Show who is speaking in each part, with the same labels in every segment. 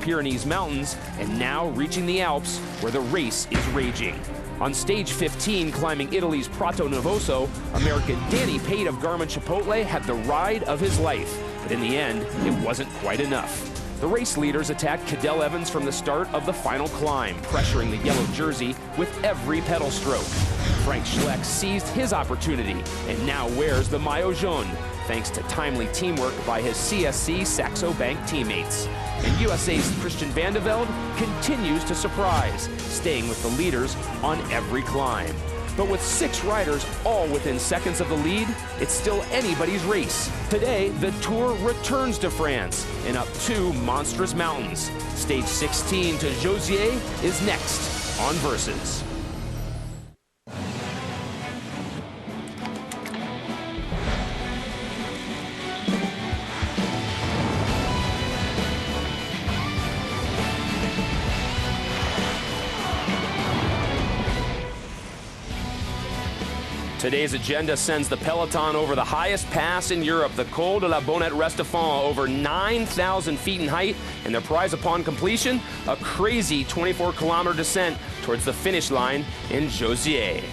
Speaker 1: Pyrenees Mountains and now reaching the Alps where the race is raging. On stage 15, climbing Italy's Prato Novoso, American Danny Pate of Garmin Chipotle had the ride of his life. But in the end, it wasn't quite enough. The race leaders attacked Cadel Evans from the start of the final climb, pressuring the yellow jersey with every pedal stroke. Frank Schleck seized his opportunity and now wears the maillot jaune, thanks to timely teamwork by his CSC Saxo Bank teammates. And USA's Christian Vande Velde continues to surprise, staying with the leaders on every climb. But with 6 riders all within seconds of the lead, it's still anybody's race. Today, the Tour returns to France and up 2 monstrous mountains. Stage 16 to Jausiers is next on Versus. Today's agenda sends the peloton over the highest pass in Europe, the Col de la Bonette Restafon, over 9,000 feet in height, and the prize upon completion, a crazy 24-kilometer descent towards the finish line in Jausiers.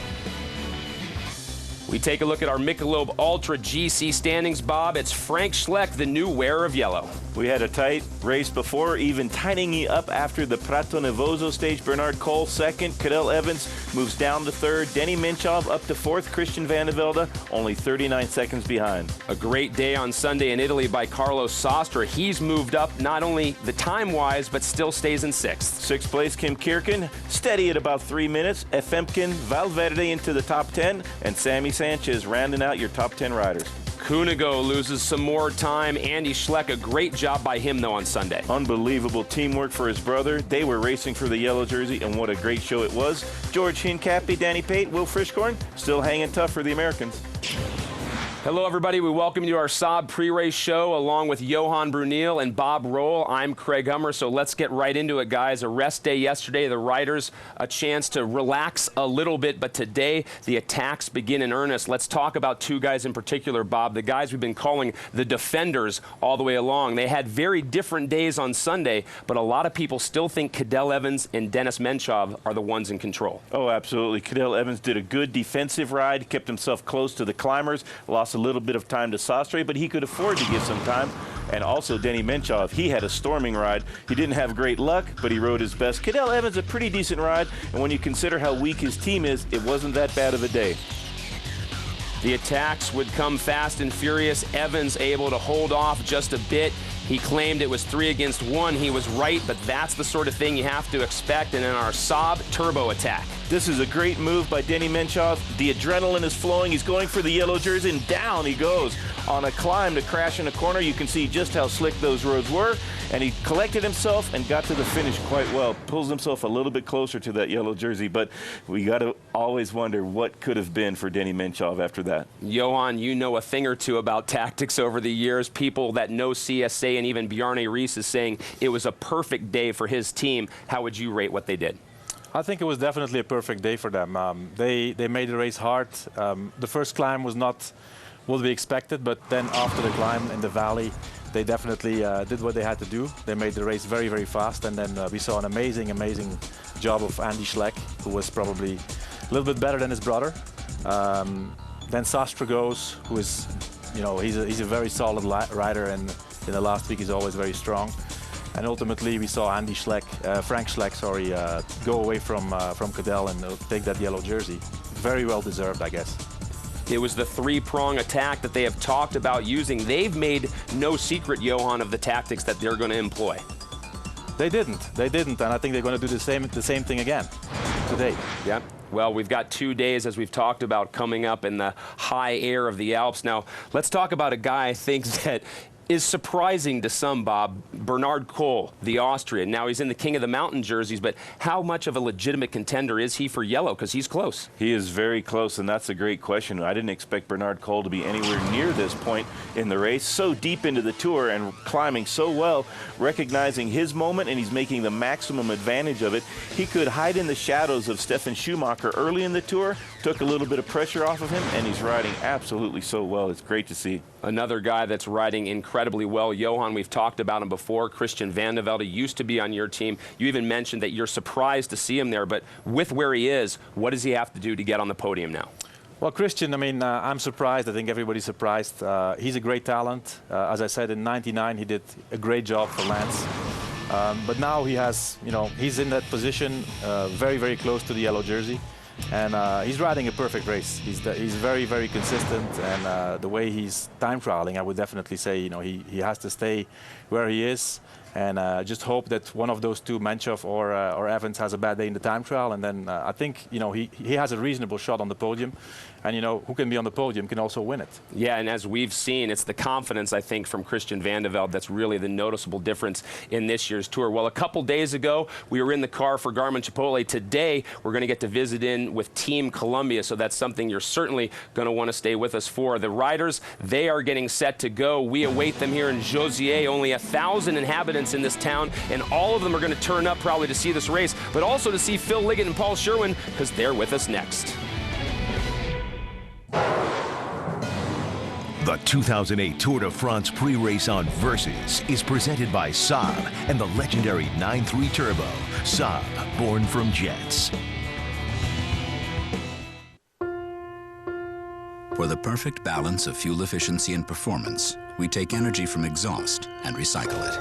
Speaker 1: We take a look at our Michelob Ultra GC standings, Bob. It's Frank Schleck, the new wearer of yellow.
Speaker 2: We had a tight race before, even tightening up after the Prato Novoso stage. Bernard Cole second, Cadel Evans moves down to third, Denny Minchov up to fourth, Christian Vande Velde only 39 seconds behind.
Speaker 1: A great day on Sunday in Italy by Carlos Sastre. He's moved up not only the time-wise, but still stays in 6th.
Speaker 2: Sixth place, Kim Kierken, steady at about 3 minutes. Efemkin, Valverde into the top 10, and Sammy Sanchez rounding out your top 10 riders.
Speaker 1: Cuneo loses some more time. Andy Schleck, a great job by him, though, on Sunday.
Speaker 2: Unbelievable teamwork for his brother. They were racing for the yellow jersey, and what a great show it was. George Hincapie, Danny Pate, Will Frischkorn, still hanging tough for the Americans.
Speaker 1: Hello, everybody. We welcome you to our Saab pre-race show along with Johan Brunel and Bob Roll. I'm Craig Hummer, so let's get right into it, guys. A rest day yesterday. The riders a chance to relax a little bit, but today the attacks begin in earnest. Let's talk about 2 guys in particular, Bob, the guys we've been calling the defenders all the way along. They had very different days on Sunday, but a lot of people still think Cadel Evans and Dennis Menchov are the ones in control.
Speaker 2: Oh, absolutely. Cadel Evans did a good defensive ride, kept himself close to the climbers, lost a little bit of time to Sastre, but he could afford to give some time. And also Denny Minchov, he had a storming ride. He didn't have great luck, but he rode his best. Cadel Evans, a pretty decent ride, and when you consider how weak his team is, it wasn't that bad of a day.
Speaker 1: The attacks would come fast and furious. Evans able to hold off just a bit. He claimed it was 3 against 1. He was right, but that's the sort of thing you have to expect in our Saab turbo attack.
Speaker 2: This is a great move by Denny Minchov. The adrenaline is flowing. He's going for the yellow jersey, and down he goes. On a climb to crash in a corner, you can see just how slick those roads were, and he collected himself and got to the finish quite well. Pulls himself a little bit closer to that yellow jersey, but we got to always wonder what could have been for Denny Minchov after that.
Speaker 1: Johan, you know a thing or two about tactics over the years. People that know CSA and even Bjarne Riis is saying it was a perfect day for his team. How would you rate what they did?
Speaker 3: I think it was definitely a perfect day for them. They made the race hard. The first climb was not what we expected, but then after the climb in the valley, they definitely did what they had to do. They made the race very, very fast, and then we saw an amazing, amazing job of Andy Schleck, who was probably a little bit better than his brother. Then Sastre goes, who is, you know, he's a very solid rider, and in the last week he's always very strong. And ultimately, we saw Andy Schleck, Frank Schleck, sorry, go away from Cadel and take that yellow jersey. Very well deserved, I guess.
Speaker 1: It was the 3-prong attack that they have talked about using. They've made no secret, Johan, of the tactics that they're going to employ.
Speaker 3: They didn't, and I think they're going to do the same thing again today.
Speaker 1: Yeah. Well, we've got 2 days, as we've talked about, coming up in the high air of the Alps. Now, let's talk about a guy I think that is surprising to some, Bob. Bernard Cole, the Austrian. Now he's in the King of the Mountain jerseys, but how much of a legitimate contender is he for yellow? Because he's close.
Speaker 2: He is very close, and that's a great question. I didn't expect Bernard Cole to be anywhere near this point in the race. So deep into the Tour and climbing so well, recognizing his moment, and he's making the maximum advantage of it. He could hide in the shadows of Stefan Schumacher early in the Tour, took a little bit of pressure off of him, and he's riding absolutely so well. It's great to see.
Speaker 1: Another guy that's riding incredibly well. Johan, we've talked about him before. Christian Vande Velde used to be on your team. You even mentioned that you're surprised to see him there, but with where he is, what does he have to do to get on the podium now?
Speaker 3: Well, Christian, I mean, I'm surprised. I think everybody's surprised. He's a great talent. As I said, in '99, he did a great job for Lance. But now he has, you know, he's in that position very, very close to the yellow jersey. And he's riding a perfect race. He's very, very consistent. And the way he's time trialing, I would definitely say, you know, he has to stay where he is. And just hope that one of those two, Menchov or Evans, has a bad day in the time trial. And then I think, you know, he has a reasonable shot on the podium. And, you know, who can be on the podium can also win it.
Speaker 1: Yeah, and as we've seen, it's the confidence, I think, from Christian Vande Velde that's really the noticeable difference in this year's Tour. Well, a couple days ago, we were in the car for Garmin Chipotle. Today, we're going to get to visit in with Team Columbia, so that's something you're certainly going to want to stay with us for. The riders, they are getting set to go. We await them here in Jausiers, only 1,000 inhabitants in this town, and all of them are going to turn up probably to see this race, but also to see Phil Liggett and Paul Sherwen, because they're with us next.
Speaker 4: The 2008 Tour de France pre-race on Versus is presented by Saab and the legendary 9.3 Turbo. Saab, born from jets.
Speaker 5: For the perfect balance of fuel efficiency and performance, we take energy from exhaust and recycle it.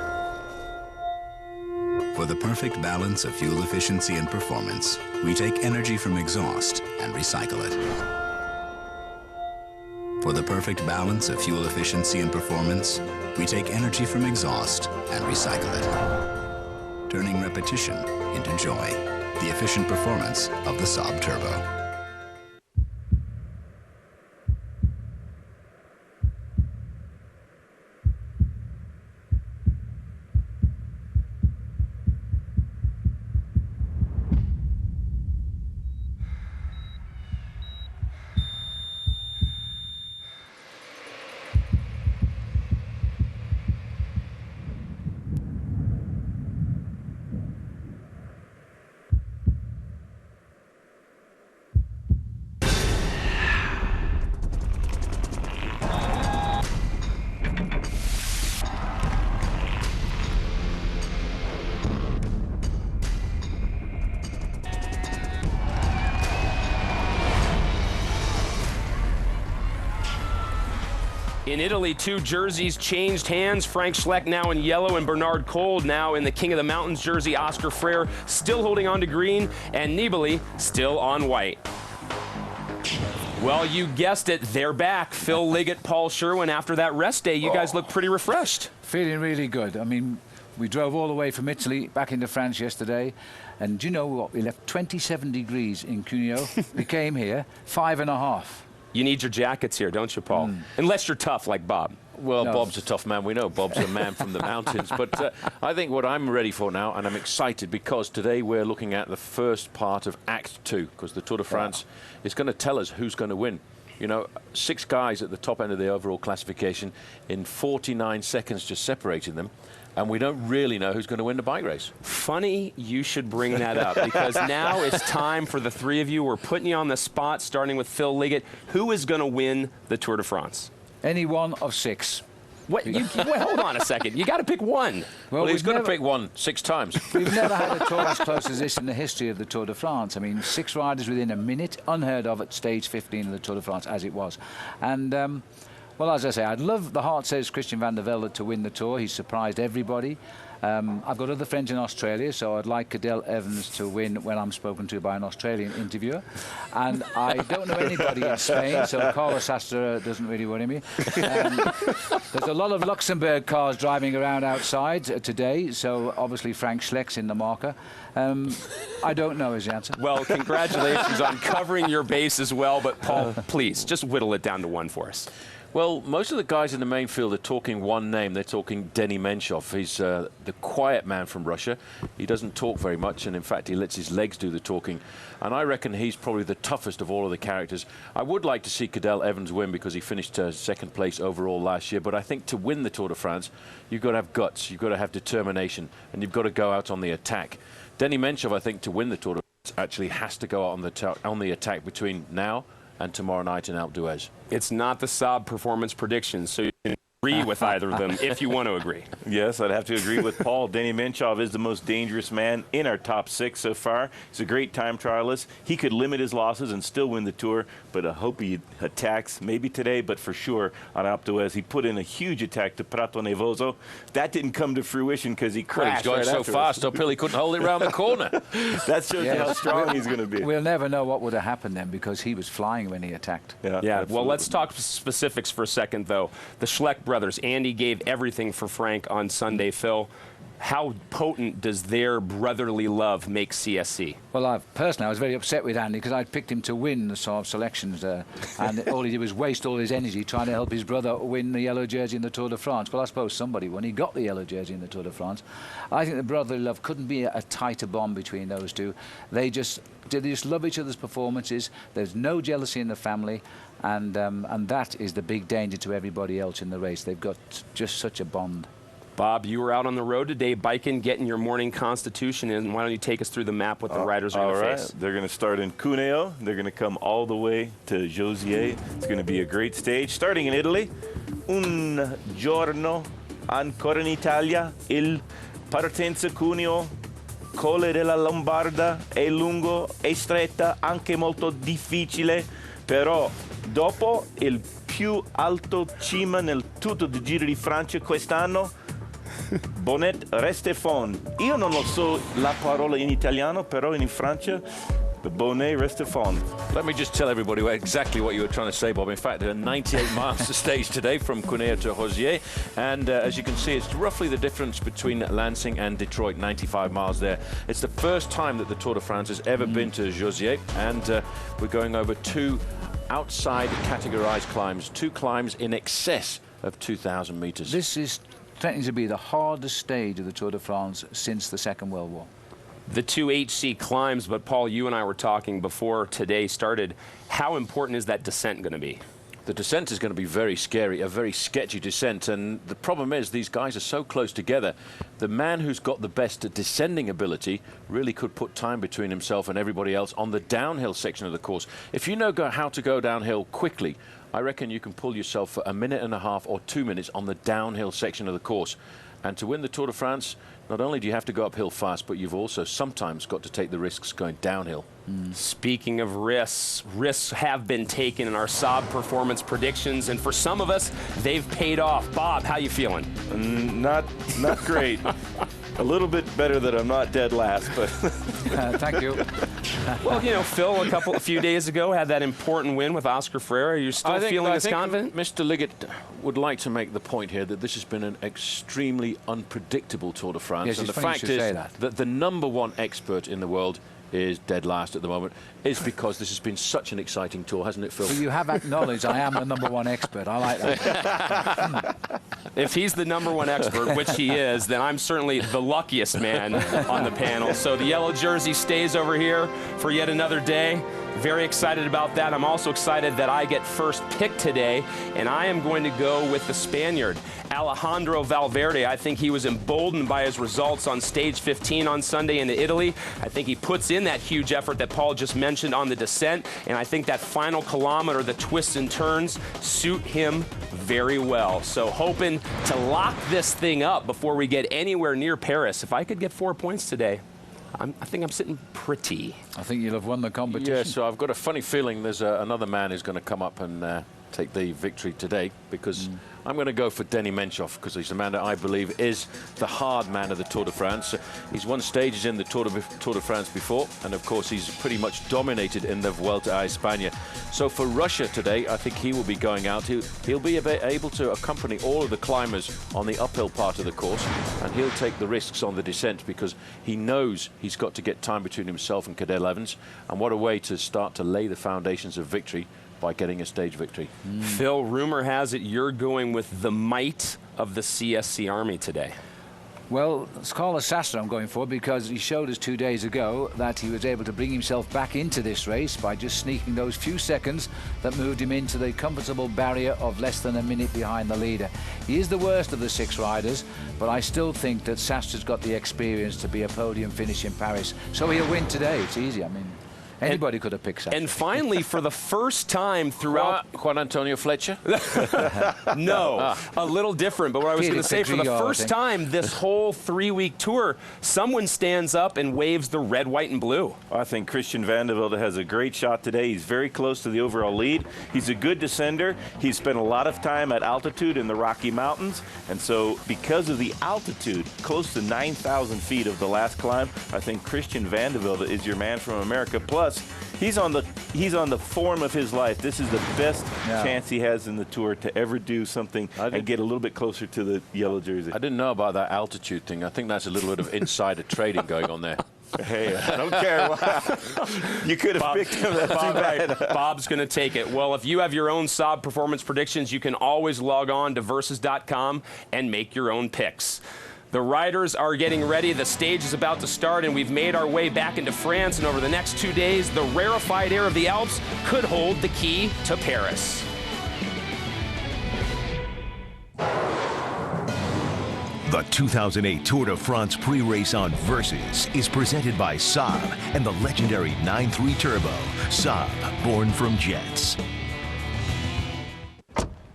Speaker 5: For the perfect balance of fuel efficiency and performance, we take energy from exhaust and recycle it. For the perfect balance of fuel efficiency and performance, we take energy from exhaust and recycle it. Turning repetition into joy. The efficient performance of the Saab Turbo.
Speaker 1: In Italy, two jerseys changed hands. Frank Schleck now in yellow and Bernard Kolb now in the King of the Mountains jersey. Oscar Freire still holding on to green and Nibali still on white. Well, you guessed it, they're back. Phil Liggett, Paul Sherwen, after that rest day, you guys look pretty refreshed.
Speaker 6: Feeling really good. I mean, we drove all the way from Italy back into France yesterday. And do you know what? We left 27 degrees in Cuneo. We came here 5.5.
Speaker 1: You need your jackets here, don't you, Paul? Unless you're tough like Bob.
Speaker 2: Well,
Speaker 6: No.
Speaker 2: Bob's a tough man. We know Bob's a man from the mountains. But I think what I'm ready for now, and I'm excited because today we're looking at the first part of Act 2, because the Tour de France is going to tell us who's going to win. You know, 6 guys at the top end of the overall classification in 49 seconds just separating them. And we don't really know who's going to win the bike race.
Speaker 1: Funny you should bring that up, because now it's time for the three of you. We're putting you on the spot, starting with Phil Liggett. Who is going to win the Tour de France?
Speaker 6: Any one of 6.
Speaker 1: What? Wait, hold on a second. You got to pick one.
Speaker 2: Well, he's
Speaker 6: we've
Speaker 2: going to
Speaker 6: never-
Speaker 2: pick one 6 times.
Speaker 6: We've never had a tour as close as this in the history of the Tour de France. I mean, 6 riders within a minute, unheard of at stage 15 of the Tour de France, as it was. And, well, as I say, I'd love, the heart says Christian Vande Velde to win the Tour. He's surprised everybody. I've got other friends in Australia, so I'd like Cadel Evans to win when I'm spoken to by an Australian interviewer. And I don't know anybody in Spain, so Carlos Sastre doesn't really worry me. There's a lot of Luxembourg cars driving around outside today, so obviously Frank Schleck's in the marker. I don't know is the answer.
Speaker 1: Well, congratulations on covering your base as well, but Paul, please, just whittle it down to one for us.
Speaker 2: Well, most of the guys in the main field are talking one name. They're talking Denis Menchov. He's the quiet man from Russia. He doesn't talk very much, and in fact, he lets his legs do the talking. And I reckon he's probably the toughest of all of the characters. I would like to see Cadel Evans win because he finished second place overall last year. But I think to win the Tour de France, you've got to have guts, you've got to have determination, and you've got to go out on the attack. Denis Menchov, I think, to win the Tour de France, actually has to go out on the attack between now and tomorrow night in Alpe d'Huez.
Speaker 1: It's not the Saab performance predictions, so you're agree with either of them, if you want to agree.
Speaker 2: Yes, I'd have to agree with Paul. Denny Menchov is the most dangerous man in our top 6 so far. He's a great time trialist. He could limit his losses and still win the Tour, but I hope he attacks maybe today, but for sure on Alpe d'Huez. He put in a huge attack to Prato Nevoso. That didn't come to fruition because he crashed.
Speaker 7: Well, he's going so fast uphill he couldn't hold it round the corner.
Speaker 2: That shows you how strong he's going to be.
Speaker 6: We'll never know what would have happened then because he was flying when he attacked.
Speaker 1: Yeah. Well, let's talk specifics for a second, though. The Schleck brothers, Andy gave everything for Frank on Sunday, Phil. How potent does their brotherly love make CSC?
Speaker 6: Well, personally, I was very upset with Andy because I'd picked him to win the sort of selections, and all he did was waste all his energy trying to help his brother win the yellow jersey in the Tour de France. Well, I suppose somebody won. He got the yellow jersey in the Tour de France. I think the brotherly love couldn't be a tighter bond between those two. They just love each other's performances. There's no jealousy in the family, and that is the big danger to everybody else in the race. They've got just such a bond.
Speaker 1: Bob, you were out on the road today biking, getting your morning constitution in. Why don't you take us through the map what the riders are going to face?
Speaker 2: They're going to start in Cuneo. They're going to come all the way to Jausiers. It's going to be a great stage. Starting in Italy, un giorno ancora in Italia, il partenza Cuneo, Colle della Lombarda, è lungo, è stretta, anche molto difficile, però dopo il più alto cima nel tutto il Giro di Francia quest'anno, Bonnet reste fond. Io non lo so la parola in italiano, però in Francia, the Bonnet reste fond.
Speaker 7: Let me just tell everybody exactly what you were trying to say, Bob. In fact, there are 98 miles to stage today from Cuneo to Jausiers, and as you can see, it's roughly the difference between Lansing and Detroit, 95 miles there. It's the first time that the Tour de France has ever been to Jausiers, and we're going over 2 outside categorized climbs, 2 climbs in excess of 2,000 meters.
Speaker 6: This is threatening to be the hardest stage of the Tour de France since the Second World War.
Speaker 1: The 2 HC climbs, but Paul, you and I were talking before today started. How important is that descent going to be?
Speaker 7: The descent is going to be very scary, a very sketchy descent, and the problem is these guys are so close together. The man who's got the best descending ability really could put time between himself and everybody else on the downhill section of the course. If you know how to go downhill quickly, I reckon you can pull yourself for 1.5 minutes or 2 minutes on the downhill section of the course. And to win the Tour de France, not only do you have to go uphill fast, but you've also sometimes got to take the risks going downhill.
Speaker 1: Speaking of risks have been taken in our Saab performance predictions, and for some of us, they've paid off. Bob, how you feeling?
Speaker 2: Not great. A little bit better that I'm not dead last, but
Speaker 6: Thank you.
Speaker 1: Well, you know, Phil, a few days ago had that important win with Oscar Freire. Are you still feeling as confident?
Speaker 7: Mr. Liggett would like to make the point here that this has been an extremely unpredictable Tour de France.
Speaker 6: Yes,
Speaker 7: and the
Speaker 6: it's funny
Speaker 7: fact
Speaker 6: you should say
Speaker 7: is
Speaker 6: that
Speaker 7: the #1 expert in the world is dead last at the moment, is because this has been such an exciting tour, hasn't it, Phil?
Speaker 6: Well, you have acknowledged I am the #1 expert. I like that.
Speaker 1: If he's the #1 expert, which he is, then I'm certainly the luckiest man on the panel. So the yellow jersey stays over here for yet another day. Very excited about that. I'm also excited that I get first pick today, and I am going to go with the Spaniard, Alejandro Valverde. I think he was emboldened by his results on stage 15 on Sunday into Italy. I think he puts in that huge effort that Paul just mentioned on the descent, and I think that final kilometer, the twists and turns, suit him very well. So hoping to lock this thing up before we get anywhere near Paris. If I could get 4 points today, I think I'm sitting pretty.
Speaker 6: I think you'll have won the competition.
Speaker 7: Yeah, so I've got a funny feeling there's another man who's going to come up and take the victory today, because I'm going to go for Denny Menchov, because he's the man that I believe is the hard man of the Tour de France. He's won stages in the Tour de France before, and of course he's pretty much dominated in the Vuelta a España. So for Russia today, I think he will be going out. He'll be able to accompany all of the climbers on the uphill part of the course, and he'll take the risks on the descent because he knows he's got to get time between himself and Cadel Evans, and what a way to start to lay the foundations of victory by getting a stage victory.
Speaker 1: Phil, rumor has it you're going with the might of the CSC Army today.
Speaker 6: Well, it's Carlos Sastre I'm going for, because he showed us 2 days ago that he was able to bring himself back into this race by just sneaking those few seconds that moved him into the comfortable barrier of less than a minute behind the leader. He is the worst of the 6 riders, but I still think that Sastre's got the experience to be a podium finish in Paris. So he'll win today. It's easy, I mean. Anybody could have picked that.
Speaker 1: And finally, for the first time throughout...
Speaker 7: Juan Antonio Fletcher?
Speaker 1: No, a little different. But what I was going to say, for the first time this whole 3-week tour, someone stands up and waves the red, white, and blue.
Speaker 2: I think Christian Vande Velde has a great shot today. He's very close to the overall lead. He's a good descender. He's spent a lot of time at altitude in the Rocky Mountains. And so because of the altitude, close to 9,000 feet of the last climb, I think Christian Vande Velde is your man from America. Plus, he's on the form of his life. This is the best chance he has in the tour to ever do something and get a little bit closer to the yellow jersey.
Speaker 7: I didn't know about that altitude thing. I think that's a little bit of insider trading going on there.
Speaker 2: Hey, I don't care. You could have picked him. That's too bad.
Speaker 1: Bob's going to take it. Well, if you have your own Saab performance predictions, you can always log on to versus.com and make your own picks. The riders are getting ready. The stage is about to start, and we've made our way back into France. And over the next 2 days, the rarefied air of the Alps could hold the key to Paris.
Speaker 4: The 2008 Tour de France pre-race on Versus is presented by Saab and the legendary 9.3 Turbo. Saab, born from jets.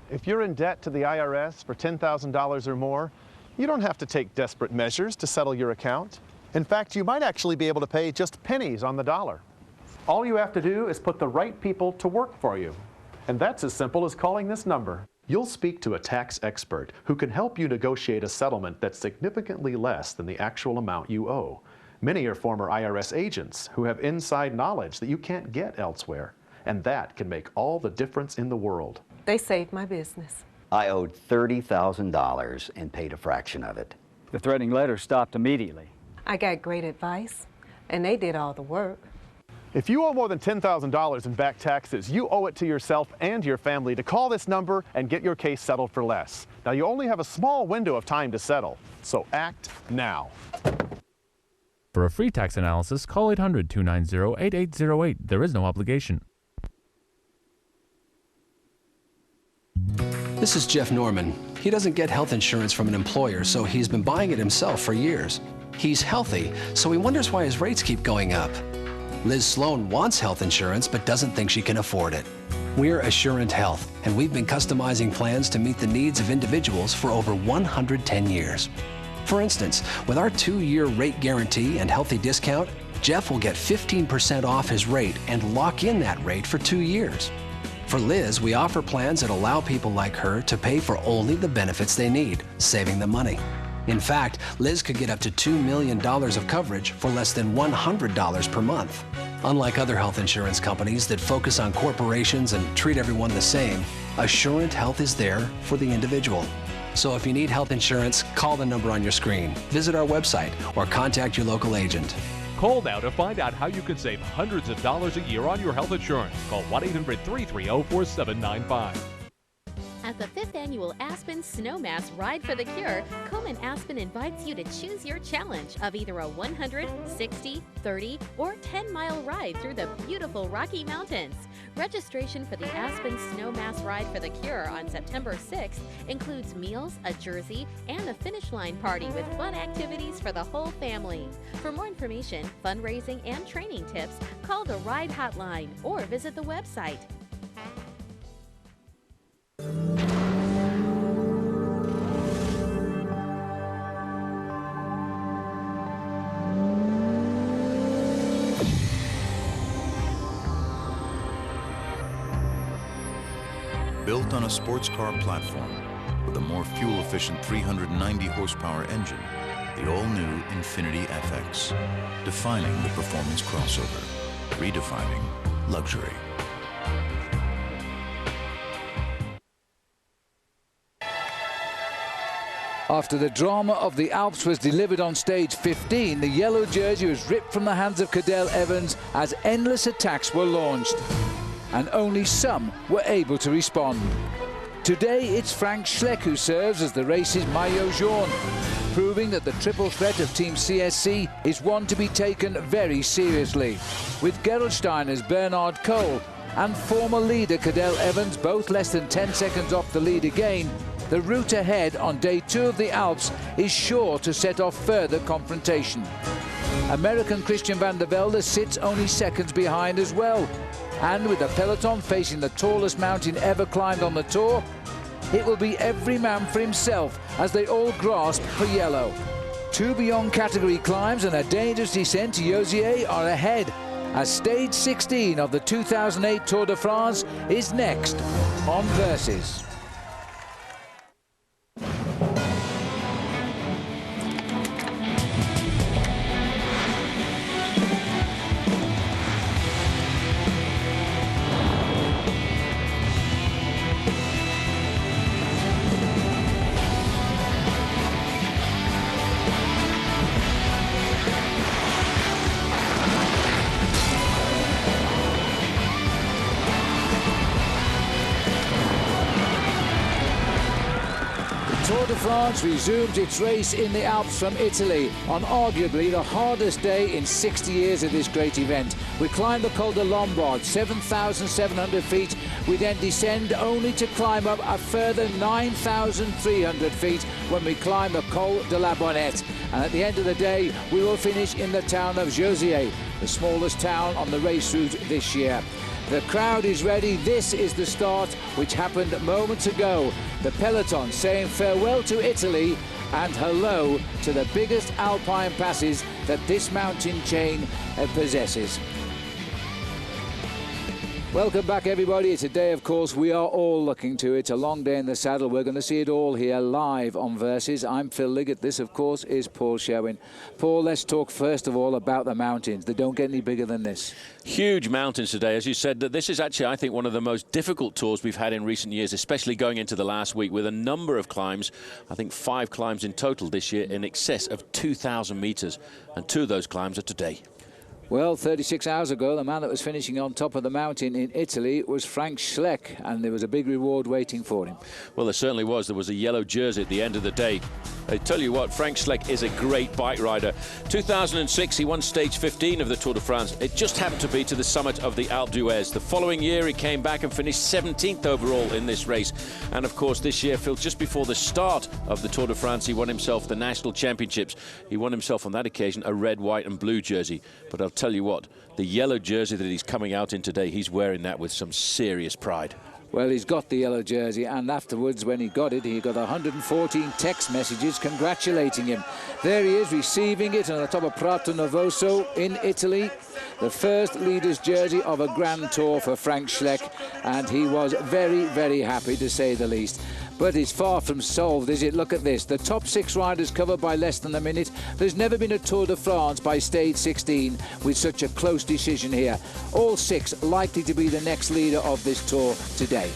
Speaker 8: If you're in debt to the IRS for $10,000 or more, you don't have to take desperate measures to settle your account. In fact, you might actually be able to pay just pennies on the dollar. All you have to do is put the right people to work for you. And that's as simple as calling this number. You'll speak to a tax expert who can help you negotiate a settlement that's significantly less than the actual amount you owe. Many are former IRS agents who have inside knowledge that you can't get elsewhere. And that can make all the difference in the world.
Speaker 9: They saved my business.
Speaker 10: I owed $30,000 and paid a fraction of it.
Speaker 11: The threatening letter stopped immediately.
Speaker 9: I got great advice, and they did all the work.
Speaker 8: If you owe more than $10,000 in back taxes, you owe it to yourself and your family to call this number and get your case settled for less. Now, you only have a small window of time to settle, so act now.
Speaker 12: For a free tax analysis, call 800-290-8808. There is no obligation.
Speaker 13: This is Jeff Norman. He doesn't get health insurance from an employer, so he's been buying it himself for years. He's healthy, so he wonders why his rates keep going up. Liz Sloan wants health insurance but doesn't think she can afford it. We're Assurant Health, and we've been customizing plans to meet the needs of individuals for over 110 years. For instance, with our 2-year rate guarantee and healthy discount, Jeff will get 15% off his rate and lock in that rate for 2 years. For Liz, we offer plans that allow people like her to pay for only the benefits they need, saving them money. In fact, Liz could get up to $2 million of coverage for less than $100 per month. Unlike other health insurance companies that focus on corporations and treat everyone the same, Assurant Health is there for the individual. So if you need health insurance, call the number on your screen, visit our website, or contact your local agent.
Speaker 14: Call now to find out how you can save hundreds of dollars a year on your health insurance. Call 1-800-330-4795.
Speaker 15: At the 5th Annual Aspen Snowmass Ride for the Cure, Komen Aspen invites you to choose your challenge of either a 100, 60, 30, or 10-mile ride through the beautiful Rocky Mountains. Registration for the Aspen Snowmass Ride for the Cure on September 6th includes meals, a jersey, and a finish line party with fun activities for the whole family. For more information, fundraising, and training tips, call the Ride Hotline or visit the website.
Speaker 16: Built on a sports car platform with a more fuel-efficient 390 horsepower engine, the all-new Infiniti FX, defining the performance crossover, redefining luxury.
Speaker 6: After the drama of the Alps was delivered on stage 15, the yellow jersey was ripped from the hands of Cadel Evans as endless attacks were launched, and only some were able to respond. Today, it's Frank Schleck who serves as the race's maillot jaune, proving that the triple threat of Team CSC is one to be taken very seriously. With Gerolstein as Bernard Cole and former leader Cadel Evans both less than 10 seconds off the lead again, the route ahead on day 2 of the Alps is sure to set off further confrontation. American Christian van der Velde sits only seconds behind as well. And with the peloton facing the tallest mountain ever climbed on the Tour, it will be every man for himself as they all grasp for yellow. 2 beyond category climbs and a dangerous descent to Jausiers are ahead, as stage 16 of the 2008 Tour de France is next on Versus. Tour de France resumes its race in the Alps from Italy on arguably the hardest day in 60 years of this great event. We climb the Col de Lombard, 7,700 feet. We then descend only to climb up a further 9,300 feet when we climb the Col de la Bonnette. And at the end of the day, we will finish in the town of Jausiers, the smallest town on the race route this year. The crowd is ready. This is the start, which happened moments ago. The peloton saying farewell to Italy and hello to the biggest alpine passes that this mountain chain possesses. Welcome back, everybody. It's a day, of course, we are all looking to. It's a long day in the saddle. We're going to see it all here live on Versus. I'm Phil Liggett. This, of course, is Paul Sherwen. Paul, let's talk first of all about the mountains. They don't get any bigger than this.
Speaker 7: Huge mountains today. As you said, that this is actually, I think, one of the most difficult tours we've had in recent years, especially going into the last week with a number of climbs. I think 5 climbs in total this year in excess of 2,000 meters. And 2 of those climbs are today.
Speaker 6: Well, 36 hours ago, the man that was finishing on top of the mountain in Italy was Frank Schleck, and there was a big reward waiting for him.
Speaker 7: Well, there certainly was. There was a yellow jersey at the end of the day. I tell you what, Frank Schleck is a great bike rider. 2006, he won stage 15 of the Tour de France. It just happened to be to the summit of the Alpe d'Huez. The following year, he came back and finished 17th overall in this race. And, of course, this year, Phil, just before the start of the Tour de France, he won himself the national championships. He won himself, on that occasion, a red, white and blue jersey. But I'll tell you what, the yellow jersey that he's coming out in today, he's wearing that with some serious pride.
Speaker 6: Well, he's got the yellow jersey, and afterwards, when he got it, he got 114 text messages congratulating him. There he is, receiving it on the top of Prato Novoso in Italy. The first leader's jersey of a Grand Tour for Frank Schleck, and he was very, very happy, to say the least. But it's far from solved, is it? Look at this. The top 6 riders covered by less than a minute. There's never been a Tour de France by stage 16 with such a close decision here. All 6 likely to be the next leader of this Tour today.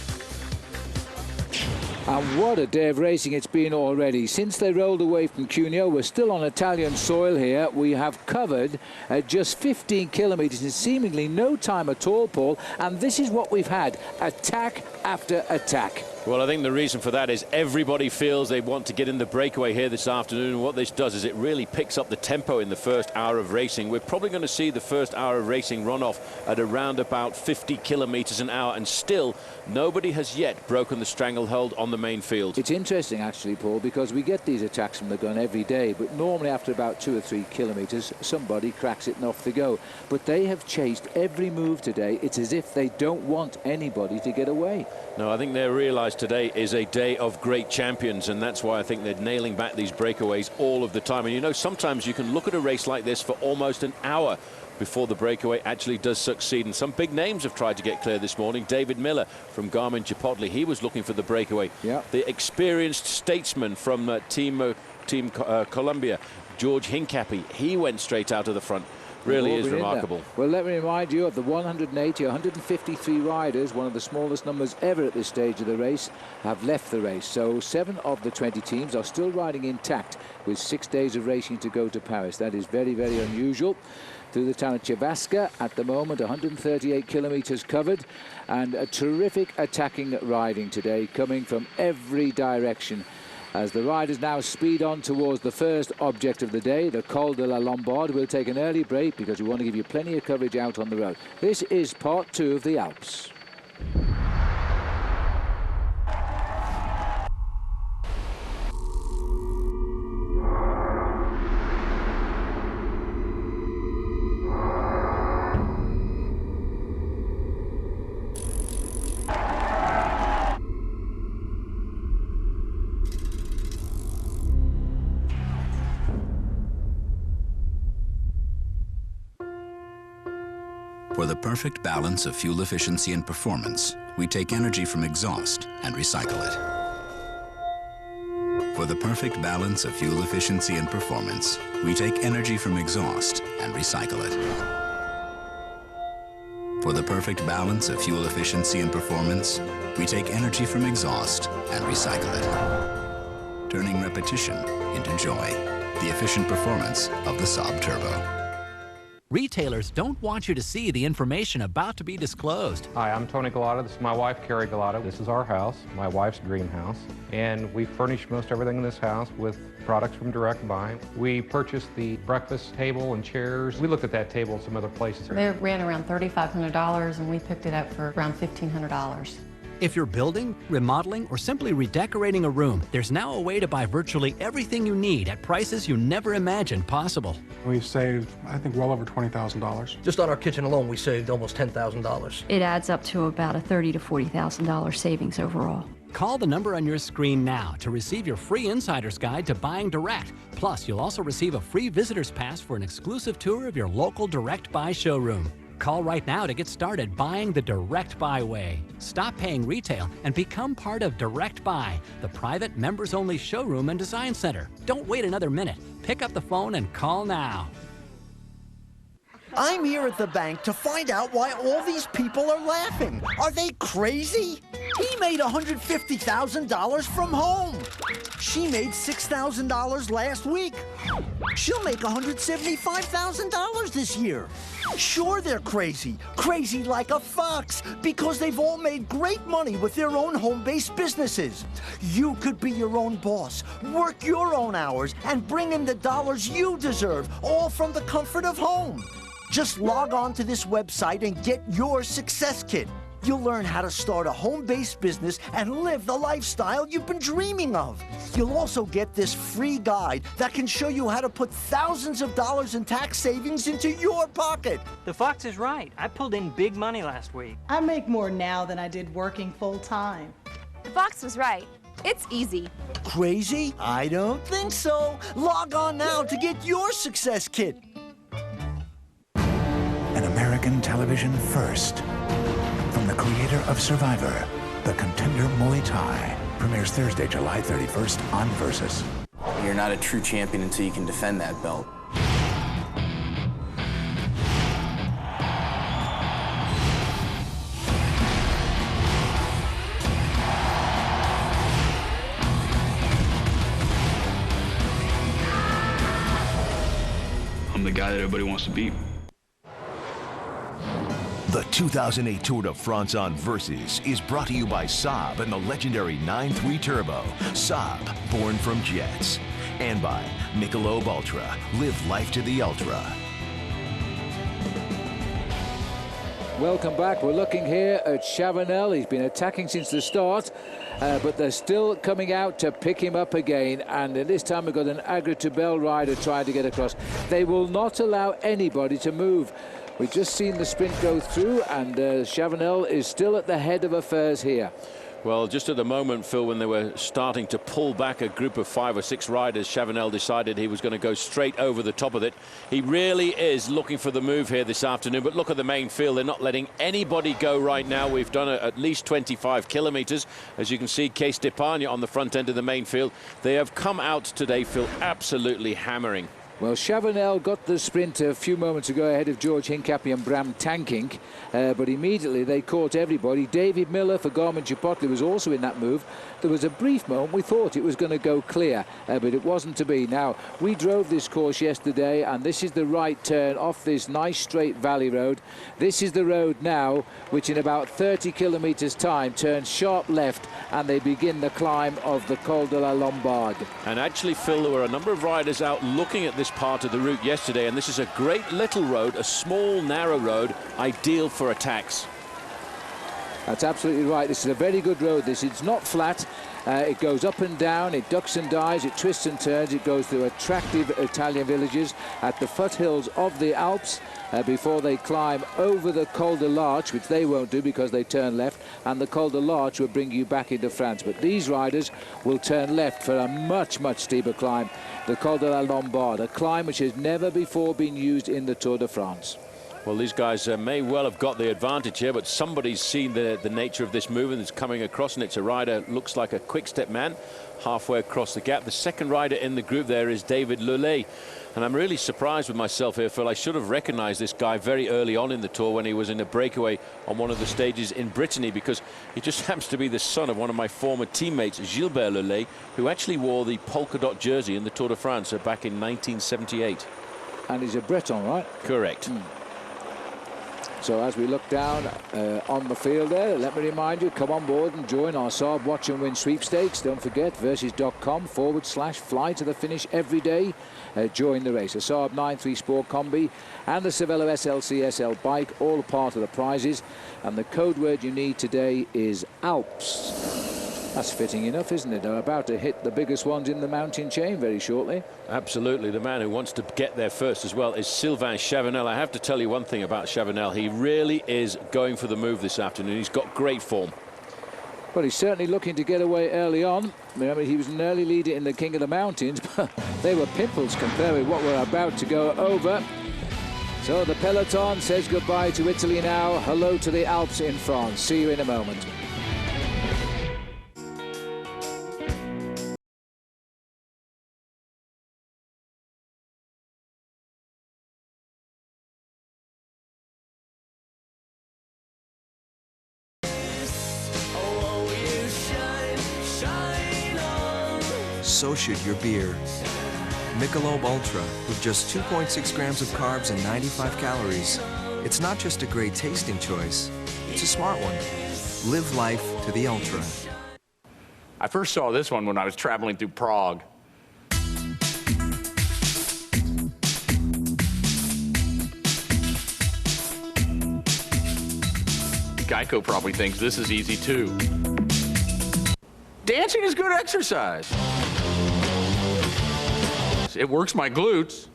Speaker 6: And what a day of racing it's been already. Since they rolled away from Cuneo, we're still on Italian soil here. We have covered just 15 kilometres in seemingly no time at all, Paul. And this is what we've had, attack after attack.
Speaker 7: Well, I think the reason for that is everybody feels they want to get in the breakaway here this afternoon. And what this does is it really picks up the tempo in the first hour of racing. We're probably going to see the first hour of racing run off at around about 50 kilometres an hour. And still, nobody has yet broken the stranglehold on the main field.
Speaker 6: It's interesting, actually, Paul, because we get these attacks from the gun every day. But normally after about 2 or 3 kilometres, somebody cracks it and off they go. But they have chased every move today. It's as if they don't want anybody to get away.
Speaker 7: No, I think they realise today is a day of great champions, and that's why I think they're nailing back these breakaways all of the time. And you know, sometimes you can look at a race like this for almost an hour before the breakaway actually does succeed. And some big names have tried to get clear this morning. David Miller from Garmin-Chipotle, he was looking for the breakaway.
Speaker 6: Yeah.
Speaker 7: The experienced statesman from Team Columbia, George Hincapie, he went straight out of the front. Really is remarkable.
Speaker 6: Well, let me remind you of the 153 riders, one of the smallest numbers ever at this stage of the race, have left the race. So 7 of the 20 teams are still riding intact with 6 days of racing to go to Paris. That is very, very unusual. Through the town of Chivasca at the moment, 138 kilometres covered, and a terrific attacking riding today coming from every direction. As the riders now speed on towards the first object of the day, the Col de la Lombard. We'll take an early break because we want to give you plenty of coverage out on the road. This is part 2 of the Alps.
Speaker 5: For the perfect balance of fuel efficiency and performance, we take energy from exhaust and recycle it. For the perfect balance of fuel efficiency and performance, we take energy from exhaust and recycle it. For the perfect balance of fuel efficiency and performance, we take energy from exhaust and recycle it. Turning repetition into joy. The efficient performance of the Saab Turbo.
Speaker 17: Retailers don't want you to see the information about to be disclosed.
Speaker 18: Hi, I'm Tony Galata. This is my wife, Carrie Galata. This is our house, my wife's dream house. And we furnish most everything in this house with products from Direct Buy. We purchased the breakfast table and chairs. We looked at that table in some other places.
Speaker 19: They ran around $3,500 and we picked it up for around $1,500.
Speaker 17: If you're building, remodeling, or simply redecorating a room, there's now a way to buy virtually everything you need at prices you never imagined possible.
Speaker 20: We've saved, I think, well over $20,000.
Speaker 21: Just on our kitchen alone, we saved almost $10,000.
Speaker 22: It adds up to about a $30,000 to $40,000 savings overall.
Speaker 17: Call the number on your screen now to receive your free insider's guide to buying direct. Plus, you'll also receive a free visitor's pass for an exclusive tour of your local Direct Buy showroom. Call right now to get started buying the Direct Buy way. Stop paying retail and become part of Direct Buy, the private members-only showroom and design center. Don't wait another minute. Pick up the phone and call now.
Speaker 23: I'm here at the bank to find out why all these people are laughing. Are they crazy? He made $150,000 from home. She made $6,000 last week. She'll make $175,000 this year. Sure, they're crazy. Crazy like a fox, because they've all made great money with their own home-based businesses. You could be your own boss, work your own hours, and bring in the dollars you deserve, all from the comfort of home. Just log on to this website and get your success kit. You'll learn how to start a home-based business and live the lifestyle you've been dreaming of. You'll also get this free guide that can show you how to put thousands of dollars in tax savings into your pocket.
Speaker 24: The fox is right. I pulled in big money last week.
Speaker 25: I make more now than I did working full-time.
Speaker 26: The fox was right. It's easy.
Speaker 23: Crazy? I don't think so. Log on now to get your success kit.
Speaker 27: An American television first. From the creator of Survivor, The Contender Muay Thai, premieres Thursday, July 31st on Versus.
Speaker 28: You're not a true champion until you can defend that belt.
Speaker 29: I'm the guy that everybody wants to beat.
Speaker 4: The 2008 Tour de France on Versus is brought to you by Saab and the legendary 9.3 Turbo. Saab, born from jets. And by Michelob Ultra. Live life to the ultra.
Speaker 6: Welcome back. We're looking here at Chavanel. He's been attacking since the start, but they're still coming out to pick him up again. And this time we've got an Agri-Tubel rider trying to get across. They will not allow anybody to move. We've just seen the sprint go through, and Chavanel is still at the head of affairs here.
Speaker 7: Well, just at the moment, Phil, when they were starting to pull back a group of 5 or 6 riders, Chavanel decided he was going to go straight over the top of it. He really is looking for the move here this afternoon, but look at the main field. They're not letting anybody go right now. We've done at least 25 kilometers. As you can see, Case d'Epargne on the front end of the main field. They have come out today, Phil, absolutely hammering.
Speaker 6: Well, Chavanel got the sprint a few moments ago ahead of George Hincapie and Bram Tankink, but immediately they caught everybody. David Miller for Garmin-Chipotle was also in that move. There was a brief moment we thought it was going to go clear, but it wasn't to be. Now, we drove this course yesterday, and this is the right turn off this nice straight valley road. This is the road now, which in about 30 kilometers time turns sharp left, and they begin the climb of the Col de la Lombard.
Speaker 7: And actually, Phil, there were a number of riders out looking at this part of the route yesterday, and this is a great little road, a small, narrow road, ideal for attacks.
Speaker 6: That's absolutely right. This is a very good road. It's not flat. It goes up and down, it ducks and dives, it twists and turns, it goes through attractive Italian villages at the foothills of the Alps before they climb over the Col de l'Arche, which they won't do because they turn left, and the Col de l'Arche will bring you back into France. But these riders will turn left for a much, much steeper climb, the Col de la Lombard, a climb which has never before been used in the Tour de France.
Speaker 7: Well, these guys may well have got the advantage here, but somebody's seen the nature of this movement that's coming across, and it's a rider, looks like a quick-step man, halfway across the gap. The second rider in the group there is David Lullet. And I'm really surprised with myself here, Phil. I should have recognized this guy very early on in the Tour when he was in a breakaway on one of the stages in Brittany, because he just happens to be the son of one of my former teammates, Gilbert Lullet, who actually wore the polka dot jersey in the Tour de France back in 1978.
Speaker 6: And he's a Breton, right?
Speaker 7: Correct.
Speaker 6: So as we look down on the field there, let me remind you, come on board and join our Saab Watch and Win sweepstakes. Don't forget, versus.com/fly to the finish every day. Join the race. A Saab 9.3 Sport Combi and the Cervelo SLC SL bike, all part of the prizes. And the code word you need today is Alps. That's fitting enough, isn't it? They're about to hit the biggest ones in the mountain chain very shortly.
Speaker 7: Absolutely. The man who wants to get there first as well is Sylvain Chavanel. I have to tell you one thing about Chavanel. He really is going for the move this afternoon. He's got great form.
Speaker 6: Well, he's certainly looking to get away early on. Remember, he was an early leader in the King of the Mountains, but they were pimples compared with what we're about to go over. So the peloton says goodbye to Italy now. Hello to the Alps in France. See you in a moment.
Speaker 1: So should your beer. Michelob Ultra, with just 2.6 grams of carbs and 95 calories. It's not just a great tasting choice, it's a smart one. Live life to the ultra.
Speaker 2: I first saw this one when I was traveling through Prague. Geico probably thinks this is easy too. Dancing is good exercise. It works my glutes.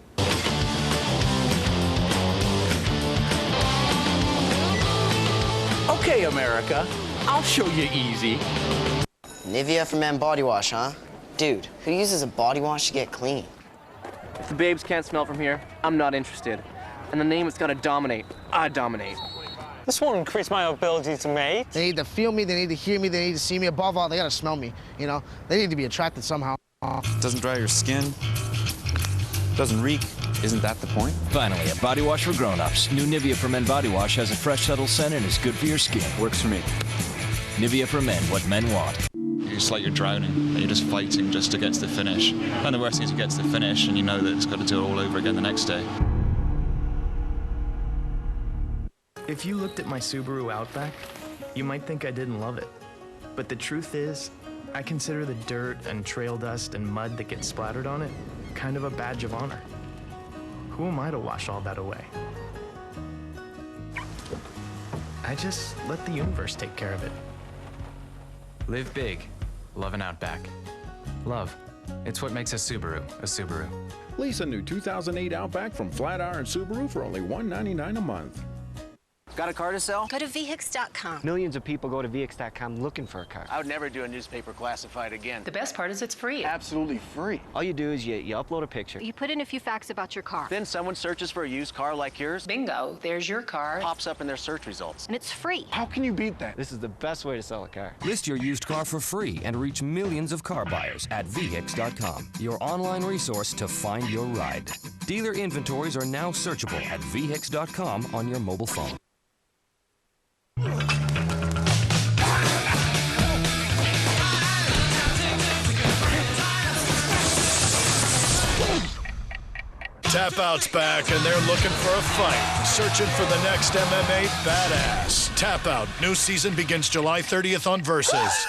Speaker 2: Okay, America, I'll show you easy.
Speaker 3: Nivea for men body wash, huh? Dude, who uses a body wash to get clean?
Speaker 8: If the babes can't smell from here, I'm not interested. And the name is gonna dominate. I dominate.
Speaker 9: This won't increase my ability to mate.
Speaker 10: They need to feel me, they need to hear me, they need to see me. Above all, they gotta smell me, you know? They need to be attracted somehow.
Speaker 11: Doesn't dry your skin, doesn't reek. Isn't that the point?
Speaker 12: Finally, a body wash for grown-ups. New Nivea for Men body wash has a fresh, subtle scent and is good for your skin.
Speaker 11: Works for me.
Speaker 12: Nivea for Men, what men want.
Speaker 13: It's like you're drowning, and you're just fighting just to get to the finish. And the worst thing is you get to the finish and you know that it's got to do it all over again the next day.
Speaker 30: If you looked at my Subaru Outback, you might think I didn't love it. But the truth is, I consider the dirt and trail dust and mud that gets splattered on it kind of a badge of honor. Who am I to wash all that away? I just let the universe take care of it.
Speaker 31: Live big. Love an Outback. Love. It's what makes a Subaru a Subaru.
Speaker 32: Lease a new 2008 Outback from Flatiron Subaru for only $199 a month.
Speaker 33: Got a car to sell?
Speaker 34: Go to VHIX.com.
Speaker 33: Millions of people go to VHIX.com looking for a car.
Speaker 34: I would never do a newspaper classified again.
Speaker 33: The best part is it's free.
Speaker 34: Absolutely free.
Speaker 33: All you do is you upload a picture.
Speaker 34: You put in a few facts about your car.
Speaker 33: Then someone searches for a used car like yours.
Speaker 34: Bingo, there's your car.
Speaker 33: Pops up in their search results.
Speaker 34: And it's free.
Speaker 33: How can you beat that? This is the best way to sell a car.
Speaker 31: List your used car for free and reach millions of car buyers at VHIX.com, your online resource to find your ride. Dealer inventories are now searchable at VHIX.com on your mobile phone.
Speaker 33: Tap Out's back, and they're looking for a fight, searching for the next MMA badass. Tap Out, new season begins July 30th on Versus.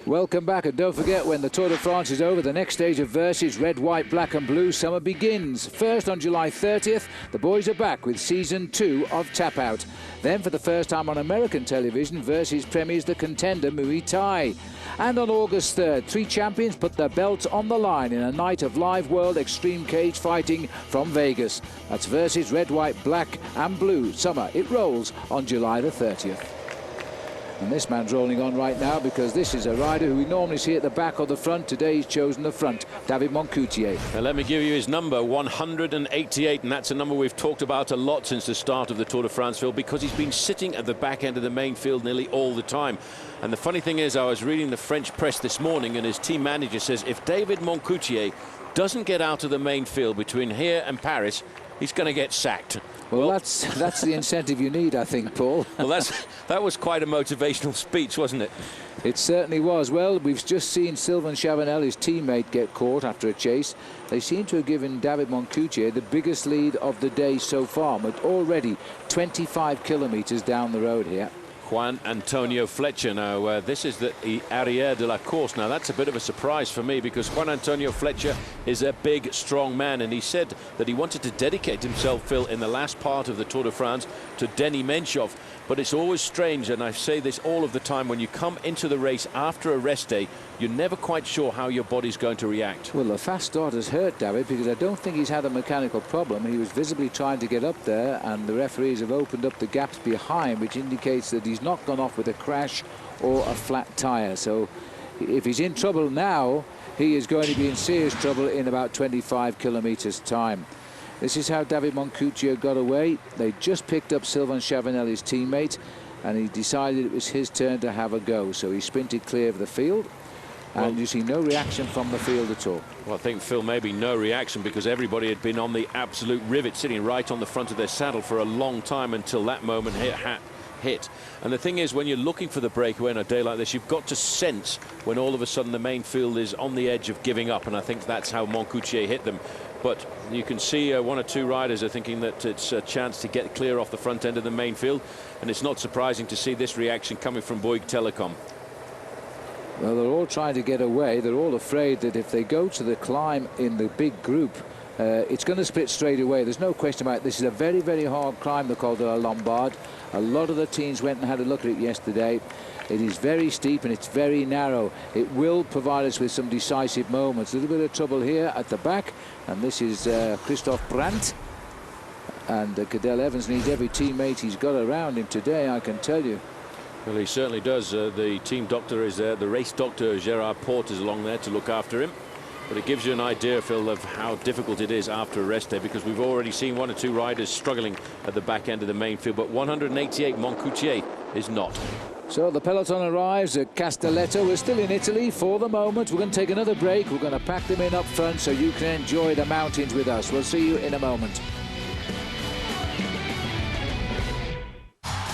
Speaker 6: Welcome back, and don't forget, when the Tour de France is over, the next stage of Versus, red, white, black and blue summer begins. First, on July 30th, the boys are back with Season 2 of Tap Out. Then, for the first time on American television, Versus premieres the contender Muay Thai. And on August 3rd, 3 champions put their belts on the line in a night of live world extreme cage fighting from Vegas. That's Versus red, white, black and blue summer. It rolls on July the 30th. And this man's rolling on right now because this is a rider who we normally see at the back or the front. Today he's chosen the front, David Moncoutier.
Speaker 7: Now let me give you his number, 188, and that's a number we've talked about a lot since the start of the Tour de France, Phil, because he's been sitting at the back end of the main field nearly all the time. And the funny thing is, I was reading the French press this morning, and his team manager says if David Moncoutier doesn't get out of the main field between here and Paris, he's going to get sacked.
Speaker 6: Well, that's the incentive you need, I think, Paul.
Speaker 7: Well, that was quite a motivational speech, wasn't it?
Speaker 6: It certainly was. Well, we've just seen Sylvain Chavanel, his teammate, get caught after a chase. They seem to have given David Moncoutier the biggest lead of the day so far, but already 25 kilometres down the road here.
Speaker 7: Juan Antonio Fletcher. Now, this is the arrière de la course. Now, that's a bit of a surprise for me because Juan Antonio Fletcher is a big, strong man, and he said that he wanted to dedicate himself, Phil, in the last part of the Tour de France to Denis Menchov. But it's always strange, and I say this all of the time, when you come into the race after a rest day, you're never quite sure how your body's going to react.
Speaker 6: Well, the fast start has hurt David because I don't think he's had a mechanical problem. He was visibly trying to get up there, and the referees have opened up the gaps behind, which indicates that he's not gone off with a crash or a flat tyre. So if he's in trouble now, he is going to be in serious trouble in about 25 kilometres time. This is how David Moncoutier got away. They just picked up Sylvain Chavanel, his teammate, and he decided it was his turn to have a go. So he sprinted clear of the field, and you see no reaction from the field at all.
Speaker 7: Well, I think, Phil, maybe no reaction because everybody had been on the absolute rivet, sitting right on the front of their saddle for a long time until that moment hit. And the thing is, when you're looking for the breakaway on a day like this, you've got to sense when all of a sudden the main field is on the edge of giving up, and I think that's how Moncoutier hit them. But you can see one or two riders are thinking that it's a chance to get clear off the front end of the main field, and it's not surprising to see this reaction coming from Bouygues Telecom.
Speaker 6: Well, they're all trying to get away. They're all afraid that if they go to the climb in the big group, it's going to split straight away. There's no question about it. This is a very, very hard climb, the Col de la Lombard. A lot of the teams went and had a look at it yesterday. It is very steep and it's very narrow. It will provide us with some decisive moments. A little bit of trouble here at the back, and this is Christophe Brandt. And Cadel Evans needs every teammate he's got around him today, I can tell you.
Speaker 7: Well, he certainly does. The team doctor is there. The race doctor, Gerard Porte, is along there to look after him. But it gives you an idea, Phil, of how difficult it is after a rest day, because we've already seen one or two riders struggling at the back end of the main field. But 188, Moncoutier is not.
Speaker 6: So the peloton arrives at Castelletto. We're still in Italy for the moment. We're going to take another break. We're going to pack them in up front so you can enjoy the mountains with us. We'll see you in a moment.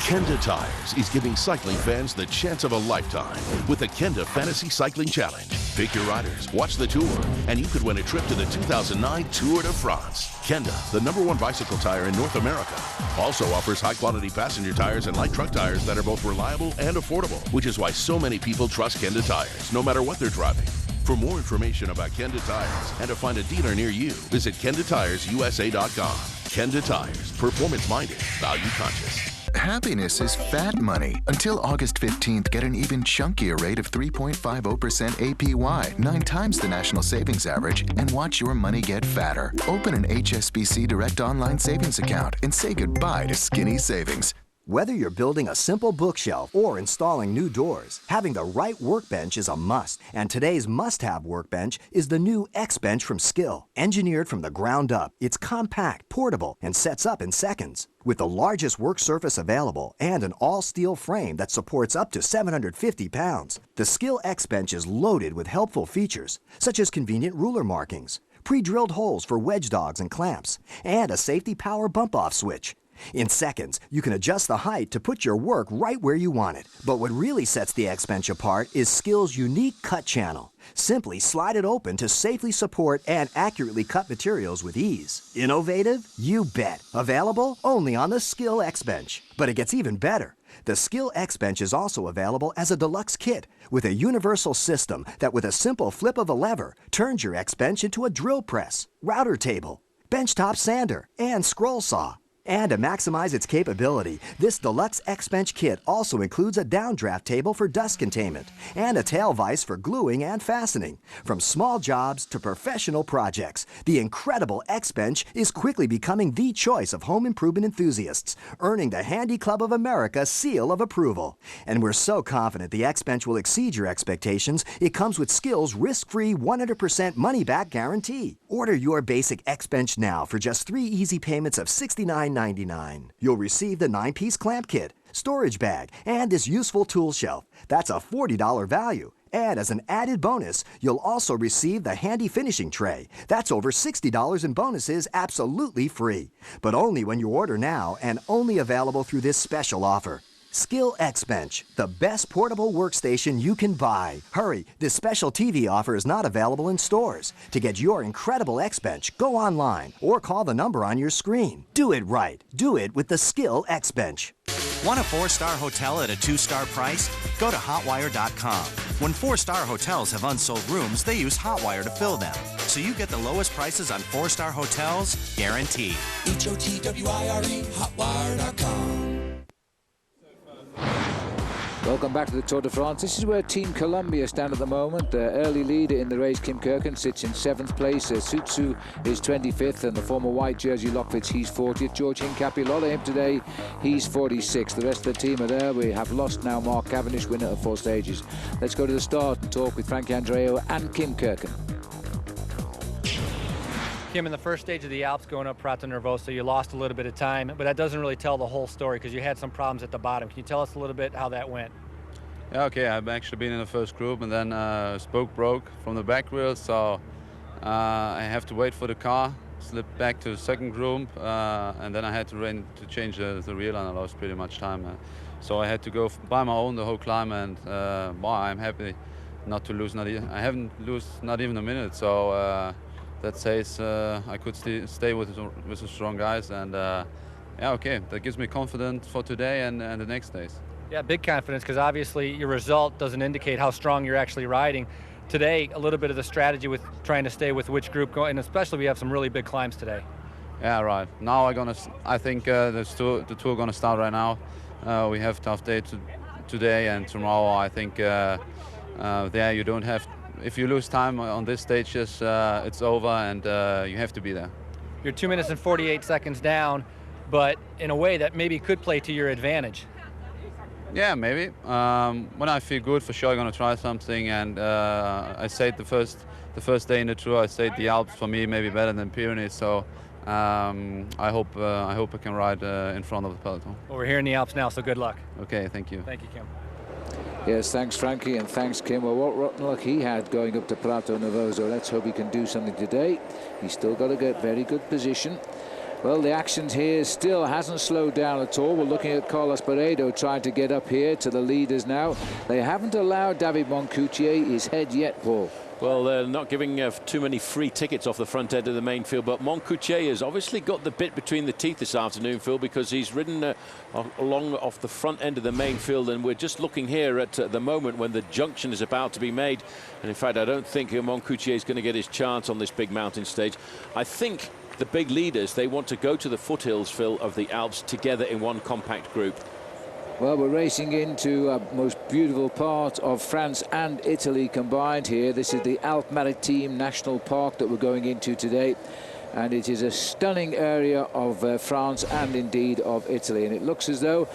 Speaker 5: Kenda Tires is giving cycling fans the chance of a lifetime with the Kenda Fantasy Cycling Challenge. Pick your riders, watch the tour, and you could win a trip to the 2009 Tour de France. Kenda, the #1 bicycle tire in North America, also offers high-quality passenger tires and light truck tires that are both reliable and affordable, which is why so many people trust Kenda Tires, no matter what they're driving. For more information about Kenda Tires and to find a dealer near you, visit KendaTiresUSA.com. Kenda Tires, performance-minded, value-conscious.
Speaker 14: Happiness is fat money. Until August 15th, get an even chunkier rate of 3.50% APY, 9 times the national savings average, and watch your money get fatter. Open an HSBC Direct Online Savings account and say goodbye to skinny savings.
Speaker 15: Whether you're building a simple bookshelf or installing new doors, having the right workbench is a must. And today's must-have workbench is the new X-Bench from Skill. Engineered from the ground up, it's compact, portable, and sets up in seconds. With the largest work surface available and an all-steel frame that supports up to 750 pounds, the Skill X-Bench is loaded with helpful features, such as convenient ruler markings, pre-drilled holes for wedge dogs and clamps, and a safety power bump-off switch. In seconds, you can adjust the height to put your work right where you want it. But what really sets the X-Bench apart is Skill's unique cut channel. Simply slide it open to safely support and accurately cut materials with ease. Innovative? You bet. Available only on the Skill X-Bench. But it gets even better. The Skill X-Bench is also available as a deluxe kit with a universal system that with a simple flip of a lever turns your X-Bench into a drill press, router table, benchtop sander, and scroll saw. And to maximize its capability, this deluxe X-Bench kit also includes a downdraft table for dust containment and a tail vise for gluing and fastening. From small jobs to professional projects, the incredible X-Bench is quickly becoming the choice of home improvement enthusiasts, earning the Handy Club of America seal of approval. And we're so confident the X-Bench will exceed your expectations, it comes with Skill's risk-free 100% money-back guarantee. Order your basic X-Bench now for just 3 easy payments of $69.99. You'll receive the 9-piece clamp kit, storage bag, and this useful tool shelf. That's a $40 value. And as an added bonus, you'll also receive the handy finishing tray. That's over $60 in bonuses absolutely free. But only when you order now and only available through this special offer. Skill X-Bench, the best portable workstation you can buy. Hurry, this special TV offer is not available in stores. To get your incredible X-Bench, go online or call the number on your screen. Do it right. Do it with the Skill X-Bench.
Speaker 16: Want a 4-star hotel at a 2-star price? Go to Hotwire.com. When 4-star hotels have unsold rooms, they use Hotwire to fill them. So you get the lowest prices on 4-star hotels, guaranteed.
Speaker 17: HOTWIRE, Hotwire.com.
Speaker 6: Welcome back to the Tour de France. This is where Team Columbia stand at the moment. The early leader in the race, Kim Kirken, sits in 7th place. Sutsu is 25th, and the former white jersey Lockfitz, he's 40th. George Hincapie, a lot of him today, he's 46th. The rest of the team are there. We have lost now Mark Cavendish, winner of 4 stages. Let's go to the start and talk with Frankie Andreu and Kim Kirken.
Speaker 18: Kim, in the first stage of the Alps going up Prato Nervoso, you lost a little bit of time, but that doesn't really tell the whole story because you had some problems at the bottom. Can you tell us a little bit how that went?
Speaker 19: Yeah, okay, I've actually been in the first group and then spoke broke from the back wheel, so I have to wait for the car, slip back to the second group, and then I had to change the wheel and I lost pretty much time. So I had to go by my own the whole climb, and I'm happy not to lose, I haven't lost not even a minute, so that says I could stay with the strong guys, and yeah, okay, that gives me confidence for today and the next days.
Speaker 18: Yeah, big confidence, because obviously your result doesn't indicate how strong you're actually riding. Today, a little bit of the strategy with trying to stay with which group going, and especially we have some really big climbs today.
Speaker 19: Yeah, right. Now I think the tour gonna start right now. We have a tough day today and tomorrow. I think there you don't have. If you lose time on this stage, it's over, and you have to be there.
Speaker 18: You're 2 minutes and 48 seconds down, but in a way that maybe could play to your advantage.
Speaker 19: Yeah, maybe. When I feel good, for sure I'm gonna try something. And I said the first day in the tour, I said the Alps for me maybe better than Pyrenees. So I hope I can ride in front of the peloton.
Speaker 18: Well, we're here in the Alps now, so good luck.
Speaker 19: Okay, thank you.
Speaker 18: Thank you, Kim.
Speaker 6: Yes, thanks, Frankie, and thanks, Kim. Well, what rotten luck he had going up to Prato Nervoso. Let's hope he can do something today. He's still got a very good position. Well, the action here still hasn't slowed down at all. We're looking at Carlos Peredo trying to get up here to the leaders now. They haven't allowed David Moncoutier his head yet, Paul.
Speaker 7: Well, they're not giving too many free tickets off the front end of the main field, but Moncoutier has obviously got the bit between the teeth this afternoon, Phil, because he's ridden along off the front end of the main field, and we're just looking here at the moment when the junction is about to be made. And in fact, I don't think Moncoutier is going to get his chance on this big mountain stage. I think the big leaders, they want to go to the foothills, Phil, of the Alps together in one compact group.
Speaker 6: Well, we're racing into a most beautiful part of France and Italy combined here. This is the Alpes Maritimes National Park that we're going into today. And it is a stunning area of France and indeed of Italy. And it looks as though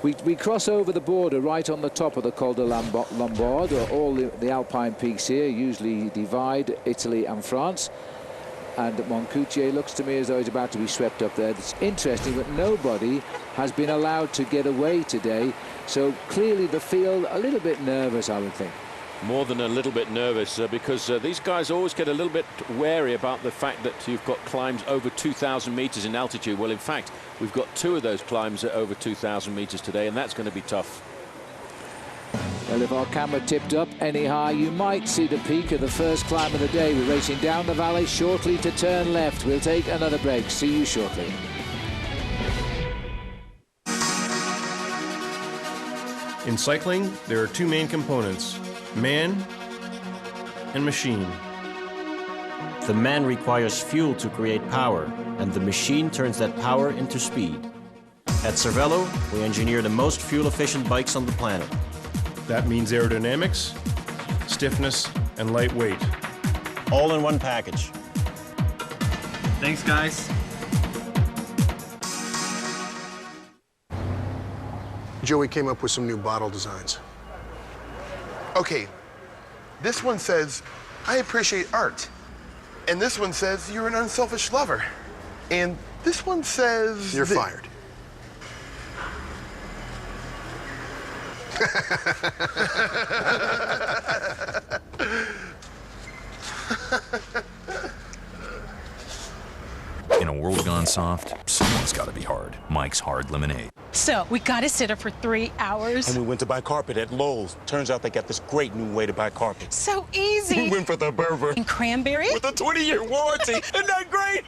Speaker 6: we cross over the border right on the top of the Col de Lombard. All the Alpine peaks here usually divide Italy and France. And Moncoutier looks to me as though he's about to be swept up there. It's interesting that nobody has been allowed to get away today. So clearly the field a little bit nervous, I would think.
Speaker 7: More than a little bit nervous, because these guys always get a little bit wary about the fact that you've got climbs over 2,000 meters in altitude. Well, in fact, we've got 2 of those climbs at over 2,000 meters today, and that's going to be tough.
Speaker 6: Well, if our camera tipped up any higher, you might see the peak of the first climb of the day. We're racing down the valley shortly to turn left. We'll take another break. See you shortly.
Speaker 20: In cycling, there are 2 main components, man and machine.
Speaker 1: The man requires fuel to create power, and the machine turns that power into speed. At Cervelo, we engineer the most fuel-efficient bikes on the planet.
Speaker 32: That means aerodynamics, stiffness, and lightweight.
Speaker 1: All in one package.
Speaker 2: Thanks, guys.
Speaker 3: Joey came up with some new bottle designs. Okay, this one says, I appreciate art. And this one says, you're an unselfish lover. And this one says... You're fired.
Speaker 4: In a world gone soft, someone's got to be hard. Mike's Hard Lemonade.
Speaker 8: So, we got to sit her for 3 hours.
Speaker 21: And we went to buy carpet at Lowe's. Turns out they got this great new way to buy carpet.
Speaker 8: So easy.
Speaker 21: We went for the Berber.
Speaker 8: And cranberry?
Speaker 21: With a 20-year warranty. Isn't that great?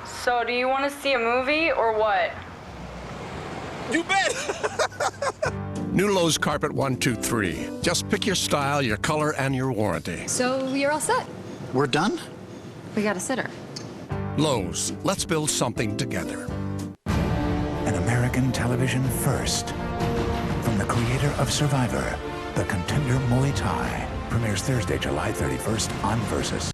Speaker 22: So, do you want to see a movie or what?
Speaker 21: You bet!
Speaker 33: New Lowe's Carpet 123. Just pick your style, your color, and your warranty.
Speaker 23: So you're all set.
Speaker 33: We're done?
Speaker 23: We got a sitter.
Speaker 33: Lowe's, let's build something together.
Speaker 24: An American television first. From the creator of Survivor, The Contender Muay Thai. Premieres Thursday, July 31st on Versus.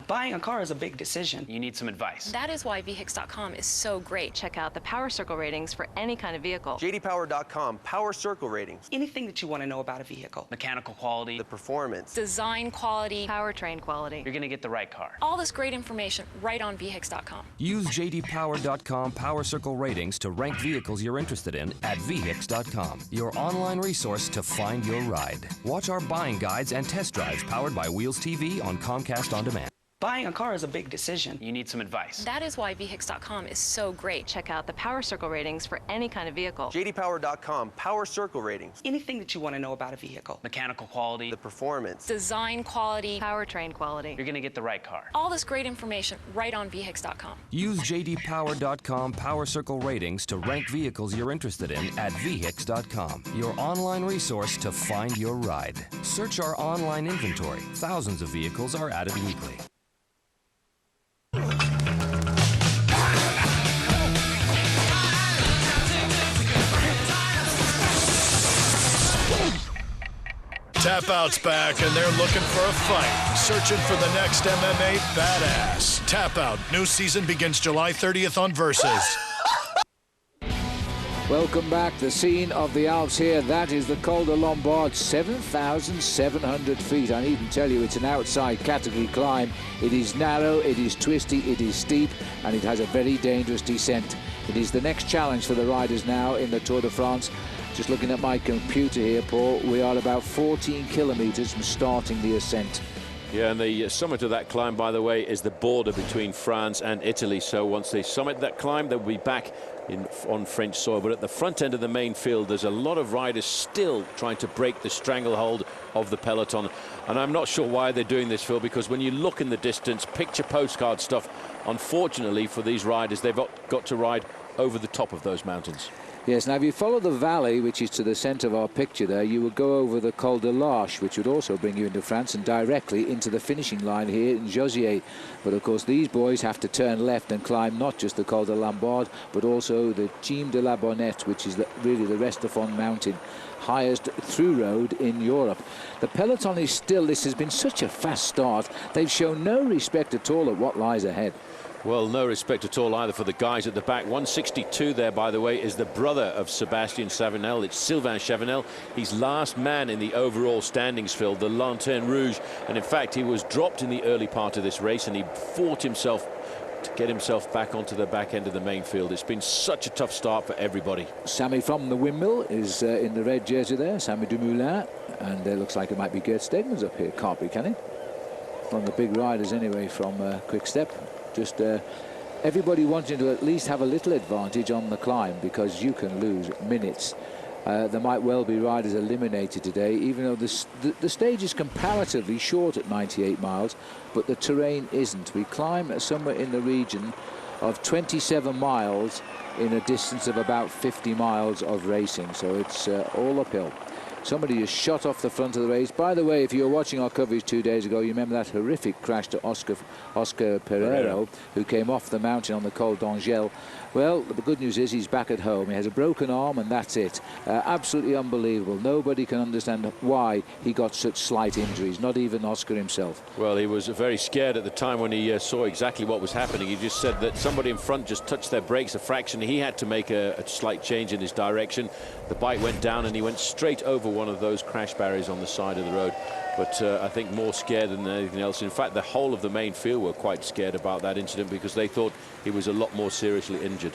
Speaker 25: Buying a car is a big decision.
Speaker 34: You need some advice. That is why VHIX.com is so great. Check out the Power Circle ratings for any kind of vehicle.
Speaker 26: JDPower.com, Power Circle ratings.
Speaker 25: Anything that you want to know about a vehicle.
Speaker 34: Mechanical quality.
Speaker 26: The performance.
Speaker 34: Design quality. Powertrain quality. You're going to get the right car.
Speaker 22: All this great information right on VHIX.com.
Speaker 31: Use JDPower.com Power Circle ratings to rank vehicles you're interested in at VHIX.com, your online resource to find your ride. Watch our buying guides and test drives powered by Wheels TV on Comcast On Demand.
Speaker 25: Buying a car is a big decision.
Speaker 34: You need some advice.
Speaker 22: That is why VHIX.com is so great.
Speaker 34: Check out the Power Circle ratings for any kind of vehicle.
Speaker 26: JDPower.com, Power Circle ratings.
Speaker 25: Anything that you want to know about a vehicle.
Speaker 34: Mechanical quality.
Speaker 26: The performance.
Speaker 22: Design quality.
Speaker 34: Powertrain quality. You're going to get the right car.
Speaker 22: All this great information right on VHIX.com.
Speaker 31: Use JDPower.com Power Circle ratings to rank vehicles you're interested in at VHIX.com, your online resource to find your ride. Search our online inventory. Thousands of vehicles are added weekly.
Speaker 33: Tap Out's back, and they're looking for a fight. Searching for the next MMA badass. Tap Out. New season begins July 30th on Versus.
Speaker 6: Welcome back. The scene of the Alps here. That is the Col de Lombard, 7,700 feet. I needn't tell you it's an outside category climb. It is narrow, it is twisty, it is steep, and it has a very dangerous descent. It is the next challenge for the riders now in the Tour de France. Just looking at my computer here, Paul, we are about 14 kilometres from starting the ascent.
Speaker 7: Yeah, and the summit of that climb, by the way, is the border between France and Italy. So once they summit that climb, they'll be back on French soil. But at the front end of the main field, there's a lot of riders still trying to break the stranglehold of the peloton. And I'm not sure why they're doing this, Phil, because when you look in the distance, picture postcard stuff, unfortunately for these riders, they've got to ride over the top of those mountains.
Speaker 6: Yes, now if you follow the valley, which is to the centre of our picture there, you will go over the Col de l'Arche, which would also bring you into France and directly into the finishing line here in Jausiers. But of course these boys have to turn left and climb not just the Col de Lombard, but also the Cime de la Bonnette, which is really the Restafon mountain, highest through road in Europe. The peloton is still, this has been such a fast start, they've shown no respect at all at what lies ahead.
Speaker 7: Well, no respect at all either for the guys at the back. 162 there, by the way, is the brother of Sébastien Chavanel. It's Sylvain Chavanel. He's last man in the overall standings, Phil, the Lanterne Rouge. And in fact, he was dropped in the early part of this race, and he fought himself to get himself back onto the back end of the main field. It's been such a tough start for everybody.
Speaker 6: Sammy from the windmill is in the red jersey there, Sammy Dumoulin. And it looks like it might be Gert Stegmans up here. Can't be, can it? One of the big riders anyway from Quick Step. Just everybody wanting to at least have a little advantage on the climb, because you can lose minutes. There might well be riders eliminated today, even though the stage is comparatively short at 98 miles, but the terrain isn't. We climb somewhere in the region of 27 miles in a distance of about 50 miles of racing, so it's all uphill. Somebody is shot off the front of the race. By the way, if you were watching our coverage 2 days ago, you remember that horrific crash to Oscar Pereiro, who came off the mountain on the Col d'Angel. Well, the good news is he's back at home. He has a broken arm, and that's it. Absolutely unbelievable. Nobody can understand why he got such slight injuries, not even Oscar himself.
Speaker 7: Well, he was very scared at the time when he saw exactly what was happening. He just said that somebody in front just touched their brakes a fraction. He had to make a slight change in his direction. The bike went down, and he went straight over one of those crash barriers on the side of the road. But I think more scared than anything else. In fact, the whole of the main field were quite scared about that incident because they thought he was a lot more seriously injured.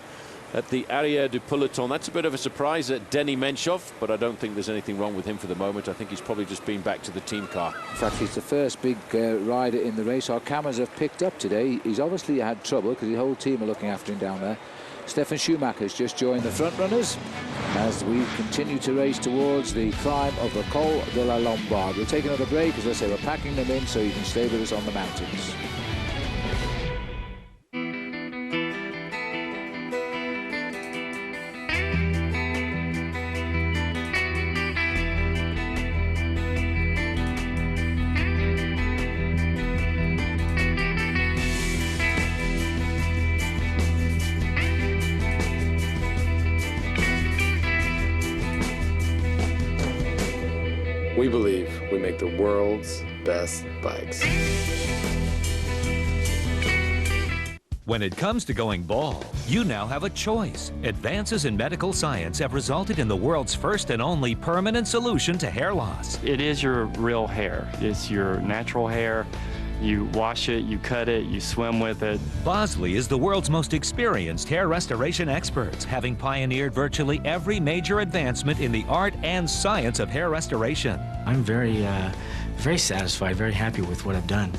Speaker 7: At the Arrière du Peloton, that's a bit of a surprise at Denis Menchov, but I don't think there's anything wrong with him for the moment. I think he's probably just been back to the team car.
Speaker 6: In fact, he's the first big rider in the race our cameras have picked up today. He's obviously had trouble because the whole team are looking after him down there. Stefan Schumacher's just joined the front runners as we continue to race towards the climb of the Col de la Lombard. We'll take another break. As I say, we're packing them in so you can stay with us on the mountains.
Speaker 5: We believe we make the world's best bikes.
Speaker 9: When it comes to going bald, you now have a choice. Advances in medical science have resulted in the world's first and only permanent solution to hair loss.
Speaker 10: It is your real hair. It's your natural hair. You wash it, you cut it, you swim with it.
Speaker 9: Bosley is the world's most experienced hair restoration experts, having pioneered virtually every major advancement in the art and science of hair restoration.
Speaker 11: I'm very satisfied, very happy with what I've done.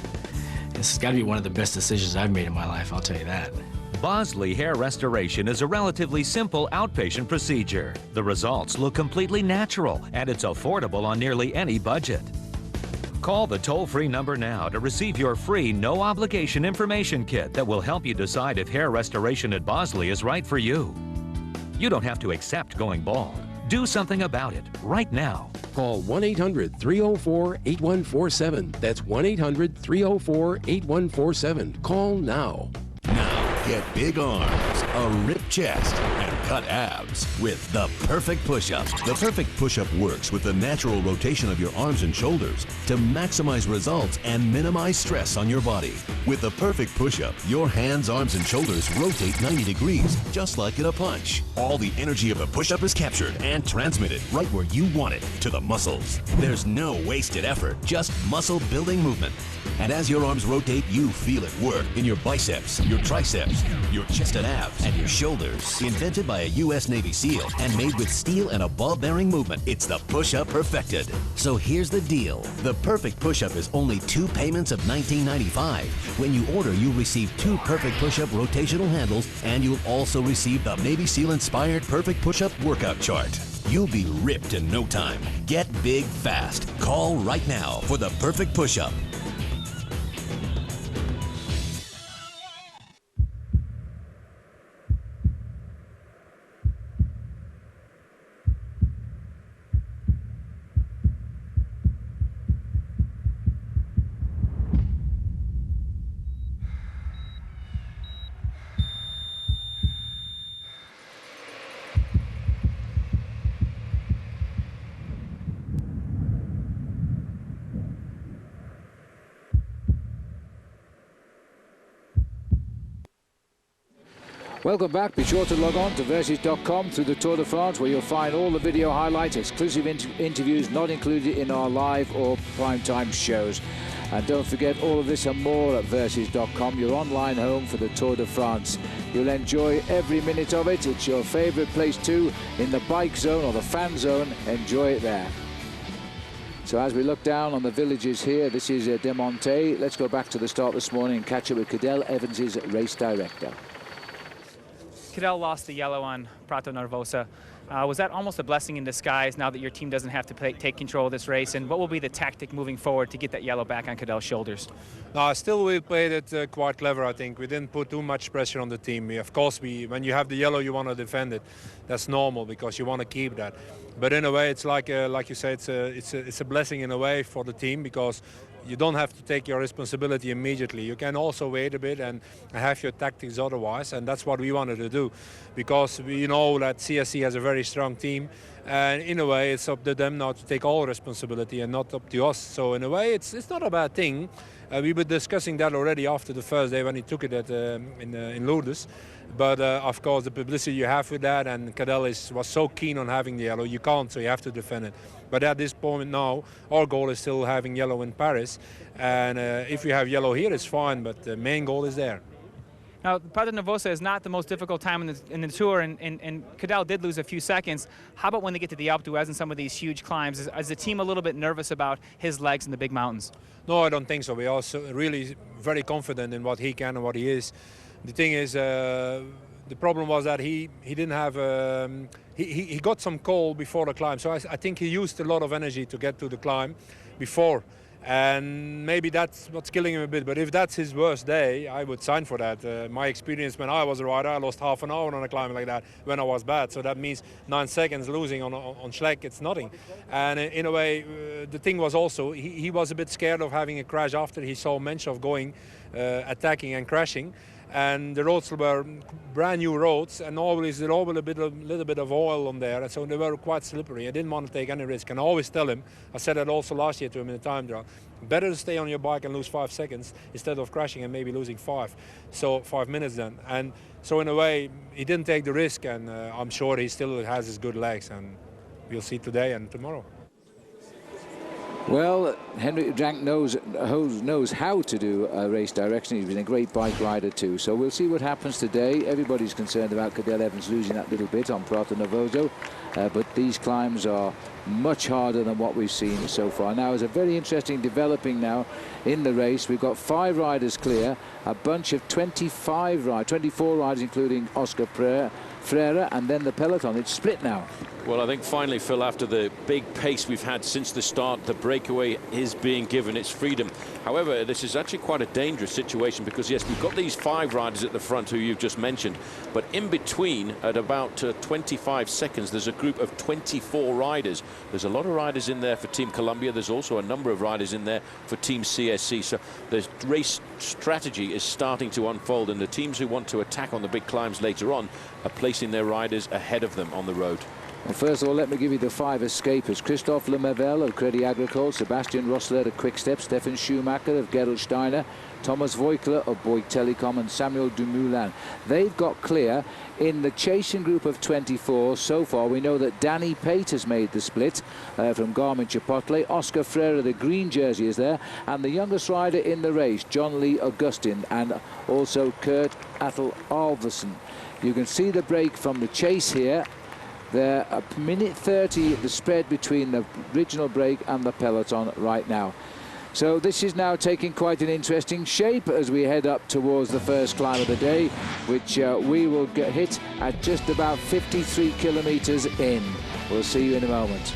Speaker 11: This has got to be one of the best decisions I've made in my life, I'll tell you that.
Speaker 9: Bosley Hair Restoration is a relatively simple outpatient procedure. The results look completely natural, and it's affordable on nearly any budget. Call the toll-free number now to receive your free, no-obligation information kit that will help you decide if hair restoration at Bosley is right for you. You don't have to accept going bald. Do something about it right now.
Speaker 12: Call 1-800-304-8147. That's 1-800-304-8147. Call now.
Speaker 13: Get big arms, a ripped chest, and cut abs with the Perfect Push-Up. The Perfect Push-Up works with the natural rotation of your arms and shoulders to maximize results and minimize stress on your body. With the Perfect Push-Up, your hands, arms, and shoulders rotate 90 degrees, just like in a punch. All the energy of the push-up is captured and transmitted right where you want it, to the muscles. There's no wasted effort, just muscle-building movement. And as your arms rotate, you feel it work in your biceps, your triceps, your chest and abs, and your shoulders. Invented by a U.S. Navy SEAL and made with steel and a ball-bearing movement, it's the push-up perfected. So here's the deal. The Perfect Push-Up is only 2 payments of $19.95. When you order, you'll receive 2 Perfect Push-Up rotational handles, and you'll also receive the Navy SEAL-inspired Perfect Push-Up workout chart. You'll be ripped in no time. Get big fast. Call right now for the Perfect Push-Up.
Speaker 6: Welcome back. Be sure to log on to Versus.com through the Tour de France, where you'll find all the video highlights, exclusive interviews not included in our live or primetime shows. And don't forget all of this and more at Versus.com, your online home for the Tour de France. You'll enjoy every minute of it. It's your favorite place too, in the bike zone or the fan zone. Enjoy it there. So as we look down on the villages here, this is Demonte. Let's go back to the start this morning and catch up with Cadel Evans's race director.
Speaker 14: Cadel lost the yellow on Prato Nervosa.
Speaker 1: Was that almost a blessing in disguise now that your team doesn't have to take control of this race? And what will be the tactic moving forward to get that yellow back on Cadell's shoulders?
Speaker 2: No, still we played it quite clever, I think. We didn't put too much pressure on the team. Of course, when you have the yellow, you want to defend it. That's normal because you want to keep that. But in a way, it's like you say, it's a blessing in a way for the team because you don't have to take your responsibility immediately. You can also wait a bit and have your tactics otherwise, and that's what we wanted to do because we know that CSC has a very strong team, and in a way it's up to them now to take all responsibility and not up to us. So in a way it's not a bad thing. We were discussing that already after the first day when he took it in Lourdes. But of course the publicity you have with that, and Cadell was so keen on having the yellow, you can't, so you have to defend it. But at this point now, our goal is still having yellow in Paris. And if we have yellow here, it's fine, but the main goal is there.
Speaker 1: Now, Padre Nervosa is not the most difficult time in the Tour, and Cadell did lose a few seconds. How about when they get to the Alpe d'Huez and some of these huge climbs? Is the team a little bit nervous about his legs in the big mountains?
Speaker 2: No, I don't think so. We are really very confident in what he can and what he is. The thing is, the problem was that he didn't have... He got some cold before the climb, so I think he used a lot of energy to get to the climb before. And maybe that's what's killing him a bit. But if that's his worst day, I would sign for that. My experience when I was a rider, I lost half an hour on a climb like that when I was bad. So that means 9 seconds losing on Schleck, it's nothing. And in a way, the thing was also, he was a bit scared of having a crash after he saw Menchov going, attacking and crashing. And the roads were brand new roads, and always there was a little bit of oil on there, and so they were quite slippery. I didn't want to take any risk, and I always tell him, I said that also last year to him in the time trial, better to stay on your bike and lose 5 seconds instead of crashing and maybe losing 5 minutes then. And so in a way, he didn't take the risk, and I'm sure he still has his good legs, and we'll see today and tomorrow.
Speaker 6: Well, Henrik Drank knows how to do race direction. He's been a great bike rider too. So we'll see what happens today. Everybody's concerned about Cadell Evans losing that little bit on Prato Nervoso, but these climbs are much harder than what we've seen so far. Now, it's a very interesting developing now in the race. We've got 5 riders clear, a bunch of 24 riders, including Oscar Freire, and then the peloton. It's split now.
Speaker 7: Well, I think finally, Phil, after the big pace we've had since the start, the breakaway is being given its freedom. However, this is actually quite a dangerous situation because, yes, we've got these 5 riders at the front who you've just mentioned, but in between, at about 25 seconds, there's a group of 24 riders. There's a lot of riders in there for Team Columbia. There's also a number of riders in there for Team CSC. So the race strategy is starting to unfold, and the teams who want to attack on the big climbs later on are placing their riders ahead of them on the road.
Speaker 6: Well, first of all, let me give you the 5 escapers. Christophe Lemavelle of Crédit Agricole, Sebastian Rossler of Quick-Step, Stefan Schumacher of Gerolsteiner, Thomas Voigtler of Bouygues Telecom, and Samuel Dumoulin. They've got clear. In the chasing group of 24 so far, we know that Danny Pate has made the split from Garmin Chipotle. Oscar Freire, the green jersey, is there, and the youngest rider in the race, John Lee Augustin, and also Kurt Attel Alverson. You can see the break from the chase here. They're a minute 30, the spread between the original break and the peloton right now. So this is now taking quite an interesting shape as we head up towards the first climb of the day, which we will get hit at just about 53 kilometers in. We'll see you in a moment.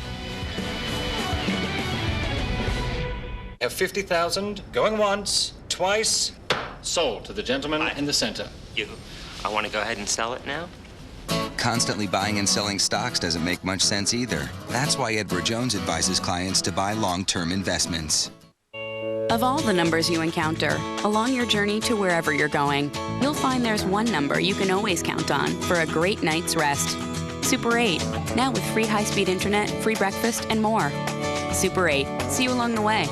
Speaker 14: Have 50,000 going once, twice, sold to the gentleman in the center.
Speaker 15: I want to go ahead and sell it now.
Speaker 16: Constantly buying and selling stocks doesn't make much sense either. That's why Edward Jones advises clients to buy long-term investments.
Speaker 17: Of all the numbers you encounter, along your journey to wherever you're going, you'll find there's one number you can always count on for a great night's rest. Super 8, now with free high-speed internet, free breakfast, and more. Super 8, see you along the way.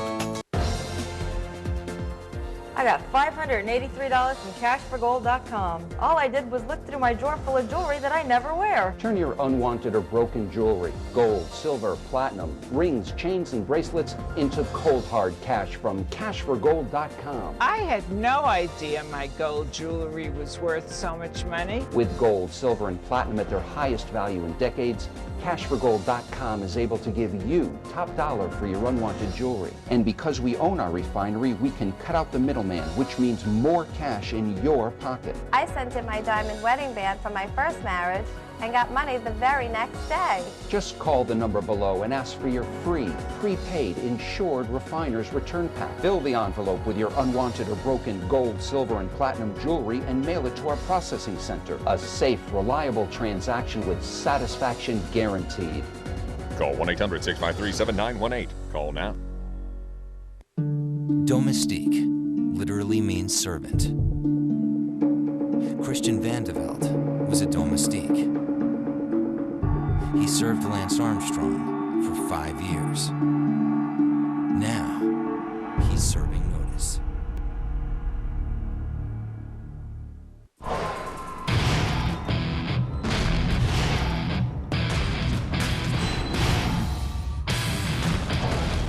Speaker 18: I got $583 from cashforgold.com. All I did was look through my drawer full of jewelry that I never wear.
Speaker 19: Turn your unwanted or broken jewelry, gold, silver, platinum, rings, chains, and bracelets into cold hard cash from cashforgold.com.
Speaker 20: I had no idea my gold jewelry was worth so much money.
Speaker 19: With gold, silver, and platinum at their highest value in decades, cashforgold.com is able to give you top dollar for your unwanted jewelry. And because we own our refinery, we can cut out the middleman man, which means more cash in your pocket.
Speaker 3: I sent in my diamond wedding band from my first marriage and got money the very next day.
Speaker 19: Just call the number below and ask for your free, prepaid, insured refiner's return pack. Fill the envelope with your unwanted or broken gold, silver, and platinum jewelry and mail it to our processing center. A safe, reliable transaction with satisfaction guaranteed.
Speaker 4: Call 1-800-653-7918. Call now.
Speaker 8: Domestique literally means servant. Christian Van de Velde was a domestique. He served Lance Armstrong for 5 years. Now, he's serving notice.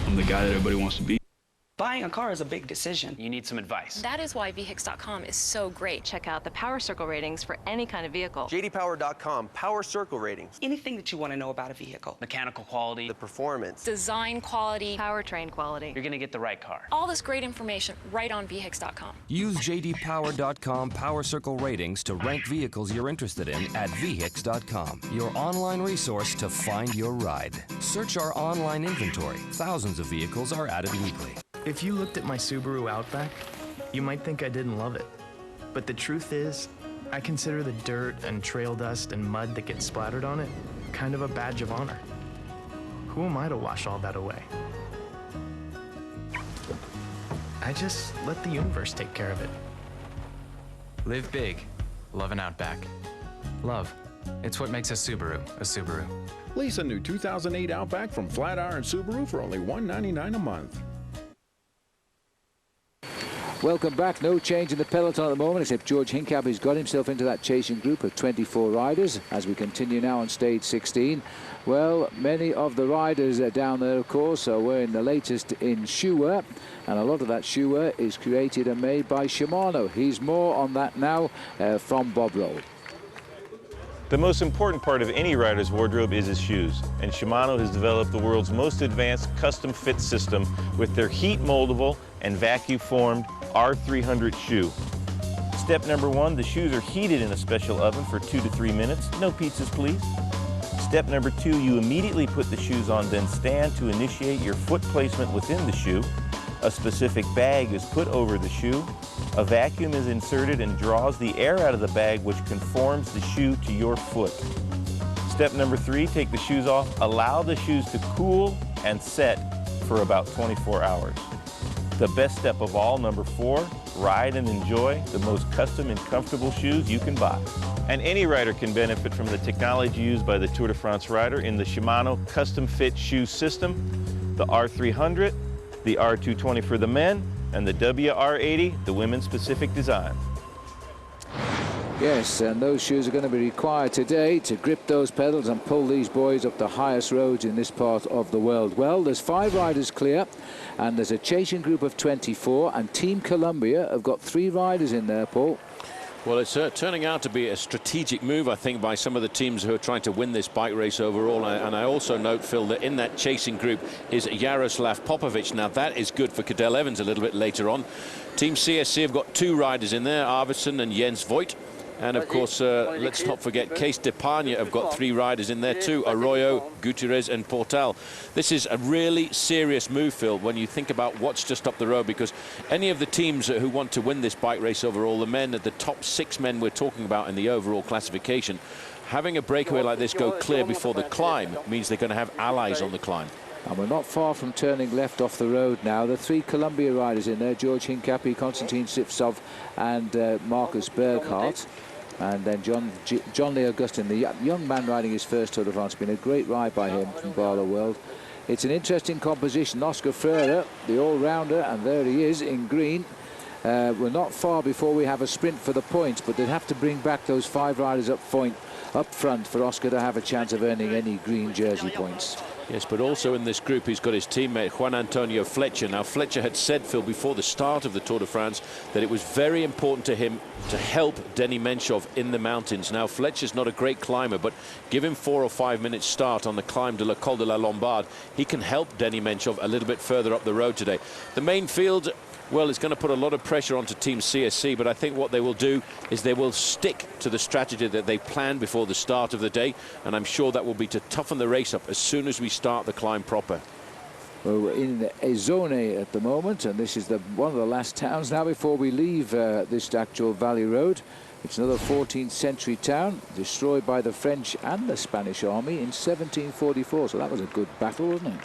Speaker 21: I'm the guy that everybody wants to be.
Speaker 23: Buying a car is a big decision.
Speaker 24: You need some advice.
Speaker 22: That is why VHIX.com is so great.
Speaker 25: Check out the Power Circle ratings for any kind of vehicle.
Speaker 26: JDPower.com, Power Circle ratings.
Speaker 23: Anything that you want to know about a vehicle.
Speaker 24: Mechanical quality.
Speaker 26: The performance.
Speaker 22: Design quality.
Speaker 25: Powertrain quality.
Speaker 24: You're going to get the right car.
Speaker 22: All this great information right on VHIX.com.
Speaker 31: Use JDPower.com Power Circle ratings to rank vehicles you're interested in at VHIX.com, your online resource to find your ride. Search our online inventory. Thousands of vehicles are added weekly.
Speaker 27: If you looked at my Subaru Outback, you might think I didn't love it. But the truth is, I consider the dirt and trail dust and mud that gets splattered on it kind of a badge of honor. Who am I to wash all that away? I just let the universe take care of it.
Speaker 28: Live big. Love an Outback. Love. It's what makes a Subaru a Subaru.
Speaker 4: Lease a new 2008 Outback from Flatiron Subaru for only $199 a month.
Speaker 6: Welcome back. No change in the peloton at the moment, except George Hincapie has got himself into that chasing group of 24 riders as we continue now on stage 16. Well, many of the riders are down there, of course, are wearing the latest in shoe wear, and a lot of that shoe wear is created and made by Shimano. He's more on that now from Bob Roll.
Speaker 29: The most important part of any rider's wardrobe is his shoes, and Shimano has developed the world's most advanced custom fit system with their heat moldable and vacuum formed R300 shoe. Step number 1, the shoes are heated in a special oven for 2 to 3 minutes. No pizzas, please. Step number 2, you immediately put the shoes on, then stand to initiate your foot placement within the shoe. A specific bag is put over the shoe. A vacuum is inserted and draws the air out of the bag, which conforms the shoe to your foot. Step number 3, take the shoes off. Allow the shoes to cool and set for about 24 hours. The best step of all, number 4, ride and enjoy the most custom and comfortable shoes you can buy. And any rider can benefit from the technology used by the Tour de France rider in the Shimano custom fit shoe system, the R300, the R220 for the men, and the WR80, the women's specific design.
Speaker 6: Yes, and those shoes are going to be required today to grip those pedals and pull these boys up the highest roads in this part of the world. Well, there's 5 riders clear, and there's a chasing group of 24, and Team Columbia have got 3 riders in there, Paul.
Speaker 7: Well, it's turning out to be a strategic move, I think, by some of the teams who are trying to win this bike race overall. And I also note, Phil, that in that chasing group is Jaroslav Popovic. Now, that is good for Cadel Evans a little bit later on. Team CSC have got 2 riders in there, Arvidsson and Jens Voigt. And, of course, let's not forget Case Depagna have got 3 riders in there too, Arroyo, Gutierrez and Portal. This is a really serious move, Phil, when you think about what's just up the road, because any of the teams who want to win this bike race overall, the men, the top 6 men we're talking about in the overall classification, having a breakaway like this go clear before the climb means they're going to have allies on the climb.
Speaker 6: And we're not far from turning left off the road now. The 3 Columbia riders in there, George Hincapie, Konstantin Sivtsov and Marcus Berghardt. And then John Lee Augustin, the young man riding his first Tour de France. Been a great ride by him from Barlow World. It's an interesting composition. Oscar Freire, the all-rounder, and there he is in green. We're not far before we have a sprint for the points, but they'd have to bring back those 5 riders up front for Oscar to have a chance of earning any green jersey points.
Speaker 7: Yes, but also in this group he's got his teammate Juan Antonio Fletcher. Now, Fletcher had said, Phil, before the start of the Tour de France that it was very important to him to help Denis Menchov in the mountains. Now, Fletcher's not a great climber, but give him 4 or 5 minutes start on the climb de la Col de la Lombard. He can help Denis Menchov a little bit further up the road today. The main field well, it's going to put a lot of pressure onto Team CSC, but I think what they will do is they will stick to the strategy that they planned before the start of the day, and I'm sure that will be to toughen the race up as soon as we start the climb proper.
Speaker 6: Well, we're in Ezone at the moment, and this is one of the last towns now before we leave this actual valley road. It's another 14th century town, destroyed by the French and the Spanish army in 1744, so that was a good battle, wasn't it?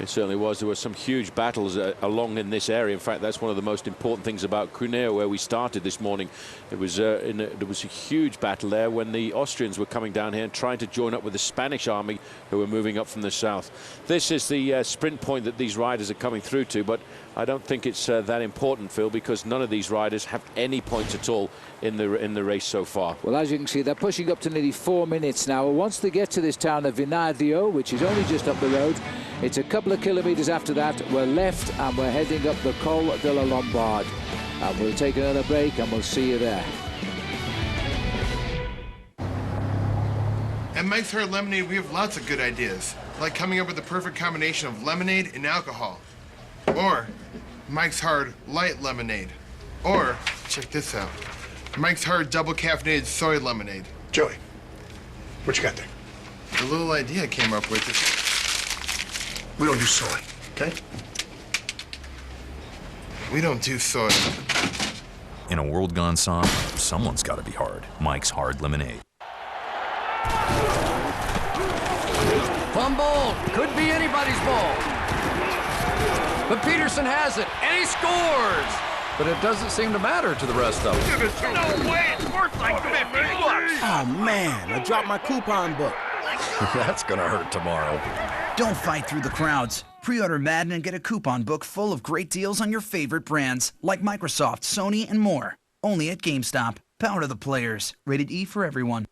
Speaker 7: It certainly was. There were some huge battles along in this area. In fact, that's one of the most important things about Cuneo, where we started this morning. It was there was a huge battle there when the Austrians were coming down here and trying to join up with the Spanish army who were moving up from the south. This is the sprint point that these riders are coming through to, but I don't think it's that important, Phil, because none of these riders have any points at all in the race so far.
Speaker 6: Well, as you can see, they're pushing up to nearly 4 minutes now. Once they get to this town of Vinardio, which is only just up the road, it's a couple of kilometres after that. We're left and we're heading up the Col de la Lombard. And we'll take another break and we'll see you there.
Speaker 1: At Mike's Hard Lemonade, we have lots of good ideas, like coming up with the perfect combination of lemonade and alcohol. Or Mike's Hard Light Lemonade. Or, check this out, Mike's Hard Double Caffeinated Soy Lemonade.
Speaker 31: Joey, what you got there?
Speaker 1: The little idea I came up with is...
Speaker 31: We don't do soy, okay?
Speaker 1: We don't do soy.
Speaker 2: In a world gone soft, someone's got to be hard. Mike's Hard Lemonade.
Speaker 5: Fumble! Could be anybody's ball. But Peterson has it, and he scores! But it doesn't seem to matter to the rest of them.
Speaker 31: No way! It's worth like $50.
Speaker 9: Oh, man, I dropped my coupon book.
Speaker 5: That's gonna hurt tomorrow.
Speaker 9: Don't fight through the crowds. Pre-order Madden and get a coupon book full of great deals on your favorite brands, like Microsoft, Sony, and more. Only at GameStop. Power to the players. Rated E for everyone.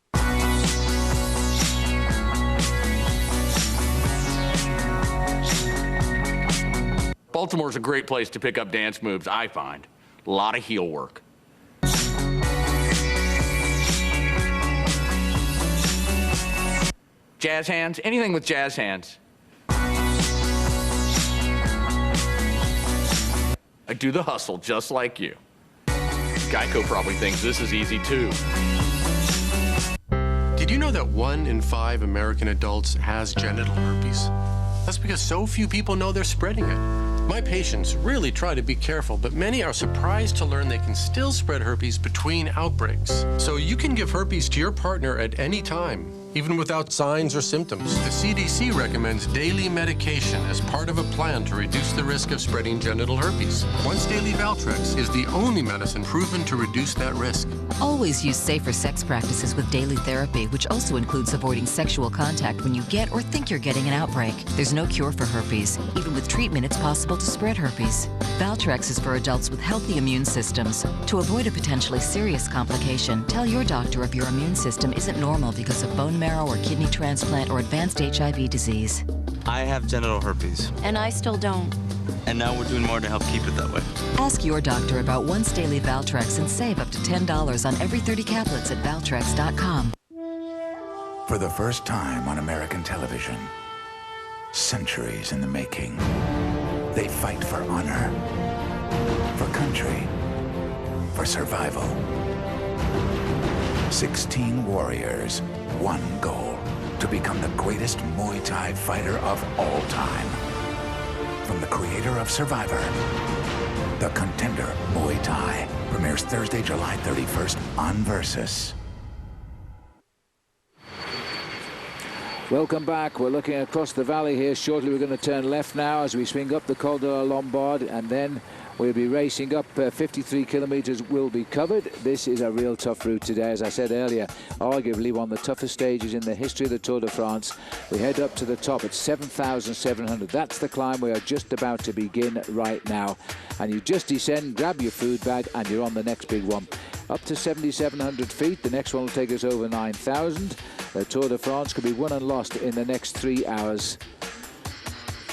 Speaker 5: Baltimore's a great place to pick up dance moves, I find. A lot of heel work. Jazz hands? Anything with jazz hands. I do the hustle just like you. Geico probably thinks this is easy too.
Speaker 10: Did you know that 1 in 5 American adults has genital herpes? That's because so few people know they're spreading it. My patients really try to be careful, but many are surprised to learn they can still spread herpes between outbreaks. So you can give herpes to your partner at any time, even without signs or symptoms. The CDC recommends daily medication as part of a plan to reduce the risk of spreading genital herpes. Once daily Valtrex is the only medicine proven to reduce that risk.
Speaker 11: Always use safer sex practices with daily therapy, which also includes avoiding sexual contact when you get or think you're getting an outbreak. There's no cure for herpes. Even with treatment, it's possible to spread herpes. Valtrex is for adults with healthy immune systems. To avoid a potentially serious complication, tell your doctor if your immune system isn't normal because of bone marrow or kidney transplant or advanced HIV disease.
Speaker 12: I have genital herpes.
Speaker 11: And I still don't.
Speaker 12: And now we're doing more to help keep it that way.
Speaker 11: Ask your doctor about once daily Valtrex and save up to $10 on every 30 caplets at Valtrex.com.
Speaker 13: For the first time on American television, centuries in the making, they fight for honor, for country, for survival. 16 warriors, one goal, to become the greatest Muay Thai fighter of all time. From the creator of Survivor, The Contender Muay Thai premieres Thursday, July 31st on Versus.
Speaker 6: Welcome back. We're looking across the valley here. Shortly we're going to turn left now as we swing up the Col de la Lombard, and then we'll be racing up. 53 kilometres will be covered. This is a real tough route today. As I said earlier, arguably one of the toughest stages in the history of the Tour de France. We head up to the top at 7,700. That's the climb we are just about to begin right now. And you just descend, grab your food bag, and you're on the next big one. Up to 7,700 feet. The next one will take us over 9,000. The Tour de France could be won and lost in the next 3 hours.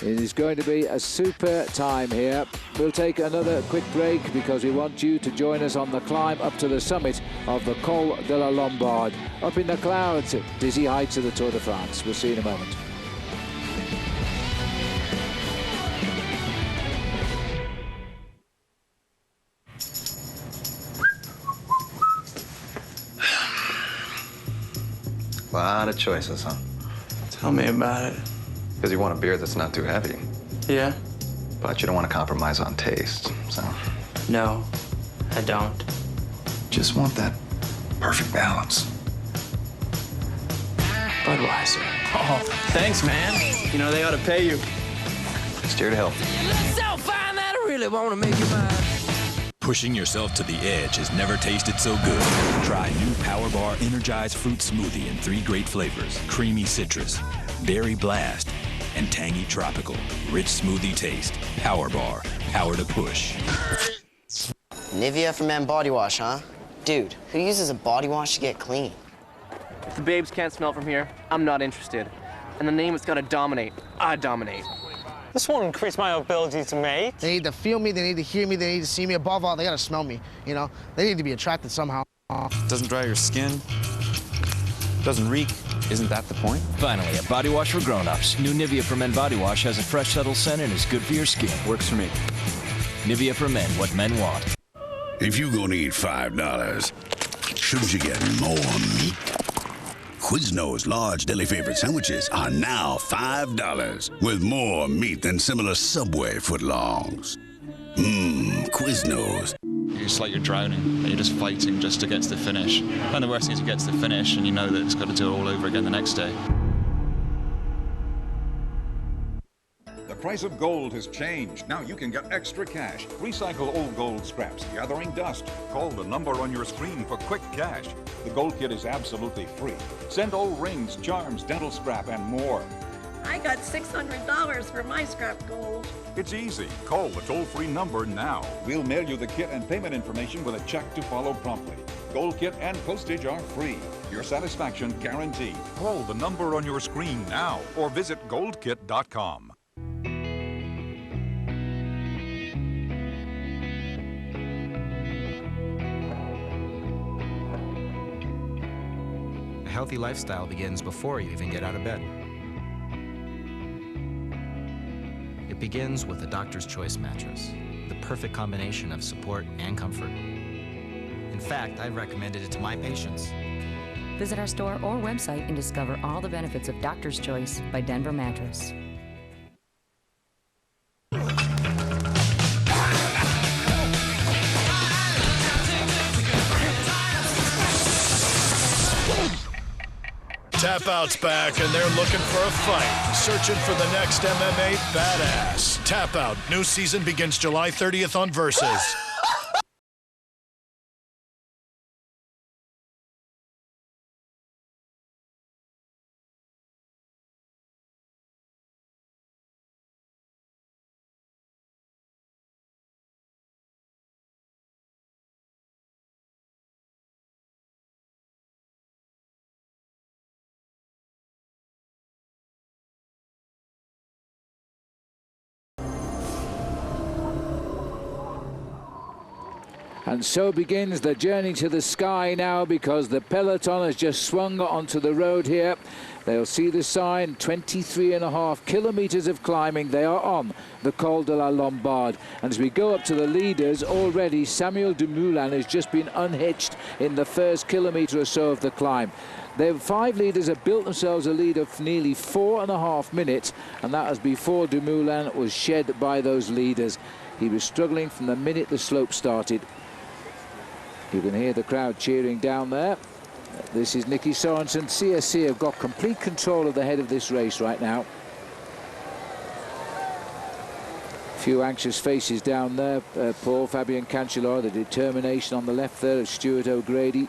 Speaker 6: It is going to be a super time here. We'll take another quick break because we want you to join us on the climb up to the summit of the Col de la Lombard. Up in the clouds, dizzy heights of the Tour de France. We'll see you in a moment.
Speaker 3: A lot of choices, huh?
Speaker 8: Tell me about it.
Speaker 3: Because you want a beer that's not too heavy.
Speaker 8: Yeah?
Speaker 3: But you don't want to compromise on taste, so.
Speaker 8: No, I don't.
Speaker 3: Just want that perfect balance.
Speaker 8: Budweiser. Oh, thanks, man. You know, they ought to pay you.
Speaker 3: Just here to help.
Speaker 14: So fine that I really want to make you mine.
Speaker 2: Pushing yourself to the edge has never tasted so good. Try new Power Bar Energized Fruit Smoothie in 3 great flavors: creamy citrus, berry blast, and tangy tropical. Rich smoothie taste. Power Bar. Power to push.
Speaker 15: Nivea for men body wash, huh? Dude, who uses a body wash to get clean?
Speaker 8: If the babes can't smell from here, I'm not interested. And the name is gonna dominate. I dominate.
Speaker 16: This won't increase my ability to mate.
Speaker 17: They need to feel me, they need to hear me, they need to see me. Above all, they gotta smell me, you know? They need to be attracted somehow.
Speaker 18: Doesn't dry your skin, doesn't reek. Isn't that the point?
Speaker 31: Finally, a body wash for grown-ups. New Nivea for Men body wash has a fresh, subtle scent and is good for your skin.
Speaker 18: Works for me.
Speaker 31: Nivea for Men, what men want.
Speaker 19: If you gonna eat $5, shouldn't you get more meat? Quizno's large deli favorite sandwiches are now $5 with more meat than similar Subway footlongs. Quizno's.
Speaker 20: It's like you're drowning and you're just fighting just to get to the finish. And the worst thing is you get to the finish and you know that it's got to do it all over again the next day.
Speaker 21: The price of gold has changed. Now you can get extra cash. Recycle old gold scraps, gathering dust. Call the number on your screen for quick cash. The Gold Kit is absolutely free. Send old rings, charms, dental scrap, and more.
Speaker 20: I got $600 for my scrap gold.
Speaker 21: It's easy. Call the toll-free number now. We'll mail you the kit and payment information with a check to follow promptly. Gold Kit and postage are free. Your satisfaction guaranteed. Call the number on your screen now or visit goldkit.com.
Speaker 28: A healthy lifestyle begins before you even get out of bed. It begins with the Doctor's Choice mattress, the perfect combination of support and comfort. In fact, I've recommended it to my patients.
Speaker 21: Visit our store or website and discover all the benefits of Doctor's Choice by Denver Mattress.
Speaker 22: Tap Out's back, and they're looking for a fight, searching for the next MMA badass. Tap Out, new season begins July 30th on Versus.
Speaker 6: And so begins the journey to the sky now, because the peloton has just swung onto the road here. They'll see the sign, 23.5 kilometers of climbing. They are on the Col de la Lombard. And as we go up to the leaders, already Samuel Dumoulin has just been unhitched in the first kilometer or so of the climb. The 5 leaders have built themselves a lead of nearly 4.5 minutes, and that was before Dumoulin was shed by those leaders. He was struggling from the minute the slope started. You can hear the crowd cheering down there. This is Nicky Sorensen. CSC have got complete control of the head of this race right now. A few anxious faces down there. Paul, Fabian Cancellara, the determination on the left there of Stuart O'Grady.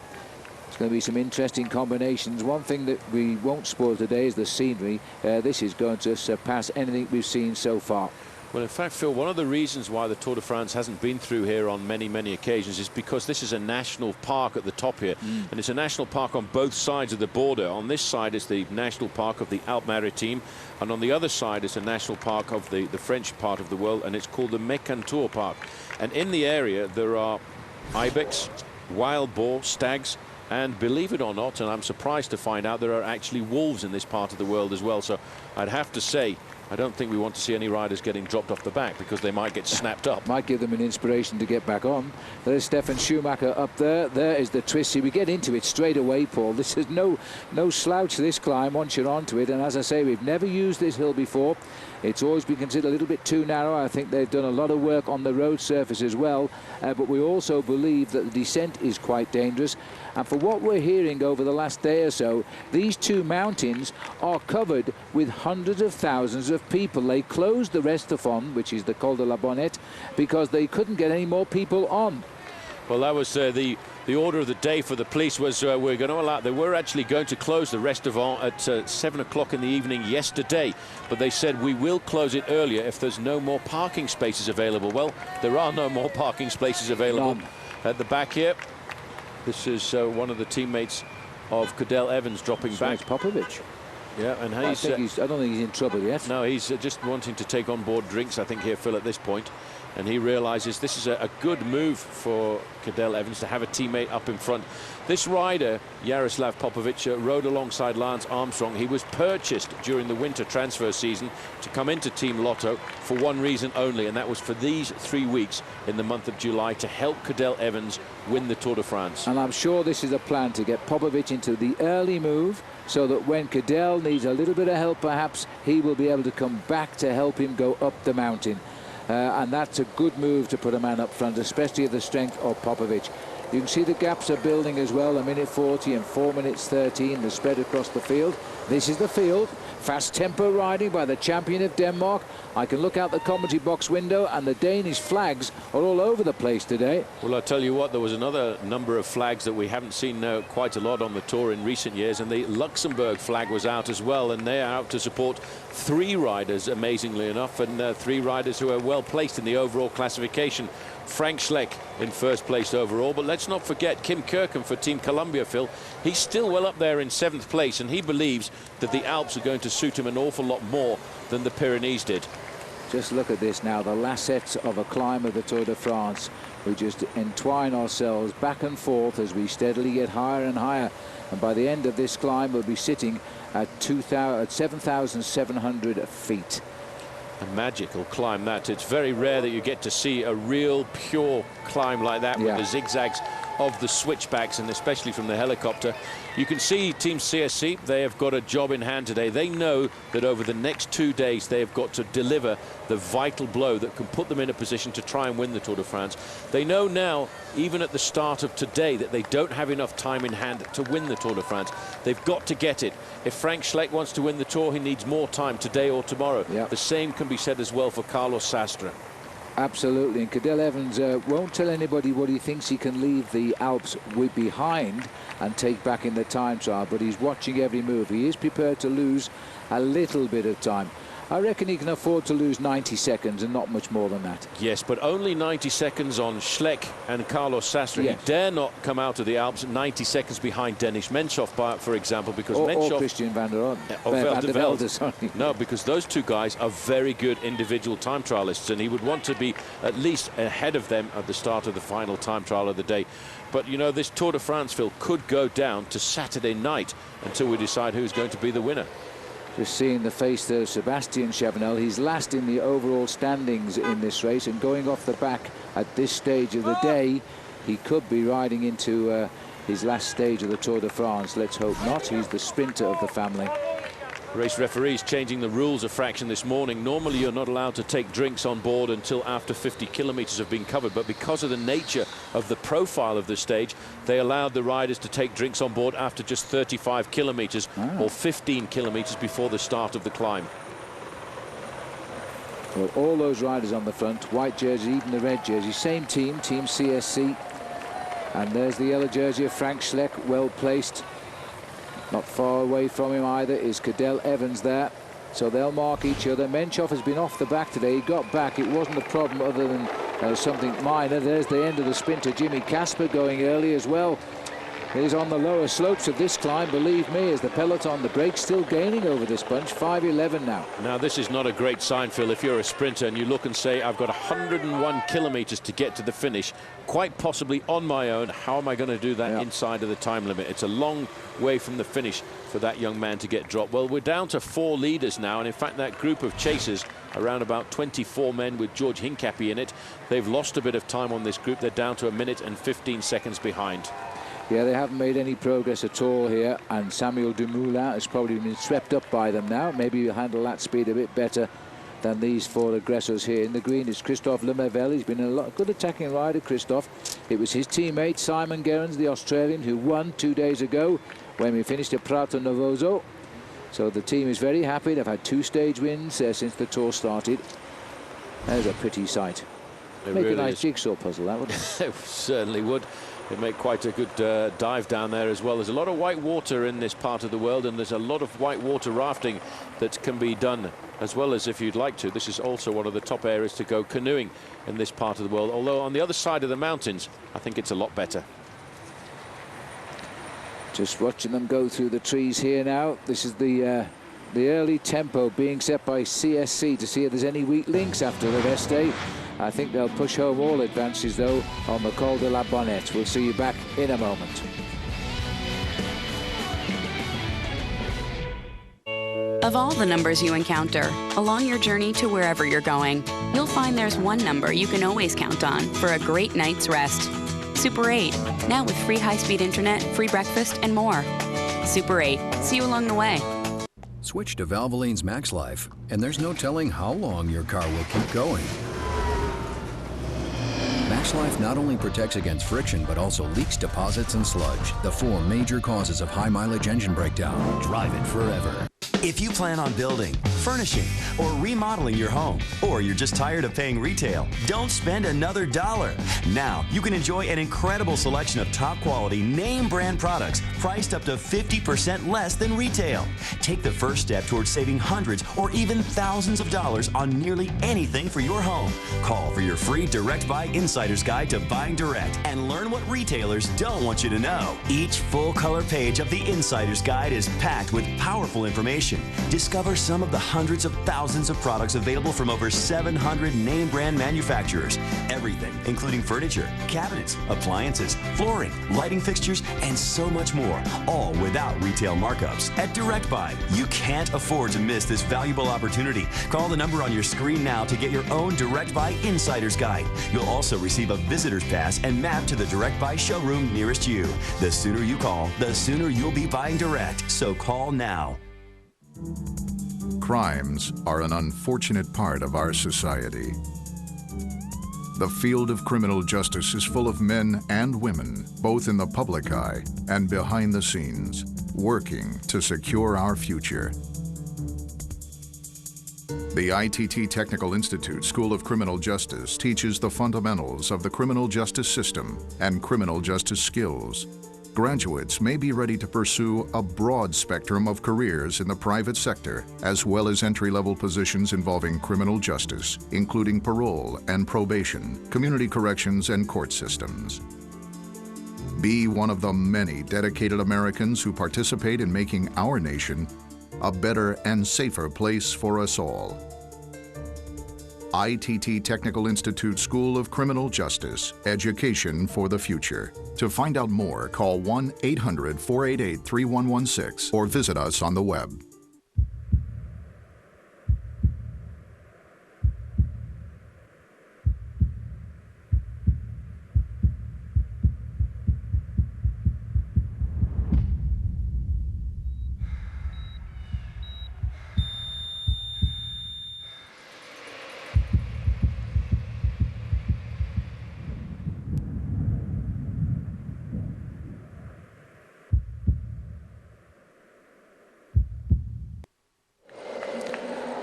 Speaker 6: It's going to be some interesting combinations. One thing that we won't spoil today is the scenery. This is going to surpass anything we've seen so far.
Speaker 7: Well, in fact, Phil, one of the reasons why the Tour de France hasn't been through here on many, many occasions is because this is a national park at the top here. And it's a national park on both sides of the border. On this side is the national park of the Alpes-Maritimes, and on the other side is a national park of the French part of the world, and it's called the Mercantour Park. And in the area, there are ibex, wild boar, stags, and believe it or not, and I'm surprised to find out, there are actually wolves in this part of the world as well. So I'd have to say I don't think we want to see any riders getting dropped off the back because they might get snapped up.
Speaker 6: Might give them an inspiration to get back on. There's Stefan Schumacher up there. There is the twist. See, we get into it straight away, Paul. This is no slouch, this climb, once you're onto it. And as I say, we've never used this hill before. It's always been considered a little bit too narrow. I think they've done a lot of work on the road surface as well. But we also believe that the descent is quite dangerous. And for what we're hearing over the last day or so, these two mountains are covered with hundreds of thousands of people. They closed the Restafon, which is the Col de la Bonnette, because they couldn't get any more people on.
Speaker 7: Well, that was the order of the day for the police was we're going to allow. They were actually going to close the Restaurant at 7 o'clock in the evening yesterday, but they said we will close it earlier if there's no more parking spaces available. Well, there are no more parking spaces available at the back here. This is one of the teammates of Cadel Evans dropping back.
Speaker 6: Popovic.
Speaker 7: Yeah, and
Speaker 6: I don't think he's in trouble yet.
Speaker 7: No, he's just wanting to take on board drinks, I think, here, Phil, at this point. And he realizes this is a good move for Cadel Evans to have a teammate up in front. This rider, Jaroslav Popovic, rode alongside Lance Armstrong. He was purchased during the winter transfer season to come into Team Lotto for one reason only, and that was for these 3 weeks in the month of July to help Cadel Evans win the Tour de France.
Speaker 6: And I'm sure this is a plan to get Popovic into the early move so that when Cadel needs a little bit of help, perhaps he will be able to come back to help him go up the mountain. And that's a good move to put a man up front, especially of the strength of Popovic. You can see the gaps are building as well, 1:40 and 4:13, the spread across the field. This is the field. Fast tempo riding by the champion of Denmark. I can look out the commentary box window and the Danish flags are all over the place today.
Speaker 7: Well, I tell you what, there was another number of flags that we haven't seen quite a lot on the tour in recent years, and the Luxembourg flag was out as well, and they're out to support 3 riders, amazingly enough, and 3 riders who are well placed in the overall classification. Frank Schleck in first place overall, but let's not forget Kim Kirkham for Team Columbia, Phil. He's still well up there in 7th place, and he believes that the Alps are going to suit him an awful lot more than the Pyrenees did.
Speaker 6: Just look at this now, the lacets of a climb of the Tour de France. We just entwine ourselves back and forth as we steadily get higher and higher, and by the end of this climb we'll be sitting at 7,700 feet.
Speaker 7: A magical climb that. It's very rare that you get to see a real pure climb like that with the zigzags of the switchbacks, and especially from the helicopter. You can see Team CSC, they have got a job in hand today. They know that over the next 2 days they have got to deliver the vital blow that can put them in a position to try and win the Tour de France. They know now, even at the start of today, that they don't have enough time in hand to win the Tour de France. They've got to get it. If Frank Schleck wants to win the Tour, he needs more time today or tomorrow. The same can be said as well for Carlos Sastre.
Speaker 6: Absolutely, and Cadel Evans won't tell anybody what he thinks he can leave the Alps behind and take back in the time trial, but he's watching every move. He is prepared to lose a little bit of time. I reckon he can afford to lose 90 seconds and not much more than that.
Speaker 7: Yes, but only 90 seconds on Schleck and Carlos Sastre. He dare not come out of the Alps 90 seconds behind Dennis Menchoff, for example, because Menchoff...
Speaker 6: Or Christian van der
Speaker 7: Velde,
Speaker 6: sorry.
Speaker 7: No, because those two guys are very good individual time trialists, and he would want to be at least ahead of them at the start of the final time trial of the day. But, you know, this Tour de France, Phil, could go down to Saturday night until we decide who's going to be the winner.
Speaker 6: Just seeing the face there, Sebastian Chavanel. He's last in the overall standings in this race, and going off the back at this stage of the day, he could be riding into his last stage of the Tour de France. Let's hope not. He's the sprinter of the family.
Speaker 7: Race referees changing the rules a fraction this morning. Normally you're not allowed to take drinks on board until after 50 kilometers have been covered, but because of the nature of the profile of the stage, they allowed the riders to take drinks on board after just 35 kilometers or 15 kilometers before the start of the climb.
Speaker 6: Well, all those riders on the front, white jersey, even the red jersey, same team, Team CSC. And there's the yellow jersey of Frank Schleck, well placed. Not far away from him either is Cadel Evans there. So they'll mark each other. Menchoff has been off the back today. He got back. It wasn't a problem other than something minor. There's the end of the sprinter. Jimmy Casper going early as well. is on the lower slopes of this climb, believe me, as the peloton, the break's still gaining over this bunch. 5:11 now.
Speaker 7: Now, this is not a great sign, Phil, if you're a sprinter and you look and say, I've got 101 kilometers to get to the finish, quite possibly on my own. How am I going to do that inside of the time limit? It's a long way from the finish for that young man to get dropped. Well, we're down to 4 leaders now, and in fact, that group of chasers, around about 24 men with George Hincapie in it, they've lost a bit of time on this group. They're down to 1 minute and 15 seconds behind.
Speaker 6: Yeah, they haven't made any progress at all here, and Samuel Dumoulin has probably been swept up by them now. Maybe he'll handle that speed a bit better than these 4 aggressors here. In the green is Christophe Lemaivel. He's been a good attacking rider, Christophe. It was his teammate Simon Gerrans, the Australian, who won 2 days ago when we finished at Prato Novoso. So the team is very happy. They've had 2 stage wins since the tour started. There's a pretty sight. Make a nice jigsaw puzzle, that would.
Speaker 7: It certainly would. It'd make quite a good dive down there as well. There's a lot of white water in this part of the world, and there's a lot of white water rafting that can be done, as well as, if you'd like to, this is also one of the top areas to go canoeing in this part of the world. Although on the other side of the mountains, I think it's a lot better.
Speaker 6: Just watching them go through the trees here now. This is the early tempo being set by CSC to see if there's any weak links after the rest day. I think they'll push home all advances, though, on the Col de la Bonnette. We'll see you back in a moment.
Speaker 1: Of all the numbers you encounter along your journey to wherever you're going, you'll find there's one number you can always count on for a great night's rest. Super 8, now with free high-speed internet, free breakfast, and more. Super 8, see you along the way.
Speaker 4: Switch to Valvoline's Max Life, and there's no telling how long your car will keep going. Max Life not only protects against friction, but also leaks, deposits, and sludge, the 4 major causes of high-mileage engine breakdown. Drive it forever.
Speaker 5: If you plan on building, furnishing, or remodeling your home, or you're just tired of paying retail, don't spend another dollar. Now, you can enjoy an incredible selection of top-quality, name-brand products priced up to 50% less than retail. Take the first step towards saving hundreds or even thousands of dollars on nearly anything for your home. Call for your free Direct Buy Insider's Guide to Buying Direct and learn what retailers don't want you to know. Each full-color page of the Insider's Guide is packed with powerful information. Discover some of the hundreds of thousands of products available from over 700 name brand manufacturers. Everything, including furniture, cabinets, appliances, flooring, lighting fixtures, and so much more, all without retail markups. At Direct Buy, you can't afford to miss this valuable opportunity. Call the number on your screen now to get your own Direct Buy Insider's Guide. You'll also receive a visitor's pass and map to the Direct Buy showroom nearest you. The sooner you call, the sooner you'll be buying direct. So call now.
Speaker 9: Crimes are an unfortunate part of our society. The field of criminal justice is full of men and women, both in the public eye and behind the scenes, working to secure our future. The ITT Technical Institute School of Criminal Justice teaches the fundamentals of the criminal justice system and criminal justice skills. Graduates may be ready to pursue a broad spectrum of careers in the private sector, as well as entry-level positions involving criminal justice, including parole and probation, community corrections, and court systems. Be one of the many dedicated Americans who participate in making our nation a better and safer place for us all. ITT Technical Institute School of Criminal Justice, education for the future. To find out more, call 1-800-488-3116 or visit us on the web.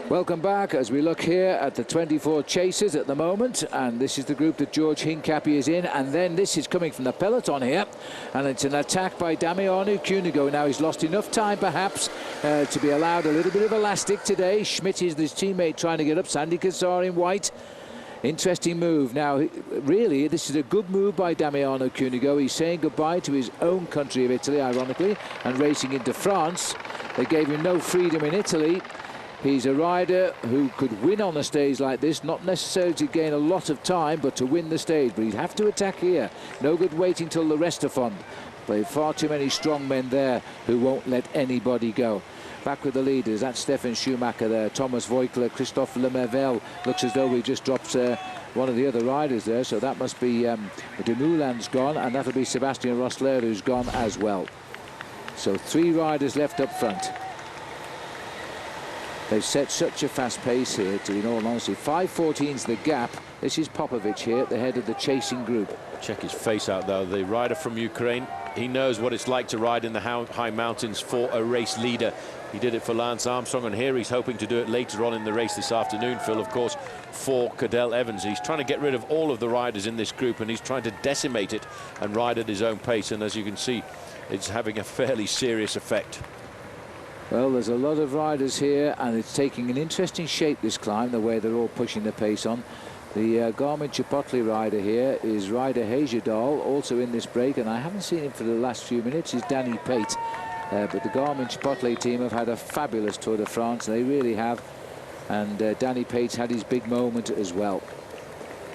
Speaker 6: Welcome back as we look here at the 24 chasers at the moment, and this is the group that George Hincapie is in, and then this is coming from the peloton here, and it's an attack by Damiano Cuneo. Now he's lost enough time perhaps to be allowed a little bit of elastic today. Schmidt is his teammate trying to get up, Sandy Kassar in white. Interesting move. Now, really, this is a good move by Damiano Cuneo. He's saying goodbye to his own country of Italy, ironically, and racing into France. They gave him no freedom in Italy. He's a rider who could win on a stage like this, not necessarily to gain a lot of time, but to win the stage. But he'd have to attack here. No good waiting till the rest are fond. But far too many strong men there who won't let anybody go. Back with the leaders, that's Stefan Schumacher there, Thomas Voigtler, Christophe Lemaivel. Looks as though we just dropped one of the other riders there, so that must be Dumoulin's gone, and that'll be Sebastian Rosler who's gone as well. So 3 riders left up front. They've set such a fast pace here, to be in all honesty. 5:14's the gap. This is Popovic here at the head of the chasing group.
Speaker 7: Check his face out, though. The rider from Ukraine, he knows what it's like to ride in the high mountains for a race leader. He did it for Lance Armstrong, and here he's hoping to do it later on in the race this afternoon, Phil, of course, for Cadel Evans. He's trying to get rid of all of the riders in this group, and he's trying to decimate it and ride at his own pace. And as you can see, it's having a fairly serious effect.
Speaker 6: Well, there's a lot of riders here, and it's taking an interesting shape, this climb, the way they're all pushing the pace on. The Garmin Chipotle rider here is Ryder Hejerdal, also in this break, and I haven't seen him for the last few minutes. He's Danny Pate. But the Garmin Chipotle team have had a fabulous Tour de France, they really have. And Danny Pate's had his big moment as well.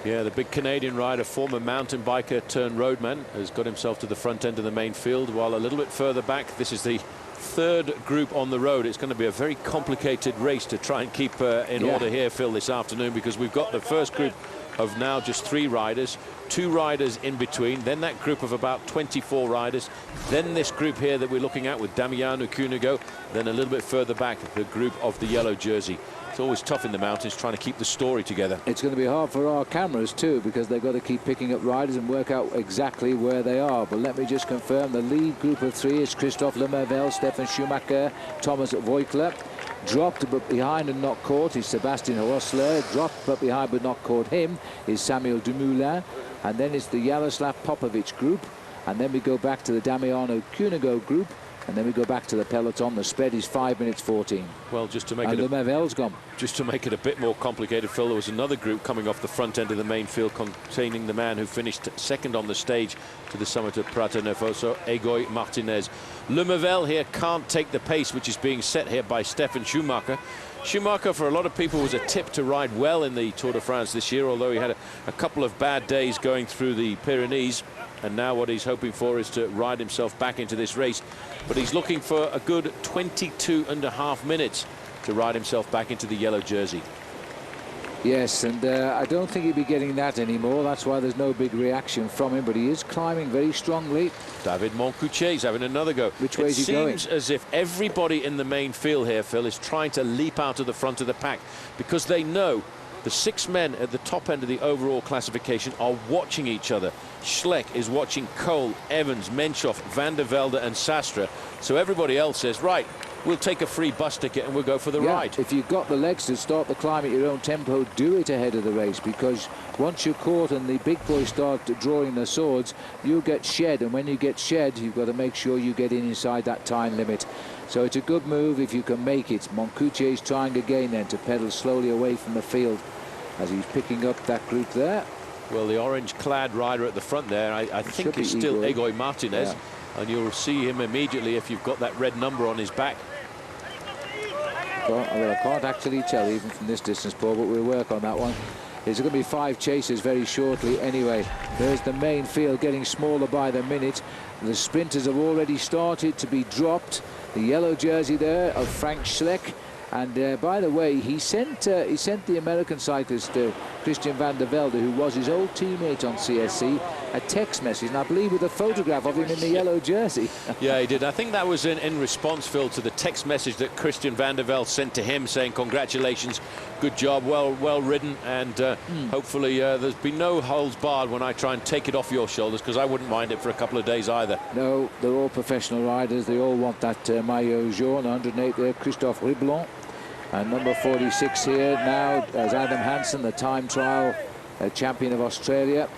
Speaker 7: Yeah, the big Canadian rider, former mountain biker turned roadman, has got himself to the front end of the main field, while a little bit further back, this is the 3rd group on the road. It's going to be a very complicated race to try and keep in order here, Phil, this afternoon, because we've got the first group of now just 3 riders, 2 riders in between, then that group of about 24 riders, then this group here that we're looking at with Damiano Cuneo, then a little bit further back, the group of the yellow jersey. It's always tough in the mountains trying to keep the story together.
Speaker 6: It's going to be hard for our cameras too, because they've got to keep picking up riders and work out exactly where they are. But let me just confirm the lead group of 3 is Christophe Lemaivel, Stefan Schumacher, Thomas Voigtler. Dropped but behind and not caught is Sebastian Rosler. Dropped but behind but not caught him is Samuel Dumoulin. And then it's the Yaroslav Popovic group. And then we go back to the Damiano Cuneo group. And then we go back to the peloton. The spread is 5 minutes 14.
Speaker 7: Well, just to make
Speaker 6: and Lemaivel's gone.
Speaker 7: Just to make it a bit more complicated, Phil, there was another group coming off the front end of the main field containing the man who finished 2nd on the stage to the summit of Prato Nefoso, Egoy Martinez. Lemaivel here can't take the pace which is being set here by Stefan Schumacher. Schumacher, for a lot of people, was a tip to ride well in the Tour de France this year, although he had a couple of bad days going through the Pyrenees. And now what he's hoping for is to ride himself back into this race. But he's looking for a good 22.5 minutes to ride himself back into the yellow jersey.
Speaker 6: Yes, and I don't think he'll be getting that anymore. That's why there's no big reaction from him, but he is climbing very strongly.
Speaker 7: David Moncoutier's having another go.
Speaker 6: Which way is he going? It
Speaker 7: seems as if everybody in the main field here, Phil, is trying to leap out of the front of the pack, because they know the 6 men at the top end of the overall classification are watching each other. Schleck is watching Cole, Evans, Menchoff, Van der Velde and Sastre. So everybody else says, right, we'll take a free bus ticket and we'll go for the ride.
Speaker 6: If you've got the legs to start the climb at your own tempo, do it ahead of the race, because once you're caught and the big boys start drawing their swords, you'll get shed, and when you get shed, you've got to make sure you get inside that time limit. So it's a good move if you can make it. Moncoutier's trying again then to pedal slowly away from the field as he's picking up that group there.
Speaker 7: Well, the orange-clad rider at the front there, I think it's still Egoy Martinez, and you'll see him immediately if you've got that red number on his back.
Speaker 6: Well, I can't actually tell even from this distance, Paul, but we'll work on that one. There's going to be 5 chasers very shortly anyway. There's the main field getting smaller by the minute. The sprinters have already started to be dropped. The yellow jersey there of Frank Schleck. And by the way, he sent the American cyclist Christian Van der Velde, who was his old teammate on CSC, a text message, and I believe with a photograph of him in the yellow jersey.
Speaker 7: Yeah, he did. I think that was in response, Phil, to the text message that Christian Van der Velde sent to him saying, congratulations, good job, well ridden, and hopefully there's been no holds barred when I try and take it off your shoulders, because I wouldn't mind it for a couple of days either.
Speaker 6: No, they're all professional riders. They all want that maillot jaune. 108 there, Christophe Riblon. And number 46 here now as Adam Hansen, the time trial champion of Australia.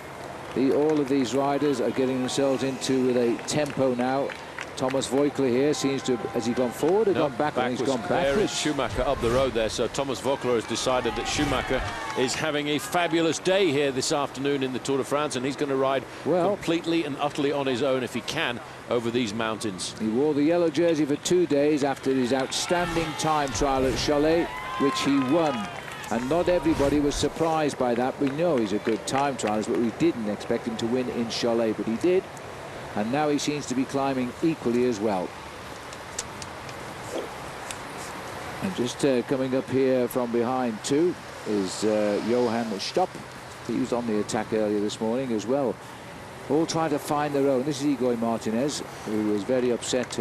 Speaker 6: All of these riders are getting themselves into a tempo now Thomas Voeckler here seems to, has he gone forward or gone backwards? He's gone
Speaker 7: There is
Speaker 6: backwards.
Speaker 7: Schumacher up the road there, so Thomas Voeckler has decided that Schumacher is having a fabulous day here this afternoon in the Tour de France, and he's going to ride completely and utterly on his own, if he can, over these mountains.
Speaker 6: He wore the yellow jersey for 2 days after his outstanding time trial at Cholet, which he won. And not everybody was surprised by that. We know he's a good time trialist, but we didn't expect him to win in Cholet, but he did. And now he seems to be climbing equally as well. And just coming up here from behind too is Johann Stopp. He was on the attack earlier this morning as well. All trying to find their own. This is Igor Martinez, who was very upset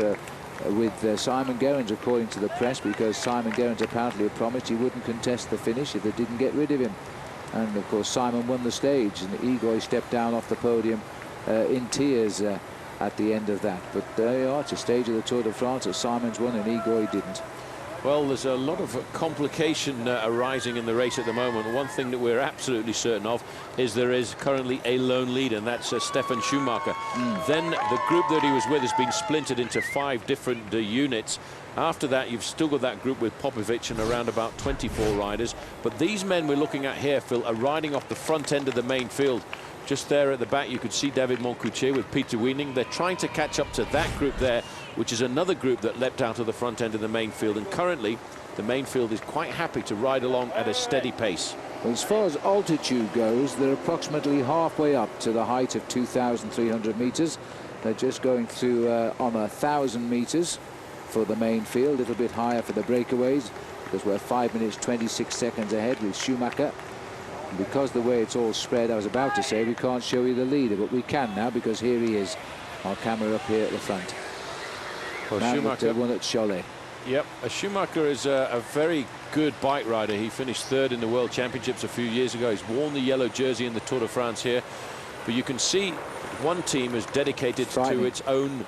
Speaker 6: with Simon Gerrans, according to the press, because Simon Gerrans apparently had promised he wouldn't contest the finish if they didn't get rid of him. And of course Simon won the stage, and Igor stepped down off the podium in tears at the end of that. But there you are, it's a stage of the Tour de France that Simon's won and Igor didn't.
Speaker 7: Well, there's a lot of complication arising in the race at the moment. One thing that we're absolutely certain of is there is currently a lone leader, and that's Stefan Schumacher. Then the group that he was with has been splintered into 5 different units. After that, you've still got that group with Popovic and around about 24 riders. But these men we're looking at here, Phil, are riding off the front end of the main field. Just there at the back, you could see David Moncoutier with Peter Wiening. They're trying to catch up to that group there, which is another group that leapt out of the front end of the main field. And currently, the main field is quite happy to ride along at a steady pace.
Speaker 6: Well, as far as altitude goes, they're approximately halfway up to the height of 2,300 meters. They're just going through on 1,000 meters for the main field, a little bit higher for the breakaways, because we're 5 minutes 26 seconds ahead with Schumacher. And because the way it's all spread, I was about to say we can't show you the leader, but we can now, because here he is. Our camera up here at the front.
Speaker 7: Well,
Speaker 6: Schumacher won at Cholet.
Speaker 7: Yep, Schumacher is a very good bike rider. He finished 3rd in the World Championships a few years ago. He's worn the yellow jersey in the Tour de France here. But you can see one team is dedicated to its own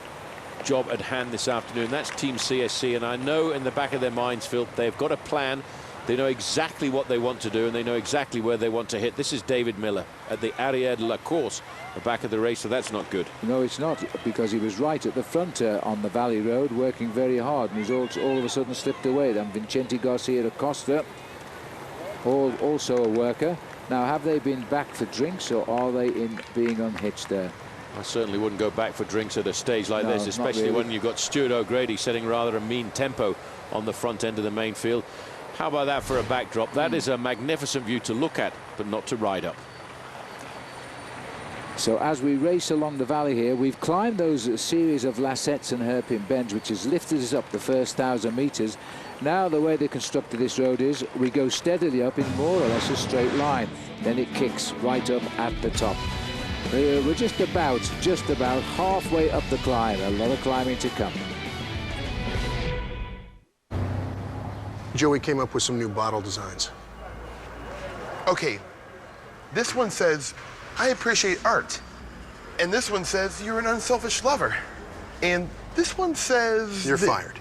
Speaker 7: job at hand this afternoon. That's Team CSC, and I know in the back of their minds, Phil, they've got a plan. They know exactly what they want to do, and they know exactly where they want to hit. This is David Miller at the Arrière de la Course, the back of the race, so that's not good.
Speaker 6: No, it's not, because he was right at the front on the Valley Road, working very hard, and he's all of a sudden slipped away. Then Vincenti Garcia da Costa, also a worker. Now, have they been back for drinks, or are they being unhitched there?
Speaker 7: I certainly wouldn't go back for drinks at a stage like this, especially when you've got Stuart O'Grady setting rather a mean tempo on the front end of the main field. How about that for a backdrop? That is a magnificent view to look at, but not to ride up.
Speaker 6: So as we race along the valley here, we've climbed those series of lacettes and hairpin bends, which has lifted us up the first 1,000 meters. Now the way they constructed this road is we go steadily up in more or less a straight line. Then it kicks right up at the top. We're just about halfway up the climb. A lot of climbing to come.
Speaker 10: Joey came up with some new bottle designs. Okay, this one says, I appreciate art. And this one says, you're an unselfish lover. And this one says... You're fired.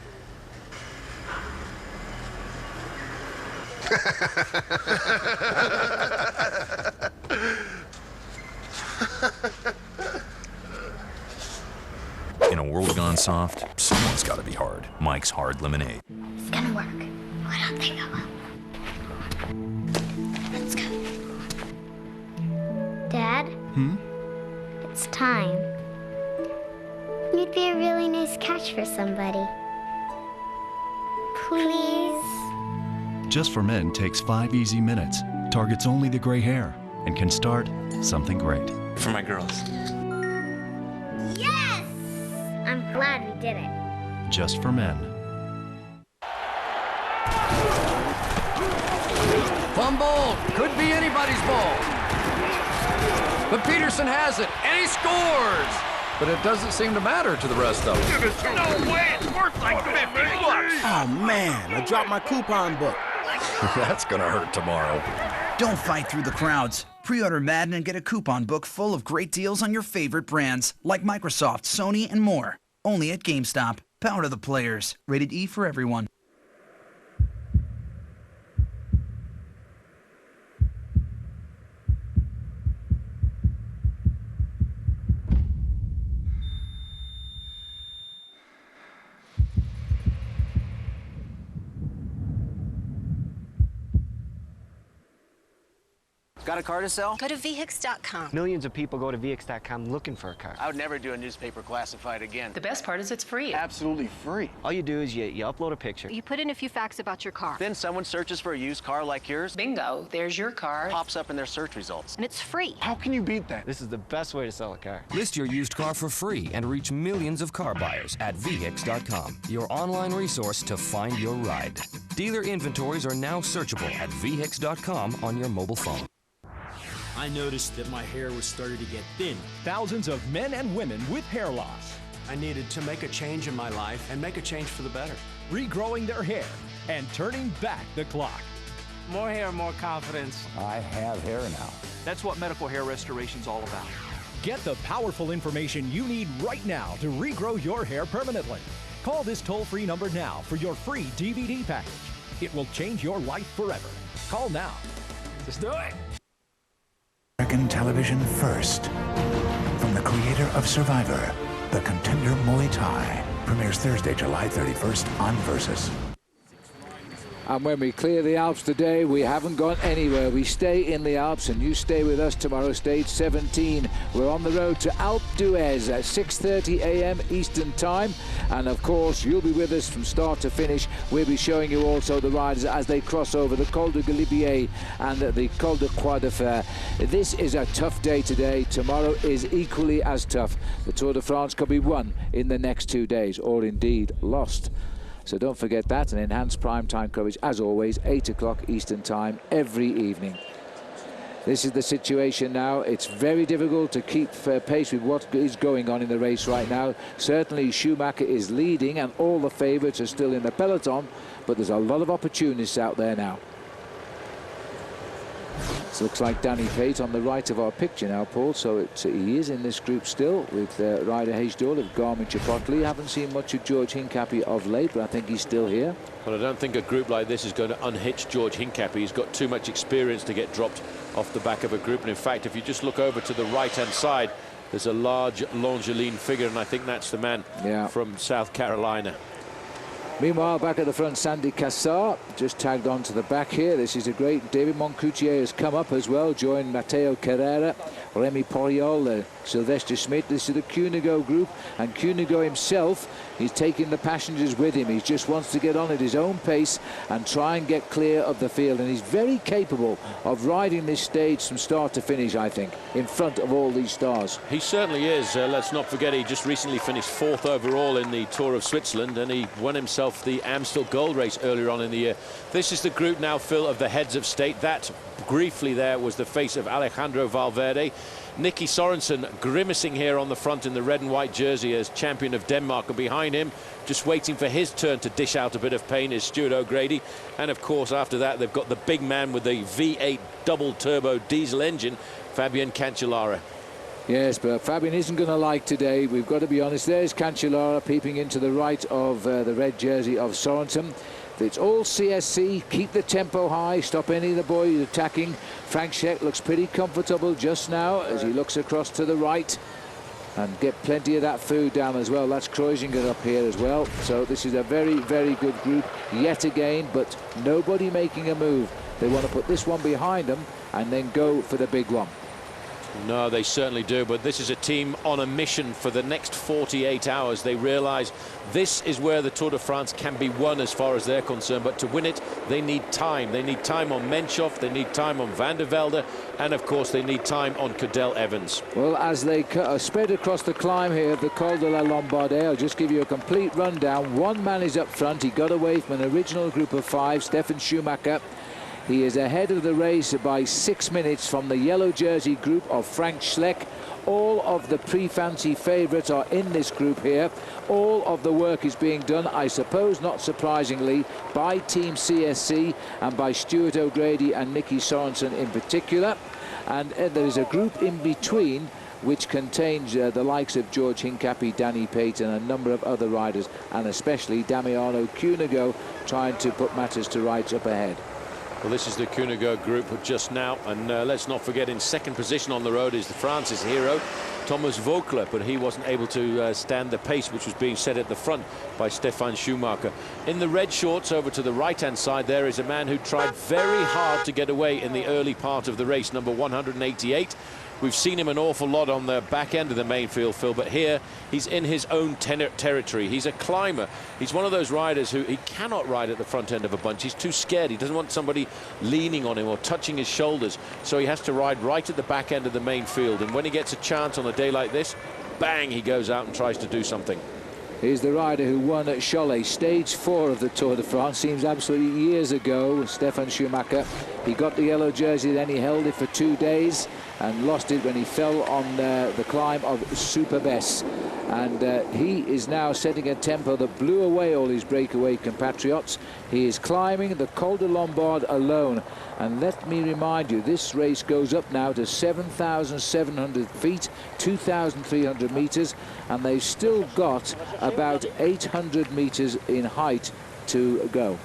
Speaker 2: In a world gone soft, someone's got to be hard. Mike's Hard Lemonade.
Speaker 11: It's gonna work. Why don't they go? Let's go. Dad? It's time. You'd be a really nice catch for somebody. Please?
Speaker 12: Just for Men takes 5 easy minutes, targets only the gray hair, and can start something great.
Speaker 18: For my girls.
Speaker 11: Yes! I'm glad we did it.
Speaker 12: Just for Men.
Speaker 13: Fumble! Could be anybody's ball. But Peterson has it, and he scores! But it doesn't seem to matter to the rest of them.
Speaker 14: No way! It's worth like 50 bucks!
Speaker 23: Oh, man, I dropped my coupon book.
Speaker 12: That's gonna hurt tomorrow.
Speaker 24: Don't fight through the crowds. Pre-order Madden and get a coupon book full of great deals on your favorite brands, like Microsoft, Sony, and more. Only at GameStop. Power to the players. Rated E for everyone.
Speaker 3: Got a car to sell?
Speaker 8: Go to vhix.com.
Speaker 3: Millions of people go to vhix.com looking for a car. I would never do a newspaper classified again.
Speaker 8: The best part is it's free.
Speaker 3: Absolutely free. All you do is you upload a picture.
Speaker 8: You put in a few facts about your car.
Speaker 3: Then someone searches for a used car like yours.
Speaker 8: Bingo, there's your car.
Speaker 3: Pops up in their search results.
Speaker 8: And it's free.
Speaker 3: How can you beat that? This is the best way to sell a car.
Speaker 15: List your used car for free and reach millions of car buyers at vhix.com, your online resource to find your ride. Dealer inventories are now searchable at vhix.com on your mobile phone.
Speaker 16: I noticed that my hair was starting to get thin.
Speaker 17: Thousands of men and women with hair loss.
Speaker 16: I needed to make a change in my life and make a change for the better.
Speaker 17: Regrowing their hair and turning back the clock.
Speaker 25: More hair, more confidence.
Speaker 6: I have hair now.
Speaker 25: That's what medical hair restoration's all about.
Speaker 17: Get the powerful information you need right now to regrow your hair permanently. Call this toll-free number now for your free DVD package. It will change your life forever. Call now. Let's do it.
Speaker 26: American television first. From the creator of Survivor, The Contender Muay Thai premieres Thursday, July 31st on Versus.
Speaker 6: And when we clear the Alps today, we haven't gone anywhere. We stay in the Alps, and you stay with us tomorrow, stage 17. We're on the road to Alpe d'Huez at 6:30 a.m. Eastern Time. And, of course, you'll be with us from start to finish. We'll be showing you also the riders as they cross over the Col de Galibier and the Col de Croix de Fer. This is a tough day today. Tomorrow is equally as tough. The Tour de France could be won in the next 2 days, or indeed lost. So don't forget that, and enhanced prime time coverage, as always, 8 o'clock Eastern Time every evening. This is the situation now. It's very difficult to keep pace with what is going on in the race right now. Certainly Schumacher is leading, and all the favourites are still in the peloton, but there's a lot of opportunists out there now. It looks like Danny Pate on the right of our picture now, Paul, so he is in this group still with Ryder Hagedorn of Garmin Chipotle. Haven't seen much of George Hincapie of late, but I think he's still here.
Speaker 7: Well, I don't think a group like this is going to unhitch George Hincapie. He's got too much experience to get dropped off the back of a group. And in fact, if you just look over to the right-hand side, there's a large Longeline figure, and I think that's the man from South Carolina.
Speaker 6: Meanwhile, back at the front, Sandy Cassar just tagged on to the back here. This is a great. David Moncoutier has come up as well, joined Matteo Carrera, Remy Poriol, Sylvester Schmidt. This is the Cuneo group, and Cuneo himself, he's taking the passengers with him. He just wants to get on at his own pace and try and get clear of the field, and he's very capable of riding this stage from start to finish, I think, in front of all these stars.
Speaker 7: He certainly is. Let's not forget he just recently finished 4th overall in the Tour of Switzerland, and he won himself the Amstel Gold Race earlier on in the year. This is the group now, Phil, of the heads of state. That briefly there was the face of Alejandro Valverde. Nicky Sorensen grimacing here on the front in the red and white jersey as champion of Denmark, and behind him, just waiting for his turn to dish out a bit of pain, is Stuart O'Grady. And of course, after that, they've got the big man with the V8 double turbo diesel engine, Fabian Cancellara.
Speaker 6: Yes, but Fabian isn't going to like today. We've got to be honest. There's Cancellara peeping into the right of the red jersey of Sorensen. It's all CSC. Keep the tempo high. Stop any of the boys attacking. Frank Scheck looks pretty comfortable just now as he looks across to the right and get plenty of that food down as well. That's Kreuziger up here as well. So this is a very, very good group yet again, but nobody making a move. They want to put this one behind them and then go for the big one.
Speaker 7: No, they certainly do, but this is a team on a mission for the next 48 hours. They realise this is where the Tour de France can be won as far as they're concerned, but to win it, they need time. They need time on Menchoff, they need time on Van der Velde, and of course they need time on Cadel Evans.
Speaker 6: Well, as they sped across the climb here of the Col de la Lombardie, I'll just give you a complete rundown. One man is up front. He got away from an original group of 5, Stefan Schumacher. He is ahead of the race by 6 minutes from the yellow jersey group of Frank Schleck. All of the pre-fancy favourites are in this group here. All of the work is being done, I suppose, not surprisingly, by Team CSC and by Stuart O'Grady and Nicky Sorensen in particular. And there is a group in between which contains the likes of George Hincapie, Danny Pate, and a number of other riders, and especially Damiano Cuneo trying to put matters to rights up ahead.
Speaker 7: Well, this is the Cuneo group just now, and let's not forget in second position on the road is the France's hero, Thomas Voeckler, but he wasn't able to stand the pace which was being set at the front by Stefan Schumacher. In the red shorts over to the right-hand side there is a man who tried very hard to get away in the early part of the race, number 188. We've seen him an awful lot on the back end of the main field, Phil, but here he's in his own territory. He's a climber. He's one of those riders who he cannot ride at the front end of a bunch. He's too scared. He doesn't want somebody leaning on him or touching his shoulders, so he has to ride right at the back end of the main field. And when he gets a chance on a day like this, bang, he goes out and tries to do something.
Speaker 6: Here's the rider who won at Cholet, stage 4 of the Tour de France. Seems absolutely years ago, Stefan Schumacher. He got the yellow jersey, then he held it for 2 days and lost it when he fell on the climb of Superbès. And he is now setting a tempo that blew away all his breakaway compatriots. He is climbing the Col de Lombard alone. And let me remind you, this race goes up now to 7,700 feet, 2,300 meters, and they've still got about 800 meters in height to go.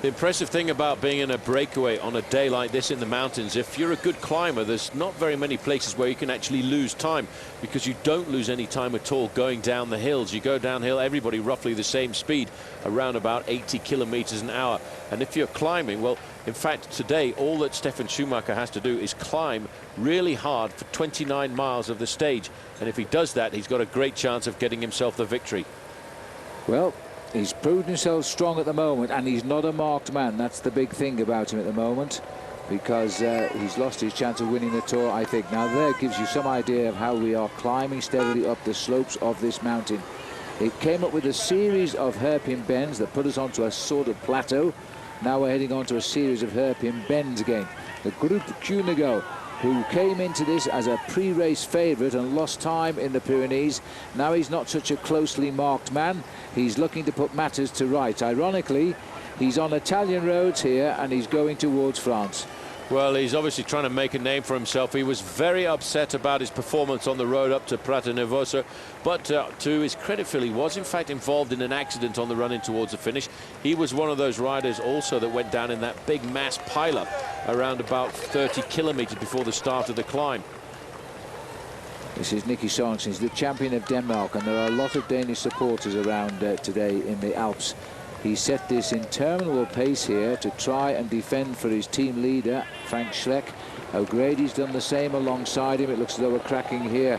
Speaker 7: The impressive thing about being in a breakaway on a day like this in the mountains, if you're a good climber, there's not very many places where you can actually lose time, because you don't lose any time at all going down the hills. You go downhill, everybody roughly the same speed, around about 80 kilometers an hour. And if you're climbing, well, in fact, today, all that Stefan Schumacher has to do is climb really hard for 29 miles of the stage. And if he does that, he's got a great chance of getting himself the victory.
Speaker 6: Well, he's proved himself strong at the moment, and he's not a marked man. That's the big thing about him at the moment, because he's lost his chance of winning the Tour, I think. Now, there gives you some idea of how we are climbing steadily up the slopes of this mountain. It came up with a series of hairpin bends that put us onto a sort of plateau. Now we're heading on to a series of hairpin bends again. The Group Cuneo, who came into this as a pre-race favourite and lost time in the Pyrenees. Now he's not such a closely marked man. He's looking to put matters to rights. Ironically, he's on Italian roads here and he's going towards France.
Speaker 7: Well, he's obviously trying to make a name for himself. He was very upset about his performance on the road up to Prata Nervosa, but to his credit, Phil, he was in fact involved in an accident on the run in towards the finish. He was one of those riders also that went down in that big mass pileup around about 30 kilometers before the start of the climb.
Speaker 6: This is Nicky Sørensen. He's the champion of Denmark, and there are a lot of Danish supporters around today in the Alps. He set this interminable pace here to try and defend for his team leader, Frank Schleck. O'Grady's done the same alongside him. It looks as though we're cracking here.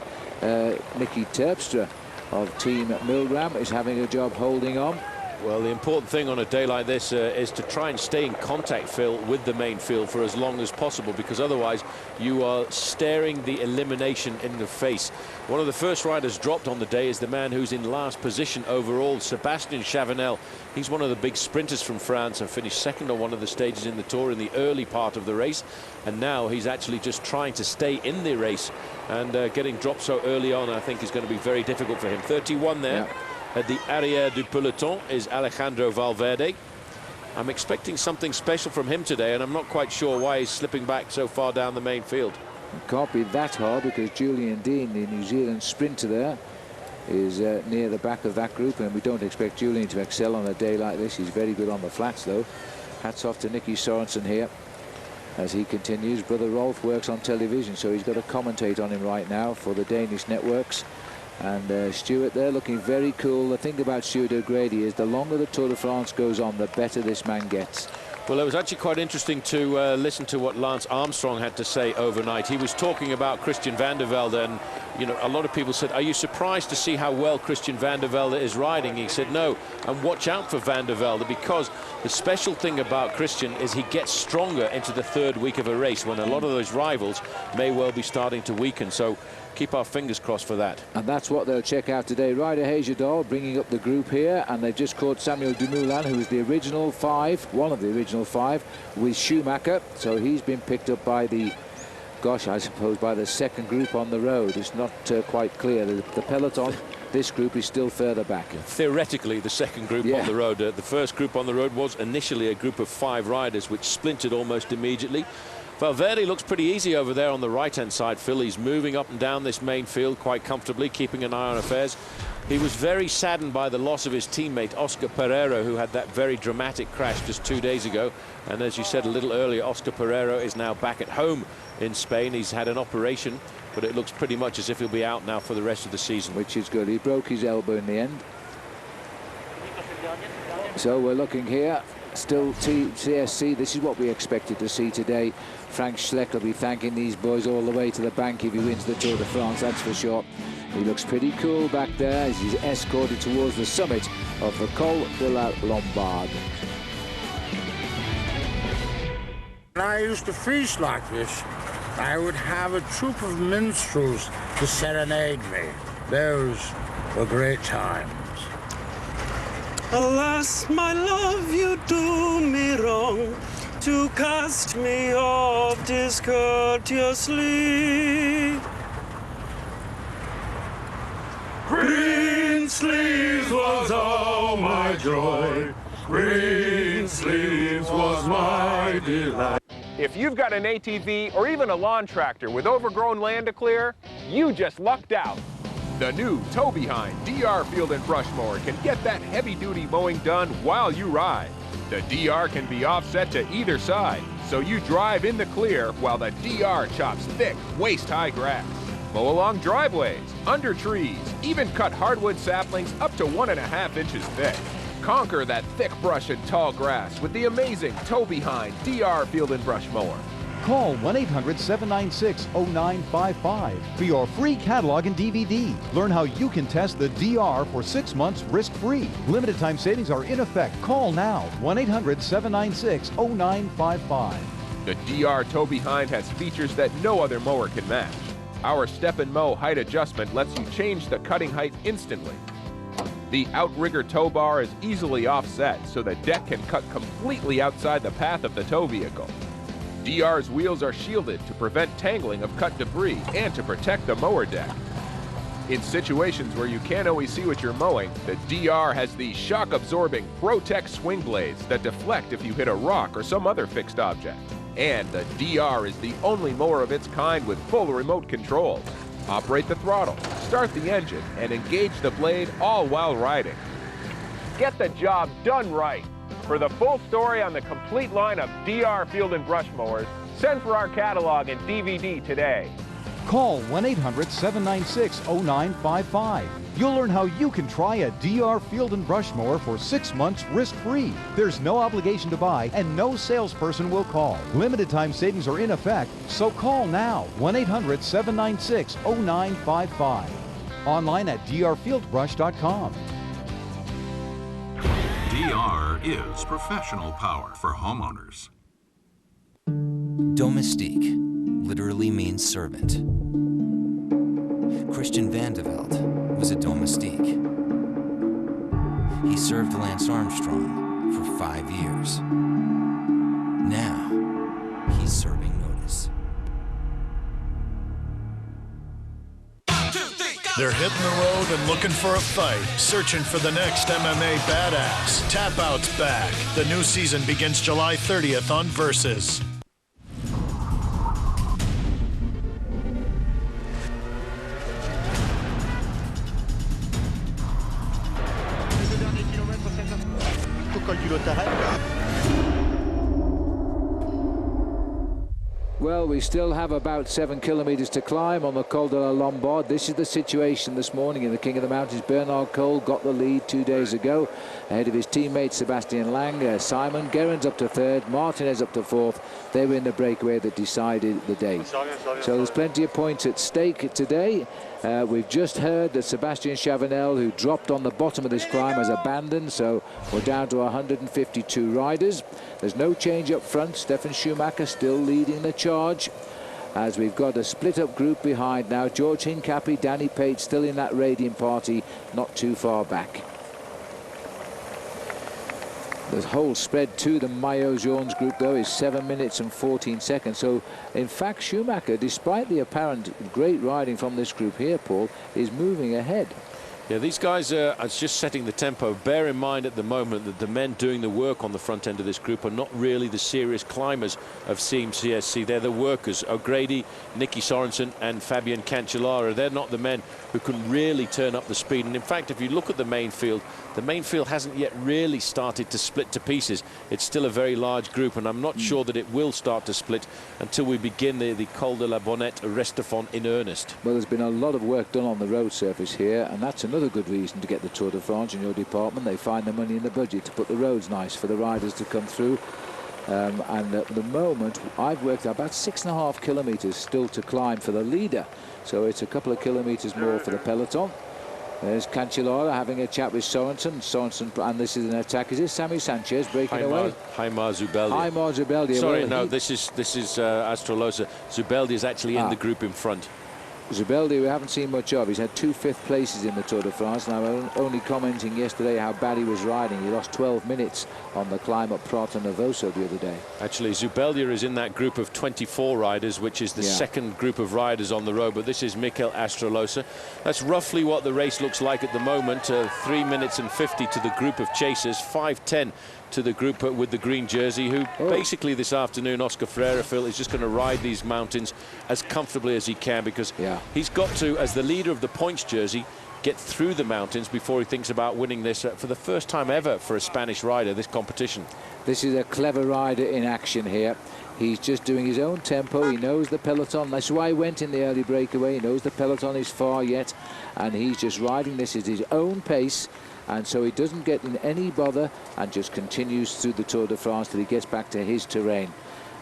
Speaker 6: Nicky Terpstra of Team Milgram is having a job holding on.
Speaker 7: Well, the important thing on a day like this is to try and stay in contact, Phil, with the main field for as long as possible, because otherwise you are staring the elimination in the face. One of the first riders dropped on the day is the man who's in last position overall, Sébastien Chavanel. He's one of the big sprinters from France and finished second on one of the stages in the Tour in the early part of the race. And now he's actually just trying to stay in the race, and getting dropped so early on, I think, is going to be very difficult for him. 31 there. Yeah. At the arrière du peloton is Alejandro Valverde. I'm expecting something special from him today, and I'm not quite sure why he's slipping back so far down the main field.
Speaker 6: It can't be that hard, because Julian Dean, the New Zealand sprinter there, is near the back of that group, and we don't expect Julian to excel on a day like this. He's very good on the flats, though. Hats off to Nicky Sørensen here as he continues. Brother Rolf works on television, so he's got to commentate on him right now for the Danish networks. And Stuart there looking very cool. The thing about Stuart O'Grady is the longer the Tour de France goes on, the better this man gets.
Speaker 7: Well, it was actually quite interesting to listen to what Lance Armstrong had to say overnight. He was talking about Christian van der Velde, and you know, a lot of people said, are you surprised to see how well Christian van der Velde is riding? He said no, and watch out for van der Velde, because the special thing about Christian is he gets stronger into the third week of a race when a lot of those rivals may well be starting to weaken. So keep our fingers crossed for that.
Speaker 6: And that's what they'll check out today. Ryder Hagedal bringing up the group here, and they've just caught Samuel Dumoulin, who was the original 5, one of the original 5, with Schumacher. So he's been picked up by the, gosh, I suppose by the second group on the road. It's not quite clear. The peloton, this group is still further back.
Speaker 7: Theoretically, the second group on the road. The first group on the road was initially a group of 5 riders, which splintered almost immediately. Valverde looks pretty easy over there on the right-hand side, Phil. He's moving up and down this main field quite comfortably, keeping an eye on affairs. He was very saddened by the loss of his teammate, Oscar Pereiro, who had that very dramatic crash just 2 days ago. And as you said a little earlier, Oscar Pereiro is now back at home in Spain. He's had an operation, but it looks pretty much as if he'll be out now for the rest of the season.
Speaker 6: Which is good. He broke his elbow in the end. So we're looking here. Still CSC, this is what we expected to see today. Frank Schleck will be thanking these boys all the way to the bank if he wins the Tour de France, that's for sure. He looks pretty cool back there as he's escorted towards the summit of the Col de la Lombard.
Speaker 1: When I used to feast like this, I would have a troupe of minstrels to serenade me. Those were great times.
Speaker 4: Alas, my love, you do me wrong to cast me off discourteously.
Speaker 14: Green sleeves was all my joy. Green sleeves was my delight.
Speaker 19: If you've got an ATV or even a lawn tractor with overgrown land to clear, you just lucked out. The new tow-behind DR Field and Brush Mower can get that heavy-duty mowing done while you ride. The DR can be offset to either side, so you drive in the clear while the DR chops thick, waist-high grass. Mow along driveways, under trees, even cut hardwood saplings up to 1.5 inches thick. Conquer that thick brush and tall grass with the amazing tow-behind DR Field and Brush Mower.
Speaker 20: Call 1-800-796-0955 for your free catalog and DVD. Learn how you can test the DR for 6 months risk-free. Limited time savings are in effect. Call now, 1-800-796-0955.
Speaker 19: The DR Tow Behind has features that no other mower can match. Our Step and Mow height adjustment lets you change the cutting height instantly. The outrigger tow bar is easily offset so the deck can cut completely outside the path of the tow vehicle. DR's wheels are shielded to prevent tangling of cut debris and to protect the mower deck. In situations where you can't always see what you're mowing, the DR has these shock-absorbing Pro-Tech swing blades that deflect if you hit a rock or some other fixed object. And the DR is the only mower of its kind with full remote control. Operate the throttle, start the engine, and engage the blade all while riding. Get the job done right. For the full story on the complete line of DR Field and Brush Mowers, send for our catalog and DVD today.
Speaker 20: Call 1-800-796-0955. You'll learn how you can try a DR Field and Brush Mower for 6 months risk-free. There's no obligation to buy and no salesperson will call. Limited time savings are in effect, so call now, 1-800-796-0955. Online at drfieldbrush.com.
Speaker 21: DR is professional power for homeowners.
Speaker 22: Domestique literally means servant. Christian Van de Velde was a domestique. He served Lance Armstrong for 5 years. Now, he's serving notice.
Speaker 27: They're hitting the road and looking for a fight, searching for the next MMA badass. Tap Out's back. The new season begins July 30th on Versus.
Speaker 6: Well, we still have about 7 kilometres to climb on the Col de la Lombard. This is the situation this morning in the King of the Mountains. Bernard Cole got the lead 2 days ago ahead of his teammate Sebastian Lang. Simon Gerrans up to third, Martinez up to fourth. They were in the breakaway that decided the day. So there's plenty of points at stake today. We've just heard that Sebastian Chavanel, who dropped on the bottom of this climb, has abandoned, so we're down to 152 riders. There's no change up front. Stefan Schumacher still leading the charge, as we've got a split-up group behind now. George Hincapie, Danny Pate still in that Radiant party, not too far back. The whole spread to the Maillot Jaunes group, though, is 7 minutes and 14 seconds. So, in fact, Schumacher, despite the apparent great riding from this group here, Paul, is moving ahead.
Speaker 7: Yeah, these guys are just setting the tempo. Bear in mind at the moment that the men doing the work on the front end of this group are not really the serious climbers of Team CSC. They're the workers. O'Grady, Nicky Sorensen and Fabian Cancellara. They're not the men who can really turn up the speed. And in fact, if you look at the main field hasn't yet really started to split to pieces. It's still a very large group, and I'm not sure that it will start to split until we begin the Col de la Bonnette Restafon in earnest.
Speaker 6: Well, there's been a lot of work done on the road surface here, and that's another good reason to get the Tour de France in your department. They find the money in the budget to put the roads nice for the riders to come through. And at the moment, I've worked out about 6.5 kilometres still to climb for the leader. So it's a couple of kilometres more for the peloton. There's Cancellara having a chat with Sorensen, and this is an attack. Is this Sammy Sanchez breaking away?
Speaker 7: Haimar Zubeldia.
Speaker 6: Haimar Zubeldia.
Speaker 7: Sorry, no, this is Astrolosa. Zubeldia is actually in the group in front.
Speaker 6: Zubeldia we haven't seen much of. He's had 2 fifth places in the Tour de France, and I was only commenting yesterday how bad he was riding. He lost 12 minutes on the climb up Prato Novoso the other day.
Speaker 7: Actually, Zubeldia is in that group of 24 riders, which is the second group of riders on the road, but this is Mikel Astrolosa. That's roughly what the race looks like at the moment. 3 minutes and 50 to the group of chasers, 5:10 to the group with the green jersey, who basically this afternoon, Oscar Freire, Phil, is just going to ride these mountains as comfortably as he can, because he's got to, as the leader of the points jersey, get through the mountains before he thinks about winning this for the first time ever for a Spanish rider, this competition.
Speaker 6: This is a clever rider in action here. He's just doing his own tempo. He knows the peloton. That's why he went in the early breakaway. He knows the peloton is far yet, and he's just riding this at his own pace. And so he doesn't get in any bother and just continues through the Tour de France till he gets back to his terrain.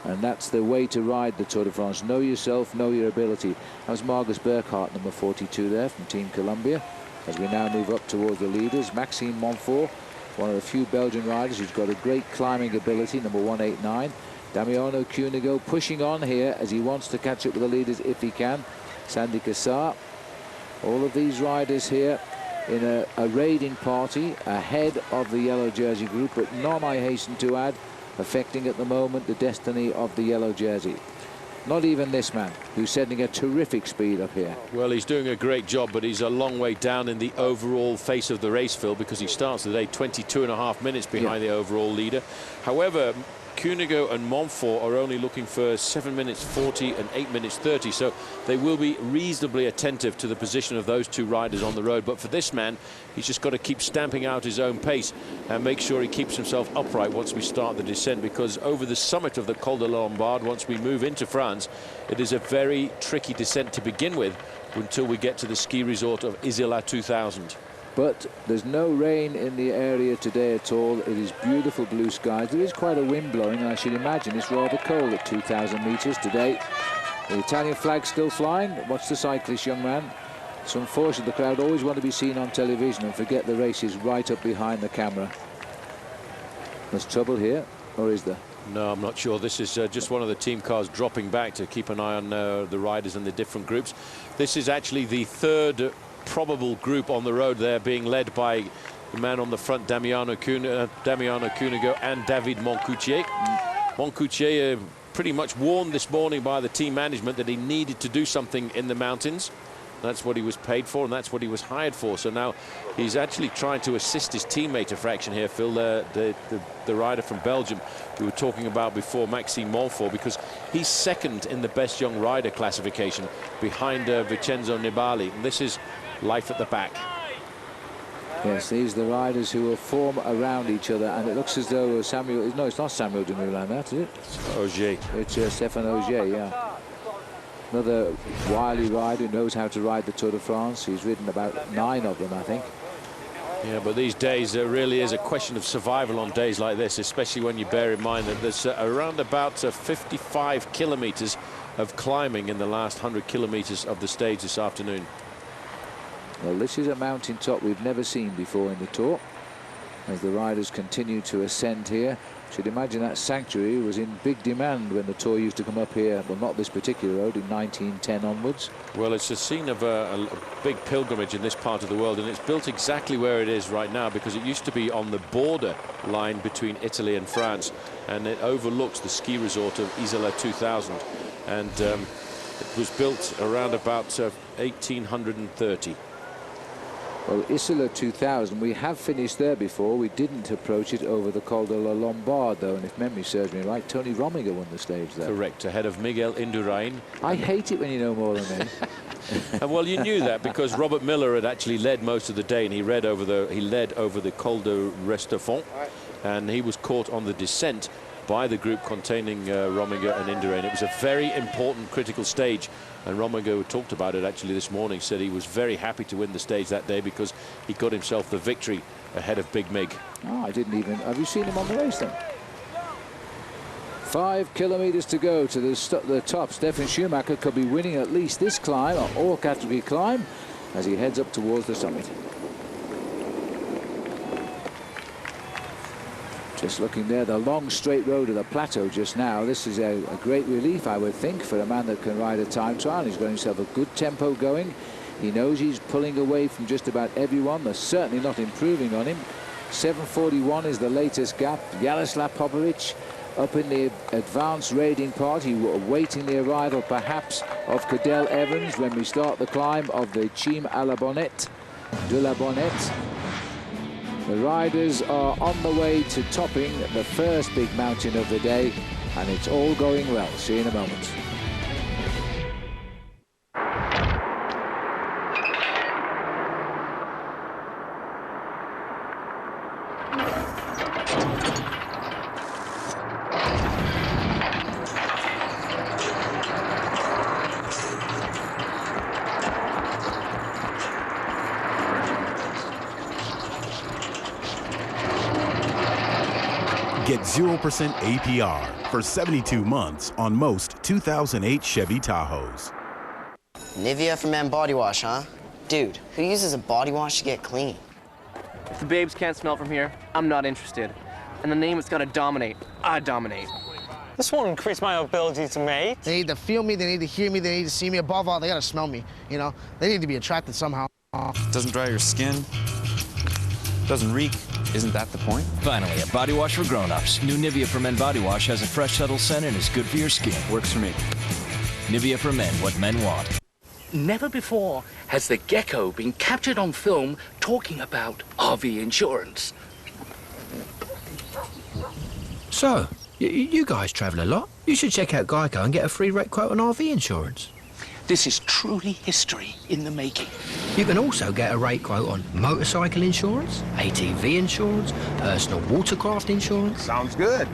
Speaker 6: And that's the way to ride the Tour de France. Know yourself, know your ability. That was Margus Burkhardt, number 42 there from Team Columbia. As we now move up towards the leaders, Maxime Montfort, one of the few Belgian riders who's got a great climbing ability, number 189. Damiano Cuneo pushing on here as he wants to catch up with the leaders if he can. Sandy Cassar. All of these riders here in a raiding party ahead of the yellow jersey group, but none, I hasten to add, affecting at the moment the destiny of the yellow jersey. Not even this man, who's setting a terrific speed up here.
Speaker 7: Well, he's doing a great job, but he's a long way down in the overall face of the race, Phil, because he starts the day 22.5 minutes behind the overall leader. However, Cuneo and Montfort are only looking for 7 minutes 40 and 8 minutes 30, so they will be reasonably attentive to the position of those two riders on the road. But for this man, he's just got to keep stamping out his own pace and make sure he keeps himself upright once we start the descent, because over the summit of the Col de Lombard, once we move into France, it is a very tricky descent to begin with until we get to the ski resort of Isola 2000.
Speaker 6: But there's no rain in the area today at all. It is beautiful blue skies. There is quite a wind blowing, and I should imagine it's rather cold at 2,000 meters today. The Italian flag still flying. Watch the cyclist, young man. It's unfortunate the crowd always want to be seen on television and forget the race is right up behind the camera. There's trouble here, or is there?
Speaker 7: No, I'm not sure. This is just one of the team cars dropping back to keep an eye on the riders in the different groups. This is actually the third probable group on the road there, being led by the man on the front, Damiano Cuneo and David Moncoutier. Moncoutier pretty much warned this morning by the team management that he needed to do something in the mountains. That's what he was paid for, and that's what he was hired for. So now he's actually trying to assist his teammate a fraction here, Phil, the rider from Belgium we were talking about before, Maxime Montfort, because he's second in the best young rider classification behind Vincenzo Nibali. And this is life at the back.
Speaker 6: Yes, these are the riders who will form around each other, and it looks as though Samuel... No, it's not Samuel Dumoulin, that is it?
Speaker 7: It's Ogier.
Speaker 6: It's Stéphane Ogier, yeah. Another wily rider who knows how to ride the Tour de France. He's ridden about 9 of them, I think.
Speaker 7: Yeah, but these days there really is a question of survival on days like this, especially when you bear in mind that there's around about 55 kilometers of climbing in the last 100 kilometers of the stage this afternoon.
Speaker 6: Well, this is a mountaintop we've never seen before in the Tour. As the riders continue to ascend here, should imagine that sanctuary was in big demand when the Tour used to come up here. Well, not this particular road, in 1910 onwards.
Speaker 7: Well, it's a scene of a big pilgrimage in this part of the world, and it's built exactly where it is right now, because it used to be on the border line between Italy and France, and it overlooks the ski resort of Isola 2000, and it was built around about 1830.
Speaker 6: Well, Isola 2000, we have finished there before. We didn't approach it over the Col de la Lombard, though, and if memory serves me right, Tony Rominger won the stage there.
Speaker 7: Correct, ahead of Miguel Indurain.
Speaker 6: I hate it when you know more than me.
Speaker 7: And well, you knew that because Robert Miller had actually led most of the day, and he led over the Col de Restafont, and he was caught on the descent by the group containing Rominger and Indurain. It was a very important critical stage, and Rominger talked about it actually this morning, said he was very happy to win the stage that day because he got himself the victory ahead of Big Mig.
Speaker 6: Oh, I didn't even... Have you seen him on the race then? 5 kilometres to go to the top. Stefan Schumacher could be winning at least this climb, or all category climb, as he heads up towards the summit. Just looking there, the long straight road to the plateau just now. This is a great relief, I would think, for a man that can ride a time trial. He's got himself a good tempo going. He knows he's pulling away from just about everyone. They're certainly not improving on him. 7:41 is the latest gap. Jaroslav Popovic up in the advanced raiding party, awaiting the arrival perhaps of Cadel Evans when we start the climb of the Cime à la Bonnette, de la Bonnette. The riders are on the way to topping the first big mountain of the day, and it's all going well. See you in a moment.
Speaker 2: Get 0% APR for 72 months on most 2008 Chevy Tahoes.
Speaker 5: Nivea for men body wash, huh? Dude, who uses a body wash to get clean?
Speaker 9: If the babes can't smell from here, I'm not interested. And the name is gonna dominate. I dominate.
Speaker 10: This won't increase my ability to mate.
Speaker 11: They need to feel me, they need to hear me, they need to see me. Above all, they gotta smell me, you know? They need to be attracted somehow.
Speaker 22: Doesn't dry your skin, doesn't reek. Isn't that the point?
Speaker 13: Finally, a body wash for grown-ups. New Nivea for Men body wash has a fresh, subtle scent and is good for your skin.
Speaker 22: Works for me.
Speaker 13: Nivea for Men, what men want.
Speaker 18: Never before has the gecko been captured on film talking about RV insurance.
Speaker 28: So, you guys travel a lot. You should check out Geico and get a free rate quote on RV insurance.
Speaker 18: This is truly history in the making.
Speaker 28: You can also get a rate quote on motorcycle insurance, ATV insurance, personal watercraft insurance.
Speaker 29: Sounds good.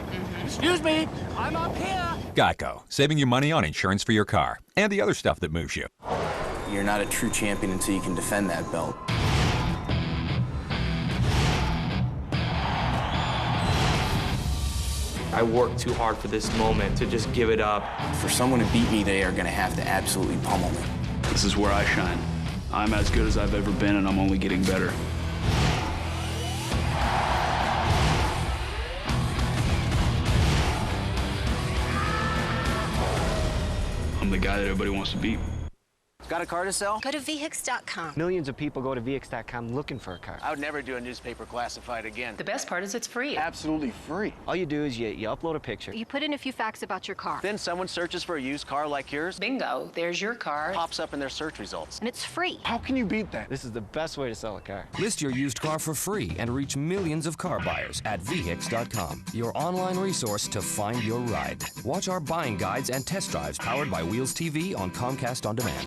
Speaker 18: Excuse me, I'm up here.
Speaker 30: Geico, saving you money on insurance for your car and the other stuff that moves you.
Speaker 24: You're not a true champion until you can defend that belt.
Speaker 10: I worked too hard for this moment to just give it up.
Speaker 24: For someone to beat me, they are going to have to absolutely pummel me.
Speaker 31: This is where I shine. I'm as good as I've ever been, and I'm only getting better. I'm the guy that everybody wants to beat.
Speaker 3: Got a car to sell?
Speaker 8: Go to vhix.com.
Speaker 3: Millions of people go to vhix.com looking for a car.
Speaker 32: I would never do a newspaper classified again.
Speaker 8: The best part is it's free.
Speaker 32: Absolutely free.
Speaker 3: All you do is you upload a picture.
Speaker 8: You put in a few facts about your car.
Speaker 32: Then someone searches for a used car like yours.
Speaker 8: Bingo, there's your car.
Speaker 32: Pops up in their search results.
Speaker 8: And it's free.
Speaker 32: How can you beat that?
Speaker 3: This is the best way to sell a car.
Speaker 15: List your used car for free and reach millions of car buyers at vhix.com, your online resource to find your ride. Watch our buying guides and test drives powered by Wheels TV on Comcast On Demand.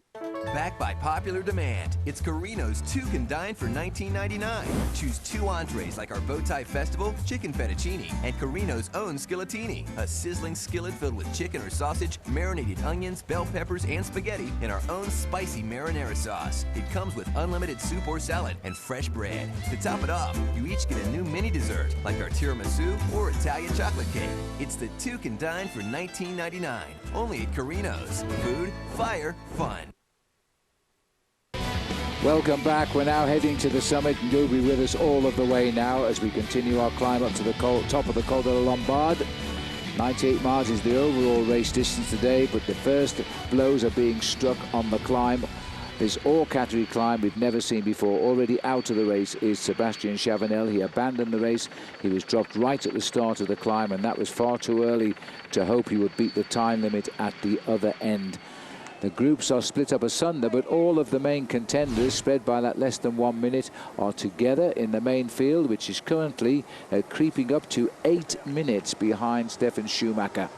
Speaker 33: Back by popular demand, it's Carino's 2 Can Dine for $19.99. Choose 2 entrees like our Bowtie Festival, chicken fettuccine, and Carino's own skilletini, a sizzling skillet filled with chicken or sausage, marinated onions, bell peppers, and spaghetti in our own spicy marinara sauce. It comes with unlimited soup or salad and fresh bread. To top it off, you each get a new mini dessert like our tiramisu or Italian chocolate cake. It's the 2 Can Dine for $19.99, only at Carino's. Food, fire, fun.
Speaker 6: Welcome back. We're now heading to the summit, and you'll be with us all of the way now as we continue our climb up to the top of the Col de la Lombard. 98 miles is the overall race distance today, but the first blows are being struck on the climb. This all-category climb we've never seen before. Already out of the race is Sebastian Chavanel. He abandoned the race. He was dropped right at the start of the climb, and that was far too early to hope he would beat the time limit at the other end. The groups are split up asunder, but all of the main contenders, spread by that less than 1 minute, are together in the main field, which is currently creeping up to 8 minutes behind Stefan Schumacher.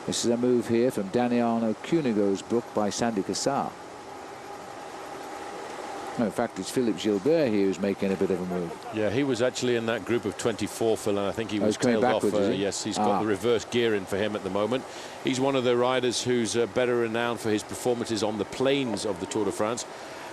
Speaker 6: This is a move here from Damiano Cunego's book by Sandy Cassar. No, in fact, it's Philippe Gilbert here who's making a bit of a move.
Speaker 7: Yeah, he was actually in that group of 24, Phil, and I think he was
Speaker 6: coming
Speaker 7: tailed off.
Speaker 6: backwards, is he?
Speaker 7: Yes, he's got the reverse gear in for him at the moment. He's one of the riders who's better renowned for his performances on the plains of the Tour de France.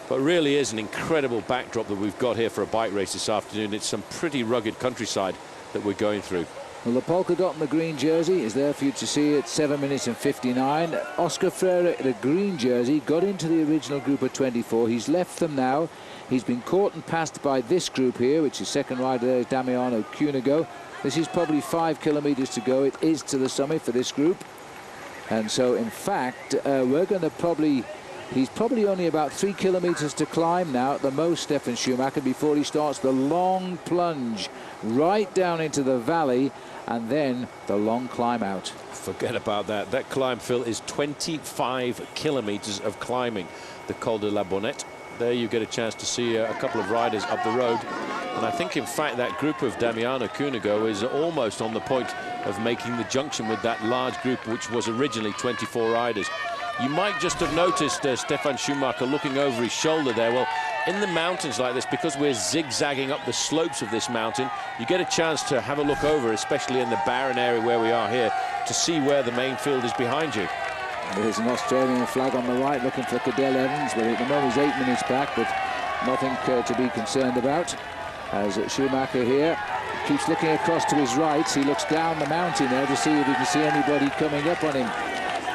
Speaker 7: But really is an incredible backdrop that we've got here for a bike race this afternoon. It's some pretty rugged countryside that we're going through.
Speaker 6: Well, the polka dot and the green jersey is there for you to see at 7 minutes and 59. Oscar Freire, the green jersey, got into the original group of 24. He's left them now. He's been caught and passed by this group here, which is second rider there is Damiano Cunego. This is probably 5 kilometers to go. It is to the summit for this group. And so, in fact, we're going to probably... He's probably only about 3 kilometers to climb now at the most, Stefan Schumacher, before he starts the long plunge right down into the valley and then the long climb out.
Speaker 7: Forget about that. That climb, Phil, is 25 kilometers of climbing the Col de la Bonnette. There you get a chance to see a couple of riders up the road. And I think, in fact, that group of Damiano Cunego is almost on the point of making the junction with that large group, which was originally 24 riders. You might just have noticed Stefan Schumacher looking over his shoulder there. Well, in the mountains like this, because we're zigzagging up the slopes of this mountain, you get a chance to have a look over, especially in the barren area where we are here, to see where the main field is behind you.
Speaker 6: There's an Australian flag on the right looking for Cadell Evans, but at the moment he's 8 minutes back, but nothing to be concerned about. As Schumacher here keeps looking across to his right, he looks down the mountain there to see if he can see anybody coming up on him.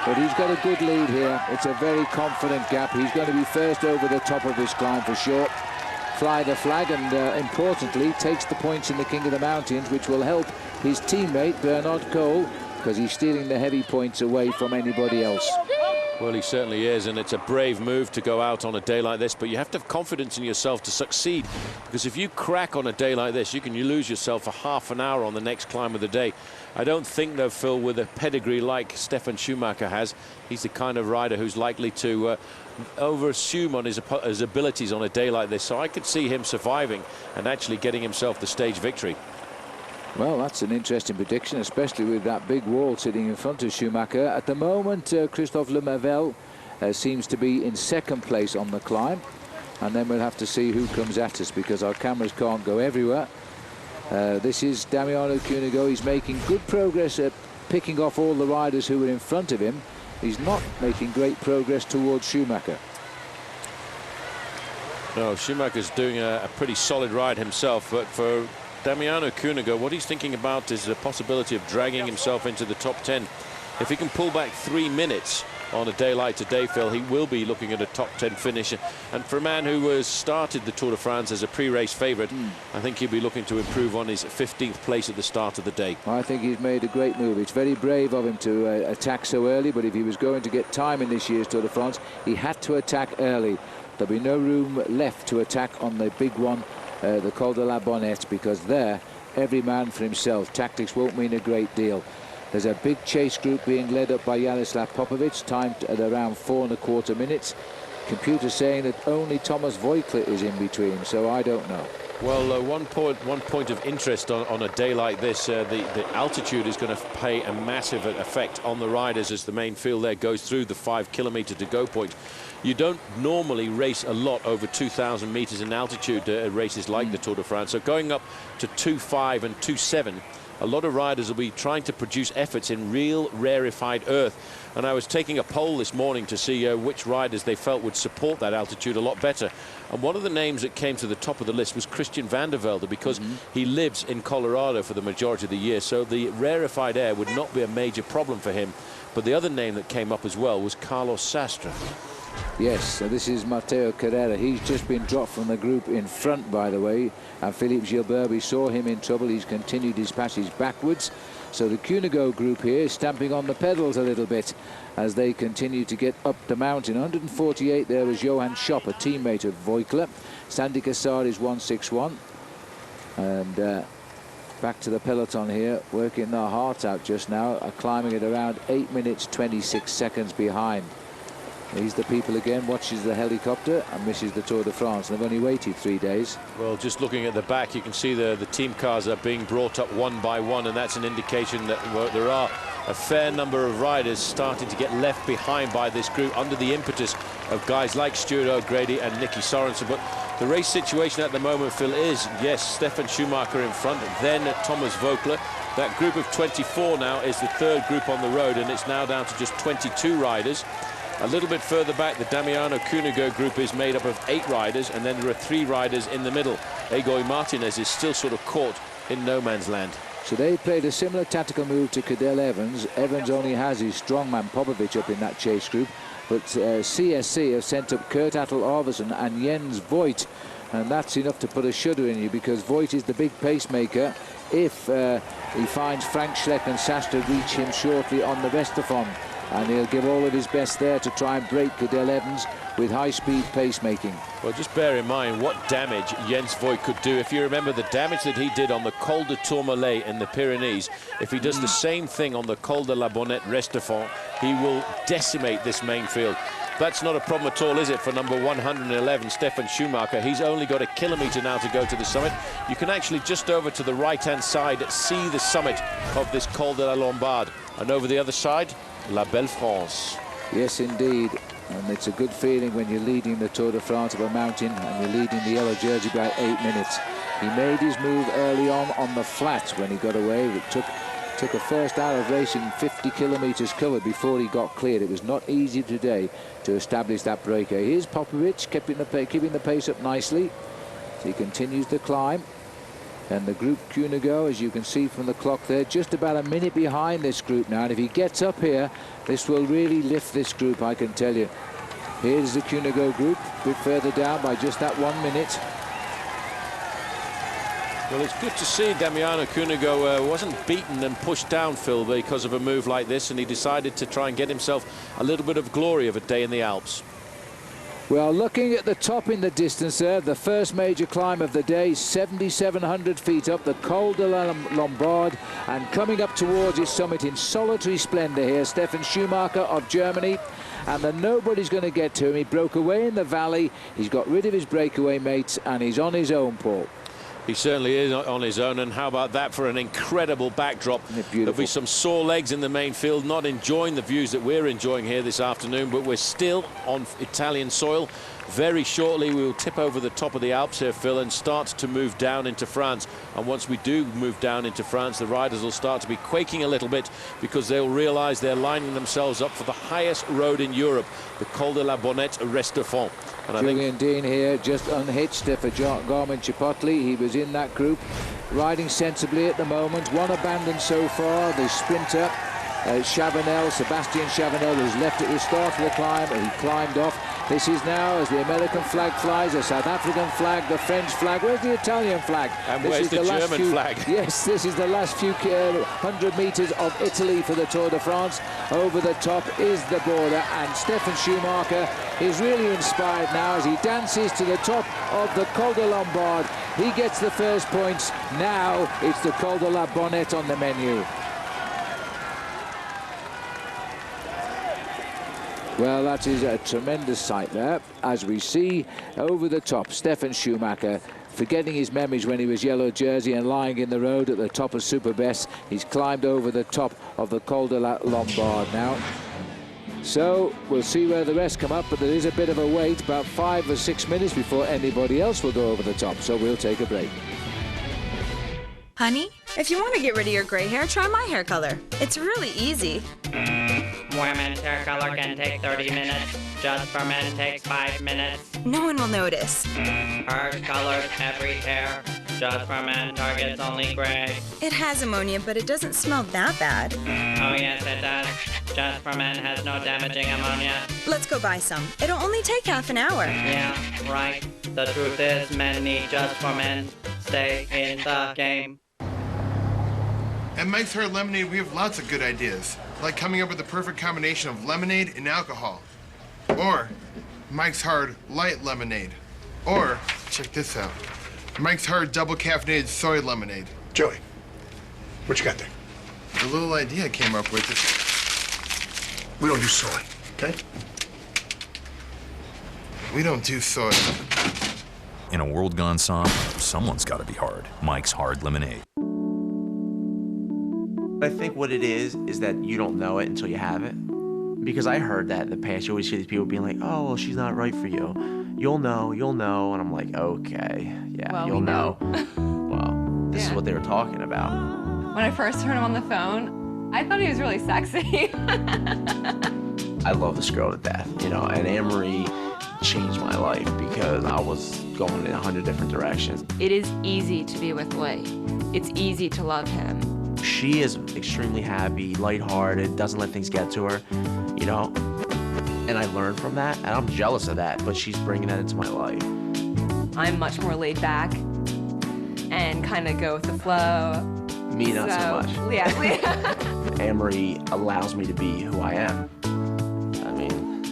Speaker 6: But he's got a good lead here. It's a very confident gap. He's going to be first over the top of his climb for sure. Fly the flag and, importantly, takes the points in the King of the Mountains, which will help his teammate, Bernard Cole, because he's stealing the heavy points away from anybody else.
Speaker 7: Well, he certainly is, and it's a brave move to go out on a day like this, but you have to have confidence in yourself to succeed, because if you crack on a day like this, you lose yourself for half an hour on the next climb of the day. I don't think, though, Phil, with a pedigree like Stefan Schumacher has, he's the kind of rider who's likely to over-assume on his abilities on a day like this. So I could see him surviving and actually getting himself the stage victory.
Speaker 6: Well, that's an interesting prediction, especially with that big wall sitting in front of Schumacher. At the moment, Christophe Lemavelle seems to be in second place on the climb. And then we'll have to see who comes at us, because our cameras can't go everywhere. This is Damiano Cunego. He's making good progress at picking off all the riders who were in front of him. He's not making great progress towards Schumacher.
Speaker 7: No, Schumacher's doing a pretty solid ride himself, but for Damiano Cunego, what he's thinking about is the possibility of dragging himself into the top 10. If he can pull back 3 minutes on a day like today, Phil, he will be looking at a top 10 finish. And for a man who has started the Tour de France as a pre-race favourite, I think he'll be looking to improve on his 15th place at the start of the day.
Speaker 6: I think he's made a great move. It's very brave of him to attack so early, but if he was going to get time in this year's Tour de France, he had to attack early. There'll be no room left to attack on the big one, the Col de la Bonnette, because there, every man for himself. Tactics won't mean a great deal. There's a big chase group being led up by Jaroslav Popovic, timed at around 4¼ minutes. Computer saying that only Thomas Voigtler is in between, so I don't know.
Speaker 7: Well, one point of interest on a day like this, the altitude is going to play a massive effect on the riders as the main field there goes through the 5 kilometer to go point. You don't normally race a lot over 2,000 meters in altitude at races like the Tour de France. So going up to 2.5 and 2.7, a lot of riders will be trying to produce efforts in real rarefied earth. And I was taking a poll this morning to see which riders they felt would support that altitude a lot better. And one of the names that came to the top of the list was Christian van der Velde, because he lives in Colorado for the majority of the year. So the rarefied air would not be a major problem for him. But the other name that came up as well was Carlos Sastre.
Speaker 6: Yes, so this is Mateo Carrera. He's just been dropped from the group in front, by the way. And Philippe Gilbert, we saw him in trouble. He's continued his passage backwards. So the Cunego group here is stamping on the pedals a little bit as they continue to get up the mountain. 148 there was Johan Schopp, a teammate of Voigtler. Sandy Cassar is 161. And back to the peloton here, working their hearts out just now, climbing at around 8 minutes 26 seconds behind. He's the people again, watches the helicopter and misses the Tour de France. They've only waited 3 days.
Speaker 7: Well, just looking at the back, you can see the team cars are being brought up one by one, and that's an indication that there are a fair number of riders starting to get left behind by this group under the impetus of guys like Stuart O'Grady and Nicky Sorensen. But the race situation at the moment, Phil, is, yes, Stefan Schumacher in front, then Thomas Voeckler. That group of 24 now is the third group on the road, and it's now down to just 22 riders. A little bit further back, the Damiano Cunego group is made up of 8 riders, and then there are 3 riders in the middle. Egoy Martinez is still sort of caught in no man's land.
Speaker 6: So they played a similar tactical move to Cadel Evans. Evans only has his strongman Popovic up in that chase group, but CSC have sent up Kurt Attel Arvidsson and Jens Voigt, and that's enough to put a shudder in you, because Voigt is the big pacemaker if he finds Frank Schleck and Sastre reach him shortly on the Westerfond. And he'll give all of his best there to try and break Cadel Evans with high-speed pacemaking.
Speaker 7: Well, just bear in mind what damage Jens Voigt could do. If you remember the damage that he did on the Col de Tourmalet in the Pyrenees, if he does the same thing on the Col de la Bonnette Restefond, he will decimate this main field. That's not a problem at all, is it, for number 111, Stefan Schumacher? He's only got a kilometre now to go to the summit. You can actually, just over to the right-hand side, see the summit of this Col de la Lombard. And over the other side, La Belle France.
Speaker 6: Yes, indeed. And it's a good feeling when you're leading the Tour de France of a mountain and you're leading the yellow jersey by 8 minutes. He made his move early on the flat when he got away. It took a first hour of racing, 50 kilometres covered before he got cleared. It was not easy today to establish that breaker. Here's Popovic keeping the pace up nicely. So he continues the climb. And the group Cunego, as you can see from the clock there, just about a minute behind this group now. And if he gets up here, this will really lift this group, I can tell you. Here's the Cunego group, a bit further down by just that 1 minute.
Speaker 7: Well, it's good to see Damiano Cunego wasn't beaten and pushed down, Phil, because of a move like this, and he decided to try and get himself a little bit of glory of a day in the Alps.
Speaker 6: Well, looking at the top in the distance there, the first major climb of the day, 7,700 feet up the Col de la Lombard, and coming up towards its summit in solitary splendour here, Stefan Schumacher of Germany, and then nobody's going to get to him. He broke away in the valley, he's got rid of his breakaway mates, and he's on his own, Paul.
Speaker 7: He certainly is on his own, and how about that for an incredible backdrop? There'll be some sore legs in the main field, not enjoying the views that we're enjoying here this afternoon, but we're still on Italian soil. Very shortly we will tip over the top of the Alps here, Phil, and start to move down into France. And once we do move down into France, the riders will start to be quaking a little bit, because they'll realise they're lining themselves up for the highest road in Europe, the Col de la Bonnette Restefond. And
Speaker 6: Julian Dean here just unhitched for Garmin Chipotle. He was in that group, riding sensibly at the moment. One abandoned so far, the sprinter Chavanel, Sebastian Chavanel, who's left at the start of the climb. He climbed off. This is now, as the American flag flies, the South African flag, the French flag. Where's the Italian flag?
Speaker 7: And where's the German flag?
Speaker 6: Yes, this is the last few 100 metres of Italy for the Tour de France. Over the top is the border, and Stefan Schumacher is really inspired now as he dances to the top of the Col de Lombard. He gets the first points. Now it's the Col de la Bonnette on the menu. Well, that is a tremendous sight there, as we see over the top Stefan Schumacher forgetting his memories when he was yellow jersey and lying in the road at the top of Superbest. He's climbed over the top of the Col de la Lombard now. So we'll see where the rest come up, but there is a bit of a wait, about 5 or 6 minutes before anybody else will go over the top, so we'll take a break.
Speaker 1: Honey, if you want to get rid of your gray hair, try my hair color. It's really easy.
Speaker 4: Women's hair color can take 30 minutes. Just for men takes 5 minutes.
Speaker 1: No one will notice.
Speaker 4: Hers colors every hair. Just for men targets only gray.
Speaker 1: It has ammonia, but it doesn't smell that bad.
Speaker 4: Oh yes, it does. Just for men has no damaging ammonia.
Speaker 1: Let's go buy some. It'll only take half an hour.
Speaker 4: Yeah, right. The truth is, men need Just for Men. Stay in the game.
Speaker 12: At Mike's Hard Lemonade, we have lots of good ideas, like coming up with the perfect combination of lemonade and alcohol. Or Mike's Hard Light Lemonade. Or, check this out, Mike's Hard Double Caffeinated Soy Lemonade.
Speaker 14: Joey, what you got there?
Speaker 12: The little idea I came up with is...
Speaker 14: We don't do soy, okay?
Speaker 12: We don't do soy.
Speaker 13: In a world gone soft, someone's got to be hard. Mike's Hard Lemonade.
Speaker 2: I think what it is that you don't know it until you have it. Because I heard that in the past. You always hear these people being like, oh, well, she's not right for you. You'll know. And I'm like, okay, yeah,
Speaker 5: well,
Speaker 2: you'll know. Well, this is what they were talking about.
Speaker 5: When I first heard him on the phone, I thought he was really sexy.
Speaker 2: I love this girl to death, you know, and Anne-Marie changed my life because I was going in 100 different directions.
Speaker 5: It is easy to be with Lee. It's easy to love him.
Speaker 2: She is extremely happy, lighthearted, doesn't let things get to her, you know, and I learned from that, and I'm jealous of that, but she's bringing that into my life.
Speaker 5: I'm much more laid back and kind of go with the flow.
Speaker 2: Me, not so much.
Speaker 5: Yeah.
Speaker 2: Anne-Marie allows me to be who I am. I mean,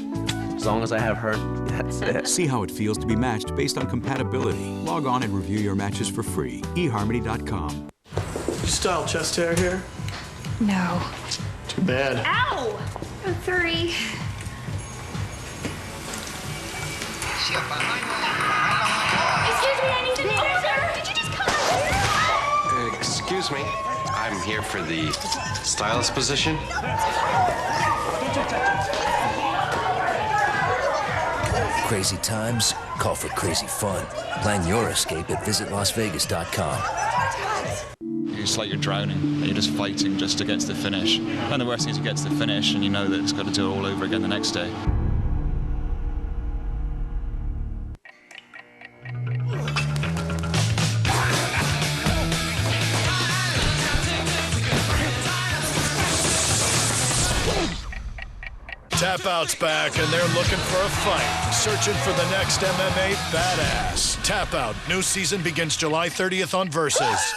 Speaker 2: as long as I have her, that's it.
Speaker 9: See how it feels to be matched based on compatibility. Log on and review your matches for free. eHarmony.com.
Speaker 10: You style chest hair here?
Speaker 8: No.
Speaker 10: Too bad.
Speaker 8: Ow! I'm sorry. Excuse me, I need an answer. Did you just come up here?
Speaker 16: Excuse me. I'm here for the stylist position.
Speaker 22: Crazy times call for crazy fun. Plan your escape at visitlasvegas.com.
Speaker 31: It's like you're drowning and you're just fighting just to get to the finish. And the worst thing is you get to the finish and you know that it's got to do it all over again the next day.
Speaker 14: Tap Out's back, and they're looking for a fight, searching for the next MMA badass. Tap Out, new season begins July 30th on Versus.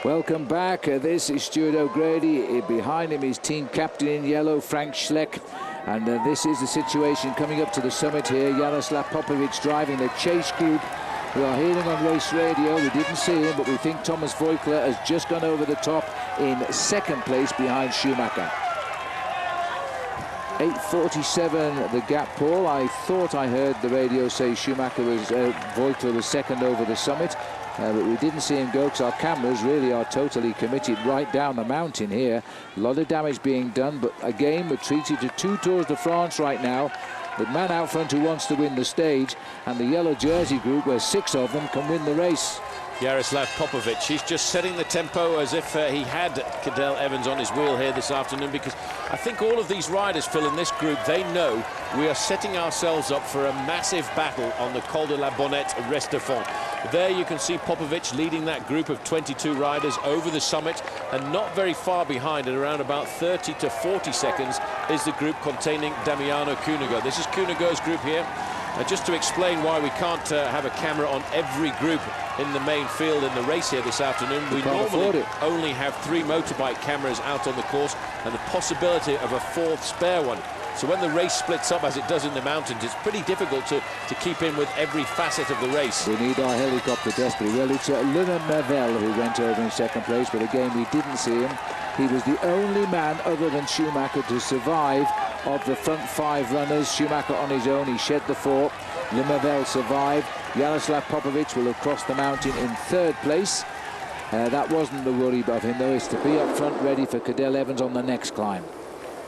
Speaker 6: Welcome back. This is Stuart O'Grady. Behind him is team captain in yellow, Frank Schleck. And this is the situation coming up to the summit here. Jaroslav Popovic driving the chase group. We are hearing on race radio, we didn't see him, but we think Thomas Voigtler has just gone over the top in second place behind Schumacher. 8:47 the gap, Paul. I thought I heard the radio say Schumacher was, Voigtler was second over the summit, but we didn't see him go because our cameras really are totally committed right down the mountain here. A lot of damage being done, but again, we're treated to 2 Tours de France right now. The man out front who wants to win the stage, and the yellow jersey group where 6 of them can win the race.
Speaker 7: Jaroslav Popovic, he's just setting the tempo as if he had Cadel Evans on his wheel here this afternoon, because I think all of these riders, Phil, in this group, they know we are setting ourselves up for a massive battle on the Col de la Bonnette Restefond. There you can see Popovic leading that group of 22 riders over the summit, and not very far behind, at around about 30 to 40 seconds, is the group containing Damiano Cunego. This is Cunego's group here. Just to explain why we can't have a camera on every group in the main field in the race here this afternoon, we normally only have 3 motorbike cameras out on the course and the possibility of a 4th spare one. So when the race splits up, as it does in the mountains, it's pretty difficult to keep in with every facet of the race.
Speaker 6: We need our helicopter desperately. Well, it's Lemmervel who went over in second place, but again, we didn't see him. He was the only man other than Schumacher to survive of the front 5 runners. Schumacher on his own, he shed the 4. Lemmervel survived. Jaroslav Popovic will have crossed the mountain in 3rd place. That wasn't the worry of him, though, is to be up front ready for Cadel Evans on the next climb.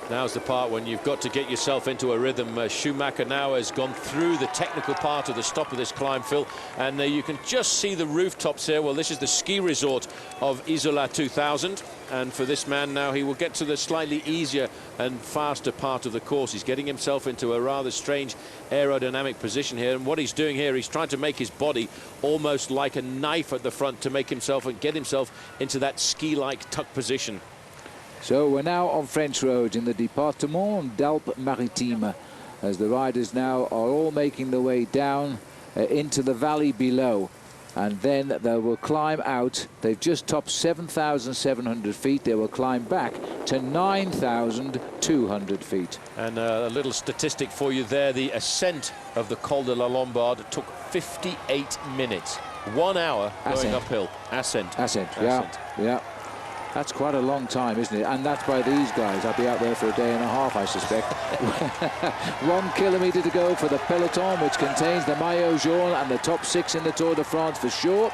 Speaker 7: Now's the part when you've got to get yourself into a rhythm. Schumacher now has gone through the technical part of the stop of this climb, Phil, and you can just see the rooftops here. Well, this is the ski resort of Isola 2000, and for this man now, he will get to the slightly easier and faster part of the course. He's getting himself into a rather strange aerodynamic position here, and what he's doing here, he's trying to make his body almost like a knife at the front to make himself and get himself into that ski-like tuck position.
Speaker 6: So we're now on French roads in the Département d'Alpes-Maritimes, as the riders now are all making their way down into the valley below, and then they will climb out. They've just topped 7,700 feet. They will climb back to 9,200 feet. And
Speaker 7: a little statistic for you there: the ascent of the Col de la Lombard took 58 minutes. 1 hour going uphill. Ascent.
Speaker 6: Yeah, yeah. That's quite a long time, isn't it? And that's by these guys. I'll be out there for a day and a half, I suspect. 1 kilometre to go for the peloton, which contains the Maillot Jaune and the top 6 in the Tour de France for sure.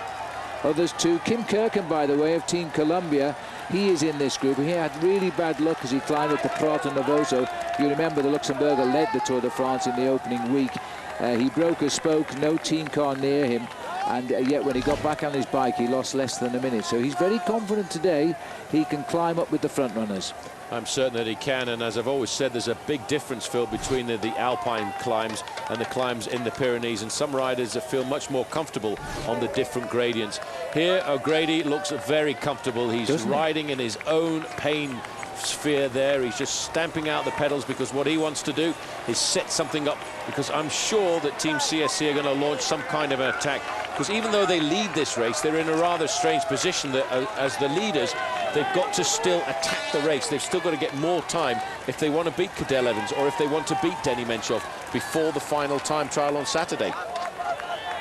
Speaker 6: Others too. Kim Kirken, by the way, of Team Columbia, he is in this group. He had really bad luck as he climbed up the Prato Novoso. You remember the Luxembourger led the Tour de France in the opening week. He broke a spoke, no team car near him, and yet when he got back on his bike he lost less than a minute. So he's very confident today he can climb up with the front runners.
Speaker 7: I'm certain that he can, and as I've always said, there's a big difference, Phil, between the Alpine climbs and the climbs in the Pyrenees, and some riders feel much more comfortable on the different gradients. Here, O'Grady looks very comfortable. He's riding in his own pain sphere there. He's just stamping out the pedals because what he wants to do is set something up, because I'm sure that Team CSC are going to launch some kind of an attack, because even though they lead this race, they're in a rather strange position that as the leaders, they've got to still attack the race. They've still got to get more time if they want to beat Cadel Evans or if they want to beat Denny Menchov before the final time trial on Saturday.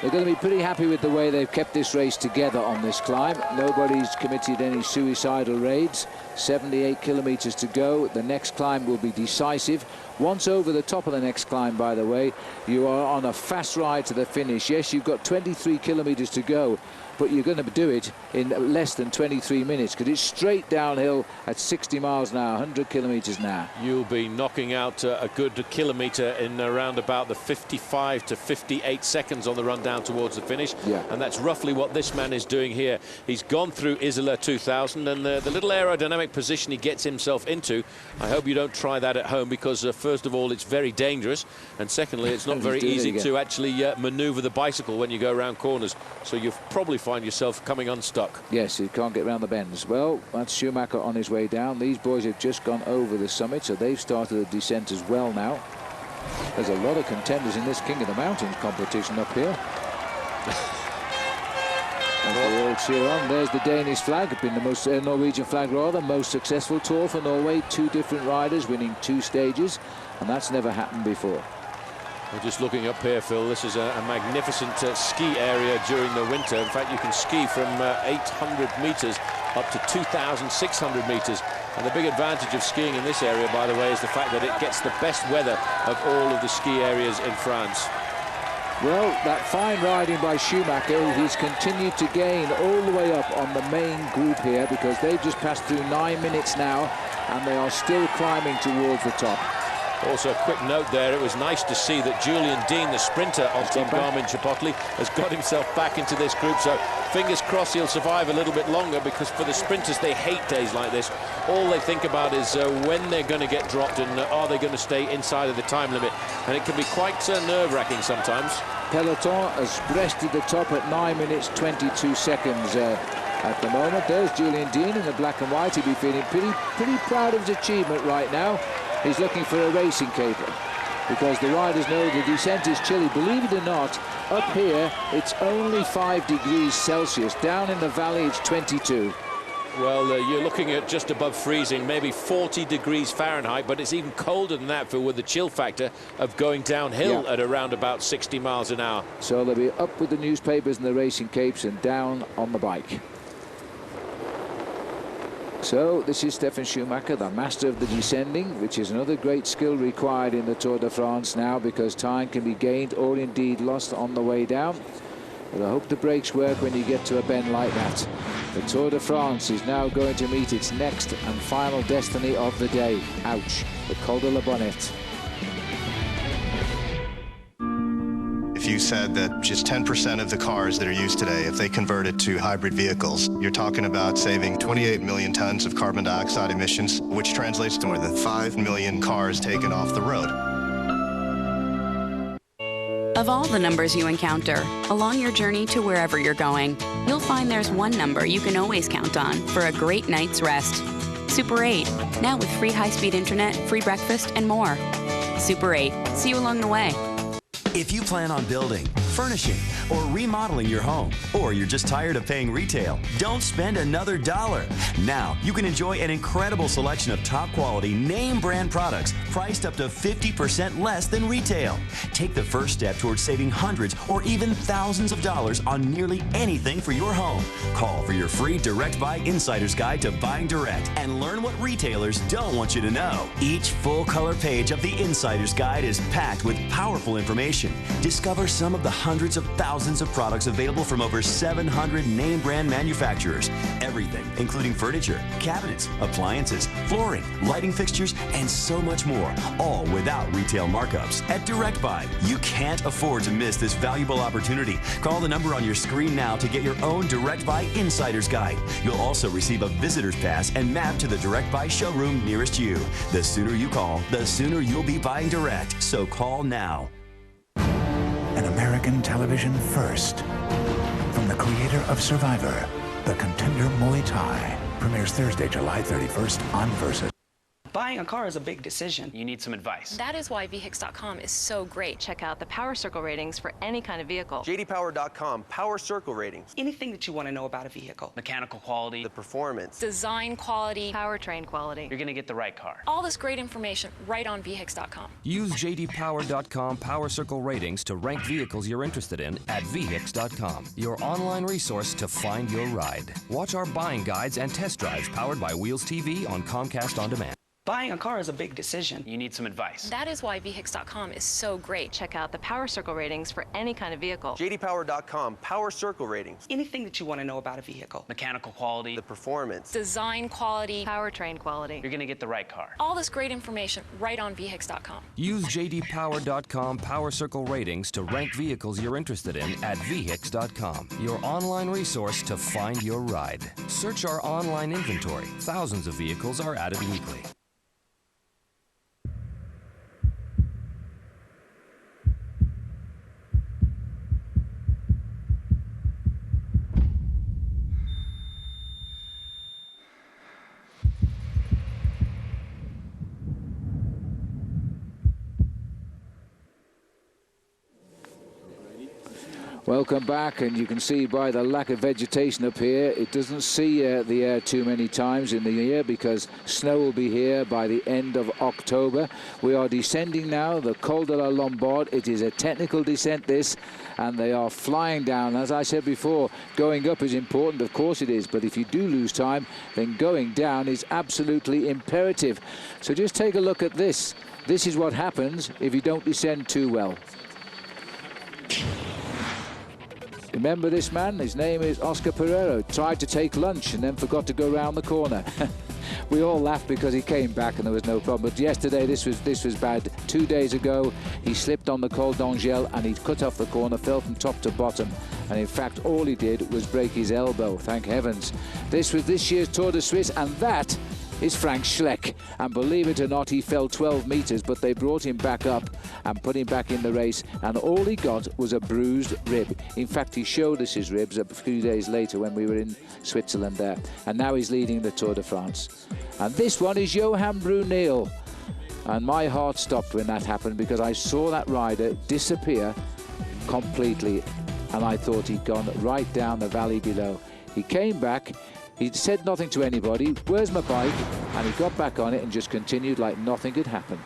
Speaker 6: They're going to be pretty happy with the way they've kept this race together on this climb. Nobody's committed any suicidal raids. 78 kilometres to go. The next climb will be decisive. Once over the top of the next climb, by the way, you are on a fast ride to the finish. Yes, you've got 23 kilometres to go, but you're going to do it in less than 23 minutes because it's straight downhill at 60 miles an hour, 100 kilometres an hour.
Speaker 7: You'll be knocking out a good kilometre in around about the 55 to 58 seconds on the run down towards the finish.
Speaker 6: Yeah.
Speaker 7: And that's roughly what this man is doing here. He's gone through Isola 2000, and the little aerodynamic position he gets himself into, I hope you don't try that at home, because first of all, it's very dangerous, and secondly, it's not very easy to actually manoeuvre the bicycle when you go around corners. So you'll probably find yourself coming unstuck.
Speaker 6: Yes, you can't get around the bends. Well, that's Schumacher on his way down. These boys have just gone over the summit, so they've started the descent as well now. There's a lot of contenders in this King of the Mountains competition up here. As they all cheer on, there's the Danish flag, been the most Norwegian flag rather, most successful tour for Norway. 2 different riders winning 2 stages, and that's never happened before.
Speaker 7: We're just looking up here, Phil. This is a magnificent ski area during the winter. In fact, you can ski from 800 meters up to 2,600 meters. And the big advantage of skiing in this area, by the way, is the fact that it gets the best weather of all of the ski areas in France.
Speaker 6: Well, that fine riding by Schumacher, he's continued to gain all the way up on the main group here, because they've just passed through 9 minutes now, and they are still climbing towards the top.
Speaker 7: Also, a quick note there, it was nice to see that Julian Dean, the sprinter on Team Garmin-Chipotle, has got himself back into this group, so fingers crossed he'll survive a little bit longer, because for the sprinters, they hate days like this. All they think about is when they're going to get dropped and are they going to stay inside of the time limit, and it can be quite nerve-wracking sometimes.
Speaker 6: Peloton has breasted the top at 9 minutes 22 seconds at the moment. There's Julian Dean in the black and white. He'll be feeling pretty proud of his achievement right now. He's looking for a racing caper, because the riders know the descent is chilly. Believe it or not, up here it's only 5 degrees Celsius. Down in the valley it's 22.
Speaker 7: Well, you're looking at just above freezing, maybe 40 degrees Fahrenheit, but it's even colder than that, Phil, with the chill factor of going downhill at around about 60 miles an hour.
Speaker 6: So they'll be up with the newspapers and the racing capes and down on the bike. So this is Stefan Schumacher, the master of the descending, which is another great skill required in the Tour de France now, because time can be gained or indeed lost on the way down. But I hope the brakes work when you get to a bend like that. The Tour de France is now going to meet its next and final destiny of the day. Ouch, the Col de la Bonnette.
Speaker 11: If you said that just 10% of the cars that are used today, if they converted to hybrid vehicles, you're talking about saving 28 million tons of carbon dioxide emissions, which translates to more than 5 million cars taken off the road.
Speaker 17: Of all the numbers you encounter along your journey to wherever you're going, you'll find there's one number you can always count on for a great night's rest. Super 8, now with free high-speed internet, free breakfast, and more. Super 8, see you along the way.
Speaker 18: If you plan on building, furnishing, or remodeling your home, or you're just tired of paying retail, don't spend another dollar. Now you can enjoy an incredible selection of top quality name brand products priced up to 50% less than retail. Take the first step towards saving hundreds or even thousands of dollars on nearly anything for your home. Call for your free Direct Buy Insider's Guide to Buying Direct and learn what retailers don't want you to know. Each full color page of the Insider's Guide is packed with powerful information. Discover some of the hundreds of thousands of products available from over 700 name brand manufacturers. Everything, including furniture, cabinets, appliances, flooring, lighting fixtures, and so much more, all without retail markups. At Direct Buy, you can't afford to miss this valuable opportunity. Call the number on your screen now to get your own Direct Buy Insider's Guide. You'll also receive a visitor's pass and map to the Direct Buy showroom nearest you. The sooner you call, the sooner you'll be buying direct. So call now.
Speaker 19: An American television first. From the creator of Survivor, The Contender Muay Thai. Premieres Thursday, July 31st on Versus.
Speaker 20: Buying a car is a big decision.
Speaker 3: You need some advice.
Speaker 21: That is why VHIX.com is so great.
Speaker 5: Check out the Power Circle ratings for any kind of vehicle.
Speaker 23: JDPower.com Power Circle ratings.
Speaker 20: Anything that you want to know about a vehicle.
Speaker 3: Mechanical quality.
Speaker 23: The performance.
Speaker 21: Design quality.
Speaker 5: Powertrain quality.
Speaker 3: You're going to get the right car.
Speaker 21: All this great information right on VHIX.com.
Speaker 15: Use JDPower.com Power Circle ratings to rank vehicles you're interested in at VHIX.com, your online resource to find your ride. Watch our buying guides and test drives powered by Wheels TV on Comcast On Demand.
Speaker 20: Buying a car is a big decision.
Speaker 3: You need some advice.
Speaker 21: That is why VHIX.com is so great.
Speaker 5: Check out the Power Circle ratings for any kind of vehicle.
Speaker 23: JDPower.com Power Circle ratings.
Speaker 20: Anything that you want to know about a vehicle.
Speaker 3: Mechanical quality.
Speaker 23: The performance.
Speaker 21: Design quality.
Speaker 5: Powertrain quality.
Speaker 3: You're going to get the right car.
Speaker 21: All this great information right on VHIX.com.
Speaker 15: Use JDPower.com Power Circle ratings to rank vehicles you're interested in at VHIX.com, your online resource to find your ride. Search our online inventory. Thousands of vehicles are added weekly.
Speaker 6: Welcome back, and you can see by the lack of vegetation up here, it doesn't see the air too many times in the year because snow will be here by the end of October. We are descending now, the Col de la Lombard. It is a technical descent, this, and they are flying down. As I said before, going up is important, of course it is, but if you do lose time, then going down is absolutely imperative. So just take a look at this. This is what happens if you don't descend too well. Remember this man? His name is Oscar Pereiro. Tried to take lunch and then forgot to go round the corner. We all laughed because he came back and there was no problem. But yesterday this was bad. 2 days ago he slipped on the Col d'Angel and he cut off the corner, fell from top to bottom. And in fact all he did was break his elbow, thank heavens. This was this year's Tour de Suisse, and that is Frank Schleck. And believe it or not, he fell 12 meters, but they brought him back up and put him back in the race, and all he got was a bruised rib. In fact, he showed us his ribs a few days later when we were in Switzerland there, and now he's leading the Tour de France. And this one is Johan Brunel, and my heart stopped when that happened because I saw that rider disappear completely, and I thought he'd gone right down the valley below. He came back. He said nothing to anybody, where's my bike? And he got back on it and just continued like nothing had happened.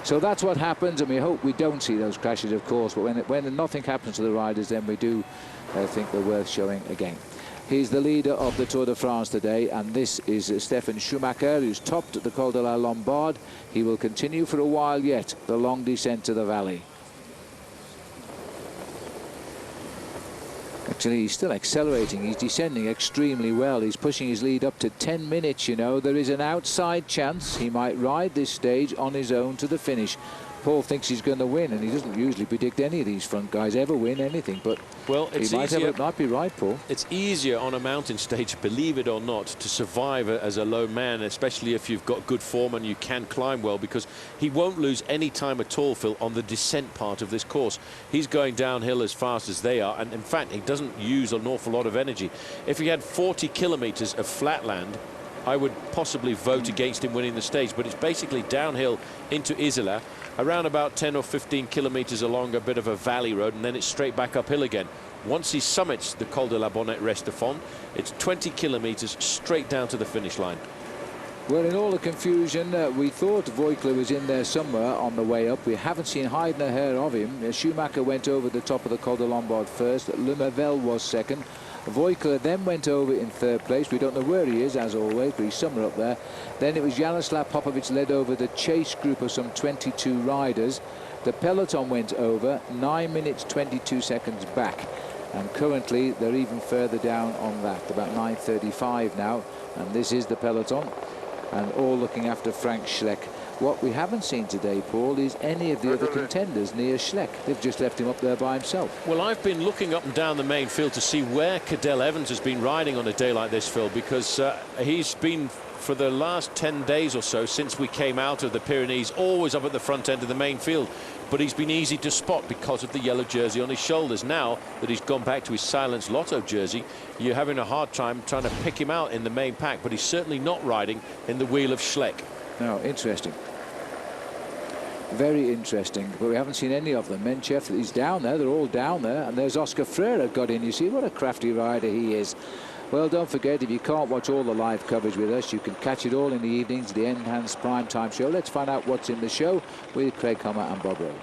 Speaker 6: So that's what happens, and we hope we don't see those crashes, of course, but when nothing happens to the riders, then we do think they're worth showing again. He's the leader of the Tour de France today, and this is Stefan Schumacher, who's topped the Col de la Lombard. He will continue for a while yet, the long descent to the valley. Actually, he's still accelerating. He's descending extremely well. He's pushing his lead up to 10 minutes, you know. There is an outside chance he might ride this stage on his own to the finish. Paul thinks he's going to win, and he doesn't usually predict any of these front guys ever win anything, but
Speaker 7: well, it's
Speaker 6: he might be right, Paul.
Speaker 7: It's easier on a mountain stage, believe it or not, to survive as a low man, especially if you've got good form and you can climb well, because he won't lose any time at all, Phil, on the descent part of this course. He's going downhill as fast as they are, and in fact, he doesn't use an awful lot of energy. If he had 40 kilometers of flat land, I would possibly vote against him winning the stage. But it's basically downhill into Isola, around about 10 or 15 kilometers along a bit of a valley road, and then it's straight back uphill again. Once he summits the Col de la Bonnette Restefond, it's 20 kilometers straight down to the finish line.
Speaker 6: Well, in all the confusion, we thought Voigtler was in there somewhere on the way up. We haven't seen hide nor hair of him. Schumacher went over the top of the Col de Lombard first. Lemavelle was second. Voigtler then went over in third place. We don't know where he is, as always, but he's somewhere up there. Then it was Jaroslav Popovic led over the chase group of some 22 riders. The peloton went over 9 minutes 22 seconds back. And currently, they're even further down on that, about 9:35 now. And this is the peloton, and all looking after Frank Schleck. What we haven't seen today, Paul, is any of the other contenders near Schleck. They've just left him up there by himself.
Speaker 7: Well, I've been looking up and down the main field to see where Cadel Evans has been riding on a day like this, Phil, because he's been, for the last 10 days or so, since we came out of the Pyrenees, always up at the front end of the main field. But he's been easy to spot because of the yellow jersey on his shoulders. Now that he's gone back to his Silence Lotto jersey, you're having a hard time trying to pick him out in the main pack, but he's certainly not riding in the wheel of Schleck.
Speaker 6: No, interesting. Very interesting, but we haven't seen any of them. Menchef, he's down there, they're all down there, and there's Oscar Freire got in. You see what a crafty rider he is. Well, don't forget, if you can't watch all the live coverage with us, you can catch it all in the evenings, the Enhanced Primetime Show. Let's find out what's in the show with Craig Hummer and Bob Rowley.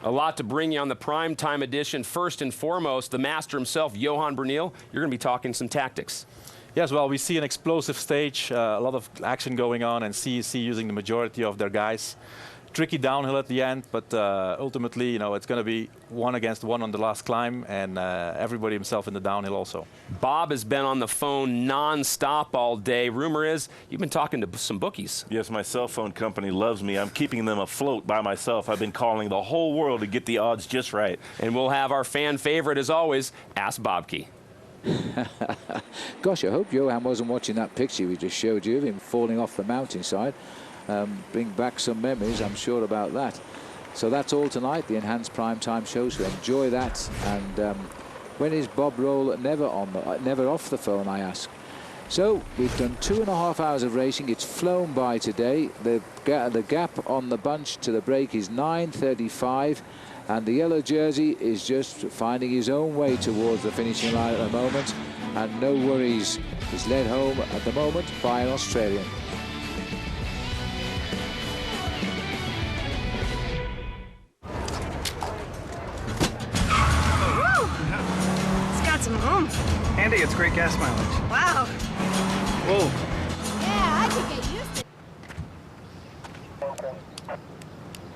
Speaker 1: A lot to bring you on the primetime edition. First and foremost, the master himself, Johan Bernil. You're going to be talking some tactics.
Speaker 4: Yes, well, we see an explosive stage, a lot of action going on, and CEC using the majority of their guys. Tricky downhill at the end, but ultimately, you know, it's going to be 1 against 1 on the last climb, and everybody himself in the downhill also.
Speaker 1: Bob has been on the phone non-stop all day. Rumor is you've been talking to some bookies.
Speaker 12: Yes, my cell phone company loves me. I'm keeping them afloat by myself. I've been calling the whole world to get the odds just right.
Speaker 1: And we'll have our fan favorite, as always, Ask Bobke.
Speaker 6: Gosh, I hope Johan wasn't watching that picture we just showed you of him falling off the mountainside. Bring back some memories, I'm sure about that. So that's all tonight, the Enhanced Primetime Show, so enjoy that. And when is Bob Roll never off the phone, I ask? So we've done 2.5 hours of racing. It's flown by today. The gap on the bunch to the break is 9:35, and the yellow jersey is just finding his own way towards the finishing line at the moment, and no worries. He's led home at the moment by an Australian.
Speaker 13: Andy, it's great gas mileage.
Speaker 8: Wow.
Speaker 13: Whoa.
Speaker 8: Yeah, I could get used to it.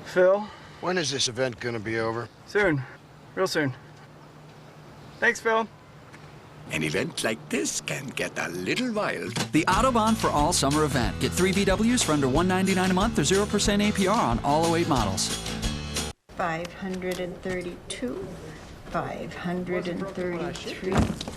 Speaker 13: Phil?
Speaker 24: When is this event going to be over?
Speaker 13: Soon. Real soon. Thanks, Phil.
Speaker 25: An event like this can get a little wild.
Speaker 26: The Autobahn for All Summer event. Get 3 VWs for under $199 a month or 0% APR on all 08 models.
Speaker 27: 532, 533, 530.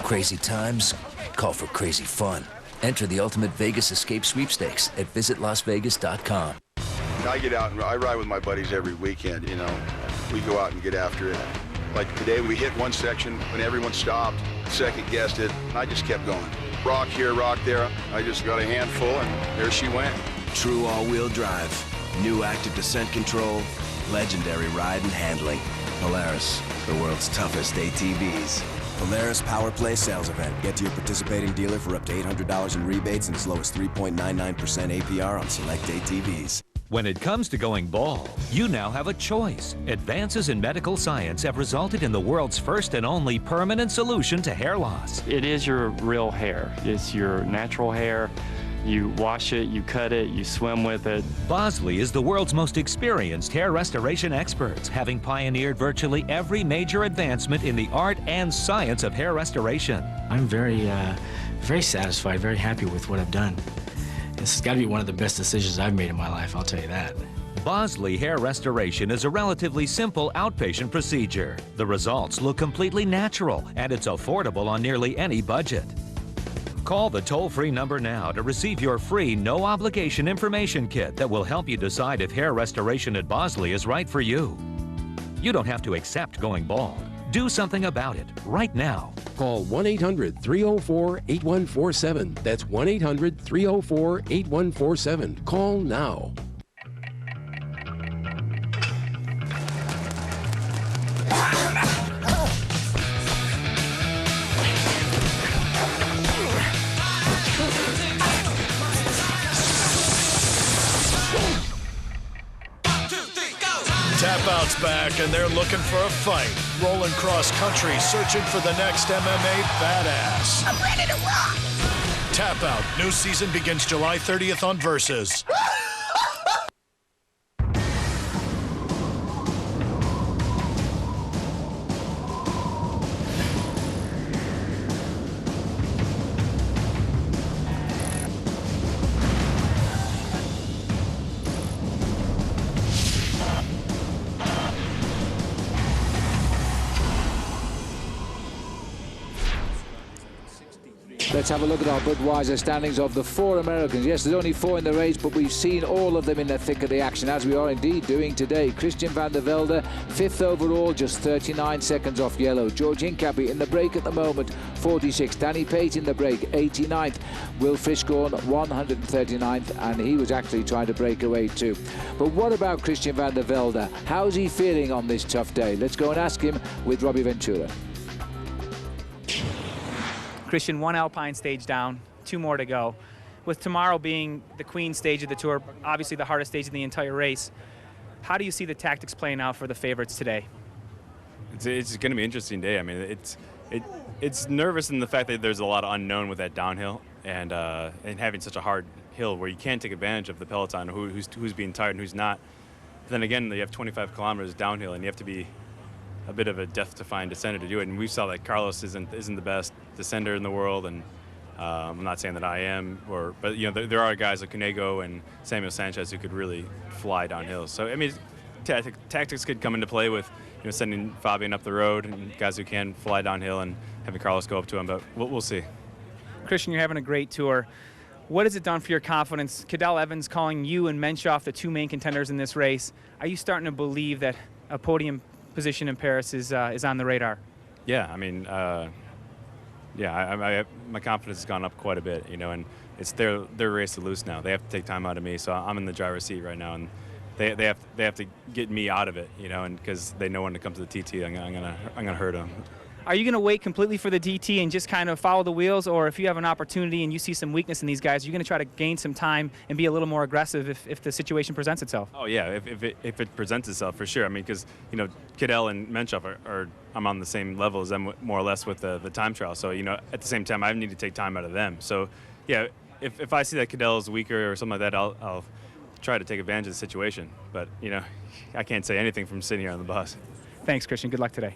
Speaker 28: Crazy times call for crazy fun. Enter the Ultimate Vegas Escape Sweepstakes at visitlasvegas.com.
Speaker 29: I get out and I ride with my buddies every weekend, you know. We go out and get after it. Like today, we hit one section when everyone stopped, second guessed it. I just kept going. Rock here, rock there. I just got a handful, and there she went.
Speaker 31: True all-wheel drive, new active descent control, legendary ride and handling. Polaris, the world's toughest ATVs.
Speaker 30: Polaris Power Play sales event. Get to your participating dealer for up to $800 in rebates and as low as 3.99% APR on select ATVs.
Speaker 32: When it comes to going bald, you now have a choice. Advances in medical science have resulted in the world's first and only permanent solution to hair loss.
Speaker 33: It is your real hair. It's your natural hair. You wash it, you cut it, you swim with it.
Speaker 32: Bosley is the world's most experienced hair restoration experts, having pioneered virtually every major advancement in the art and science of hair restoration.
Speaker 34: I'm very satisfied, very happy with what I've done. This has got to be one of the best decisions I've made in my life, I'll tell you that.
Speaker 32: Bosley Hair Restoration is a relatively simple outpatient procedure. The results look completely natural, and it's affordable on nearly any budget. Call the toll-free number now to receive your free, no-obligation information kit that will help you decide if hair restoration at Bosley is right for you. You don't have to accept going bald. Do something about it right now.
Speaker 2: Call 1-800-304-8147. That's 1-800-304-8147. Call now.
Speaker 5: Tap Out's back, and they're looking for a fight. Rolling cross country, searching for the next MMA badass.
Speaker 25: I'm ready to rock!
Speaker 5: Tap Out, new season begins July 30th on Versus.
Speaker 6: Let's have a look at our Budweiser standings of the 4 Americans. Yes, there's only 4 in the race, but we've seen all of them in the thick of the action, as we are indeed doing today. Christian van der Velde, 5th overall, just 39 seconds off yellow. George Hincapie in the break at the moment, 46. Danny Pate in the break, 89th. Will Fishgorn, 139th, and he was actually trying to break away too. But what about Christian van der Velde? How's he feeling on this tough day? Let's go and ask him with Robbie Ventura.
Speaker 9: Christian, 1 Alpine stage down, 2 more to go. With tomorrow being the Queen stage of the Tour, obviously the hardest stage of the entire race, how do you see the tactics playing out for the favorites today?
Speaker 33: It's going to be an interesting day. I mean, it's nervous in the fact that there's a lot of unknown with that downhill, and having such a hard hill where you can't take advantage of the peloton, who's being tired and who's not. But then again, you have 25 kilometers downhill, and you have to be a bit of a death-defying descender to do it. And we saw that Carlos isn't the best descender in the world, and I'm not saying that I am, but you know, there are guys like Cuneo and Samuel Sanchez who could really fly downhill. So I mean, tactics could come into play with, you know, sending Fabian up the road and guys who can fly downhill and having Carlos go up to him. But we'll see.
Speaker 9: Christian, you're having a great tour. What has it done for your confidence? Cadel Evans calling you and Menchoff the 2 main contenders in this race. Are you starting to believe that a podium position in Paris is on the radar?
Speaker 33: Yeah, I mean, my confidence has gone up quite a bit, you know, and it's their race to lose now. They have to take time out of me, so I'm in the driver's seat right now, and they have to get me out of it, you know, and because they know when it comes to the TT, I'm gonna hurt them.
Speaker 9: Are you going to wait completely for the DT and just kind of follow the wheels, or if you have an opportunity and you see some weakness in these guys, you're going to try to gain some time and be a little more aggressive if the situation presents itself?
Speaker 33: Oh yeah, if it presents itself, for sure. I mean, because, you know, Cadel and Menchoff are I'm on the same level as them more or less with the time trial. So, you know, at the same time, I need to take time out of them. So yeah, if I see that Cadel is weaker or something like that, I'll try to take advantage of the situation. But, you know, I can't say anything from sitting here on the bus.
Speaker 9: Thanks, Christian. Good luck today.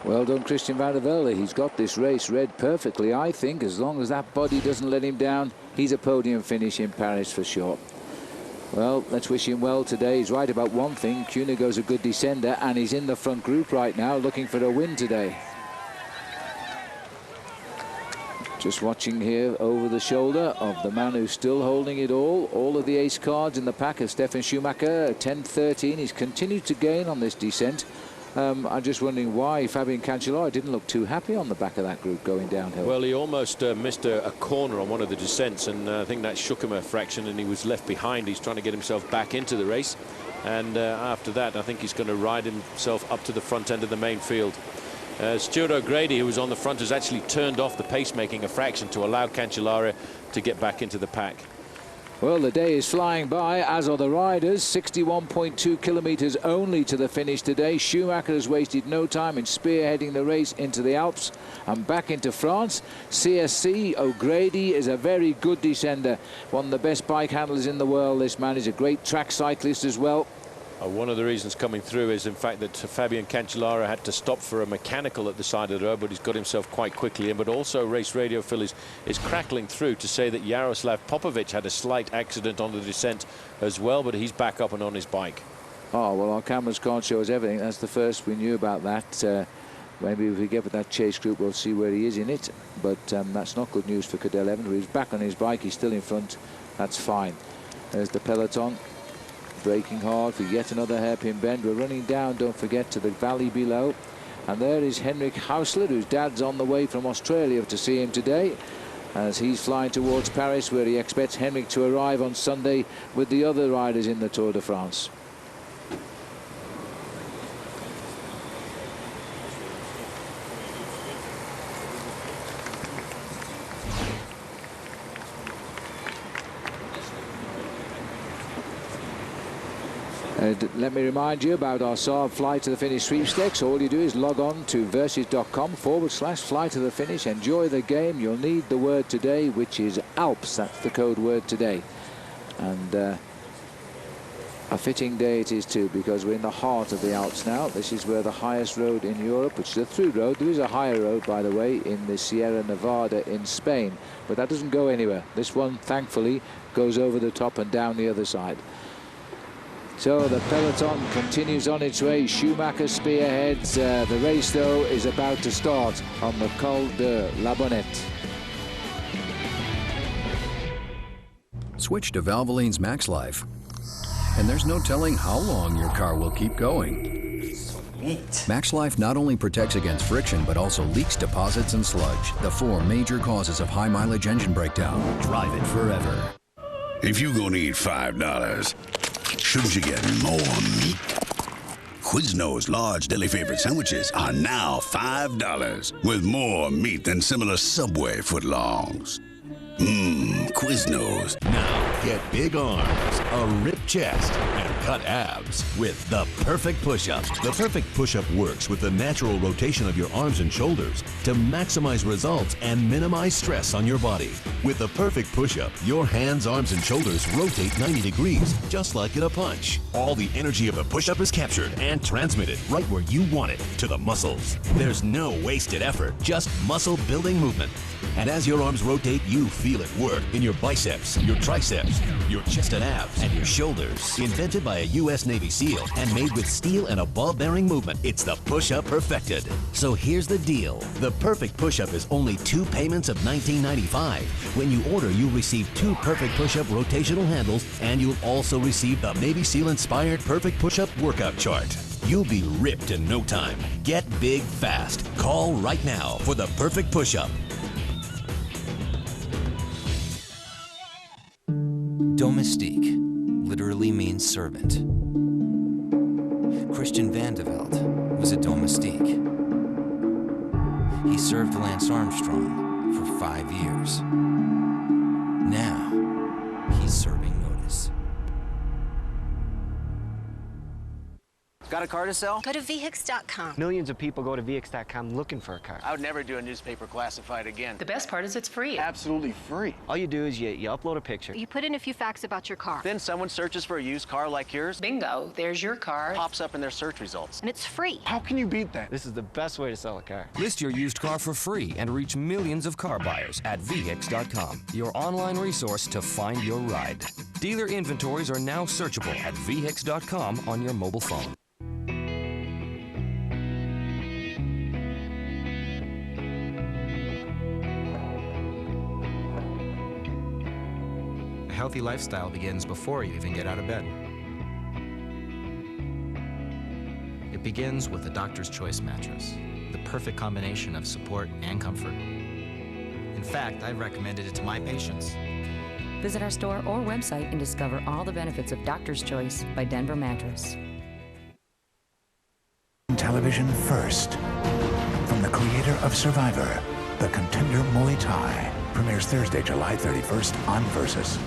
Speaker 6: Well done, Christian van der Velde. He's got this race read perfectly, I think. As long as that body doesn't let him down, he's a podium finish in Paris for sure. Well, let's wish him well today. He's right about one thing. Cunego's a good descender, and he's in the front group right now looking for a win today. Just watching here over the shoulder of the man who's still holding it all of the ace cards in the pack of Stefan Schumacher, 10-13. He's continued to gain on this descent. I'm just wondering why Fabian Cancellara didn't look too happy on the back of that group going downhill.
Speaker 7: Well, he almost missed a corner on one of the descents, and I think that shook him a fraction, and he was left behind. He's trying to get himself back into the race, and after that, I think he's going to ride himself up to the front end of the main field. Stuart O'Grady, who was on the front, has actually turned off the pacemaking a fraction to allow Cancellara to get back into the pack.
Speaker 6: Well, the day is flying by, as are the riders. 61.2 kilometers only to the finish today. Schumacher has wasted no time in spearheading the race into the Alps and back into France. CSC O'Grady is a very good descender, one of the best bike handlers in the world. This man is a great track cyclist as well.
Speaker 7: One of the reasons coming through is, in fact, that Fabian Cancellara had to stop for a mechanical at the side of the road, but he's got himself quite quickly in. But also, Race Radio Phil is crackling through to say that Jaroslav Popovic had a slight accident on the descent as well, but he's back up and on his bike.
Speaker 6: Oh, well, our cameras can't show us everything. That's the first we knew about that. Maybe if we get with that chase group, we'll see where he is in it. But that's not good news for Cadel Evans. He's back on his bike. He's still in front. That's fine. There's the peloton. Braking hard for yet another hairpin bend. We're running down, don't forget, to the valley below. And there is Henrik Hausler, whose dad's on the way from Australia to see him today, as he's flying towards Paris, where he expects Henrik to arrive on Sunday with the other riders in the Tour de France. Let me remind you about our Saab Fly to the Finish sweepstakes. All you do is log on to versus.com/fly to the finish. Enjoy the game. You'll need the word today, which is Alps. That's the code word today. And a fitting day it is too, because we're in the heart of the Alps now. This is where the highest road in Europe, which is a through road. There is a higher road, by the way, in the Sierra Nevada in Spain, but that doesn't go anywhere. This one, thankfully, goes over the top and down the other side. So the peloton continues on its way. Schumacher spearheads. The race, though, is about to start on the Col de la Bonnette.
Speaker 3: Switch to Valvoline's Max Life, and there's no telling how long your car will keep going. Sweet. Max Life not only protects against friction, but also leaks, deposits, and sludge, the 4 major causes of high-mileage engine breakdown. Drive it forever.
Speaker 25: If you're gonna eat $5, shouldn't you get more meat? Quiznos large deli favorite sandwiches are now $5 with more meat than similar Subway footlongs. Quiznos.
Speaker 10: Now get big arms, a ripped chest, and cut abs with the Perfect Push-Up. The Perfect Push-Up works with the natural rotation of your arms and shoulders to maximize results and minimize stress on your body. With the Perfect Push-Up, your hands, arms, and shoulders rotate 90 degrees, just like in a punch. All the energy of a push-up is captured and transmitted right where you want it, to the muscles. There's no wasted effort, just muscle-building movement. And as your arms rotate, you feel it work in your biceps, your triceps, your chest and abs, and your shoulders. Invented by a U.S. Navy SEAL and made with steel and a ball-bearing movement, it's the push-up perfected. So here's the deal. The Perfect Push-Up is only 2 payments of $19.95. When you order, you'll receive 2 Perfect Push-Up rotational handles, and you'll also receive the Navy SEAL-inspired Perfect Push-Up workout chart. You'll be ripped in no time. Get big fast. Call right now for the Perfect Push-Up.
Speaker 11: Domestique literally means servant. Christian Van de Velde was a domestique. He served Lance Armstrong for 5 years. Now, he's serving notice.
Speaker 14: Got a car to sell?
Speaker 8: Go to vehix.com.
Speaker 14: Millions of people go to vehix.com looking for a car.
Speaker 15: I would never do a newspaper classified again.
Speaker 8: The best part is it's free.
Speaker 15: Absolutely free. All you do is you upload a picture.
Speaker 8: You put in a few facts about your car.
Speaker 15: Then someone searches for a used car like yours.
Speaker 8: Bingo, there's your car.
Speaker 15: Pops up in their search results.
Speaker 8: And it's free.
Speaker 15: How can you beat that? This is the best way to sell a car.
Speaker 16: List your used car for free and reach millions of car buyers at vehix.com, your online resource to find your ride. Dealer inventories are now searchable at vehix.com on your mobile phone.
Speaker 17: A healthy lifestyle begins before you even get out of bed. It begins with the Doctor's Choice mattress, the perfect combination of support and comfort. In fact, I've recommended it to my patients.
Speaker 18: Visit our store or website and discover all the benefits of Doctor's Choice by Denver Mattress.
Speaker 19: Television first. From the creator of Survivor, The Contender Muay Thai. Premieres Thursday, July 31st on Versus.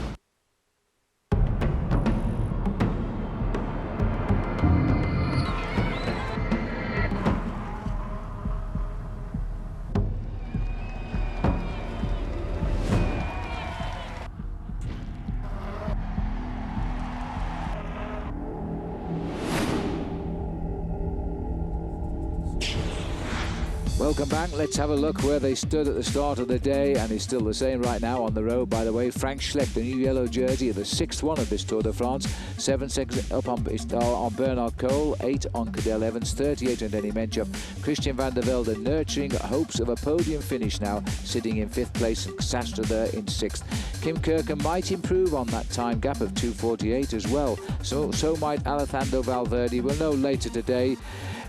Speaker 1: Welcome back. Let's have a look where they stood at the start of the day, and it's still the same right now on the road, by the way. Frank Schleck, the new yellow jersey, the 6th one of this Tour de France. 7 seconds up on Bernard Cole, 8 on Cadel Evans, 38 on Denny Menchov. Christian van der Velde nurturing hopes of a podium finish now, sitting in 5th place, and Sastre there in 6th. Kim Kirken might improve on that time gap of 2:48 as well. So might Alejandro Valverde. We'll know later today.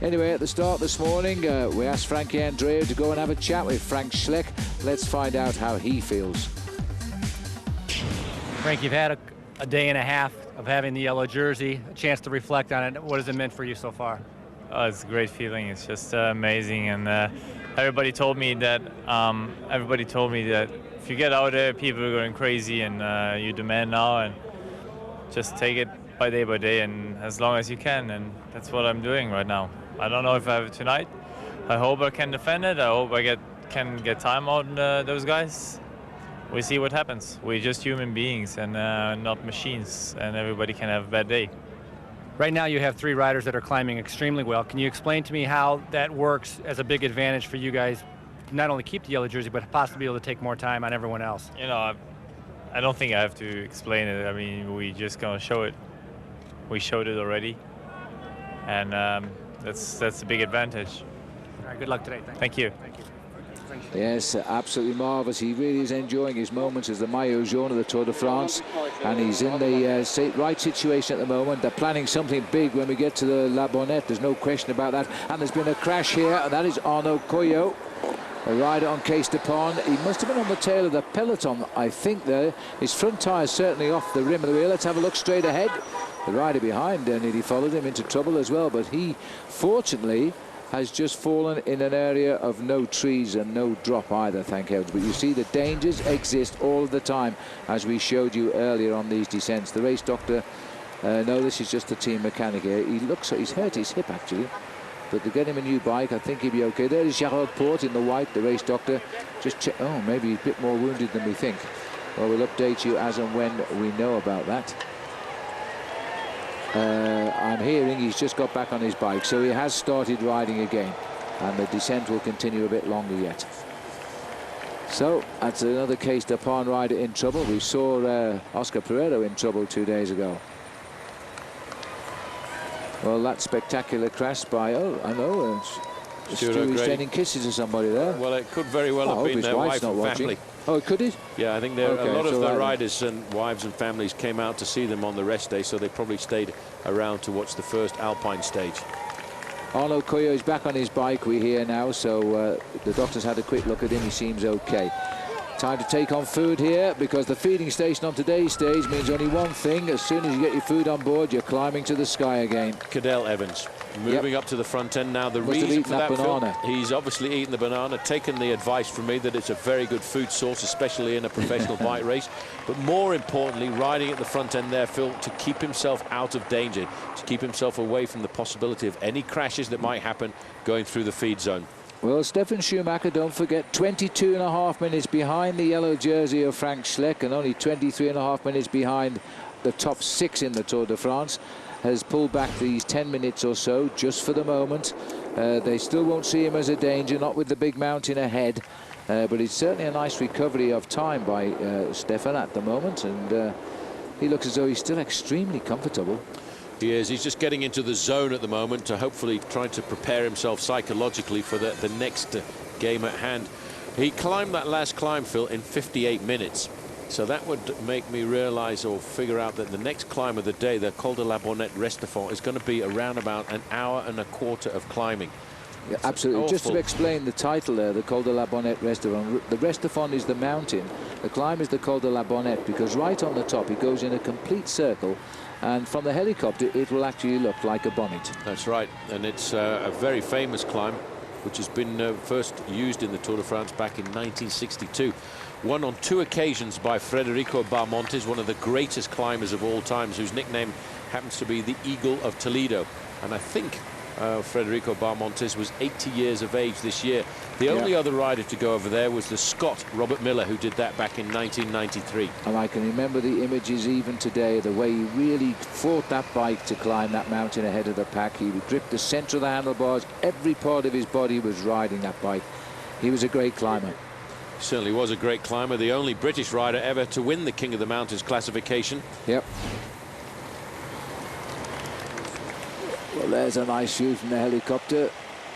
Speaker 1: Anyway, at the start this morning, we asked Frankie Andreu to go and have a chat with Frank Schleck. Let's find out how he feels.
Speaker 4: Frank, you've had a day and a half of having the yellow jersey, a chance to reflect on it. What has it meant for you so far?
Speaker 12: Oh, it's a great feeling. It's just amazing, and everybody told me that if you get out there, people are going crazy, and you demand now, and just take it by day, and as long as you can, and that's what I'm doing right now. I don't know if I have it tonight. I hope I can defend it. I hope I can get time on those guys. We see what happens. We're just human beings and not machines, and everybody can have a bad day.
Speaker 4: Right now you have 3 riders that are climbing extremely well. Can you explain to me how that works as a big advantage for you guys to not only keep the yellow jersey, but possibly be able to take more time on everyone else?
Speaker 12: You know, I don't think I have to explain it. I mean, we just gonna show it. We showed it already, and that's a big advantage.
Speaker 4: All right, good luck today.
Speaker 12: Thank you.
Speaker 4: Thank you.
Speaker 1: Yes, absolutely marvellous. He really is enjoying his moments as the maillot jaune of the Tour de France, and he's in the right situation at the moment. They're planning something big when we get to the La Bonnette. There's no question about that. And there's been a crash here, and that is Arnaud Coyot, a rider on Case de Pont. He must have been on the tail of the peloton, I think, there. His front tyre is certainly off the rim of the wheel. Let's have a look straight ahead. The rider behind nearly followed him into trouble as well, but he, fortunately, has just fallen in an area of no trees and no drop either, thank heavens. But you see the dangers exist all of the time, as we showed you earlier on these descents. The race doctor, no, this is just the team mechanic here. He looks like he's hurt his hip, actually. But to get him a new bike, I think he'll be okay. There is Gerald Porte in the white, the race doctor. Just check. Oh, maybe he's a bit more wounded than we think. Well, we'll update you as and when we know about that. I'm hearing he's just got back on his bike, so he has started riding again, and the descent will continue a bit longer yet. So that's another Case de Pont rider in trouble. We saw Oscar Pereiro in trouble 2 days ago. Well, that spectacular crash by, oh, I know, Stewie's sending kisses to somebody there.
Speaker 7: Well, it could very well have been their wife and family.
Speaker 1: Oh, could it?
Speaker 7: Yeah, I think a lot of the riders and wives and families came out to see them on the rest day, so they probably stayed around to watch the first Alpine stage.
Speaker 1: Arnaud Coyot is back on his bike, we hear now, so the doctor's had a quick look at him. He seems okay. Time to take on food here, because the feeding station on today's stage means only one thing. As soon as you get your food on board, you're climbing to the sky again.
Speaker 7: Cadel Evans moving up to the front end now. The reason for that banana. He's obviously eaten the banana, taken the advice from me that it's a very good food source, especially in a professional bike race. But more importantly, riding at the front end there, Phil, to keep himself out of danger, to keep himself away from the possibility of any crashes that might happen going through the feed zone.
Speaker 1: Well, Stefan Schumacher, don't forget, 22.5 minutes behind the yellow jersey of Frank Schleck, and only 23.5 minutes behind the top 6 in the Tour de France, has pulled back these 10 minutes or so just for the moment. They still won't see him as a danger, not with the big mountain ahead, but it's certainly a nice recovery of time by Stefan at the moment, and he looks as though he's still extremely comfortable.
Speaker 7: He is. He's just getting into the zone at the moment to hopefully try to prepare himself psychologically for the next game at hand. He climbed that last climb, Phil, in 58 minutes. So that would make me realize or figure out that the next climb of the day, the Col de la Bonnette Restafon, is going to be around about an hour and a quarter of climbing.
Speaker 1: Yeah, absolutely. Just to explain the title there, the Col de la Bonnette Restafon. The Restafon is the mountain. The climb is the Col de la Bonnette, because right on the top it goes in a complete circle, and from the helicopter it will actually look like a bonnet.
Speaker 7: That's right, and it's a very famous climb, which has been first used in the Tour de France back in 1962. Won on 2 occasions by Federico Barmontes, one of the greatest climbers of all times, whose nickname happens to be the Eagle of Toledo. And I think Federico Barmontes, was 80 years of age this year. The only other rider to go over there was the Scot, Robert Miller, who did that back in 1993.
Speaker 1: And I can remember the images even today, the way he really fought that bike to climb that mountain ahead of the pack. He would grip the centre of the handlebars. Every part of his body was riding that bike. He was a great climber.
Speaker 7: Certainly was a great climber, the only British rider ever to win the King of the Mountains classification.
Speaker 1: Yep. Well, there's a nice view from the helicopter.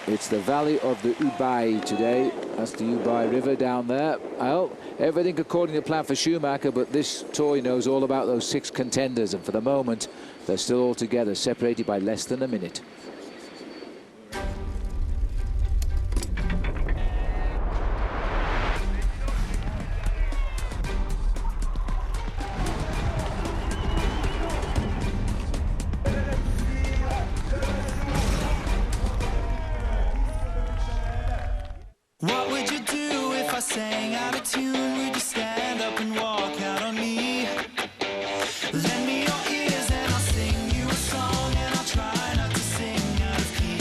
Speaker 1: It's the valley of the Ubai today. That's the Ubai River down there. Well, everything according to plan for Schumacher, but this toy knows all about those 6 contenders, and for the moment, they're still all together, separated by less than a minute.
Speaker 13: What would you do if I sang out of tune? Would you stand up and walk out on me? Lend me your ears and I'll sing you a song, and I'll try not to sing out of key.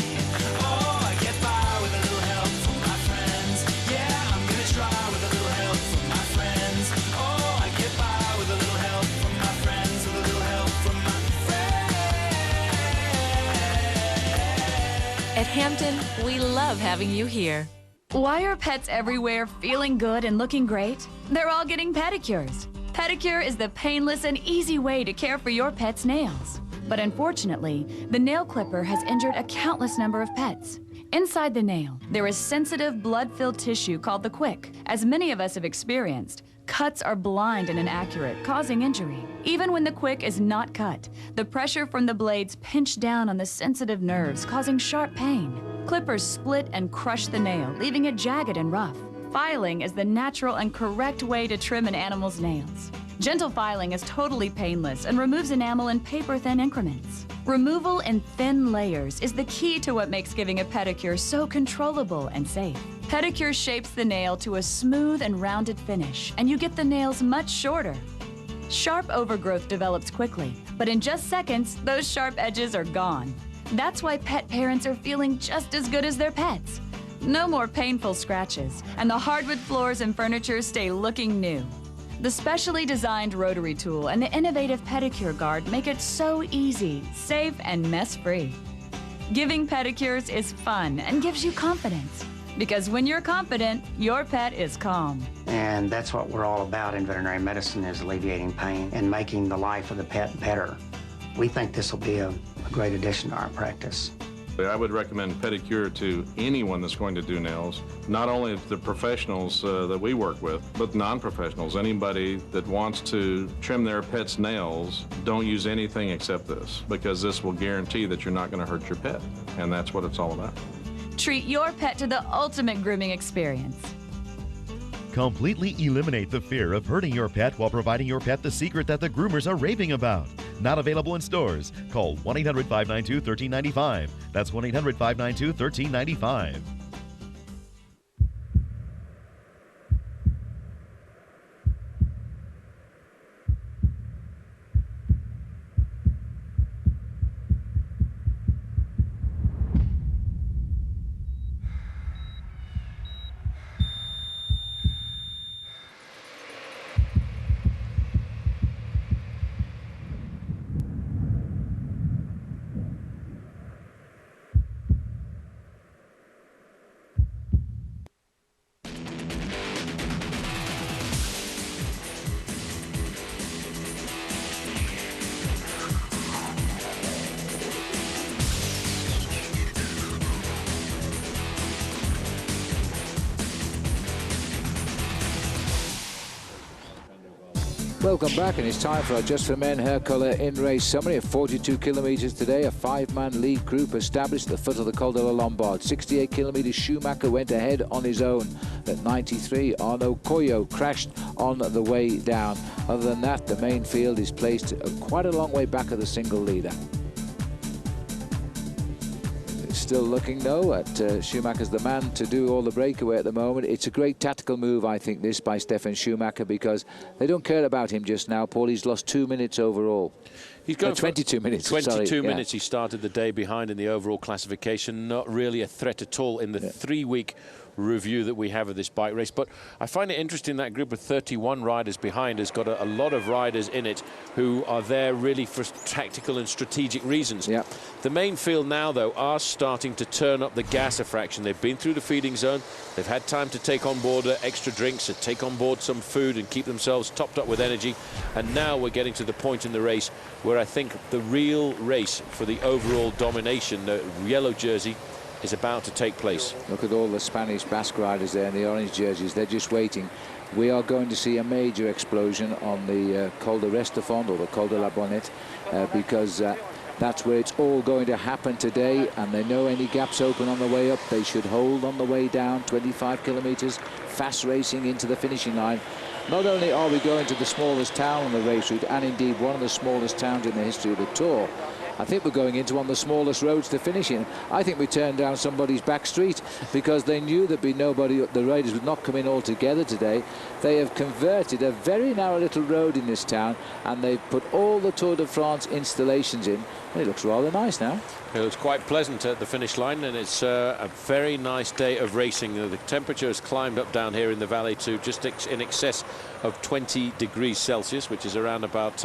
Speaker 13: Oh, I get by with a little help from my friends. Yeah, I'm gonna try with a little help from my friends. Oh, I get by with a little help from my friends, with a little help from my friends.
Speaker 20: At Hampton, we love having you here.
Speaker 21: Why are pets everywhere feeling good and looking great? They're all getting pedicures. Pedicure is the painless and easy way to care for your pet's nails. But unfortunately, the nail clipper has injured a countless number of pets. Inside the nail, there is sensitive blood-filled tissue called the quick. As many of us have experienced, cuts are blind and inaccurate, causing injury. Even when the quick is not cut, the pressure from the blades pinch down on the sensitive nerves, causing sharp pain. Clippers split and crush the nail, leaving it jagged and rough. Filing is the natural and correct way to trim an animal's nails. Gentle filing is totally painless and removes enamel in paper-thin increments. Removal in thin layers is the key to what makes giving a pedicure so controllable and safe. Pedicure shapes the nail to a smooth and rounded finish, and you get the nails much shorter. Sharp overgrowth develops quickly, but in just seconds, those sharp edges are gone. That's why pet parents are feeling just as good as their pets. No more painful scratches, and the hardwood floors and furniture stay looking new. The specially designed rotary tool and the innovative pedicure guard make it so easy, safe, and mess-free. Giving pedicures is fun and gives you confidence. Because when you're confident, your pet is calm.
Speaker 22: And that's what we're all about in veterinary medicine, is alleviating pain and making the life of the pet better. We think this will be a great addition to our practice.
Speaker 23: I would recommend pedicure to anyone that's going to do nails, not only the professionals that we work with, but non-professionals. Anybody that wants to trim their pet's nails, don't use anything except this, because this will guarantee that you're not going to hurt your pet, and that's what it's all about.
Speaker 21: Treat your pet to the ultimate grooming experience.
Speaker 24: Completely eliminate the fear of hurting your pet while providing your pet the secret that the groomers are raving about. Not available in stores. Call 1-800-592-1395. That's 1-800-592-1395.
Speaker 1: Welcome back, and it's time for our Just for Men hair colour in-race summary of 42 kilometres today. A 5-man lead group established at the foot of the Col de la Lombard. 68 kilometres, Schumacher went ahead on his own. At 93, Arnaud Coyot crashed on the way down. Other than that, the main field is placed quite a long way back of the single leader. still looking, though, at Schumacher's the man to do all the breakaway at the moment. It's a great tactical move, I think, this by Stefan Schumacher, because they don't care about him just now. Paul, he's lost 2 minutes overall.
Speaker 7: He's got
Speaker 1: 22 minutes.
Speaker 7: 22 minutes. He started the day behind in the overall classification. Not really a threat at all in the 3-week review that we have of this bike race. But I find it interesting that group of 31 riders behind has got a lot of riders in it who are there really for tactical and strategic reasons.
Speaker 1: Yeah.
Speaker 7: The main field now, though, are starting to turn up the gas a fraction. They've been through the feeding zone. They've had time to take on board extra drinks, to take on board some food and keep themselves topped up with energy. And now we're getting to the point in the race where I think the real race for the overall domination, the yellow jersey, is about to take place.
Speaker 1: Look at all the Spanish Basque riders there in the orange jerseys. They're just waiting. We are going to see a major explosion on the Col de Restafond, or the Col de la Bonnette, because that's where it's all going to happen today, and they know any gaps open on the way up, they should hold on the way down. 25 kilometers, fast racing into the finishing line. Not only are we going to the smallest town on the race route, and indeed one of the smallest towns in the history of the Tour, I think we're going into one of the smallest roads to finish in. I think we turned down somebody's back street because they knew there'd be nobody, the riders would not come in all together today. They have converted a very narrow little road in this town, and they've put all the Tour de France installations in, and it looks rather nice now.
Speaker 7: It looks quite pleasant at the finish line, and it's a very nice day of racing. The temperature has climbed up down here in the valley to just in excess of 20 degrees Celsius, which is around about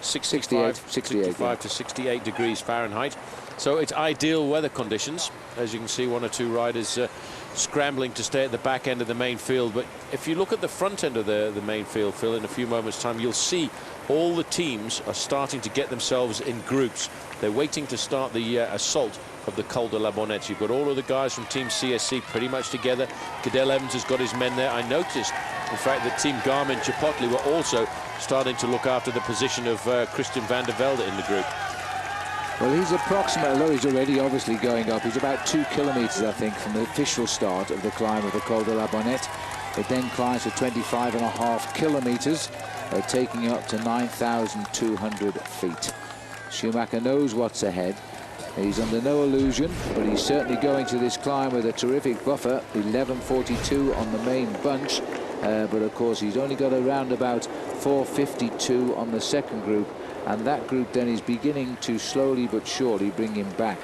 Speaker 7: 65 to 68 degrees Fahrenheit. So it's ideal weather conditions. As you can see, one or two riders scrambling to stay at the back end of the main field. But if you look at the front end of the main field, Phil, in a few moments' time, you'll see all the teams are starting to get themselves in groups. They're waiting to start the assault of the Col de la Bonnette. You've got all of the guys from Team CSC pretty much together. Cadell Evans has got his men there. I noticed, in fact, that Team Garmin Chipotle were also starting to look after the position of Christian van der Velde in the group.
Speaker 1: Well, he's approximately, although he's already obviously going up, he's about 2 kilometers, I think, from the official start of the climb of the Col de la Bonnette. It then climbs to 25.5 kilometers, taking up to 9,200 feet. Schumacher knows what's ahead. He's under no illusion, but he's certainly going to this climb with a terrific buffer, 11:42 on the main bunch. But of course, he's only got around about 4:52 on the second group, and that group then is beginning to slowly but surely bring him back.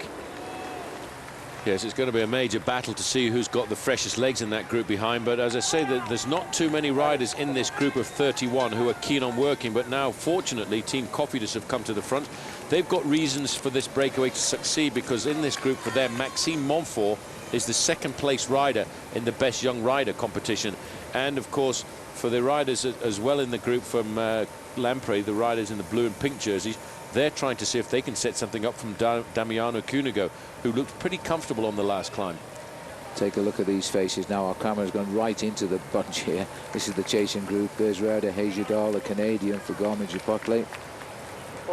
Speaker 7: Yes, it's going to be a major battle to see who's got the freshest legs in that group behind. But as I say, there's not too many riders in this group of 31 who are keen on working. But now, fortunately, Team Cofidis have come to the front. They've got reasons for this breakaway to succeed, because in this group for them, Maxime Montfort is the second place rider in the Best Young Rider competition. And, of course, for the riders as well in the group from Lampre, the riders in the blue and pink jerseys, they're trying to see if they can set something up from Damiano Cuneo, who looked pretty comfortable on the last climb.
Speaker 1: Take a look at these faces now. Our camera's gone right into the bunch here. This is the chasing group. There's Raude Hejjedal, the Canadian for Garmin Chipotle.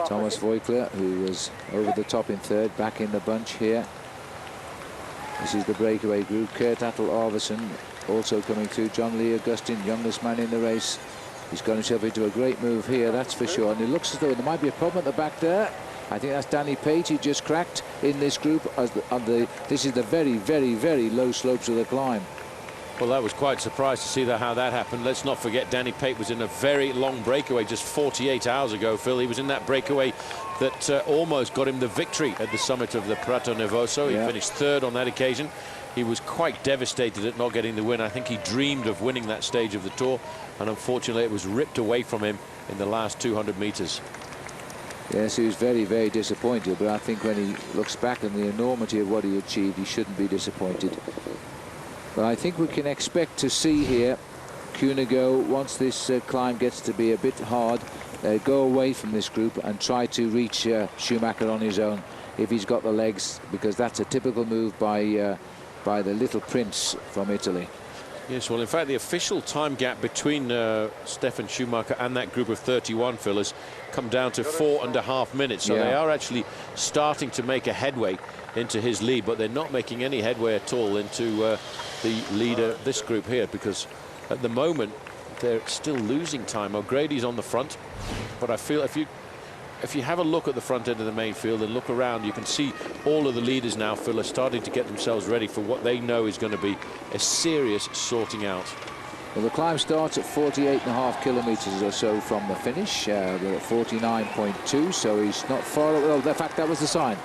Speaker 1: Thomas Voigtler, who was over the top in third, back in the bunch here. This is the breakaway group. Kurt Attel Arvidsson also coming through. John Lee Augustin, youngest man in the race. He's got himself into a great move here, that's for sure. And it looks as though there might be a problem at the back there. I think that's Danny Pate, who just cracked in this group. This is the very, very, very low slopes of the climb.
Speaker 7: Well, I was quite surprised to see how that happened. Let's not forget Danny Pate was in a very long breakaway just 48 hours ago, Phil. He was in that breakaway that almost got him the victory at the summit of the Prato Nervoso. He finished third on that occasion. He was quite devastated at not getting the win. I think he dreamed of winning that stage of the Tour, and unfortunately it was ripped away from him in the last 200 meters.
Speaker 1: Yes, he was very, very disappointed, but I think when he looks back on the enormity of what he achieved, he shouldn't be disappointed. But I think we can expect to see here Cuneo, once this climb gets to be a bit hard, go away from this group and try to reach Schumacher on his own if he's got the legs, because that's a typical move by the little prince from Italy.
Speaker 7: Yes, well, in fact, the official time gap between Stefan Schumacher and that group of 31, Phil, has come down to 4.5 minutes. So they are actually starting to make a headway into his lead, but they're not making any headway at all into the leader of this group here, because at the moment they're still losing time. O'Grady's on the front, but I feel if you if you have a look at the front end of the main field and look around, you can see all of the leaders now, Phil, are starting to get themselves ready for what they know is going to be a serious sorting out.
Speaker 1: Well, the climb starts at 48.5 kilometres or so from the finish. We're at 49.2, so he's not far away. Well, in fact, that was the sign.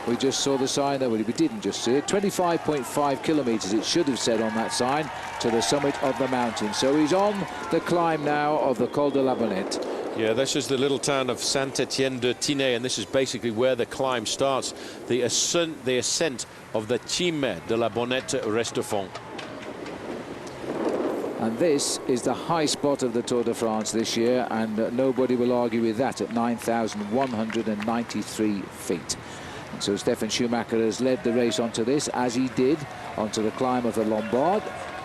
Speaker 1: We just saw the sign there, but we didn't just see it. 25.5 kilometres, it should have said on that sign, to the summit of the mountain. So he's on the climb now of the Col de la Bonnette.
Speaker 7: Yeah, this is the little town of Saint-Étienne-de-Tinay, and this is basically where the climb starts. The ascent of the Cime de la Bonnette Restefond.
Speaker 1: And this is the high spot of the Tour de France this year, and nobody will argue with that at 9,193 feet. And so Stefan Schumacher has led the race onto this, as he did onto the climb of the Lombard.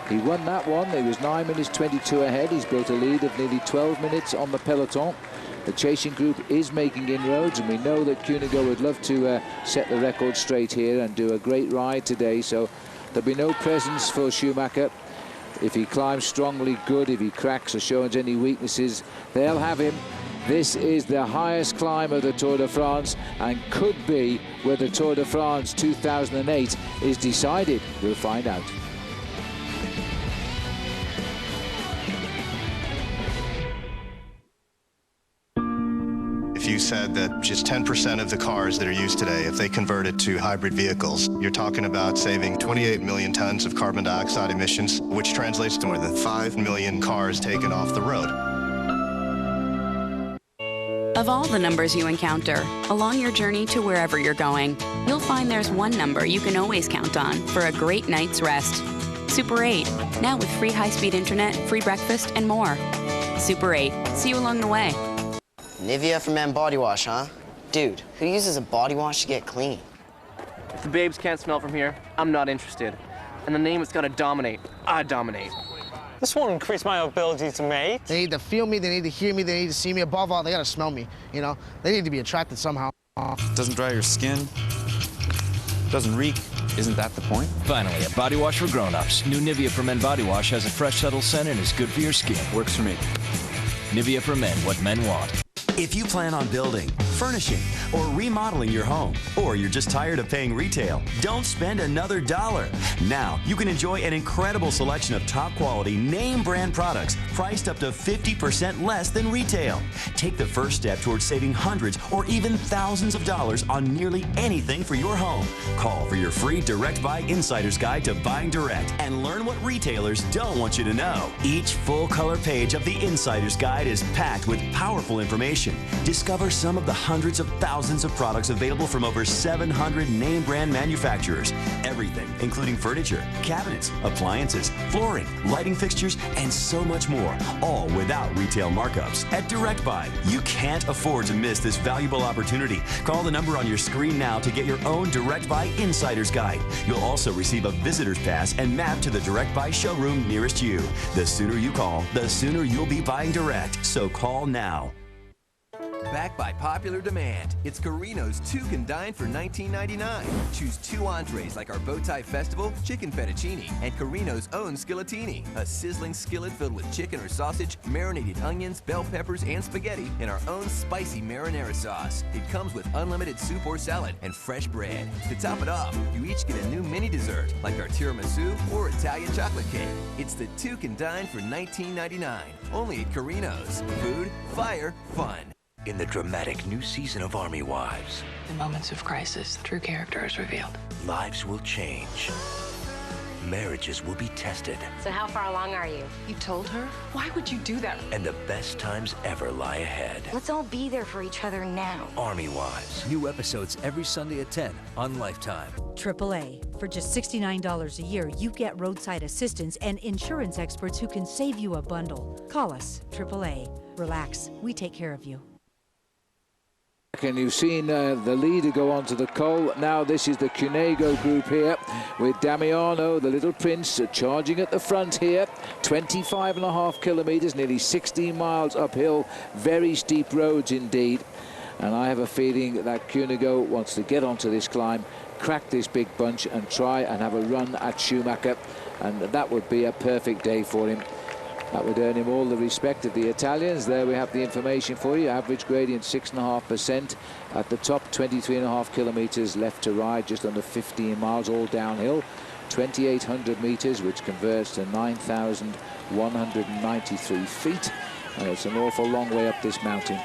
Speaker 1: He won that one. He was 9 minutes 22 ahead. He's built a lead of nearly 12 minutes on the peloton. The chasing group is making inroads, and we know that Cuneo would love to set the record straight here and do a great ride today. So there'll be no presence for Schumacher. If he climbs strongly, good. If he cracks or shows any weaknesses, they'll have him. This is the highest climb of the Tour de France, and could be where the Tour de France 2008 is decided. We'll find out.
Speaker 2: If you said that just 10% of the cars that are used today, if they converted to hybrid vehicles, you're talking about saving 28 million tons of carbon dioxide emissions, which translates to more than 5 million cars taken off the road.
Speaker 3: Of all the numbers you encounter along your journey to wherever you're going, you'll find there's one number you can always count on for a great night's rest. Super 8, now with free high-speed internet, free breakfast, and more. Super 8, see you along the way.
Speaker 5: Nivea for men body wash, huh? Dude, who uses a body wash to get clean?
Speaker 6: If the babes can't smell from here, I'm not interested. And the name has got to dominate. I dominate.
Speaker 9: This won't increase my ability to mate.
Speaker 26: They need to feel me, they need to hear me, they need to see me. Above all, they gotta smell me, you know? They need to be attracted somehow.
Speaker 11: Doesn't dry your skin, doesn't reek. Isn't that the point?
Speaker 27: Finally, a body wash for grown-ups. New Nivea for Men body wash has a fresh, subtle scent and is good for your skin.
Speaker 11: Works for me.
Speaker 27: Nivea for Men, what men want.
Speaker 28: If you plan on building, furnishing, or remodeling your home, or you're just tired of paying retail, don't spend another dollar. Now, you can enjoy an incredible selection of top-quality, name-brand products priced up to 50% less than retail. Take the first step towards saving hundreds or even thousands of dollars on nearly anything for your home. Call for your free Direct Buy Insider's Guide to Buying Direct and learn what retailers don't want you to know. Each full-color page of the Insider's Guide is packed with powerful information. Discover some of the hundreds of thousands of products available from over 700 name brand manufacturers. Everything, including furniture, cabinets, appliances, flooring, lighting fixtures, and so much more, all without retail markups. At Direct Buy, you can't afford to miss this valuable opportunity. Call the number on your screen now to get your own Direct Buy Insider's Guide. You'll also receive a visitor's pass and map to the Direct Buy showroom nearest you. The sooner you call, the sooner you'll be buying direct. So call now.
Speaker 29: Backed by popular demand, it's Carino's Two Can Dine for $19.99. Choose 2 entrees like our Bowtie Festival, Chicken Fettuccine, and Carino's own Skilletini, a sizzling skillet filled with chicken or sausage, marinated onions, bell peppers, and spaghetti, and our own spicy marinara sauce. It comes with unlimited soup or salad and fresh bread. To top it off, you each get a new mini dessert like our tiramisu or Italian chocolate cake. It's the Two Can Dine for $19.99. Only at Carino's. Food, fire, fun.
Speaker 30: In the dramatic new season of Army Wives,
Speaker 31: In moments of crisis, the true character is revealed.
Speaker 30: lives will change. Marriages will be tested,
Speaker 32: So how far along are you?
Speaker 31: You told her? Why would you do that?
Speaker 30: and the best times ever lie ahead.
Speaker 32: Let's all be there for each other now.
Speaker 30: Army Wives.
Speaker 33: New episodes every Sunday at 10 on Lifetime.
Speaker 34: AAA. For just $69 a year, you get roadside assistance and insurance experts who can save you a bundle. Call us, AAA. Relax, we take care of you.
Speaker 1: And you've seen the leader go on to the Col. Now this is the Cuneo group here with Damiano, the little prince, charging at the front here. 25.5 kilometres, nearly 16 miles uphill. Very steep roads indeed. And I have a feeling that Cuneo wants to get onto this climb, crack this big bunch and try and have a run at Schumacher. And that would be a perfect day for him. That would earn him all the respect of the Italians. There we have the information for you. Average gradient 6.5%. At the top, 23.5 kilometers left to right, just under 15 miles, all downhill. 2,800 meters, which converts to 9,193 feet. And it's an awful long way up this mountain.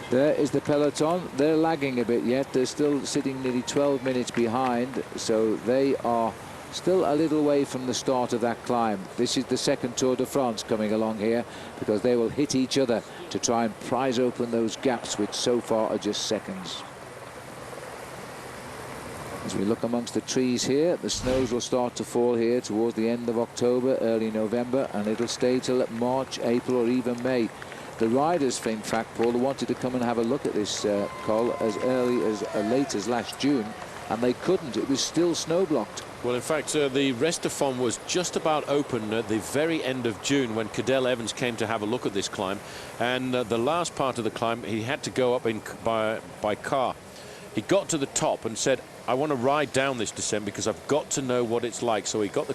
Speaker 1: There is the peloton. They're lagging a bit yet. They're still sitting nearly 12 minutes behind, so they are still a little way from the start of that climb. This is the second Tour de France coming along here, because they will hit each other to try and prise open those gaps, which so far are just seconds. As we look amongst the trees here, the snows will start to fall here towards the end of October, early November, and it'll stay till March, April, or even May. The riders, in fact, Paul, wanted to come and have a look at this col as late as last June, and they couldn't. It was still snow blocked.
Speaker 7: Well, in fact, the Restafon was just about open at the very end of June when Cadel Evans came to have a look at this climb. And the last part of the climb, he had to go up by car. He got to the top and said, I want to ride down this descent because I've got to know what it's like. So he got the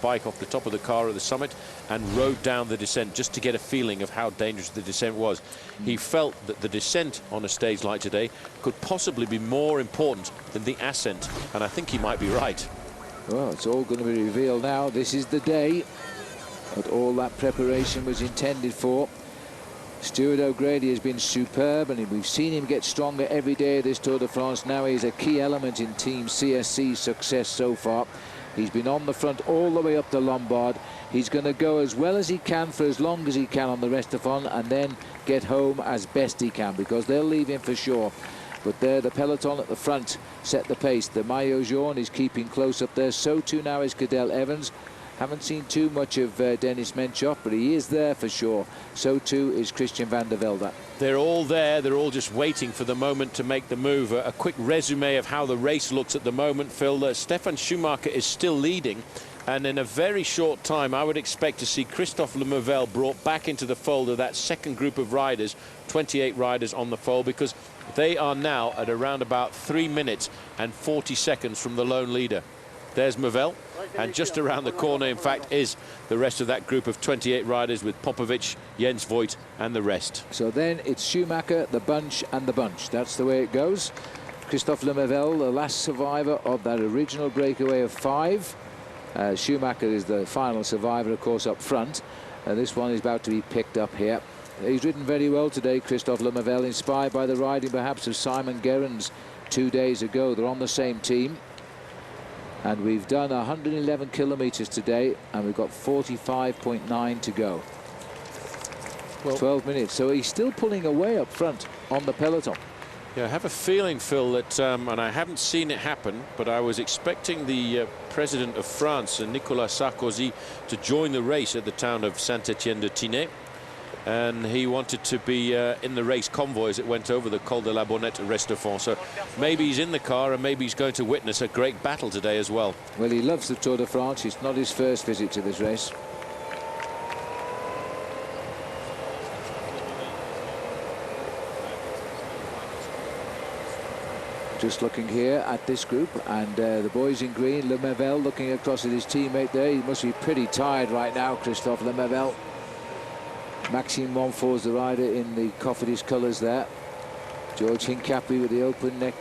Speaker 7: bike off the top of the car at the summit and rode down the descent just to get a feeling of how dangerous the descent was. He felt that the descent on a stage like today could possibly be more important than the ascent, and I think he might be right.
Speaker 1: Well, it's all going to be revealed now. This is the day that all that preparation was intended for. Stuart O'Grady has been superb, and we've seen him get stronger every day of this Tour de France. Now he's a key element in Team CSC's success so far. He's been on the front all the way up to Lombard. He's going to go as well as he can for as long as he can on the Restafon, and then get home as best he can, because they'll leave him for sure. But there, the peloton at the front set the pace. The Maillot Jaune is keeping close up there. So too now is Cadel Evans. Haven't seen too much of Dennis Menchov, but he is there for sure. So too is Christian van der Velde.
Speaker 7: They're all there. They're all just waiting for the moment to make the move. A quick resume of how the race looks at the moment, Phil. Stefan Schumacher is still leading. And in a very short time, I would expect to see Christophe Lemervel brought back into the fold of that second group of riders, 28 riders on the fold, because they are now at around about 3 minutes and 40 seconds from the lone leader. There's Mervel, and just around the corner, in fact, is the rest of that group of 28 riders with Popovic, Jens Voigt and the rest.
Speaker 1: So then it's Schumacher, the bunch and the bunch. That's the way it goes. Christophe Lemervel, the last survivor of that original breakaway of 5. Schumacher is the final survivor, of course, up front. This one is about to be picked up here. He's ridden very well today, Christophe Lemervel, inspired by the riding perhaps of Simon Gerrans 2 days ago. They're on the same team. And we've done 111 kilometers today, and we've got 45.9 to go. Well, 12 minutes. So he's still pulling away up front on the peloton.
Speaker 7: Yeah, I have a feeling, Phil, that, and I haven't seen it happen, but I was expecting the President of France, Nicolas Sarkozy, to join the race at the town of Saint-Étienne-de-Tinée. And he wanted to be in the race convoy as it went over the Col de la Bonnette at Restafon. So maybe he's in the car, and maybe he's going to witness a great battle today as well.
Speaker 1: Well, he loves the Tour de France. It's not his first visit to this race. Just looking here at this group, and the boys in green, Lemervel looking across at his teammate there. He must be pretty tired right now, Christophe Lemervel. Maxime Montfort's the rider in the Cofidis colours there. George Hincapie with the open neck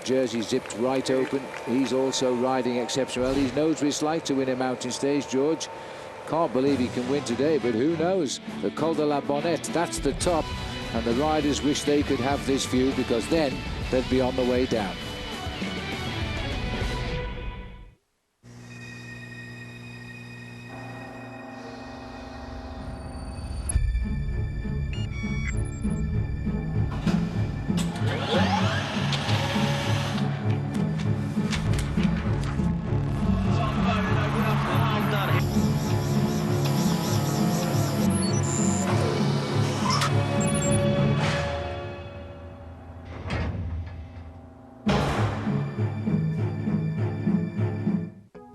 Speaker 1: jersey zipped right open. He's also riding exceptionally well. He knows what it's like to win a mountain stage, George. Can't believe he can win today, but who knows? The Col de la Bonnette, that's the top, and the riders wish they could have this view, because then they'd be on the way down.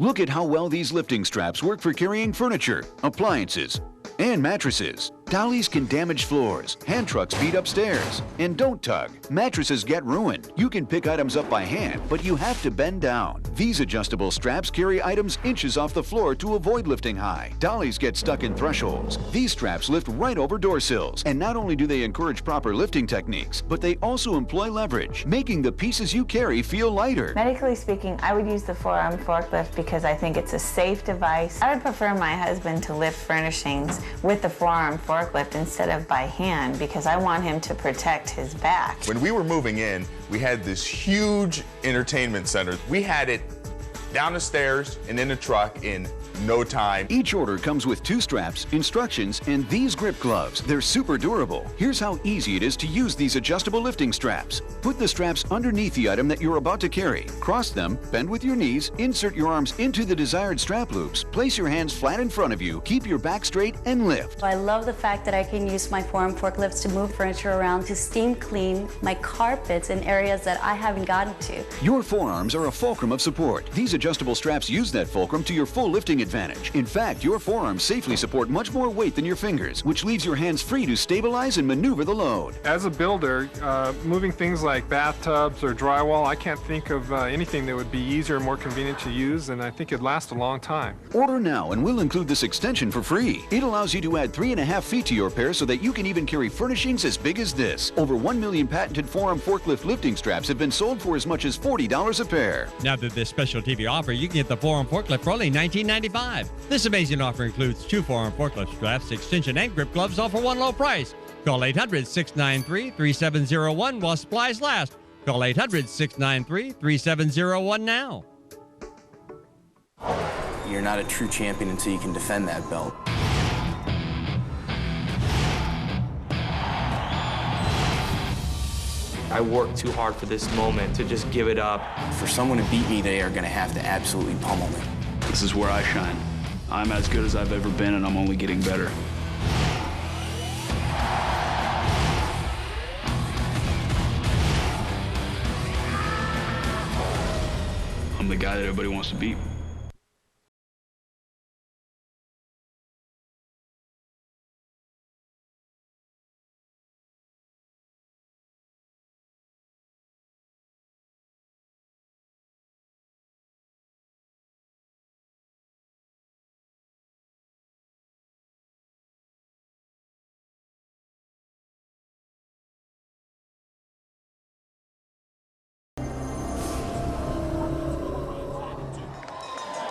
Speaker 4: Look at how well these lifting straps work for carrying furniture, appliances, and mattresses. Dollies can damage floors, hand trucks beat upstairs. And don't tug. Mattresses get ruined. You can pick items up by hand, but you have to bend down. These adjustable straps carry items inches off the floor to avoid lifting high. Dollies get stuck in thresholds. These straps lift right over door sills. And not only do they encourage proper lifting techniques, but they also employ leverage, making the pieces you carry feel lighter.
Speaker 8: Medically speaking, I would use the forearm forklift because I think it's a safe device. I would prefer my husband to lift furnishings with the forearm forklift instead of by hand because I want him to protect his back.
Speaker 10: When we were moving in, we had this huge entertainment center. We had it down the stairs and in the truck in no time.
Speaker 4: Each order comes with 2 straps, instructions, and these grip gloves. They're super durable. Here's how easy it is to use these adjustable lifting straps. Put the straps underneath the item that you're about to carry. Cross them, bend with your knees, insert your arms into the desired strap loops, place your hands flat in front of you, keep your back straight, and lift.
Speaker 12: I love the fact that I can use my forearm forklifts to move furniture around, to steam clean my carpets in areas that I haven't gotten to.
Speaker 4: Your forearms are a fulcrum of support. These adjustable straps use that fulcrum to your full lifting advantage. In fact, your forearms safely support much more weight than your fingers, which leaves your hands free to stabilize and maneuver the load.
Speaker 13: As a builder, moving things like bathtubs or drywall, I can't think of anything that would be easier and more convenient to use, and I think it'd last a long time.
Speaker 4: Order now and we'll include this extension for free. It allows you to add 3.5 feet to your pair so that you can even carry furnishings as big as this. Over 1 million patented forearm forklift lifting straps have been sold for as much as $40 a pair.
Speaker 14: Now that this special TV offer, you can get the forearm forklift for only $19.95. This amazing offer includes 2 forearm forklift straps, extension, and grip gloves, all for one low price. Call 800-693-3701 while supplies last. Call 800-693-3701 now.
Speaker 15: You're not a true champion until you can defend that belt.
Speaker 16: I worked too hard for this moment to just give it up.
Speaker 15: For someone to beat me, they are going to have to absolutely pummel me.
Speaker 17: This is where I shine. I'm as good as I've ever been, and I'm only getting better. I'm the guy that everybody wants to beat.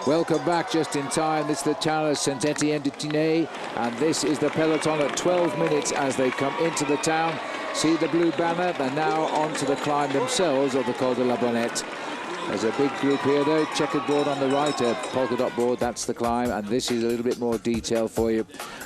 Speaker 1: Welcome back just in time. This is the Tower of Saint-Étienne-du-Tiney, and this is the peloton at 12 minutes as they come into the town. See the blue banner. They're now on to the climb themselves of the Col de la Bonnette. There's a big group here, though. Checkered board on the right, a polka dot board. That's the climb, and this is a little bit more detail for you.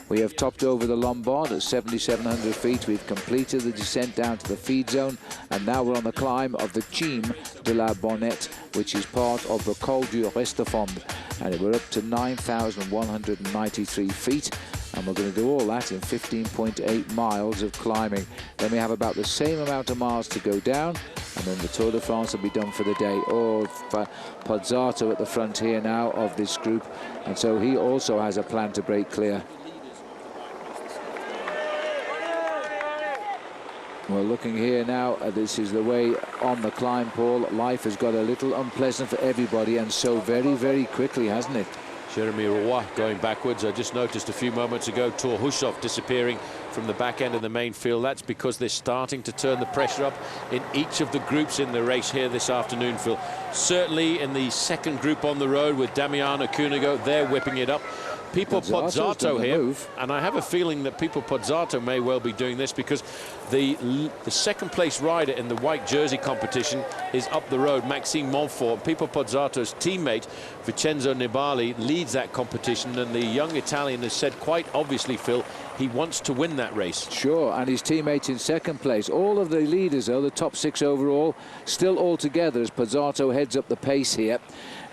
Speaker 1: We have topped over the Lombard at 7,700 feet. We've completed the descent down to the feed zone, and now we're on the climb of the Cime de la Bonnette, which is part of the Col du Restefond, and we're up to 9,193 feet. And we're going to do all that in 15.8 miles of climbing. Then we have about the same amount of miles to go down, and then the Tour de France will be done for the day. Oh, Pozzato at the front here now of this group, and so he also has a plan to break clear. We're looking here now. This is the way on the climb, Paul. Life has got a little unpleasant for everybody, and so very, very quickly, hasn't it?
Speaker 7: Jeremy Roy going backwards. I just noticed a few moments ago Tor Hushoff disappearing from the back end of the main field. That's because they're starting to turn the pressure up in each of the groups in the race here this afternoon, Phil. Certainly in the second group on the road with Damiano Cuneo, they're whipping it up. Pipo Pozzato here, and I have a feeling that Pipo Pozzato may well be doing this because the second place rider in the white jersey competition is up the road, Maxime Montfort. Pipo Pozzato's teammate Vincenzo Nibali leads that competition, and the young Italian has said quite obviously, Phil, he wants to win that race.
Speaker 1: Sure, and his teammates in second place. All of the leaders, though, the top 6 overall, still all together as Pozzato heads up the pace here,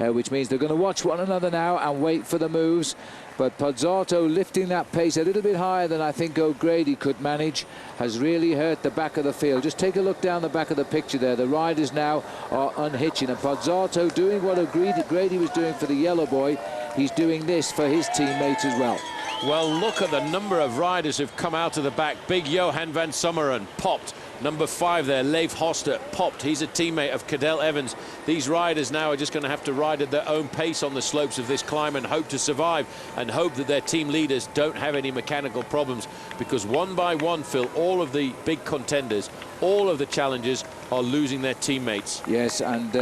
Speaker 1: which means they're going to watch one another now and wait for the moves. But Pozzato lifting that pace a little bit higher than I think O'Grady could manage has really hurt the back of the field. Just take a look down the back of the picture there. The riders now are unhitching, and Pozzato doing what O'Grady was doing for the yellow boy. He's doing this for his teammates as well.
Speaker 7: Well, look at the number of riders who've come out of the back. Big Johan van Sommeren popped. Number 5 there, Leif Hoster, popped. He's a teammate of Cadel Evans. These riders now are just going to have to ride at their own pace on the slopes of this climb and hope to survive and hope that their team leaders don't have any mechanical problems, because one by one, Phil, all of the big contenders, all of the challengers are losing their teammates.
Speaker 1: Yes, and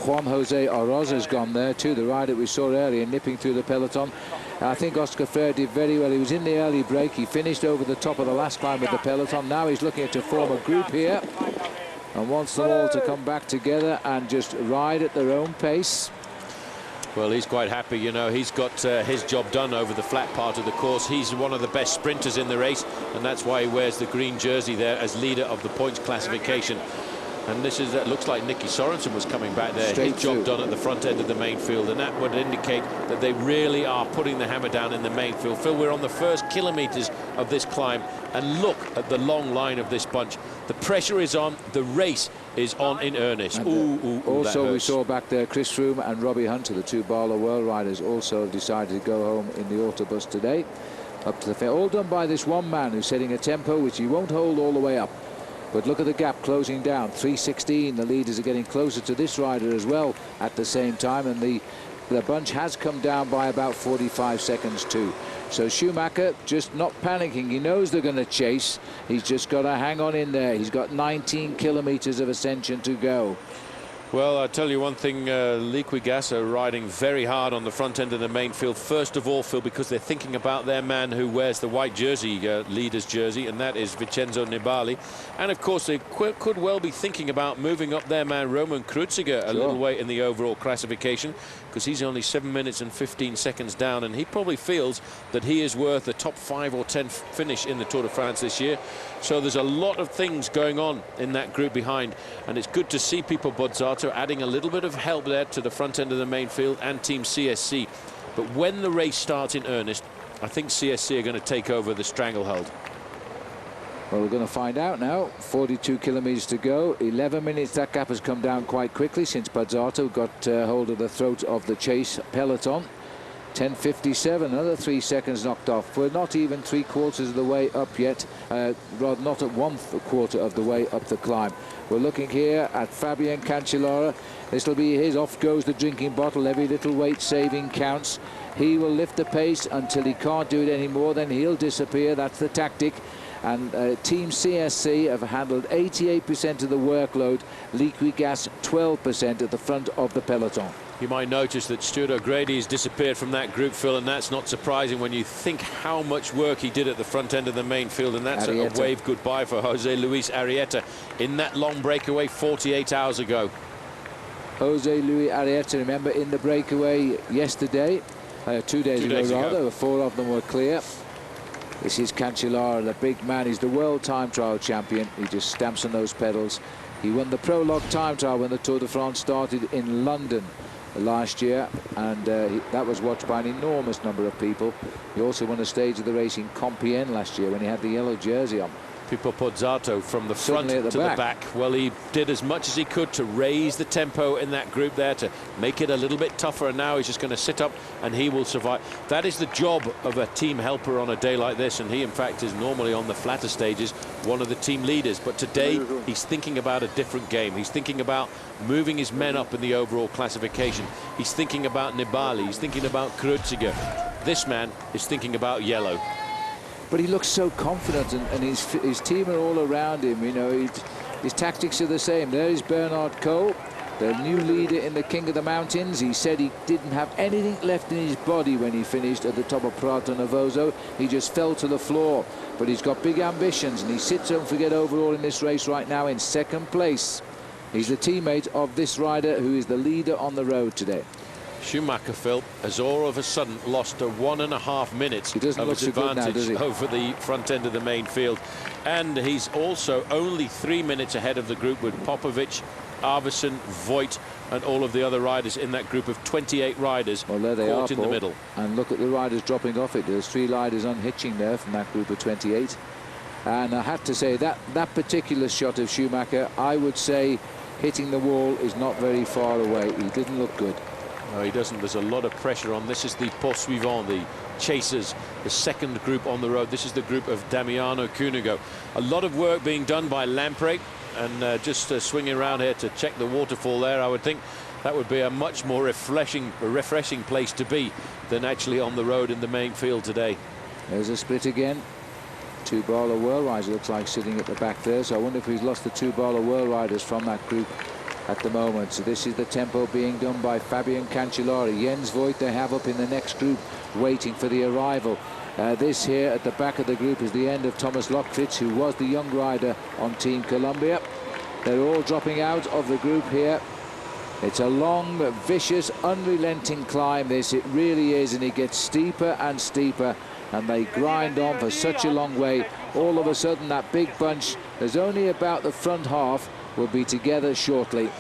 Speaker 1: Juan Jose Oroz has gone there too, the rider we saw earlier nipping through the peloton. I think Oscar Freire did very well. He was in the early break. He finished over the top of the last climb of the peloton. Now he's looking to form a group here and wants them all to come back together and just ride at their own pace.
Speaker 7: Well, he's quite happy, you know. He's got his job done over the flat part of the course. He's one of the best sprinters in the race, and that's why he wears the green jersey there as leader of the points classification. And this is looks like Nicky Sorensen was coming back there. His job done at the front end of the main field, and that would indicate that they really are putting the hammer down in the main field. Phil, we're on the first kilometers of this climb, and look at the long line of this bunch. The pressure is on, the race is on in earnest.
Speaker 1: Also, we saw back there Chris Froome and Robbie Hunter, the 2 Barlow World riders, also have decided to go home in the autobus today. Up to the fair, all done by this one man who's setting a tempo which he won't hold all the way up. But look at the gap closing down, 3:16. The leaders are getting closer to this rider as well at the same time, and the bunch has come down by about 45 seconds too. So Schumacher just not panicking. He knows they're going to chase. He's just got to hang on in there. He's got 19 kilometers of ascension to go.
Speaker 7: Well, I'll tell you one thing, Liquigas are riding very hard on the front end of the main field. First of all, Phil, because they're thinking about their man who wears the white jersey, leader's jersey, and that is Vincenzo Nibali. And, of course, they could well be thinking about moving up their man Roman Kreuziger a little way in the overall classification, because he's only 7 minutes and 15 seconds down, and he probably feels that he is worth a top 5 or 10 finish in the Tour de France this year. So there's a lot of things going on in that group behind, and it's good to see Pipo Bozzato adding a little bit of help there to the front end of the main field and Team CSC. But when the race starts in earnest, I think CSC are going to take over the stranglehold.
Speaker 1: Well, we're going to find out now. 42 kilometers to go, 11 minutes. That gap has come down quite quickly since Bozzato got hold of the throat of the chase peloton. 10:57, another 3 seconds knocked off. We're not even 3/4 of the way up yet, rather not at 1/4 of the way up the climb. We're looking here at Fabian Cancellara. This will be his. Off goes the drinking bottle. Every little weight saving counts. He will lift the pace until he can't do it anymore, then he'll disappear. That's the tactic. And Team CSC have handled 88% of the workload. Liquigas 12% at the front of the peloton.
Speaker 7: You might notice that Stuart O'Grady has disappeared from that group, Phil, and that's not surprising when you think how much work he did at the front end of the main field, and that's a wave goodbye for Jose Luis Arrieta in that long breakaway 48 hours ago.
Speaker 1: Jose Luis Arrieta, remember, in the breakaway yesterday, 2 days ago rather, 4 of them were clear. This is Cancellara, the big man. He's the world time trial champion. He just stamps on those pedals. He won the prologue time trial when the Tour de France started in London last year, and that was watched by an enormous number of people. He also won a stage of the race in Compiègne last year when he had the yellow jersey on.
Speaker 7: Pipo Bozzato from the front to the back. Well, he did as much as he could to raise the tempo in that group there, to make it a little bit tougher, and now he's just going to sit up and he will survive. That is the job of a team helper on a day like this, and he in fact is normally on the flatter stages one of the team leaders, but today he's thinking about a different game. He's thinking about moving his men up in the overall classification. He's thinking about Nibali, he's thinking about Kreuziger. This man is thinking about yellow.
Speaker 1: But he looks so confident, and his team are all around him. You know, his tactics are the same. There is Bernard Cole, the new leader in the King of the Mountains. He said he didn't have anything left in his body when he finished at the top of Prato Novoso. He just fell to the floor. But he's got big ambitions, and he sits, don't forget, overall in this race right now in 2nd place. He's the teammate of this rider who is the leader on the road today.
Speaker 7: Schumacher, Phil, has all of a sudden lost 1.5 minutes of his advantage over the front end of the main field. And he's also only 3 minutes ahead of the group with Popovic, Arvidsson, Voigt, and all of the other riders in that group of 28 riders.
Speaker 1: Well, there they
Speaker 7: caught
Speaker 1: are,
Speaker 7: in the middle.
Speaker 1: And look at the riders dropping off it. There's 3 riders unhitching there from that group of 28. And I have to say that particular shot of Schumacher, I would say hitting the wall is not very far away. He didn't look good.
Speaker 7: No, he doesn't. There's a lot of pressure on. This is the poursuivant, the chasers, the second group on the road. This is the group of Damiano Cunego. A lot of work being done by Lamprey, and just swinging around here to check the waterfall there. I would think that would be a much more refreshing place to be than actually on the road in the main field today.
Speaker 1: There's a split again. Two bowler World Riders looks like sitting at the back there, so I wonder if he's lost the two bowler World Riders from that group at the moment. So this is the tempo being done by Fabian Cancellara. Jens Voigt they have up in the next group waiting for the arrival. This here at the back of the group is the end of Thomas Lockfitz, who was the young rider on Team Columbia. They're all dropping out of the group here. It's a long, vicious, unrelenting climb, this. It really is, and it gets steeper and steeper, and they grind on for such a long way. All of a sudden, that big bunch, there's only about the front half, will be together shortly.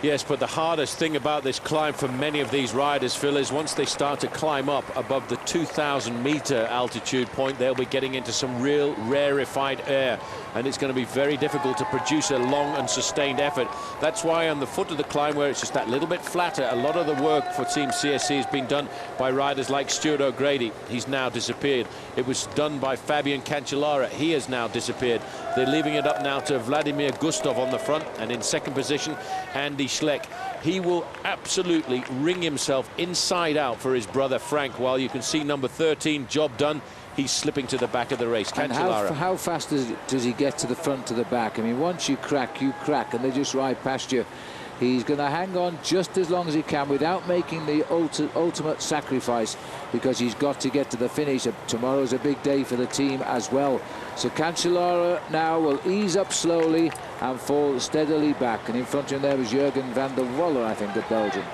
Speaker 7: Yes, but the hardest thing about this climb for many of these riders, Phil, is once they start to climb up above the 2,000-meter altitude point, they'll be getting into some real rarefied air, and it's going to be very difficult to produce a long and sustained effort. That's why on the foot of the climb, where it's just that little bit flatter, a lot of the work for Team CSC has been done by riders like Stuart O'Grady. He's now disappeared. It was done by Fabian Cancellara. He has now disappeared. They're leaving it up now to Vladimir Gustov on the front, and in second position, Andy Schleck. He will absolutely ring himself inside out for his brother Frank, while you can see number 13, job done. He's slipping to the back of the race.
Speaker 1: And how fast does he get to the front, to the back? I mean, once you crack, and they just ride past you. He's going to hang on just as long as he can without making the ultimate sacrifice, because he's got to get to the finish. Tomorrow's a big day for the team as well. So Cancellara now will ease up slowly and fall steadily back. And in front of him there was Jurgen van der Walle, I think, the Belgian.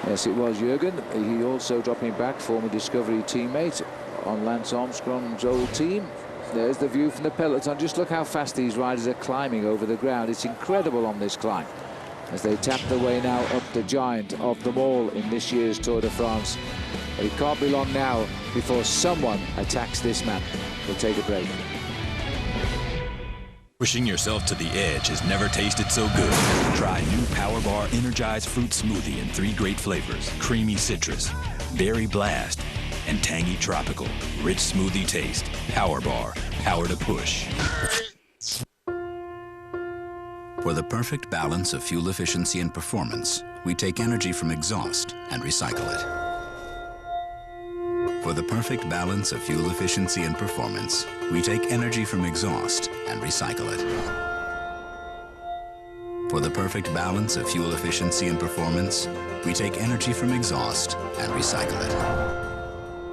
Speaker 1: Yes, it was Jurgen. He also dropping back, former Discovery teammate on Lance Armstrong's old team. There's the view from the peloton. Just look how fast these riders are climbing over the ground. It's incredible on this climb, as they tap their way now up the giant of them all in this year's Tour de France. But it can't be long now before someone attacks this man. We'll take a break.
Speaker 2: Pushing yourself to the edge has never tasted so good. Try new Power Bar Energized Fruit Smoothie in 3 great flavors: creamy citrus, berry blast, and tangy tropical. Rich smoothie taste. Power Bar, power to push.
Speaker 3: For the perfect balance of fuel efficiency and performance, we take energy from exhaust and recycle it. For the perfect balance of fuel efficiency and performance, we take energy from exhaust and recycle it. For the perfect balance of fuel efficiency and performance, we take energy from exhaust and recycle it.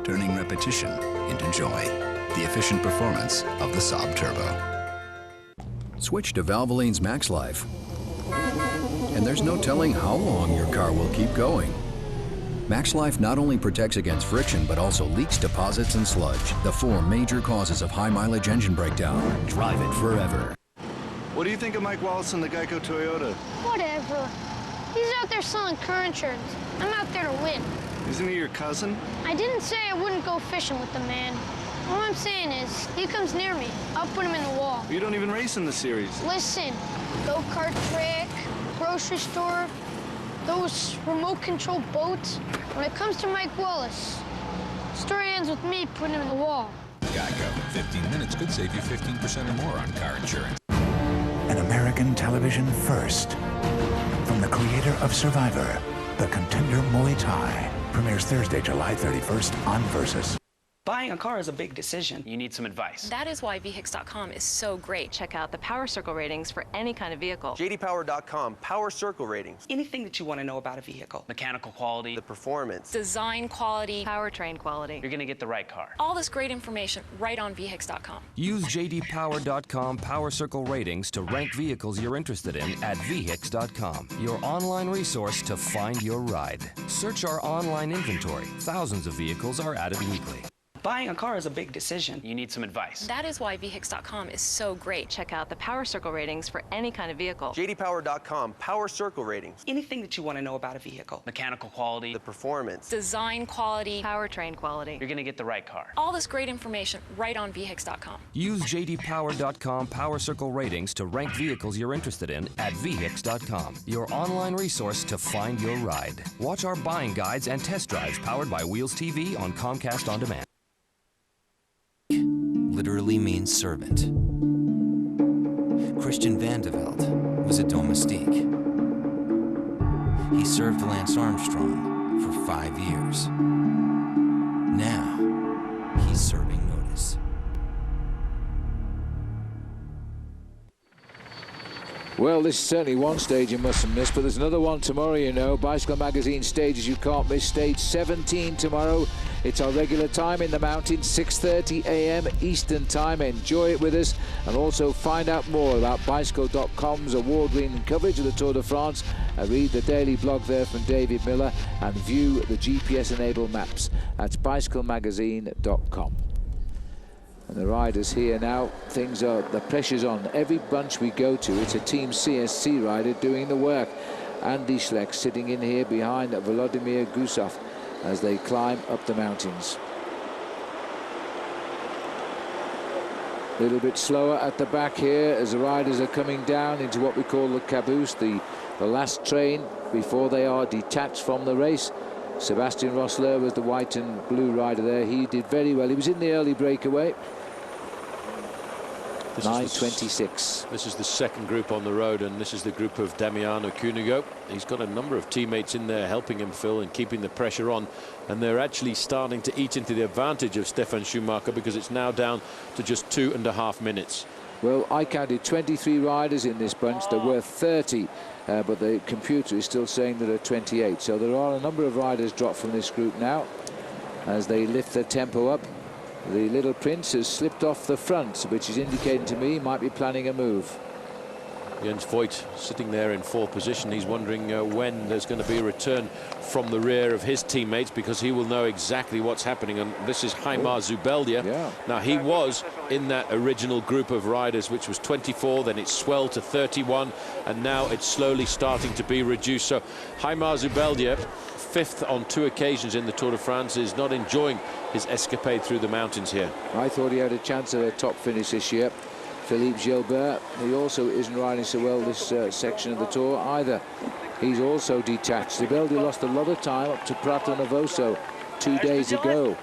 Speaker 3: Turning repetition into joy. The efficient performance of the Saab Turbo.
Speaker 5: Switch to Valvoline's Max Life, and there's no telling how long your car will keep going. Max Life not only protects against friction, but also leaks, deposits, and sludge, the 4 major causes of high-mileage engine breakdown. Drive it forever.
Speaker 6: What do you think of Mike Wallace and the Geico Toyota?
Speaker 9: Whatever. He's out there selling car insurance. I'm out there to win.
Speaker 6: Isn't he your cousin?
Speaker 9: I didn't say I wouldn't go fishing with the man. All I'm saying is, he comes near me, I'll put him in the wall.
Speaker 6: You don't even race in the series.
Speaker 9: Listen, go-kart track, grocery store, those remote-control boats. When it comes to Mike Wallace, the story ends with me putting him in the wall.
Speaker 18: Geico. 15 minutes could save you 15% or more on car insurance.
Speaker 19: An American television first. From the creator of Survivor, The Contender Muay Thai. Premieres Thursday, July 31st on Versus.
Speaker 20: Buying a car is a big decision.
Speaker 27: You need some advice.
Speaker 21: That is why VHIX.com is so great. Check out the Power Circle ratings for any kind of vehicle.
Speaker 22: JDPower.com, Power Circle ratings.
Speaker 20: Anything that you want to know about a vehicle.
Speaker 27: Mechanical quality.
Speaker 22: The performance.
Speaker 21: Design quality. Powertrain quality.
Speaker 27: You're going to get the right car.
Speaker 21: All this great information right on VHIX.com.
Speaker 27: Use JDPower.com Power Circle ratings to rank vehicles you're interested in at VHIX.com, your online resource to find your ride. Search our online inventory. Thousands of vehicles are added weekly.
Speaker 20: Buying a car is a big decision.
Speaker 8: You need some advice.
Speaker 21: That is why VHIX.com is so great. Check out the Power Circle ratings for any kind of vehicle.
Speaker 22: JDPower.com Power Circle ratings.
Speaker 20: Anything that you want to know about a vehicle.
Speaker 8: Mechanical quality.
Speaker 22: The performance.
Speaker 21: Design quality. Powertrain quality.
Speaker 8: You're going to get the right car.
Speaker 21: All this great information right on VHIX.com.
Speaker 27: Use JDPower.com Power Circle ratings to rank vehicles you're interested in at VHIX.com, your online resource to find your ride. Watch our buying guides and test drives powered by Wheels TV on Comcast On Demand.
Speaker 10: Literally means servant. Christian Vandeveld was a domestique. He served Lance Armstrong for 5 years. Now, he's serving notice.
Speaker 1: Well, this is certainly one stage you mustn't miss, but there's another one tomorrow, you know. Bicycle Magazine stages you can't miss. Stage 17 tomorrow. It's our regular time in the mountains, 6:30 a.m. Eastern Time. Enjoy it with us, and also find out more about Bicycle.com's award-winning coverage of the Tour de France. Read the daily blog there from David Miller and view the GPS-enabled maps. That's bicyclemagazine.com. And the riders here now, the pressure's on. Every bunch we go to, it's a Team CSC rider doing the work. Andy Schleck sitting in here behind Volodymyr Gusov as they climb up the mountains. A little bit slower at the back here as the riders are coming down into what we call the caboose, the last train before they are detached from the race. Sebastian Rosler was the white and blue rider there. He did very well. He was in the early breakaway. 9:26.
Speaker 7: This is the second group on the road, and this is the group of Damiano Cuneo. He's got a number of teammates in there helping him, Phil, and keeping the pressure on. And they're actually starting to eat into the advantage of Stefan Schumacher, because it's now down to just 2.5 minutes.
Speaker 1: Well, I counted 23 riders in this bunch. There were 30, but the computer is still saying there are 28. So there are a number of riders dropped from this group now as they lift their tempo up. The little prince has slipped off the front, which is indicating to me he might be planning a move.
Speaker 7: Jens Voigt sitting there in fourth position. He's wondering when there's going to be a return from the rear of his teammates, because he will know exactly what's happening. And this is Haimar Zubeldia.
Speaker 1: Yeah.
Speaker 7: Now, he was in that original group of riders, which was 24, then it swelled to 31, and now it's slowly starting to be reduced. So Haimar Zubeldia, fifth on 2 occasions in the Tour de France, is not enjoying his escapade through the mountains here.
Speaker 1: I thought he had a chance of a top finish this year. Philippe Gilbert, he also isn't riding so well this section of the Tour either. He's also detached. Zubeldia lost a lot of time up to Prato Novoso 2 days ago,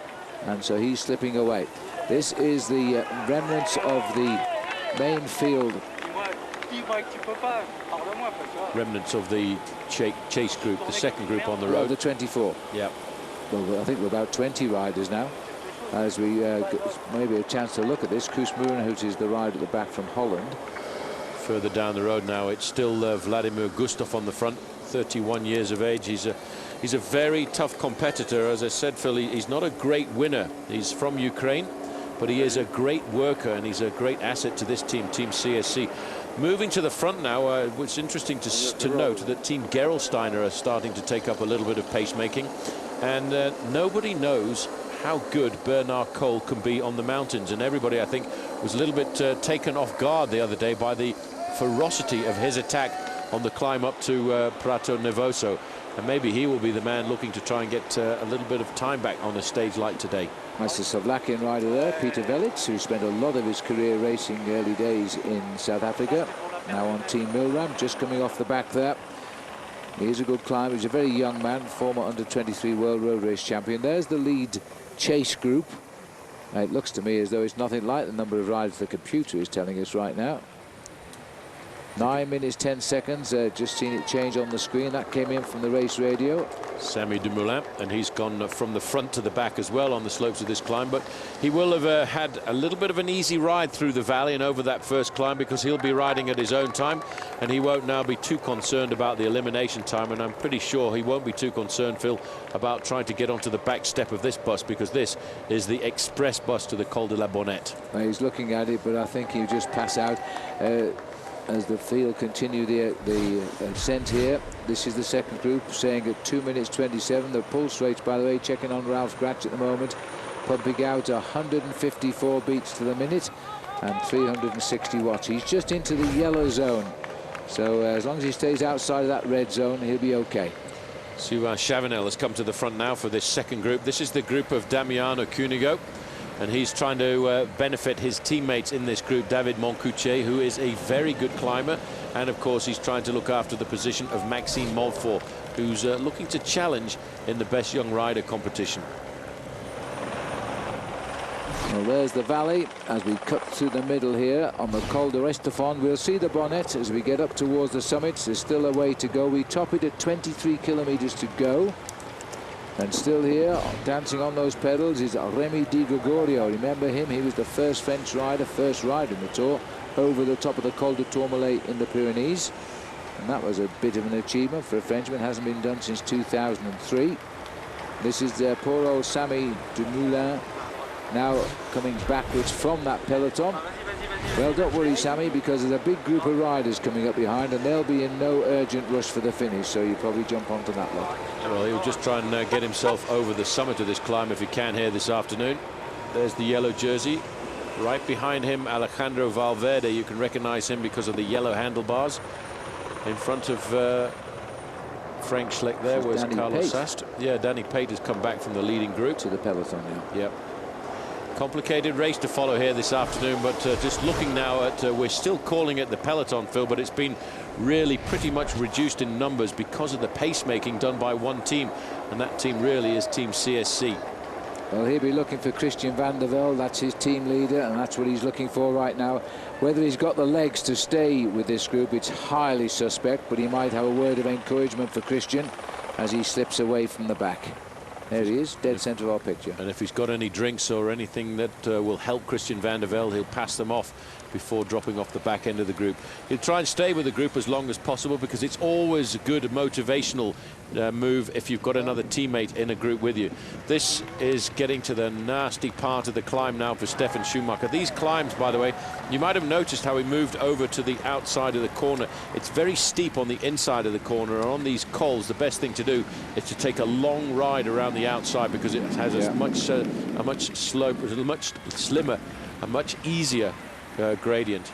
Speaker 1: and so he's slipping away. This is the remnants of the main field.
Speaker 7: Remnants of the chase group, the second group on the road.
Speaker 1: The 24.
Speaker 7: Yeah.
Speaker 1: Well, I think we're about 20 riders now. As we maybe a chance to look at this, Koos Moerenhout is the rider at the back from Holland.
Speaker 7: Further down the road now, it's still Vladimir Gustov on the front, 31 years of age. He's a very tough competitor. As I said, Phil, he's not a great winner. He's from Ukraine, but he is a great worker, and he's a great asset to this team, Team CSC. Moving to the front now, it's interesting to note that Team Gerolsteiner are starting to take up a little bit of pacemaking, and nobody knows how good Bernard Cole can be on the mountains, and everybody, I think, was a little bit taken off guard the other day by the ferocity of his attack on the climb up to Prato Novoso, and maybe he will be the man looking to try and get a little bit of time back on a stage like today.
Speaker 1: That's the Slovakian rider there, Peter Velits, who spent a lot of his career racing early days in South Africa, now on Team Milram, just coming off the back there. He's a good climber. He's a very young man, former under-23 World Road Race champion. There's the lead chase group. It looks to me as though it's nothing like the number of riders the computer is telling us right now. 9 minutes 10 seconds. Just seen it change on the screen. That came in from the race radio.
Speaker 7: Samy Dumoulin, and he's gone from the front to the back as well on the slopes of this climb, but he will have had a little bit of an easy ride through the valley and over that first climb, because he'll be riding at his own time, and he won't now be too concerned about the elimination time, and I'm pretty sure he won't be too concerned, Phil, about trying to get onto the back step of this bus, because this is the express bus to the Col de la Bonnette.
Speaker 1: He's looking at it, but I think he'll just pass out as the field continue the ascent here. This is the second group, saying at 2 minutes 27. The pulse rates, by the way, checking on Ralph Gratch at the moment, pumping out 154 beats to the minute and 360 watts. He's just into the yellow zone, so as long as he stays outside of that red zone, he'll be okay.
Speaker 7: Sylvain Chavanel has come to the front now for this second group. This is the group of Damiano Cuneo, and he's trying to benefit his teammates in this group, David Moncoutier, who is a very good climber, and of course he's trying to look after the position of Maxime Montfort, who's looking to challenge in the best young rider competition.
Speaker 1: Well, there's the valley as we cut through the middle here on the Col de Restafon. We'll see the bonnet as we get up towards the summits. There's still a way to go. We top it at 23 kilometers to go. And still here, dancing on those pedals, is Remy Di Gregorio. Remember him? He was the first French rider, first rider in the Tour, over the top of the Col de Tourmalet in the Pyrenees. And that was a bit of an achievement for a Frenchman. Hasn't been done since 2003. This is poor old Samy Dumoulin, now coming backwards from that peloton. Well, don't worry, Sammy, because there's a big group of riders coming up behind, and they'll be in no urgent rush for the finish, so you probably jump onto that lot.
Speaker 7: Well, he'll just try and get himself over the summit of this climb if he can here this afternoon. There's the yellow jersey. Right behind him, Alejandro Valverde. You can recognize him because of the yellow handlebars. In front of Frank Schleck there was
Speaker 1: Danny
Speaker 7: Carlos
Speaker 1: Pate.
Speaker 7: Sastre. Yeah, Danny Pate has come back from the leading group.
Speaker 1: To the peloton now.
Speaker 7: Yep. Complicated race to follow here this afternoon, but just looking now at, we're still calling it the peloton, Phil, but it's been really pretty much reduced in numbers because of the pacemaking done by one team, and that team really is Team CSC.
Speaker 1: Well, he'll be looking for Christian van der Velde. That's his team leader, and that's what he's looking for right now. Whether he's got the legs to stay with this group, it's highly suspect, but he might have a word of encouragement for Christian as he slips away from the back. There he is, dead centre of our picture.
Speaker 7: And if he's got any drinks or anything that will help Christian van der Velde, he'll pass them off before dropping off the back end of the group. He'll try and stay with the group as long as possible, because it's always a good motivational move if you've got another teammate in a group with you. This is getting to the nasty part of the climb now for Stefan Schumacher. These climbs, by the way, you might have noticed how he moved over to the outside of the corner. It's very steep on the inside of the corner, and on these cols the best thing to do is to take a long ride around the outside, because it has a much slope, a much slimmer, a much easier gradient.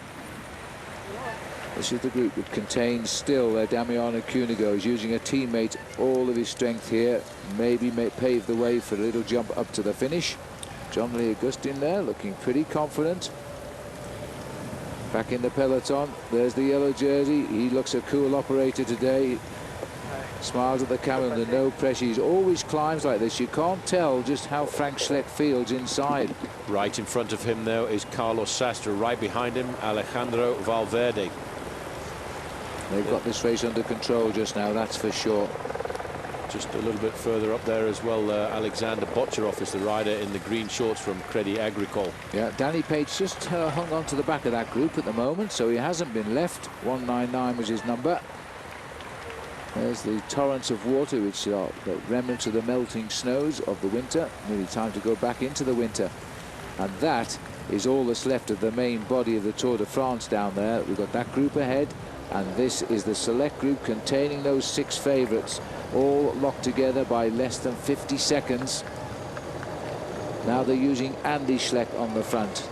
Speaker 1: This is the group that contains still Damiano Cuneo. He's using a teammate all of his strength here. Maybe may pave the way for a little jump up to the finish. John Lee Augustin there looking pretty confident. Back in the peloton, there's the yellow jersey. He looks a cool operator today. Smiles at the camera under no pressure. He's always climbs like this. You can't tell just how Frank Schleck feels inside.
Speaker 7: Right in front of him now is Carlos Sastre. Right behind him, Alejandro Valverde.
Speaker 1: They've got this race under control just now, that's for sure.
Speaker 7: Just a little bit further up there as well, Alexander Botcherov is the rider in the green shorts from Crédit Agricole.
Speaker 1: Yeah, Danny Pate just hung on to the back of that group at the moment, so he hasn't been left. 199 was his number. There's the torrents of water, which are the remnants of the melting snows of the winter. Nearly time to go back into the winter. And that is all that's left of the main body of the Tour de France down there. We've got that group ahead, and this is the select group containing those 6 favourites, all locked together by less than 50 seconds. Now they're using Andy Schleck on the front.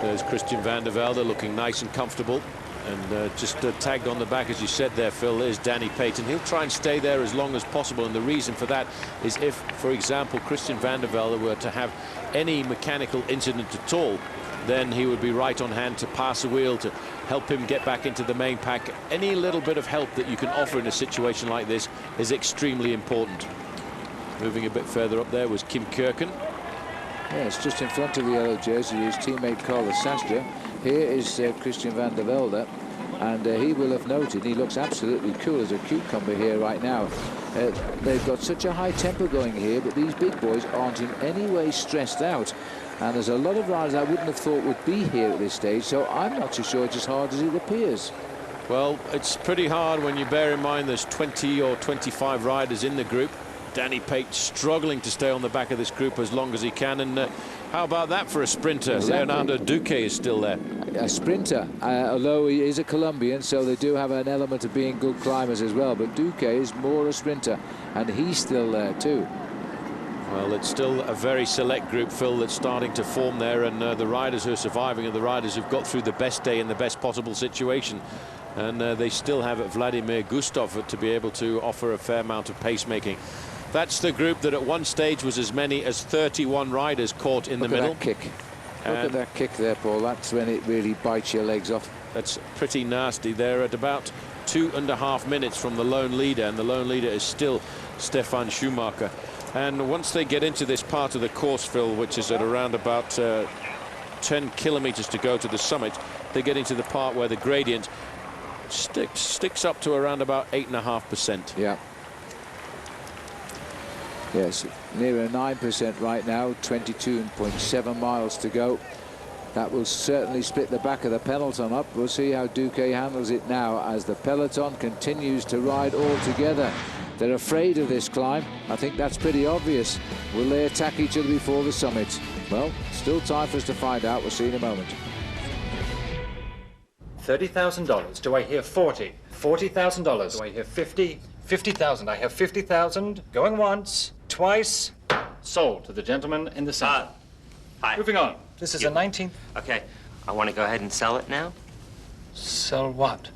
Speaker 7: There's Christian van der Velde looking nice and comfortable. And just tagged on the back, as you said there, Phil, is Danny Pate. He'll try and stay there as long as possible. And the reason for that is if, for example, Christian van der Velde were to have any mechanical incident at all, then he would be right on hand to pass a wheel to help him get back into the main pack. Any little bit of help that you can offer in a situation like this is extremely important. Moving a bit further up there was Kim Kirken.
Speaker 1: Yes, just in front of the yellow jersey, his teammate Carlos Sastre. Here is Christian van der Velde, and he will have noted he looks absolutely cool as a cucumber here right now. They've got such a high tempo going here, but these big boys aren't in any way stressed out. And there's a lot of riders I wouldn't have thought would be here at this stage, so I'm not so sure it's as hard as it appears.
Speaker 7: Well, it's pretty hard when you bear in mind there's 20 or 25 riders in the group. Danny Pate struggling to stay on the back of this group as long as he can, and how about that for a sprinter? Exactly. Leonardo Duque is still there.
Speaker 1: A sprinter, although he is a Colombian, so they do have an element of being good climbers as well, but Duque is more a sprinter, and he's still there too.
Speaker 7: Well, it's still a very select group, Phil, that's starting to form there, and the riders who are surviving are the riders who've got through the best day in the best possible situation. And they still have Vladimir Gustov to be able to offer a fair amount of pacemaking. That's the group that at one stage was as many as 31 riders caught in the middle.
Speaker 1: Look at that kick. Look at that kick there, Paul. That's when it really bites your legs off.
Speaker 7: That's pretty nasty. They're at about 2.5 minutes from the lone leader, and the lone leader is still Stefan Schumacher. And once they get into this part of the course, Phil, which is at around about 10 kilometers to go to the summit, they get into the part where the gradient sticks up to around about 8.5%.
Speaker 1: Yeah. Yes, nearer 9% right now, 22.7 miles to go. That will certainly split the back of the peloton up. We'll see how Duque handles it now as the peloton continues to ride all together. They're afraid of this climb. I think that's pretty obvious. Will they attack each other before the summit? Well, still time for us to find out. We'll see in a moment.
Speaker 11: $30,000. Do I hear 40? $40,000. Do I hear 50? 50,000. I have 50,000. Going once, twice. Sold to the gentleman in the center.
Speaker 12: Hi.
Speaker 11: Moving on. This is a 19th.
Speaker 12: Okay. I want to go ahead and sell it now.
Speaker 11: Sell what?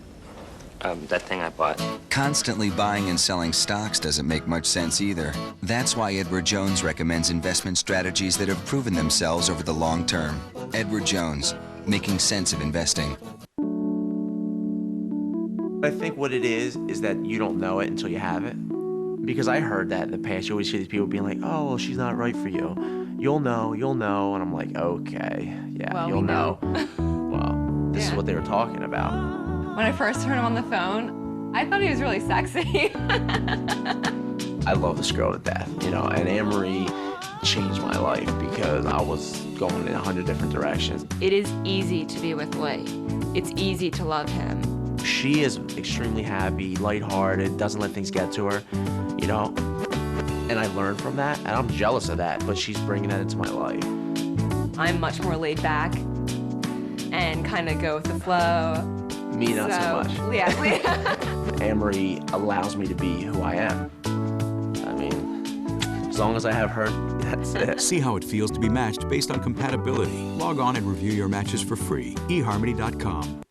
Speaker 12: That thing I bought.
Speaker 13: Constantly buying and selling stocks doesn't make much sense either. That's why Edward Jones recommends investment strategies that have proven themselves over the long term. Edward Jones, making sense of investing.
Speaker 12: I think what it is that you don't know it until you have it. Because I heard that in the past. You always hear these people being like, oh, well, she's not right for you. You'll know. And I'm like, okay, yeah,
Speaker 23: well,
Speaker 12: you'll know. Well, this is what they were talking about.
Speaker 23: When I first heard him on the phone, I thought he was really sexy.
Speaker 12: I love this girl to death, you know, and Anne-Marie changed my life because I was going in 100 different directions.
Speaker 23: It is easy to be with Lee. It's easy to love him.
Speaker 12: She is extremely happy, lighthearted, doesn't let things get to her, you know, and I learned from that, and I'm jealous of that, but she's bringing that into my life.
Speaker 23: I'm much more laid back and kind of go with the flow.
Speaker 12: Me, not so much.
Speaker 23: Yeah.
Speaker 12: Anne-Marie allows me to be who I am. I mean, as long as I have her, that's it.
Speaker 24: See how it feels to be matched based on compatibility. Log on and review your matches for free. eHarmony.com.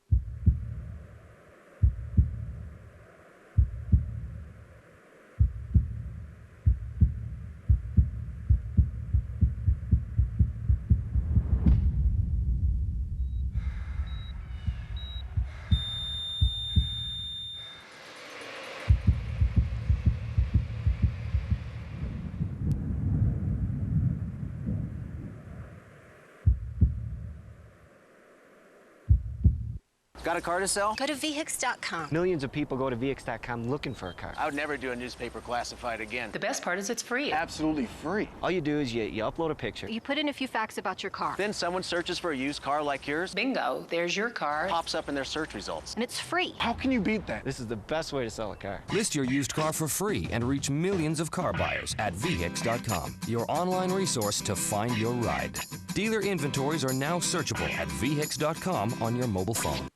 Speaker 25: Got a car to sell?
Speaker 26: Go to vhix.com.
Speaker 25: Millions of people go to vhix.com looking for a car.
Speaker 22: I would never do a newspaper classified again.
Speaker 26: The best part is it's free.
Speaker 22: Absolutely free.
Speaker 25: All you do is you upload a picture.
Speaker 26: You put in a few facts about your car.
Speaker 22: Then someone searches for a used car like yours.
Speaker 26: Bingo, there's your car.
Speaker 22: Pops up in their search results.
Speaker 26: And it's free.
Speaker 22: How can you beat that?
Speaker 25: This is the best way to sell a car.
Speaker 27: List your used car for free and reach millions of car buyers at vhix.com, your online resource to find your ride. Dealer inventories are now searchable at vhix.com on your mobile phone.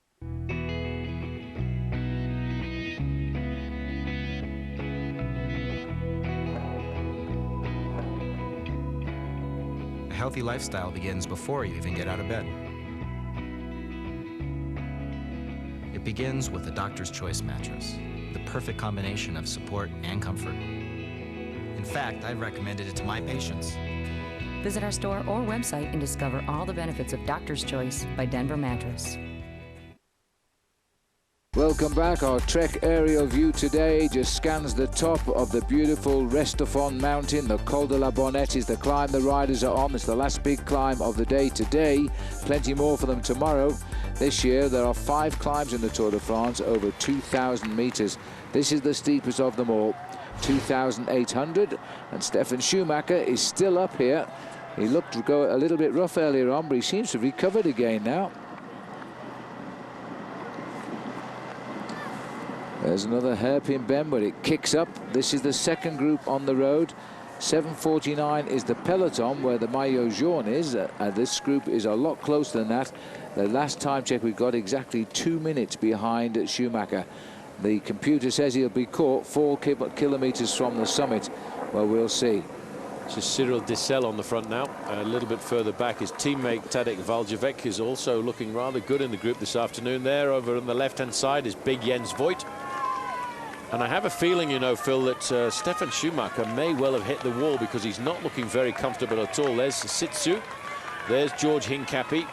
Speaker 10: A healthy lifestyle begins before you even get out of bed. It begins with the Doctor's Choice mattress, the perfect combination of support and comfort. In fact, I've recommended it to my patients.
Speaker 28: Visit our store or website and discover all the benefits of Doctor's Choice by Denver Mattress.
Speaker 1: Welcome back. Our Trek aerial view today just scans the top of the beautiful Restafon mountain. The Col de la Bonnette is the climb the riders are on. It's the last big climb of the day today. Plenty more for them tomorrow. This year there are 5 climbs in the Tour de France over 2,000 meters. This is the steepest of them all, 2,800, and Stefan Schumacher is still up here. He looked to go a little bit rough earlier on, but he seems to have recovered again now. There's another hairpin bend where it kicks up. This is the second group on the road. 7:49 is the peloton where the maillot jaune is. This group is a lot closer than that. The last time check we got exactly 2 minutes behind Schumacher. The computer says he'll be caught 4 kilometers from the summit. Well, we'll see.
Speaker 7: This is Cyril Dissel on the front now. A little bit further back, his teammate Tadek Valjavec is also looking rather good in the group this afternoon. There, over on the left-hand side, is big Jens Voigt. And I have a feeling, you know, Phil, that Stefan Schumacher may well have hit the wall because he's not looking very comfortable at all. There's Sitsu. There's George Hincapie.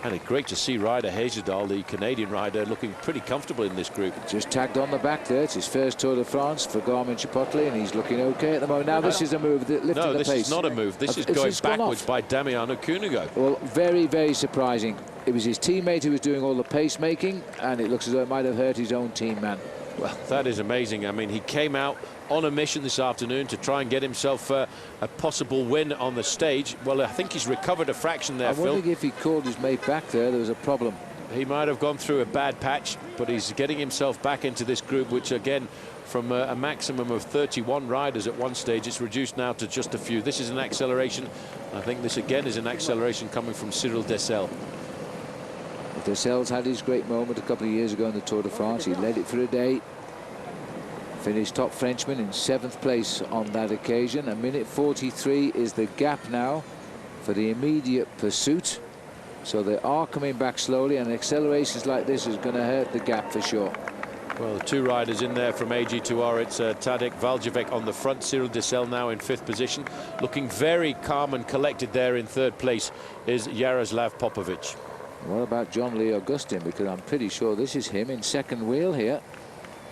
Speaker 7: And it's great to see Ryder Hezerdal, the Canadian rider, looking pretty comfortable in this group.
Speaker 1: Just tagged on the back there. It's his first Tour de France for Garmin Chipotle, and he's looking okay at the moment. Now, this is a move that lifted the pace.
Speaker 7: No, this is not a move. This is going backwards by Damiano Cuneo.
Speaker 1: Well, very, very surprising. It was his teammate who was doing all the pacemaking, and it looks as though it might have hurt his own team man.
Speaker 7: Well, that is amazing. I mean, he came out on a mission this afternoon to try and get himself a possible win on the stage. Well, I think he's recovered a fraction there, Phil.
Speaker 1: I'm wondering if he called his mate back there was a problem.
Speaker 7: He might have gone through a bad patch, but he's getting himself back into this group, which again, from a maximum of 31 riders at one stage, it's reduced now to just a few. This is an acceleration. I think this again is an acceleration coming from Cyril Dessel.
Speaker 1: Dessel's had his great moment a couple of years ago in the Tour de France. He led it for a day. Finished top Frenchman in 7th place on that occasion. A minute 43 is the gap now for the immediate pursuit. So they are coming back slowly, and accelerations like this is going to hurt the gap for sure.
Speaker 7: Well, the two riders in there from AG2R. It's Tadek Valjavec on the front. Cyril Dessel now in 5th position. Looking very calm and collected there in 3rd place is Jaroslav Popovic.
Speaker 1: What about John Lee Augustin? Because I'm pretty sure this is him in 2nd wheel here.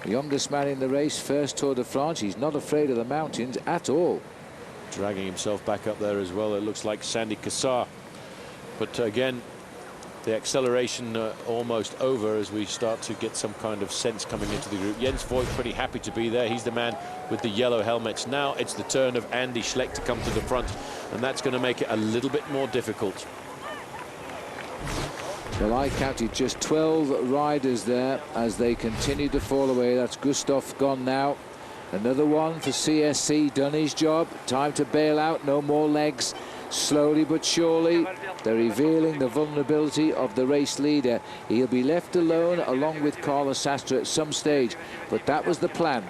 Speaker 1: The youngest man in the race, first Tour de France. He's not afraid of the mountains at all.
Speaker 7: Dragging himself back up there as well. It looks like Sandy Cassar. But again, the acceleration almost over as we start to get some kind of sense coming into the group. Jens Voigt pretty happy to be there. He's the man with the yellow helmets. Now it's the turn of Andy Schleck to come to the front, and that's going to make it a little bit more difficult.
Speaker 1: Well, I counted just 12 riders there as they continue to fall away. That's Gustav gone now. Another one for CSC, done his job. Time to bail out, no more legs. Slowly but surely, they're revealing the vulnerability of the race leader. He'll be left alone along with Carlos Sastre at some stage, but that was the plan.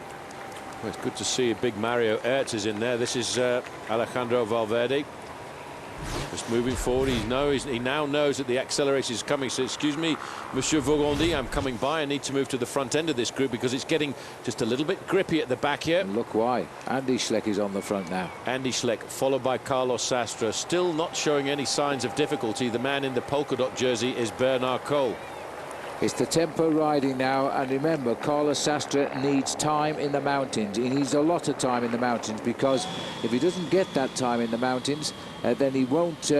Speaker 7: Well, it's good to see a big Mario Ertz is in there. This is Alejandro Valverde. Just moving forward, he now knows that the acceleration is coming. So, excuse me, Monsieur Vaugondi, I'm coming by. I need to move to the front end of this group because it's getting just a little bit grippy at the back here.
Speaker 1: And look why. Andy Schleck is on the front now.
Speaker 7: Andy Schleck, followed by Carlos Sastre, still not showing any signs of difficulty. The man in the polka dot jersey is Bernard Cole.
Speaker 1: It's the tempo riding now, and remember, Carlos Sastre needs time in the mountains. He needs a lot of time in the mountains, because if he doesn't get that time in the mountains, then he won't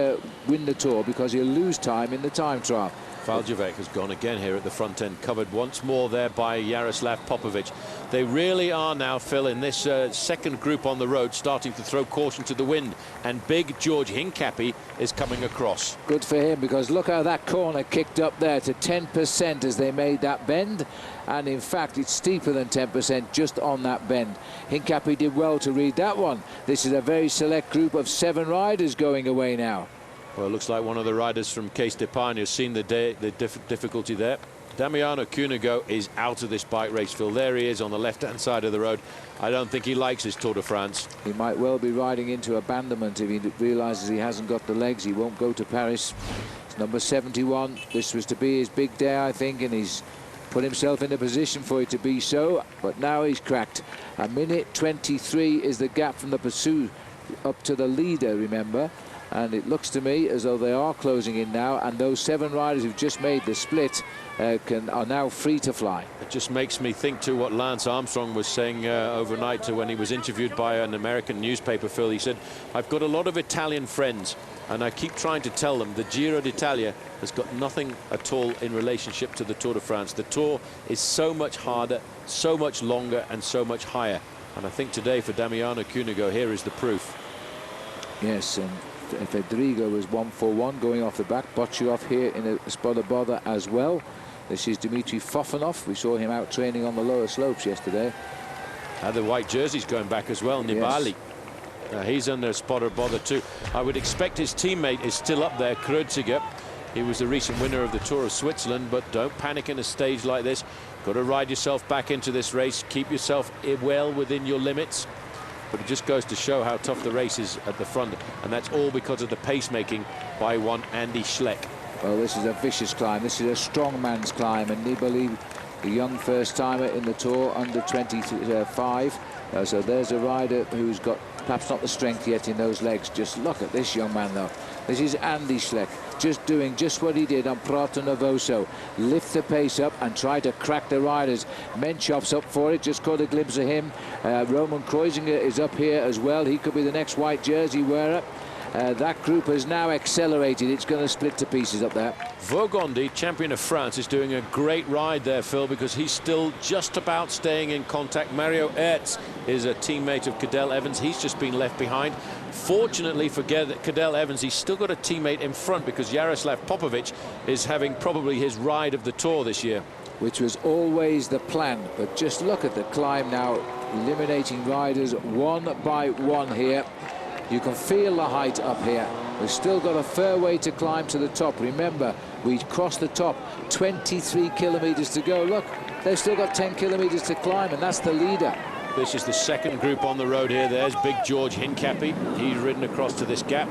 Speaker 1: win the Tour, because he'll lose time in the time trial.
Speaker 7: Valjavec has gone again here at the front end, covered once more there by Jaroslav Popovic. They really are now, Phil, in this second group on the road, starting to throw caution to the wind, and big George Hincapie is coming across.
Speaker 1: Good for him, because look how that corner kicked up there to 10% as they made that bend, and in fact it's steeper than 10% just on that bend. Hincapie did well to read that one. This is a very select group of 7 riders going away now.
Speaker 7: Well, it looks like one of the riders from Case d'Epargne has seen the difficulty there. Damiano Cuneo is out of this bike race, Phil. There he is on the left-hand side of the road. I don't think he likes his Tour de France.
Speaker 1: He might well be riding into abandonment if he realises he hasn't got the legs. He won't go to Paris. It's number 71. This was to be his big day, I think, and he's put himself in a position for it to be so. But now he's cracked. A minute 23 is the gap from the pursuit up to the leader, remember. And it looks to me as though they are closing in now, and those 7 riders who've just made the split are now free to fly.
Speaker 7: It just makes me think to what Lance Armstrong was saying overnight when he was interviewed by an American newspaper, Phil. He said, I've got a lot of Italian friends, and I keep trying to tell them the Giro d'Italia has got nothing at all in relationship to the Tour de France. The Tour is so much harder, so much longer, and so much higher. And I think today for Damiano Cuneo, here is the proof.
Speaker 1: Yes, and Federigo was 1-for-1 going off the back. Bocciov here in a spot of bother as well. This is Dmitry Fofanov. We saw him out training on the lower slopes yesterday.
Speaker 7: And the white jerseys going back as well, Nibali.
Speaker 1: Yes.
Speaker 7: He's under a spot of bother too. I would expect his teammate is still up there, Kreuziger. He was the recent winner of the Tour of Switzerland, but don't panic in a stage like this. Got to ride yourself back into this race. Keep yourself well within your limits. but it just goes to show how tough the race is at the front, and that's all because of the pacemaking by one Andy Schleck.
Speaker 1: Well, this is a vicious climb. This is a strong man's climb, and Nibali, the young first-timer in the Tour, under 25. So there's a rider who's got perhaps not the strength yet in those legs. Just look at this young man, though. This is Andy Schleck, just doing just what he did on Prato Novoso. Lift the pace up and try to crack the riders. Menchoff's up for it, just caught a glimpse of him. Roman Kreuziger is up here as well. He could be the next white jersey wearer. That group has now accelerated. It's going to split to pieces up there.
Speaker 7: Vaugondi, champion of France, is doing a great ride there, Phil, because he's still just about staying in contact. Mario Ertz is a teammate of Cadel Evans. He's just been left behind. Fortunately for Cadel Evans, he's still got a teammate in front because Jaroslav Popovic is having probably his ride of the Tour this year.
Speaker 1: Which was always the plan. But just look at the climb now, eliminating riders one by one here. You can feel the height up here. We've still got a fair way to climb to the top. Remember, we crossed the top, 23 kilometers to go. Look, they've still got 10 kilometers to climb, and that's the leader.
Speaker 7: This is the second group on the road here. There's big George Hincapie. He's ridden across to this gap.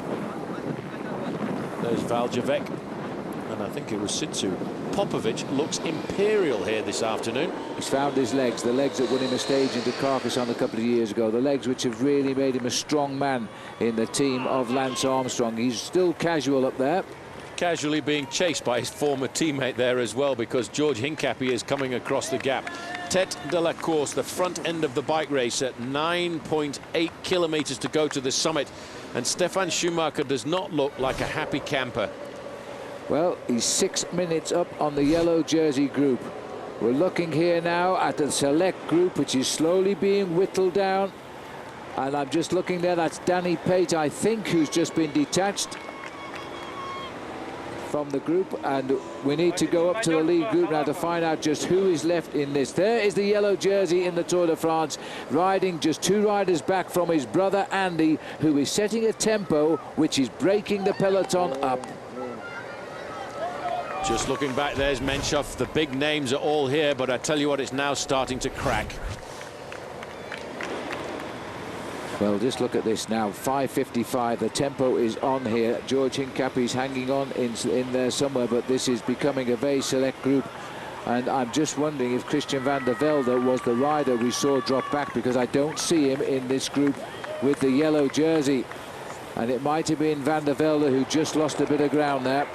Speaker 7: There's Valjavec, and I think it was Sitsu. Popovic looks imperial here this afternoon.
Speaker 1: He's found his legs, the legs that won him a stage into Carcassonne a couple of years ago, the legs which have really made him a strong man in the team of Lance Armstrong. He's still casual up there.
Speaker 7: Casually being chased by his former teammate there as well, because George Hincapie is coming across the gap. Tête de la course, the front end of the bike race, at 9.8 kilometers to go to the summit, and Stefan Schumacher does not look like a happy camper.
Speaker 1: Well, he's 6 minutes up on the yellow jersey group. We're looking here now at the select group, which is slowly being whittled down. And I'm just looking there, that's Danny Pate, I think, who's just been detached from the group. And we need to go up to the lead group now to find out just who is left in this. There is the yellow jersey in the Tour de France, riding just 2 riders back from his brother Andy, who is setting a tempo which is breaking the peloton up.
Speaker 7: Just looking back, there's Menchoff. The big names are all here, but I tell you what, it's now starting to crack.
Speaker 1: Well, just look at this now, 5:55. The tempo is on here. George Hincapie's hanging on in there somewhere, but this is becoming a very select group. And I'm just wondering if Christian van der Velde was the rider we saw drop back, because I don't see him in this group with the yellow jersey. And it might have been van der Velde who just lost a bit of ground there.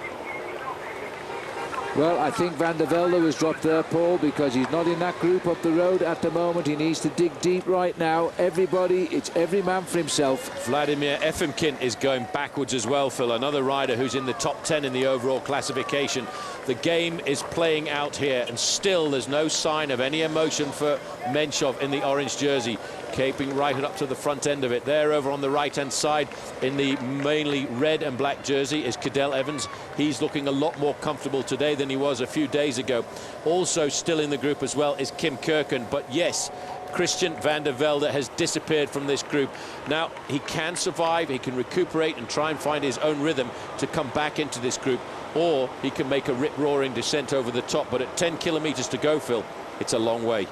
Speaker 1: Well, I think Van der Velde was dropped there, Paul, because he's not in that group up the road at the moment. He needs to dig deep right now. Everybody, it's every man for himself.
Speaker 7: Vladimir Efimkin is going backwards as well, Phil. Another rider who's in the top 10 in the overall classification. The game is playing out here, and still there's no sign of any emotion for Menchov in the orange jersey, caping right up to the front end of it. There over on the right-hand side in the mainly red and black jersey is Cadel Evans. He's looking a lot more comfortable today than he was a few days ago. Also still in the group as well is Kim Kirken. But yes, Christian van der Velde has disappeared from this group. Now, he can survive, he can recuperate and try and find his own rhythm to come back into this group, or he can make a rip-roaring descent over the top. But at 10 kilometers to go, Phil, it's a long way.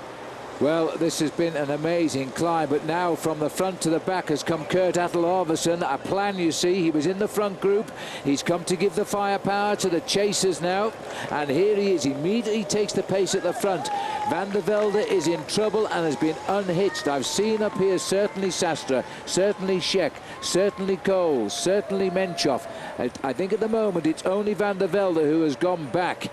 Speaker 1: Well, this has been an amazing climb, but now from the front to the back has come Kurt Attel Arvidsson. A plan, you see. He was in the front group. He's come to give the firepower to the chasers now, and here he is. He immediately takes the pace at the front. Van der Velde is in trouble and has been unhitched. I've seen up here certainly Sastre, certainly Scheck, certainly Coles, certainly Menchov. I think at the moment it's only Van der Velde who has gone back.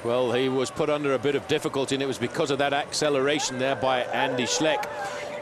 Speaker 7: Well, he was put under a bit of difficulty, and it was because of that acceleration there by Andy Schleck.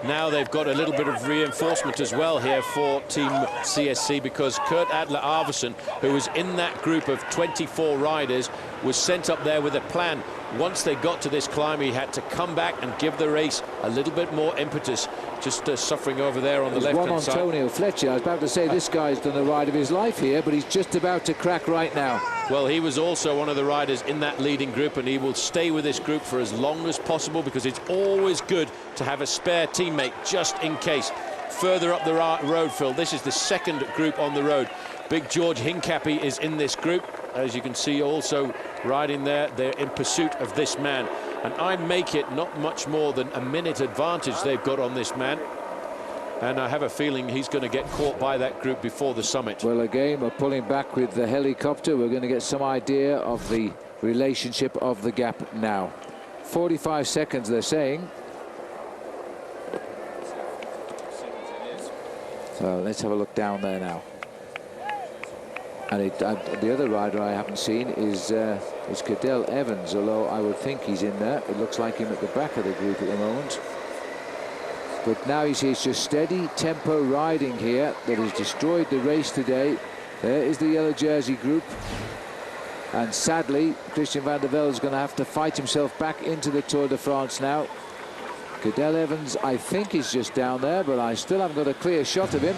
Speaker 7: Now they've got a little bit of reinforcement as well here for Team CSC, because Kurt Adler Arvidsson, who was in that group of 24 riders, was sent up there with a plan. Once they got to this climb, he had to come back and give the race a little bit more impetus. Just suffering over there on the left-hand side.
Speaker 1: One Antonio Fletcher. I was about to say this guy's done a ride of his life here, but he's just about to crack right now.
Speaker 7: Well, he was also one of the riders in that leading group, and he will stay with this group for as long as possible, because it's always good to have a spare teammate just in case. Further up the road, Phil, this is the second group on the road. Big George Hincapie is in this group, as you can see, also riding there. They're in pursuit of this man, and I make it not much more than a minute advantage they've got on this man. and I have a feeling he's going to get caught by that group before the summit.
Speaker 1: Well, again, we're pulling back with the helicopter. We're going to get some idea of the relationship of the gap now. 45 seconds, they're saying. So let's have a look down there now. And the other rider I haven't seen is Cadell Evans, although I would think he's in there. It looks like him at the back of the group at the moment. But now you see it's just steady tempo riding here that has destroyed the race today. There is the yellow jersey group. And sadly, Christian van der Velde is going to have to fight himself back into the Tour de France now. Cadell Evans, I think, is just down there, but I still haven't got a clear shot of him.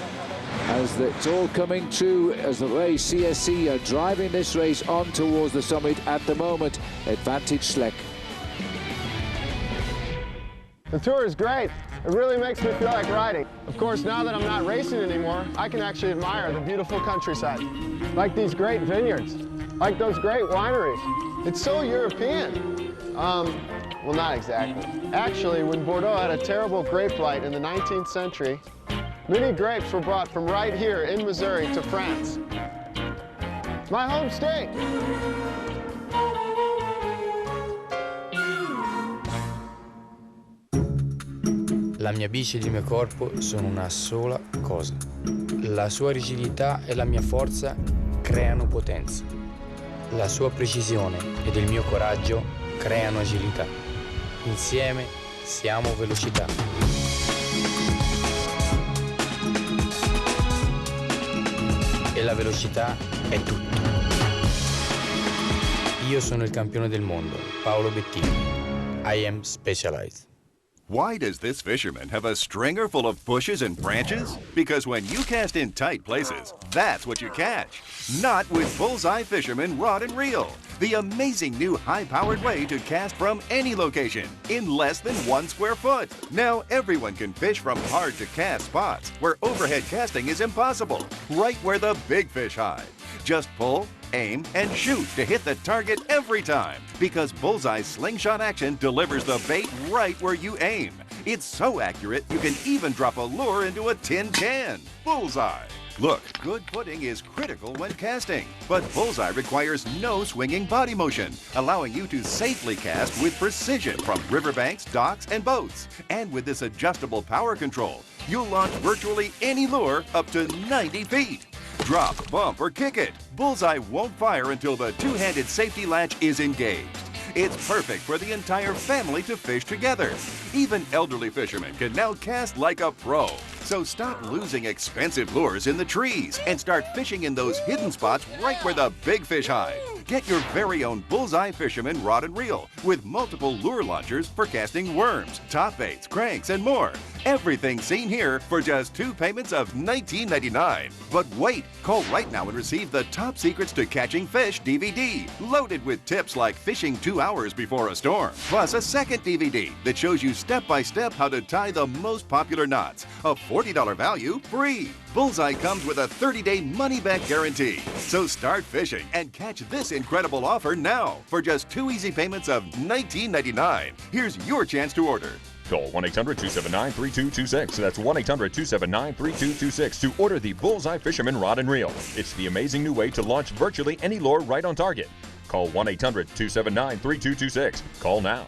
Speaker 1: As it's all coming true as the way CSC are driving this race on towards the summit at the moment. Advantage Schleck.
Speaker 2: The Tour is great. It really makes me feel like riding. Of course, now that I'm not racing anymore, I can actually admire the beautiful countryside. Like these great vineyards, like those great wineries. It's so European. Well, not exactly. Actually, when Bordeaux had a terrible grape blight in the 19th century, many grapes were brought from right here in Missouri to France. It's my home state.
Speaker 3: La mia bici ed il mio corpo sono una sola cosa. La sua rigidità e la mia forza creano potenza. La sua precisione ed il mio coraggio creano agilità. Insieme siamo velocità. E la velocità è tutto. Io sono il campione del mondo, Paolo Bettini. I am specialized.
Speaker 4: Why does this fisherman have a stringer full of bushes and branches? Because when you cast in tight places, that's what you catch. Not with Bullseye Fisherman Rod and Reel, the amazing new high-powered way to cast from any location in less than 1 square foot. Now everyone can fish from hard-to-cast spots where overhead casting is impossible, right where the big fish hide. Just pull, aim, and shoot to hit the target every time, because Bullseye's slingshot action delivers the bait right where you aim. It's so accurate, you can even drop a lure into a tin can. Bullseye. Look, good footing is critical when casting, but Bullseye requires no swinging body motion, allowing you to safely cast with precision from riverbanks, docks, and boats. And with this adjustable power control, you'll launch virtually any lure up to 90 feet. Drop, bump, or kick it. Bullseye won't fire until the two-handed safety latch is engaged. It's perfect for the entire family to fish together. Even elderly fishermen can now cast like a pro. So stop losing expensive lures in the trees and start fishing in those hidden spots right where the big fish hide. Get your very own Bullseye Fisherman Rod and Reel with multiple lure launchers for casting worms, top baits, cranks, and more. Everything seen here for just 2 payments of $19.99. But wait, call right now and receive the Top Secrets to Catching Fish DVD, loaded with tips like fishing 2 hours before a storm, plus a second DVD that shows you step-by-step how to tie the most popular knots. A $40 value free. Bullseye comes with a 30-day money-back guarantee. So start fishing and catch this incredible offer now for just 2 easy payments of $19.99. Here's your chance to order.
Speaker 5: Call 1-800-279-3226. That's 1-800-279-3226 to order the Bullseye Fisherman Rod and Reel. It's the amazing new way to launch virtually any lure right on target. Call 1-800-279-3226. Call now.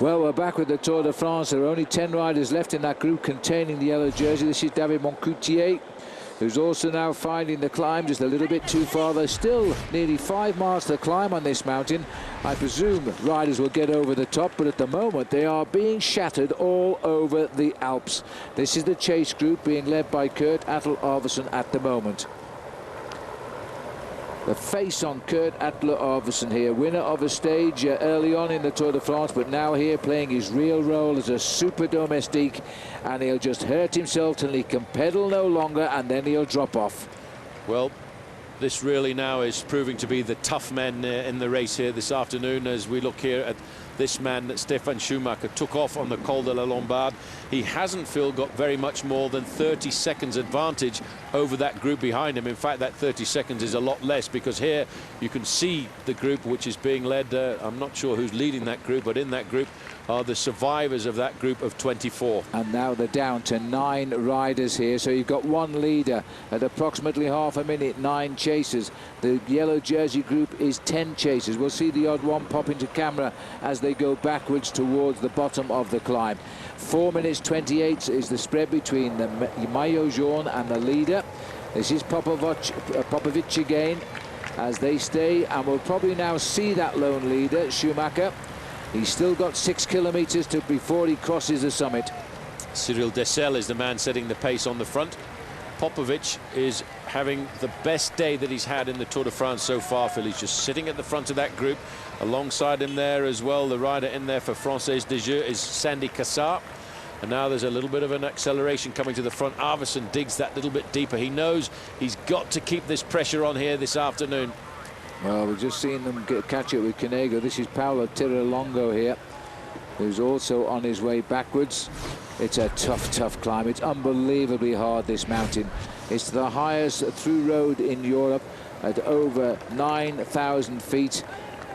Speaker 1: Well, we're back with the Tour de France. There are only 10 riders left in that group containing the yellow jersey. This is David Moncoutier, who's also now finding the climb just a little bit too far. There's still nearly 5 miles to climb on this mountain. I presume riders will get over the top, but at the moment they are being shattered all over the Alps. This is the chase group being led by Kurt Attel-Arvesen at the moment. The face on Kurt Attel-Arvesen here, winner of a stage early on in the Tour de France, but now here playing his real role as a super domestique, and he'll just hurt himself till he can pedal no longer, and then he'll drop off.
Speaker 7: Well, this really now is proving to be the tough men in the race here this afternoon as we look here at this man, Stefan Schumacher, took off on the Col de la Lombard. He hasn't, Phil, got very much more than 30 seconds advantage over that group behind him. In fact, that 30 seconds is a lot less, because here you can see the group which is being led. I'm not sure who's leading that group, but in that group are the survivors of that group of 24.
Speaker 1: And now they're down to 9 riders here, so you've got one leader at approximately half a minute, 9 chasers. The yellow jersey group is 10 chasers. We'll see the odd one pop into camera as they go backwards towards the bottom of the climb. 4 minutes 28 is the spread between the maillot jaune and the leader. This is Popovic again as they stay, and we'll probably now see that lone leader, Schumacher. He's still got 6 kilometers before he crosses the summit.
Speaker 7: Cyril Dessel is the man setting the pace on the front. Popovic is having the best day that he's had in the Tour de France so far, Phil. He's just sitting at the front of that group. Alongside him there as well, the rider in there for Française des Jeux is Sandy Cassar. And now there's a little bit of an acceleration coming to the front. Arvidsson digs that little bit deeper. He knows he's got to keep this pressure on here this afternoon.
Speaker 1: Well, we've just seen them catch it with Cuneo. This is Paolo Tirolongo here, who's also on his way backwards. It's a tough climb. It's unbelievably hard, this mountain. It's the highest through road in Europe at over 9,000 feet.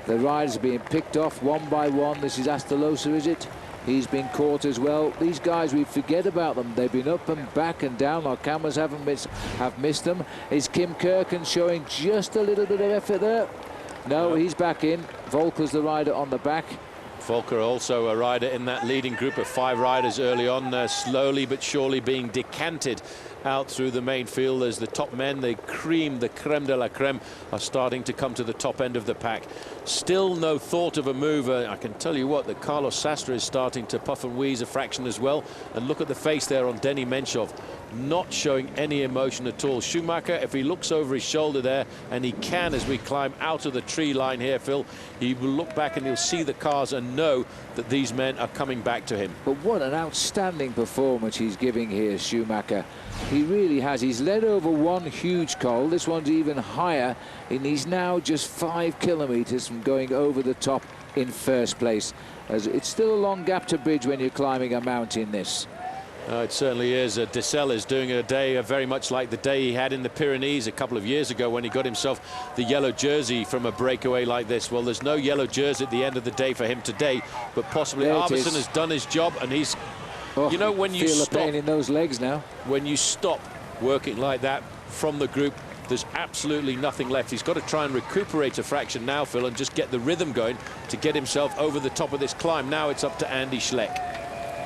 Speaker 1: The riders are being picked off one by one. This is Astolosa, is it? He's been caught as well. These guys, we forget about them. They've been up and back and down. Our cameras have missed them. Is Kim Kirken showing just a little bit of effort there? No, he's back in. Volker's the rider on the back.
Speaker 7: Volker also a rider in that leading group of 5 riders early on, slowly but surely being decanted out through the main field as the top men, the creme de la creme, are starting to come to the top end of the pack. Still no thought of a move. I can tell you what, that Carlos Sastre is starting to puff and wheeze a fraction as well. And look at the face there on Denny Menchov, not showing any emotion at all. Schumacher, if he looks over his shoulder there, and he can as we climb out of the tree line here, Phil, he will look back and he'll see the cars and know that these men are coming back to him.
Speaker 1: But what an outstanding performance he's giving here, Schumacher. He really has. He's led over one huge col. This one's even higher, and he's now just 5 kilometers from going over the top in first place. As it's still a long gap to bridge when you're climbing a mountain, this.
Speaker 7: It certainly is. Dessel is doing a day very much like the day he had in the Pyrenees a couple of years ago when he got himself the yellow jersey from a breakaway like this. Well, there's no yellow jersey at the end of the day for him today, but possibly Arvidsson has done his job, and he's... you know, when you
Speaker 1: feel
Speaker 7: stop,
Speaker 1: the pain in those legs now.
Speaker 7: When you stop working like that from the group, there's absolutely nothing left. He's got to try and recuperate a fraction now, Phil, and just get the rhythm going to get himself over the top of this climb. Now it's up to Andy Schleck.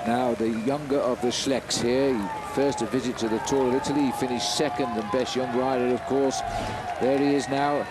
Speaker 1: Now the younger of the Schlecks here. He first a visit to the Tour of Italy. He finished second and best young rider, of course. There he is now.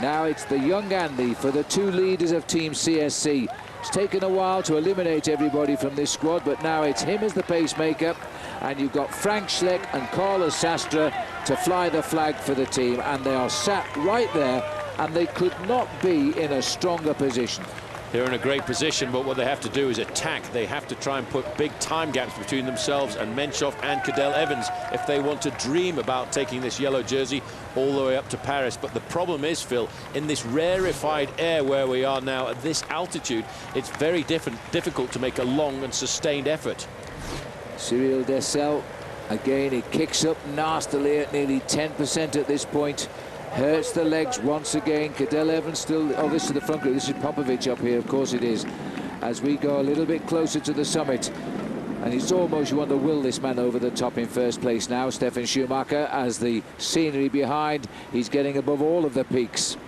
Speaker 1: Now it's the young Andy for the 2 leaders of Team CSC. It's taken a while to eliminate everybody from this squad, but now it's him as the pacemaker, and you've got Frank Schleck and Carlos Sastre to fly the flag for the team, and they are sat right there, and they could not be in a stronger position.
Speaker 7: They're in a great position, but what they have to do is attack. They have to try and put big time gaps between themselves and Menchov and Cadel Evans if they want to dream about taking this yellow jersey all the way up to Paris. But the problem is, Phil, in this rarefied air where we are now at this altitude, it's very difficult to make a long and sustained effort.
Speaker 1: Cyril Dessel, again, he kicks up nastily at nearly 10% at this point. Hurts the legs once again. Cadel Evans still... Oh, this is the front group. This is Popovic up here. Of course it is. As we go a little bit closer to the summit. And it's almost, you want to will this man over the top in first place now. Stefan Schumacher, as the scenery behind, he's getting above all of the peaks.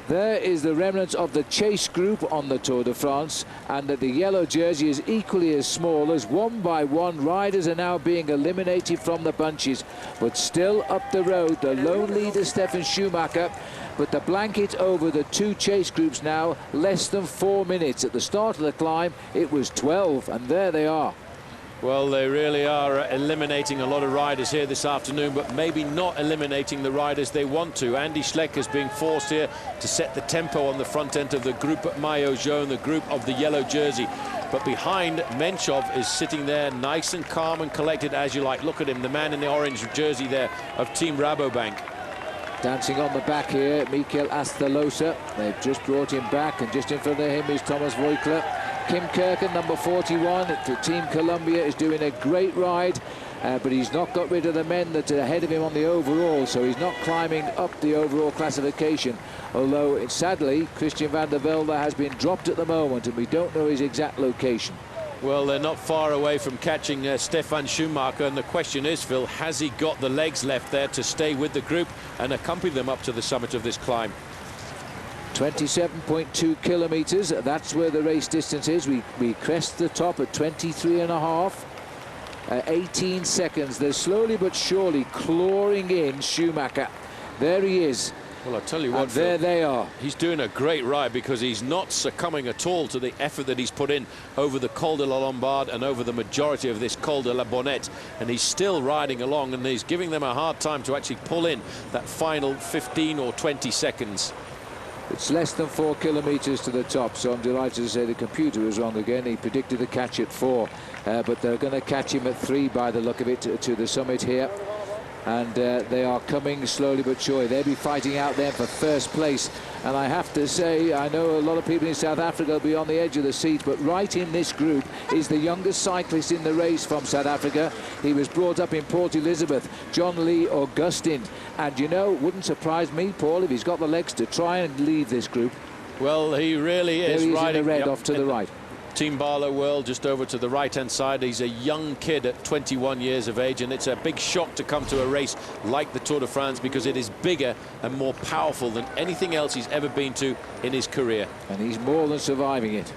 Speaker 1: There is the remnants of the chase group on the Tour de France, and that the yellow jersey is equally as small as one by one riders are now being eliminated from the bunches. But still up the road, the lone leader Stefan Schumacher, but the blanket over the 2 chase groups now less than 4 minutes. At the start of the climb it was 12, and there they are.
Speaker 7: Well, they really are eliminating a lot of riders here this afternoon, but maybe not eliminating the riders they want to. Andy Schleck is being forced here to set the tempo on the front end of the group at Maillot Jaune, the group of the yellow jersey. But behind, Menchov is sitting there nice and calm and collected as you like. Look at him, the man in the orange jersey there of Team Rabobank.
Speaker 1: Dancing on the back here, Mikel Astalosa. They've just brought him back, and just in front of him is Thomas Voigtler. Kim Kirken, number 41, to Team Columbia, is doing a great ride, but he's not got rid of the men that are ahead of him on the overall, so he's not climbing up the overall classification. Although, sadly, Christian van der Velde has been dropped at the moment, and we don't know his exact location.
Speaker 7: Well, they're not far away from catching Stefan Schumacher, and the question is, Phil, has he got the legs left there to stay with the group and accompany them up to the summit of this climb?
Speaker 1: 27.2 kilometers, that's where the race distance is. We crest the top at 23.5. 18 seconds. They're slowly but surely clawing in Schumacher. There he is.
Speaker 7: Well, I'll tell you what,
Speaker 1: there they are.
Speaker 7: He's doing a great ride because he's not succumbing at all to the effort that he's put in over the Col de la Lombard and over the majority of this Col de la Bonnette. And he's still riding along, and he's giving them a hard time to actually pull in that final 15 or 20 seconds.
Speaker 1: It's less than 4 kilometers to the top, so I'm delighted to say the computer was wrong again. He predicted a catch at 4, but they're going to catch him at 3 by the look of it to the summit here. And they are coming slowly but surely. They'll be fighting out there for first place. And I have to say, I know a lot of people in South Africa will be on the edge of the seat, but right in this group is the youngest cyclist in the race from South Africa. He was brought up in Port Elizabeth, John Lee Augustin. And you know, wouldn't surprise me, Paul, if he's got the legs to try and leave this group.
Speaker 7: Well, he really is.
Speaker 1: There he is
Speaker 7: riding
Speaker 1: in the red, off to the right.
Speaker 7: Team Barlow World just over to the right-hand side. He's a young kid at 21 years of age, and it's a big shock to come to a race like the Tour de France because it is bigger and more powerful than anything else he's ever been to in his career.
Speaker 1: And he's more than surviving it.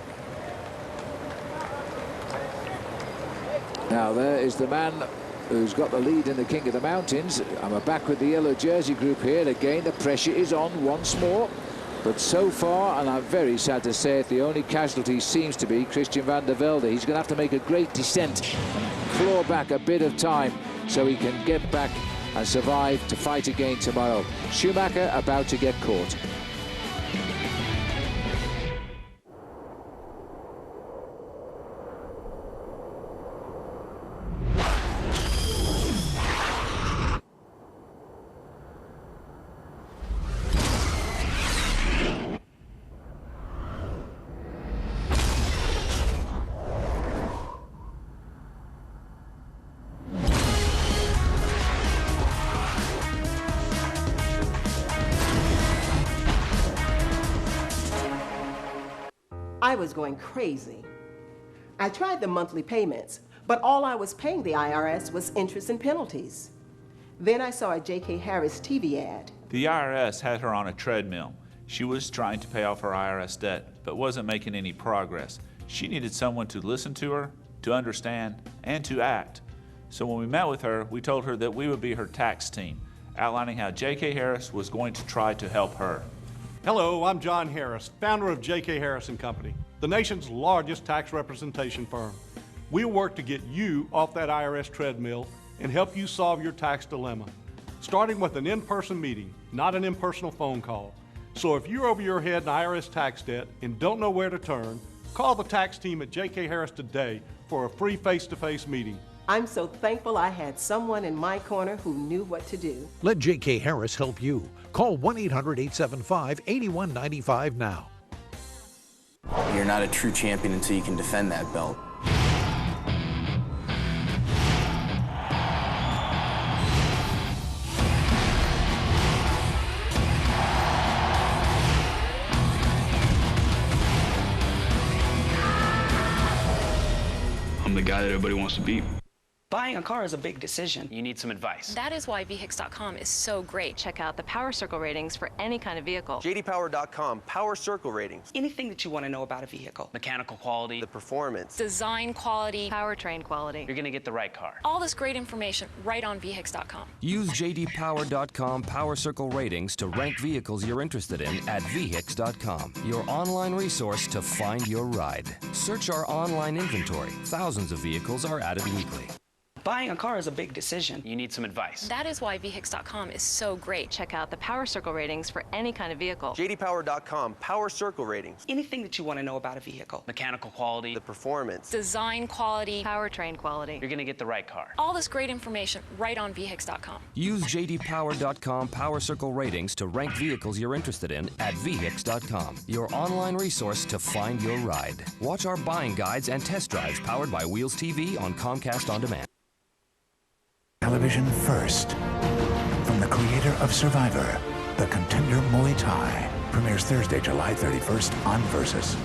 Speaker 1: Now there is the man who's got the lead in the King of the Mountains. I'm back with the yellow jersey group here. Again, the pressure is on once more. But so far, and I'm very sad to say it, the only casualty seems to be Christian van der Velde. He's going to have to make a great descent and claw back a bit of time so he can get back and survive to fight again tomorrow. Schumacher about to get caught.
Speaker 6: I was going crazy. I tried the monthly payments, but all I was paying the IRS was interest and penalties. Then I saw a J.K. Harris TV ad.
Speaker 9: The IRS had her on a treadmill. She was trying to pay off her IRS debt, but wasn't making any progress. She needed someone to listen to her, to understand, and to act. So when we met with her, we told her that we would be her tax team, outlining how J.K. Harris was going to try to help her.
Speaker 14: Hello, I'm John Harris, founder of J.K. Harris & Company, the nation's largest tax representation firm. We'll work to get you off that IRS treadmill and help you solve your tax dilemma, starting with an in-person meeting, not an impersonal phone call. So if you're over your head in IRS tax debt and don't know where to turn, call the tax team at J.K. Harris today for a free face-to-face meeting.
Speaker 6: I'm so thankful I had someone in my corner who knew what to do.
Speaker 15: Let J.K. Harris help you. Call 1-800-875-8195 now.
Speaker 22: You're not a true champion until you can defend that belt.
Speaker 16: I'm the guy that everybody wants to beat.
Speaker 20: Buying a car is a big decision.
Speaker 8: You need some advice.
Speaker 21: That is why VHIX.com is so great. Check out the Power Circle ratings for any kind of vehicle.
Speaker 22: JDPower.com, Power Circle ratings.
Speaker 20: Anything that you want to know about a vehicle.
Speaker 8: Mechanical quality.
Speaker 22: The performance.
Speaker 21: Design quality. Powertrain quality.
Speaker 8: You're going to get the right car.
Speaker 21: All this great information right on VHIX.com.
Speaker 27: Use JDPower.com Power Circle ratings to rank vehicles you're interested in at VHIX.com, your online resource to find your ride. Search our online inventory. Thousands of vehicles are added weekly.
Speaker 20: Buying a car is a big decision.
Speaker 8: You need some advice.
Speaker 21: That is why VHIX.com is so great. Check out the Power Circle ratings for any kind of vehicle.
Speaker 11: JDPower.com, Power Circle ratings.
Speaker 20: Anything that you want to know about a vehicle.
Speaker 8: Mechanical quality.
Speaker 11: The performance.
Speaker 21: Design quality. Powertrain quality.
Speaker 8: You're going to get the right car.
Speaker 21: All this great information right on VHIX.com.
Speaker 27: Use JDPower.com Power Circle ratings to rank vehicles you're interested in at VHIX.com, your online resource to find your ride. Watch our buying guides and test drives powered by Wheels TV on Comcast On Demand.
Speaker 12: Television first. From the creator of Survivor, The Contender Muay Thai. Premieres Thursday, July 31st on Versus.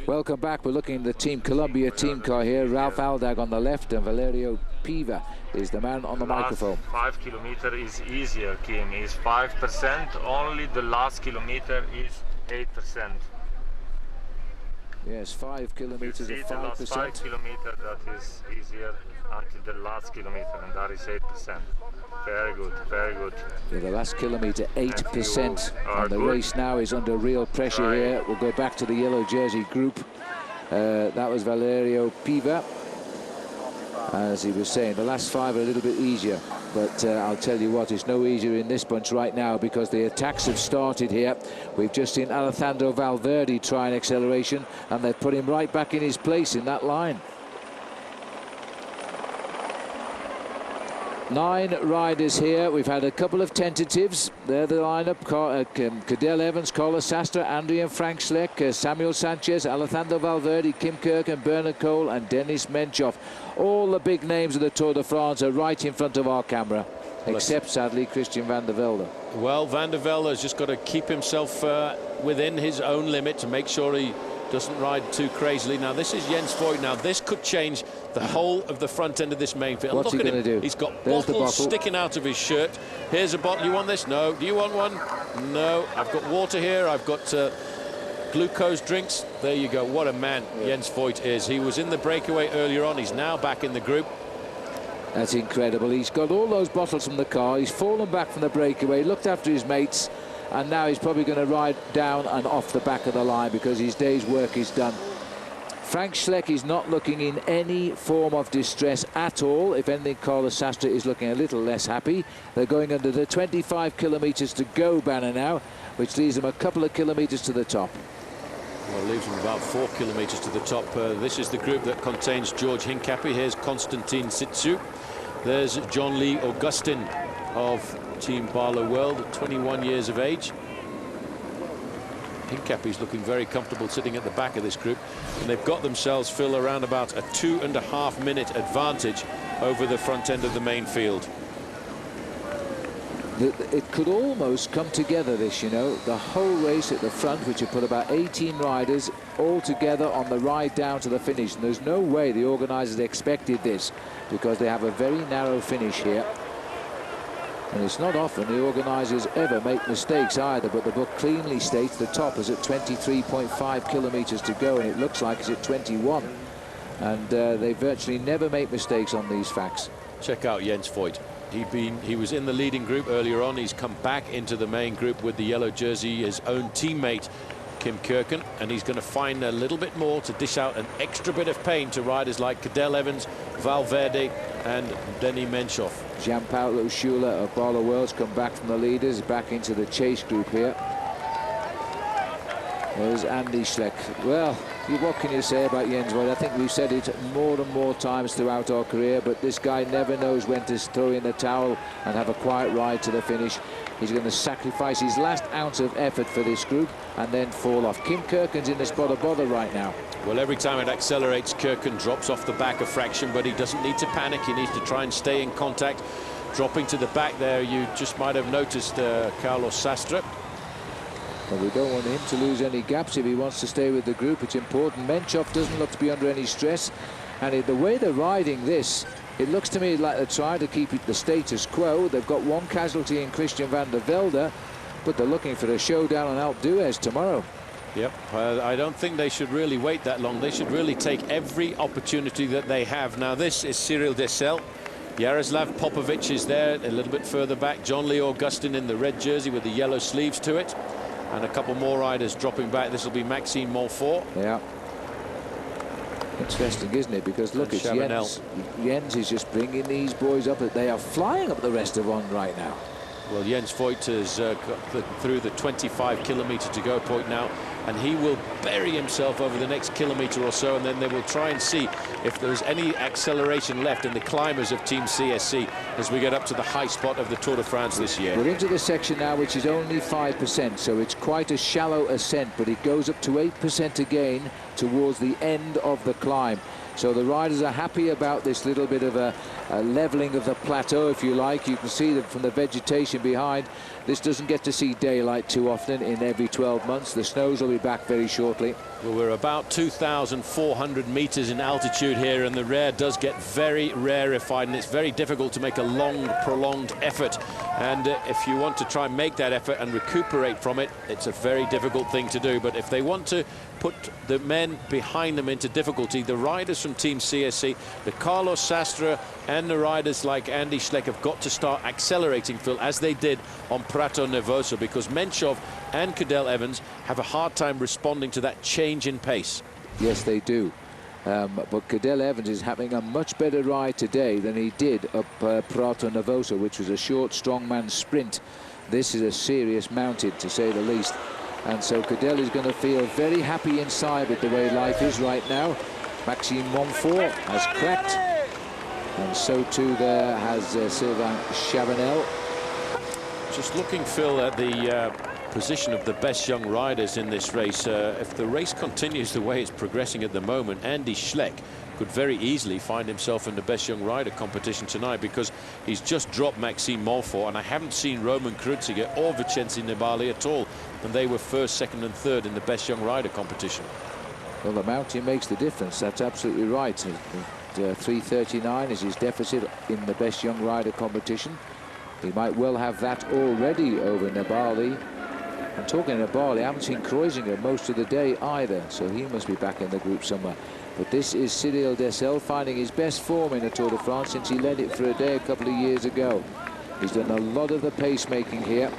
Speaker 1: Welcome back. We're looking at the Team Columbia team car here. Ralph Aldag on the left and Valerio Piva is the man on the microphone.
Speaker 13: 5 kilometers is easier, Kim. Is 5%. Only the last kilometer is 8%.
Speaker 1: Yes, 5 kilometers of 5%.
Speaker 13: The last 5 kilometers, that is easier until the last kilometer, and that is 8%. Very good, very good.
Speaker 1: Yeah, the last kilometer, 8%. And the race now is under real pressure here. We'll go back to the yellow jersey group. That was Valerio Piva. As he was saying, the last 5 are a little bit easier. But I'll tell you what, it's no easier in this bunch right now because the attacks have started here. We've just seen Alejandro Valverde try an acceleration, and they've put him right back in his place in that line. 9 riders here. We've had a couple of tentatives. They're the lineup. Cadel Evans, Carlos Sastre, Andrea Frank Schleck, Samuel Sanchez, Alejandro Valverde, Kim Kirk, Bernard Cole and Denis Menchov. All the big names of the Tour de France are right in front of our camera, except sadly Christian van der Velde.
Speaker 7: Well, van der Velde has just got to keep himself within his own limit to make sure he doesn't ride too crazily. Now this is Jens Voigt. Now this could change the whole of the front end of this main field.
Speaker 1: What's
Speaker 7: Look
Speaker 1: he
Speaker 7: at him.
Speaker 1: Do?
Speaker 7: He's got
Speaker 1: There's
Speaker 7: bottles
Speaker 1: the bottle.
Speaker 7: sticking out of his shirt. Here's a bottle. You want this? No. Do you want one? No. I've got water here. I've got glucose drinks. There you go. What a man Jens Voigt is. He was in the breakaway earlier on. He's now back in the group.
Speaker 1: That's incredible. He's got all those bottles from the car. He's fallen back from the breakaway, looked after his mates, and now he's probably going to ride down and off the back of the line because his day's work is done. Frank Schleck is not looking in any form of distress at all. If anything, Carlos Sastre is looking a little less happy. They're going under the 25 kilometres to go banner now, which leaves them a couple of kilometres to the top.
Speaker 7: Well, leaves them about 4 kilometres to the top. This is the group that contains George Hincapie. Here's Konstantin Sitsu. There's John Lee Augustin of Team Barlow World at 21 years of age. Hincapie's looking very comfortable sitting at the back of this group, and they've got themselves, Phil, around about a 2.5 minute advantage over the front end of the main field.
Speaker 1: It could almost come together, this, you know, the whole race at the front, which had put about 18 riders all together on the ride down to the finish, and there's no way the organisers expected this because they have a very narrow finish here. And it's not often the organisers ever make mistakes either, but the book cleanly states the top is at 23.5 kilometres to go, and it looks like it's at 21. And they virtually never make mistakes on these facts.
Speaker 7: Check out Jens Voigt. He was in the leading group earlier on. He's come back into the main group with the yellow jersey, his own teammate Kim Kirken, and he's going to find a little bit more to dish out an extra bit of pain to riders like Cadel Evans, Valverde and Denis Menchov.
Speaker 1: Gianpaolo Schuler of Barlow World's come back from the leaders, back into the chase group here. There's Andy Schleck. Well, what can you say about Jens Voigt? I think we've said it more and more times throughout our career, but this guy never knows when to throw in the towel and have a quiet ride to the finish. He's going to sacrifice his last ounce of effort for this group and then fall off. Kim Kirken's in the spot of bother right now.
Speaker 7: Well, every time it accelerates, Kirken drops off the back a fraction, but he doesn't need to panic. He needs to try and stay in contact. Dropping to the back there, you just might have noticed Carlos Sastre.
Speaker 1: But we don't want him to lose any gaps if he wants to stay with the group. It's important. Menchov doesn't look to be under any stress. And the way they're riding this, it looks to me like they're trying to keep it the status quo. They've got one casualty in Christian van der Velde, but they're looking for a showdown on Alpe d'Huez tomorrow.
Speaker 7: Yep, I don't think they should really wait that long. They should really take every opportunity that they have. Now, this is Cyril Dessel. Jaroslav Popovic is there a little bit further back. John Lee Augustin in the red jersey with the yellow sleeves to it. And a couple more riders dropping back. This will be Maxime Montfort.
Speaker 1: Yeah. Interesting, isn't it? Because look, it's Jens. Jens is just bringing these boys up. They are flying up the rest of on right now.
Speaker 7: Well, Jens Voigt has got through the 25-kilometre to go point now, and he will bury himself over the next kilometre or so, and then they will try and see if there's any acceleration left in the climbers of Team CSC as we get up to the high spot of the Tour de France this year.
Speaker 1: We're into the section now, which is only 5%, so it's quite a shallow ascent, but it goes up to 8% again towards the end of the climb. So the riders are happy about this little bit of a leveling of the plateau, if you like. You can see that from the vegetation behind. This doesn't get to see daylight too often in every 12 months. The snows will be back very shortly.
Speaker 7: Well, we're about 2,400 meters in altitude here, and the air does get very rarefied, and it's very difficult to make a long, prolonged effort. And if you want to try and make that effort and recuperate from it, it's a very difficult thing to do. But if they want to put the men behind them into difficulty, the riders from Team CSC, the Carlos Sastre and the riders like Andy Schleck have got to start accelerating, Phil, as they did on Prato Nervoso, because Menchov and Cadel Evans have a hard time responding to that change in pace.
Speaker 1: Yes, they do. But Cadel Evans is having a much better ride today than he did up Prato Nervoso, which was a short strongman sprint. This is a serious mountain, to say the least. And so Cadel is going to feel very happy inside with the way life is right now. Maxime Montfort has cracked, and so too there has Sylvain Chavanel.
Speaker 7: Just looking, Phil, at the position of the best young riders in this race. If the race continues the way it's progressing at the moment, Andy Schleck could very easily find himself in the best young rider competition tonight, because he's just dropped Maxime Montfort, and I haven't seen Roman Kreuziger or Vincenzo Nibali at all, and they were first, second and third in the best young rider competition.
Speaker 1: Well, the mountain makes the difference. That's absolutely right. 3:39 is his deficit in the best young rider competition. He might well have that already over Nibali. And talking of Nibali, I haven't seen Kreuziger most of the day either, so he must be back in the group somewhere. But this is Cyril Dessel finding his best form in the Tour de France since he led it for a day a couple of years ago. He's done a lot of the pacemaking here,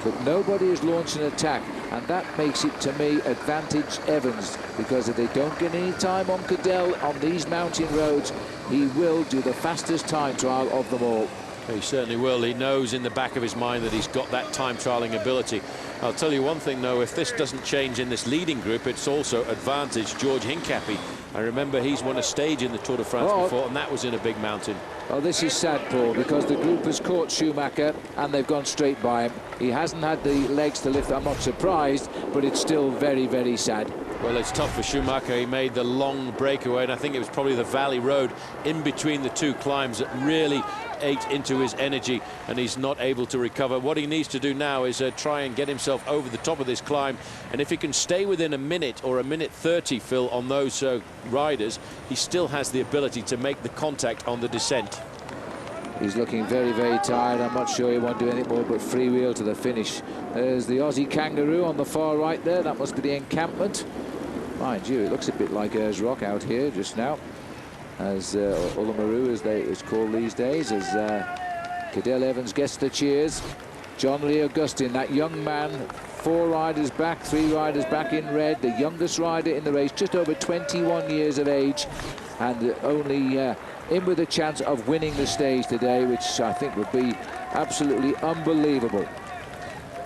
Speaker 1: but nobody has launched an attack, and that makes it, to me, advantage Evans, because if they don't get any time on Cadel on these mountain roads, he will do the fastest time trial of them all.
Speaker 7: He certainly will. He knows in the back of his mind that he's got that time trialing ability. I'll tell you one thing, though, if this doesn't change in this leading group, it's also advantage George Hincapie. I remember he's won a stage in the Tour de France before, and that was in a big mountain.
Speaker 1: Well, this is sad, Paul, because the group has caught Schumacher and they've gone straight by him. He hasn't had the legs to lift. I'm not surprised, but it's still very, very sad.
Speaker 7: Well, it's tough for Schumacher. He made the long breakaway, and I think it was probably the valley road in between the two climbs that really ate into his energy, and he's not able to recover. What he needs to do now is try and get himself over the top of this climb, and if he can stay within a minute or a minute 30, Phil, on those riders, he still has the ability to make the contact on the descent.
Speaker 1: He's looking very, very tired. I'm not sure he won't do anything more but freewheel to the finish. There's the Aussie Kangaroo on the far right there. That must be the encampment. Mind you, it looks a bit like Rock out here just now, as Uluru, as it's called these days, as Cadel Evans gets the cheers. John Lee Augustin, that young man, 4 riders back, 3 riders back in red, the youngest rider in the race, just over 21 years of age, and only in with a chance of winning the stage today, which I think would be absolutely unbelievable.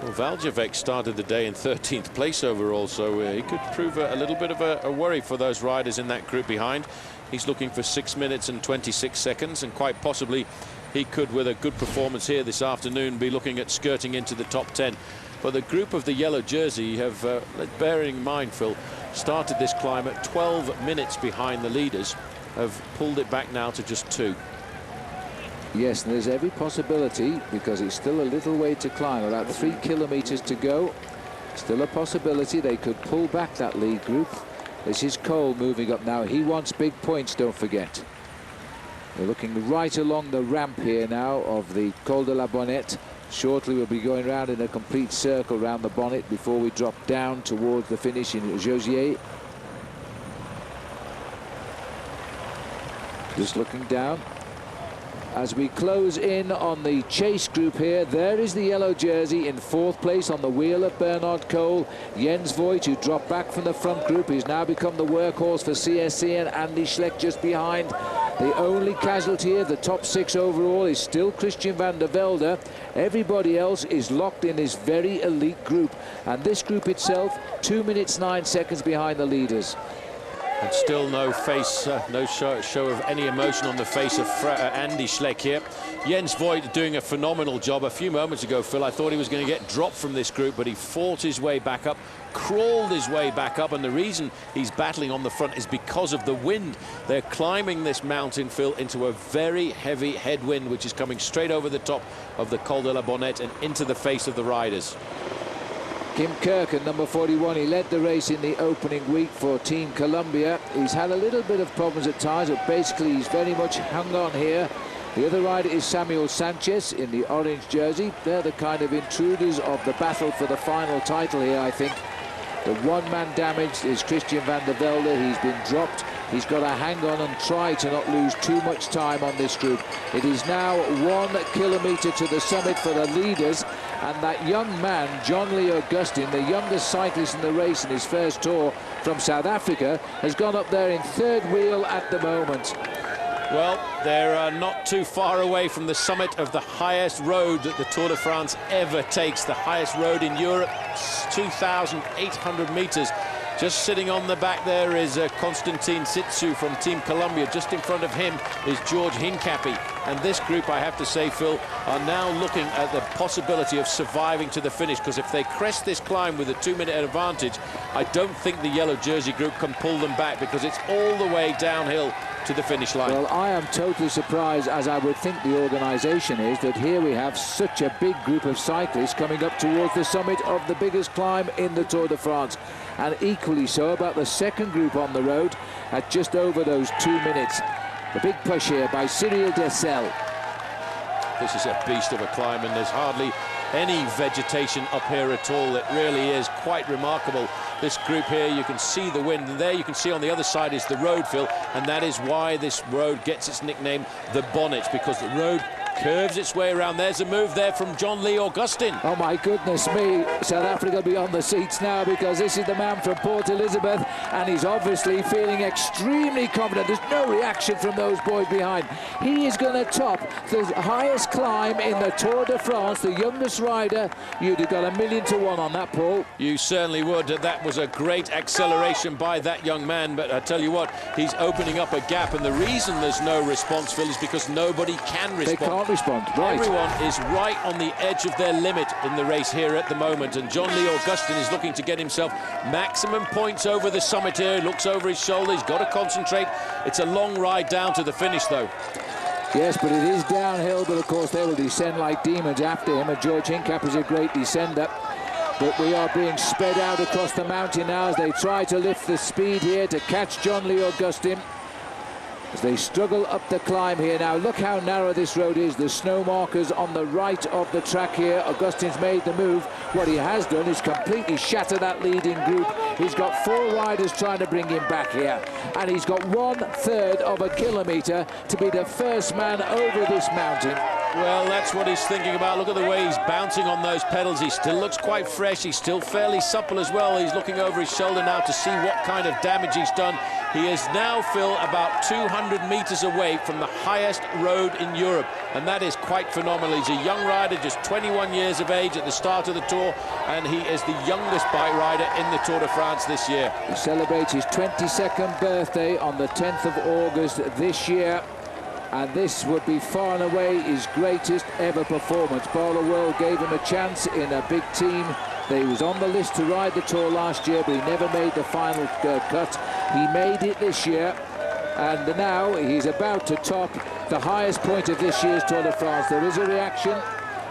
Speaker 7: Well, Valjavec started the day in 13th place overall, so he could prove a little bit of a worry for those riders in that group behind. He's looking for 6 minutes and 26 seconds, and quite possibly he could, with a good performance here this afternoon, be looking at skirting into the top 10. But the group of the yellow jersey have, bearing in mind, Phil, started this climb at 12 minutes behind the leaders, have pulled it back now to just 2.
Speaker 1: Yes, and there's every possibility, because it's still a little way to climb, about 3 kilometers to go. Still a possibility they could pull back that lead group. This is Cole moving up now. He wants big points, don't forget. We're looking right along the ramp here now of the Col de la Bonnette. Shortly we'll be going round in a complete circle around the bonnet before we drop down towards the finish in Jausiers. Just looking down. as we close in on the chase group here. There is the yellow jersey in 4th place on the wheel of Bernard Cole. Jens Voigt, who dropped back from the front group, he's now become the workhorse for CSC, and Andy Schleck just behind. The only casualty of the top 6 overall is still Christian van der Velde. Everybody else is locked in this very elite group, and this group itself 2 minutes 9 seconds behind the leaders.
Speaker 7: And still no face, no show of any emotion on the face of Andy Schleck here. Jens Voigt doing a phenomenal job. A few moments ago, Phil, I thought he was going to get dropped from this group, but he fought his way back up, crawled his way back up, and the reason he's battling on the front is because of the wind. They're climbing this mountain, Phil, into a very heavy headwind, which is coming straight over the top of the Col de la Bonnette and into the face of the riders.
Speaker 1: Kim Kirken, number 41, he led the race in the opening week for Team Columbia. He's had a little bit of problems at times, but basically he's very much hung on here. The other rider is Samuel Sanchez in the orange jersey. They're the kind of intruders of the battle for the final title here, I think. The one-man damaged is Christian van der Velde. He's been dropped. He's got to hang on and try to not lose too much time on this group. It is now 1 kilometre to the summit for the leaders, and that young man, John Lee Augustin, the youngest cyclist in the race in his first tour from South Africa, has gone up there in 3rd wheel at the moment.
Speaker 7: Well, they're not too far away from the summit of the highest road that the Tour de France ever takes, the highest road in Europe, 2,800 metres. Just sitting on the back there is Constantin Sitsu from Team Columbia. Just in front of him is George Hincapie. And this group, I have to say, Phil, are now looking at the possibility of surviving to the finish, because if they crest this climb with a 2-minute advantage, I don't think the yellow jersey group can pull them back, because it's all the way downhill to the finish line.
Speaker 1: Well, I am totally surprised, as I would think the organisation is, that here we have such a big group of cyclists coming up towards the summit of the biggest climb in the Tour de France. And equally so about the second group on the road at just over those 2 minutes. The big push here by Cyril Dessel.
Speaker 7: This is a beast of a climb, and there's hardly any vegetation up here at all. It really is quite remarkable. This group here, you can see the wind, and there you can see on the other side is the road, Phil, and that is why this road gets its nickname, the Bonnet, because the road curves its way around. There's a move there from John Lee Augustin.
Speaker 1: Oh my goodness me, South Africa will be on the seats now, because this is the man from Port Elizabeth, and he's obviously feeling extremely confident. There's no reaction from those boys behind. He is going to top the highest climb in the Tour de France, the youngest rider. You'd have got 1,000,000 to 1 on that, Paul.
Speaker 7: You certainly would. That was a great acceleration by that young man, but I tell you what, he's opening up a gap, and the reason there's no response, Phil, is because nobody can respond.
Speaker 1: They can't respond, right.
Speaker 7: Everyone is right on the edge of their limit in the race here at the moment, and John Lee Augustin is looking to get himself maximum points over the summit here. He looks over his shoulder, he's got to concentrate. It's a long ride down to the finish, though.
Speaker 1: Yes, but it is downhill, but of course they will descend like demons after him, and George Hincapie is a great descender. But we are being sped out across the mountain now as they try to lift the speed here to catch John Lee Augustin, as they struggle up the climb here now. Look how narrow this road is. The snow markers on the right of the track here. Augustin's made the move. What he has done is completely shatter that leading group. He's got 4 riders trying to bring him back here, and he's got 1/3 of a kilometre to be the first man over this mountain.
Speaker 7: Well, that's what he's thinking about. Look at the way he's bouncing on those pedals. He still looks quite fresh. He's still fairly supple as well. He's looking over his shoulder now to see what kind of damage he's done. He is now, Phil, about 200 metres away from the highest road in Europe, and that is quite phenomenal. He's a young rider, just 21 years of age at the start of the Tour, and he is the youngest bike rider in the Tour de France this year.
Speaker 1: He celebrates his 22nd birthday on the 10th of August this year, and this would be far and away his greatest ever performance. Polo World gave him a chance in a big team. He was on the list to ride the Tour last year, but he never made the final cut. He made it this year, and now he's about to top the highest point of this year's Tour de France. There is a reaction,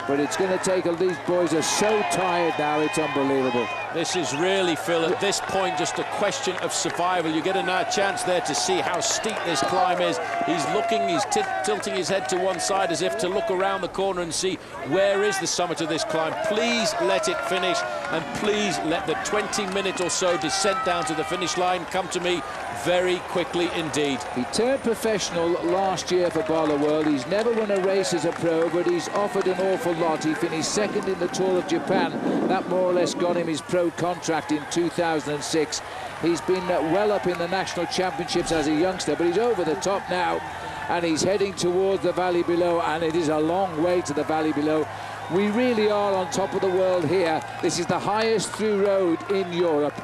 Speaker 1: but it's going to take, these boys are so tired now, it's unbelievable.
Speaker 7: This is really, Phil, at this point, just a question of survival. You get a chance there to see how steep this climb is. He's looking, he's tilting his head to one side as if to look around the corner and see where is the summit of this climb. Please let it finish, and please let the 20-minute or so descent down to the finish line come to me very quickly indeed.
Speaker 1: He turned professional last year for Bola World. He's never won a race as a pro, but he's offered an awful lot. He finished second in the Tour of Japan. That more or less got him his pro contract in 2006. He's been well up in the national championships as a youngster, but he's over the top now, and he's heading towards the valley below, and it is a long way to the valley below. We really are on top of the world here. This is the highest through road in Europe.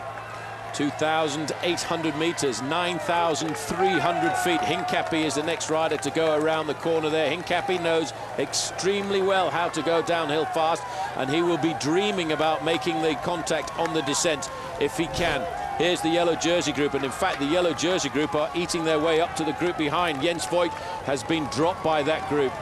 Speaker 7: 2,800 metres, 9,300 feet. Hincapie is the next rider to go around the corner there. Hincapie knows extremely well how to go downhill fast, and he will be dreaming about making the contact on the descent if he can. Here's the yellow jersey group, and in fact the yellow jersey group are eating their way up to the group behind. Jens Voigt has been dropped by that group.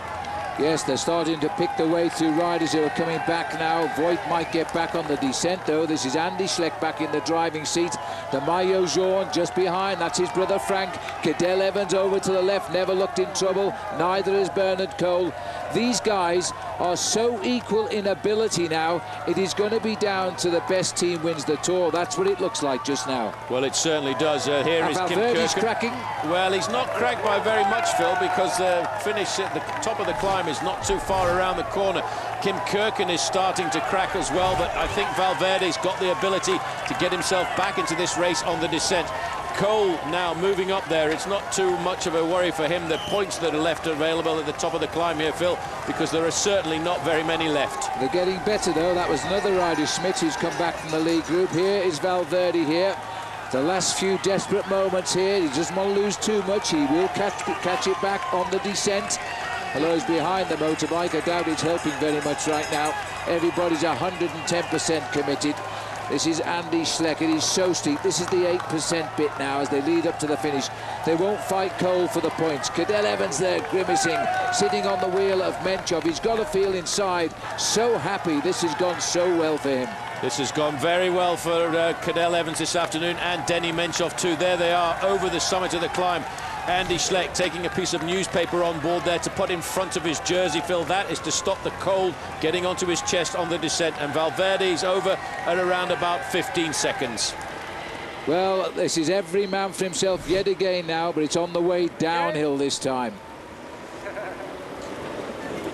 Speaker 1: Yes, they're starting to pick the way through riders who are coming back now. Voigt might get back on the descent, though. This is Andy Schleck back in the driving seat. The maillot jaune just behind. That's his brother Frank. Cadel Evans over to the left, never looked in trouble. Neither is Bernard Cole. These guys are so equal in ability now. It is going to be down to the best team wins the Tour. That's what it looks like just now.
Speaker 7: Well, it certainly does. Here is Kim
Speaker 1: Valverde's
Speaker 7: Kirken.
Speaker 1: cracking.
Speaker 7: Well, he's not cracked by very much, Phil, because the finish at the top of the climb is not too far around the corner. Kim Kirken is starting to crack as well, but I think Valverde's got the ability to get himself back into this race on the descent. Cole now moving up there. It's not too much of a worry for him, the points that are left available at the top of the climb here, Phil, because there are certainly not very many left.
Speaker 1: They're getting better, though. That was another rider, Schmidt, who's come back from the lead group. Here is Valverde here. The last few desperate moments here. He doesn't want to lose too much. He will catch it back on the descent. Although he's behind the motorbike, I doubt it's helping very much right now. Everybody's 110% committed. This is Andy Schleck. It is so steep. This is the 8% bit now as they lead up to the finish. They won't fight Cole for the points. Cadel Evans there grimacing, sitting on the wheel of Menchov. He's got to feel inside so happy. This has gone so well for him.
Speaker 7: This has gone very well for Cadel Evans this afternoon, and Denny Menchov too. There they are over the summit of the climb. Andy Schleck taking a piece of newspaper on board there to put in front of his jersey, Phil. That is to stop the cold getting onto his chest on the descent, and Valverde's over at around about 15 seconds.
Speaker 1: Well, this is every man for himself yet again now, but it's on the way downhill this time.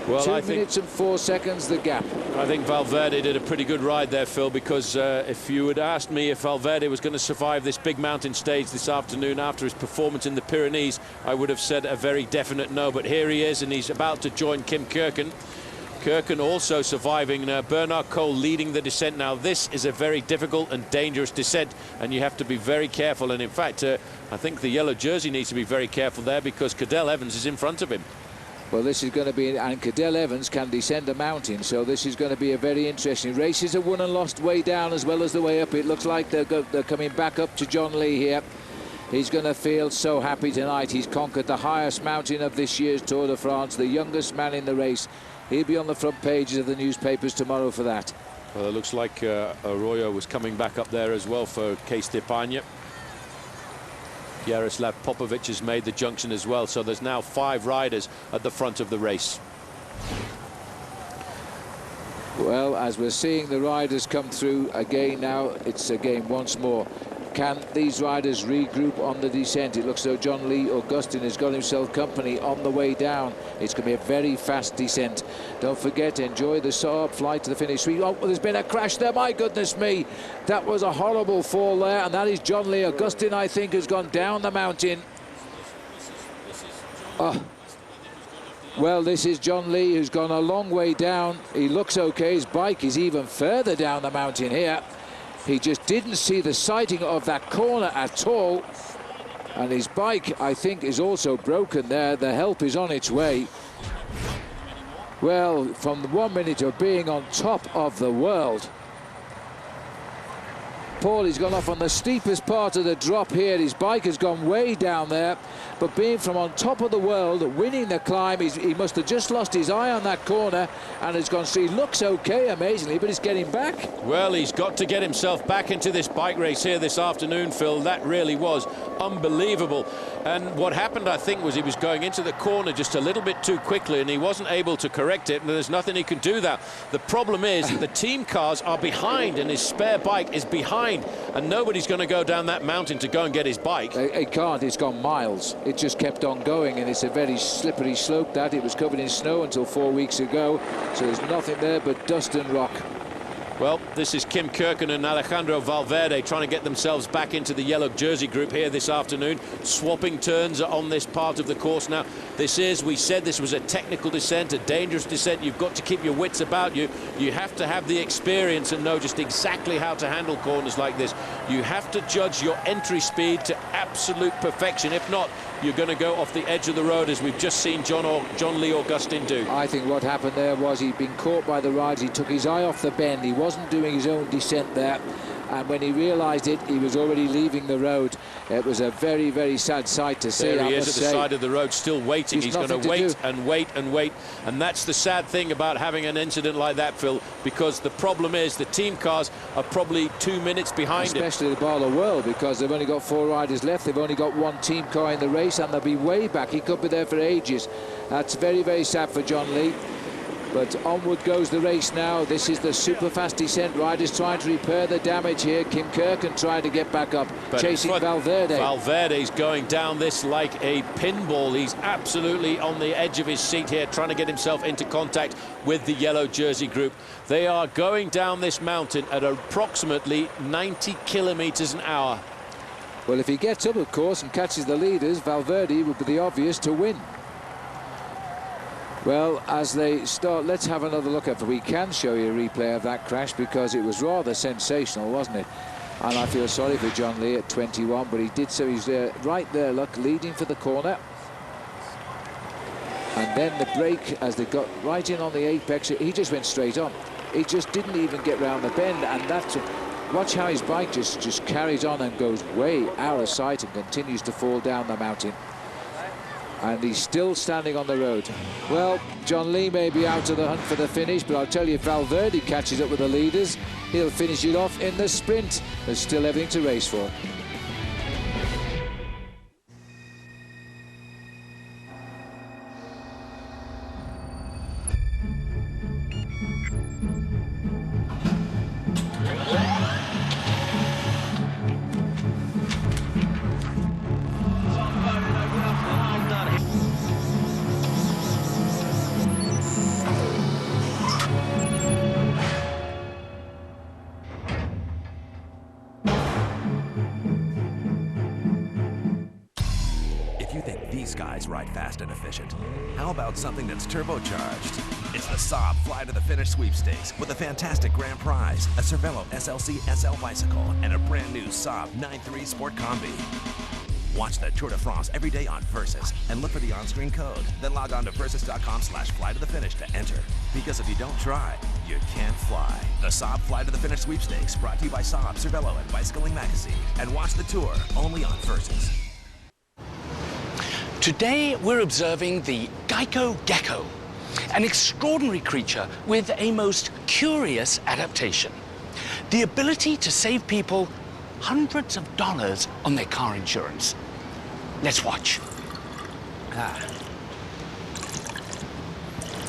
Speaker 7: Well,
Speaker 1: 2 minutes and 4 seconds the gap.
Speaker 7: I think Valverde did a pretty good ride there, Phil, because if you had asked me if Valverde was going to survive this big mountain stage this afternoon after his performance in the Pyrenees, I would have said a very definite no. But here he is, and he's about to join Kim Kirken. Kirken also surviving. Bernard Cole leading the descent. Now, this is a very difficult and dangerous descent, and you have to be very careful. And in fact, I think the yellow jersey needs to be very careful there, because Cadel Evans is in front of him.
Speaker 1: Well, this is going to be, and Cadel Evans can descend a mountain, so this is going to be a very interesting race. Races are won and lost way down as well as the way up. It looks like they're coming back up to John Lee here. He's going to feel so happy tonight. He's conquered the highest mountain of this year's Tour de France, the youngest man in the race. He'll be on the front pages of the newspapers tomorrow for that.
Speaker 7: Well, it looks like Arroyo was coming back up there as well for Case d'Epargne. Jaroslav Popovic has made the junction as well, so there's now 5 riders at the front of the race.
Speaker 1: Well, as we're seeing the riders come through again now, it's again once more. Can these riders regroup on the descent? It looks though John Lee Augustin has got himself company on the way down. It's going to be a very fast descent. Don't forget, enjoy the Saab flight to the finish. Oh, there's been a crash there, my goodness me. That was a horrible fall there, and that is John Lee Augustin, I think, has gone down the mountain. Oh. Well, this is John Lee, who's gone a long way down. He looks okay. His bike is even further down the mountain here. He just didn't see the sighting of that corner at all. And his bike, I think, is also broken there. The help is on its way. Well, from the 1 minute of being on top of the world, Paul, he's gone off on the steepest part of the drop here. His bike has gone way down there. but being from on top of the world, winning the climb, he must have just lost his eye on that corner and has gone, so he looks okay, amazingly, but he's getting back.
Speaker 7: Well, he's got to get himself back into this bike race here this afternoon, Phil. That really was unbelievable. And what happened, I think, was he was going into the corner just a little bit too quickly and he wasn't able to correct it, and there's nothing he can do that. The problem is that the team cars are behind and his spare bike is behind, and nobody's going to go down that mountain to go and get his bike.
Speaker 1: It can't. It's gone miles. It just kept on going, and it's a very slippery slope that. It was covered in snow until 4 weeks ago, so there's nothing there but dust and rock.
Speaker 7: Well, this is Kim Kirken and Alejandro Valverde trying to get themselves back into the yellow jersey group here this afternoon. Swapping turns on this part of the course now. We said this was a technical descent, a dangerous descent. You've got to keep your wits about you. You have to have the experience and know just exactly how to handle corners like this. You have to judge your entry speed to absolute perfection. If not, you're going to go off the edge of the road, as we've just seen John Lee Augustin do.
Speaker 1: I think what happened there was he'd been caught by the riders. He took his eye off the bend. He wasn't doing his own descent there, and when he realised it, he was already leaving the road. It was a very, very sad sight to see.
Speaker 7: There he is at the side of the road, still waiting. He's going to wait and wait and wait, and that's the sad thing about having an incident like that, Phil, because the problem is the team cars are probably 2 minutes behind him.
Speaker 1: Especially the Ball of World, because they've only got 4 riders left. They've only got 1 team car in the race, and they'll be way back. He could be there for ages. That's very, very sad for John Lee. But onward goes the race now. This is the super fast descent. Riders trying to repair the damage here. Kim Kirken trying to get back up, but chasing Valverde.
Speaker 7: Valverde's going down this like a pinball. He's absolutely on the edge of his seat here, trying to get himself into contact with the yellow jersey group. They are going down this mountain at approximately 90 kilometers an hour.
Speaker 1: Well, if he gets up, of course, and catches the leaders, Valverde would be the obvious to win. Well, as they start, let's have another look at it. We can show you a replay of that crash because it was rather sensational, wasn't it? And I feel sorry for John Lee at 21, but he did so. He's right there, look, leading for the corner. And then the break, as they got right in on the apex, he just went straight on. He just didn't even get round the bend, and that's... Watch how his bike just carries on and goes way out of sight and continues to fall down the mountain. And he's still standing on the road. Well, John Lee may be out of the hunt for the finish, but I'll tell you, if Valverde catches up with the leaders, he'll finish it off in the sprint. There's still everything to race for.
Speaker 10: Ride fast and efficient. How about something that's turbocharged? It's the Saab Fly to the Finish sweepstakes with a fantastic grand prize, a Cervelo SLC SL bicycle, and a brand new Saab 9.3 Sport Combi. Watch the Tour de France every day on Versus and look for the on-screen code. Then log on to versus.com/fly to the finish to enter. Because if you don't try, you can't fly. The Saab Fly to the Finish sweepstakes brought to you by Saab, Cervelo, and Bicycling Magazine. And watch the tour only on Versus.
Speaker 17: Today we're observing the Geico Gecko, an extraordinary creature with a most curious adaptation. The ability to save people hundreds of dollars on their car insurance. Let's watch.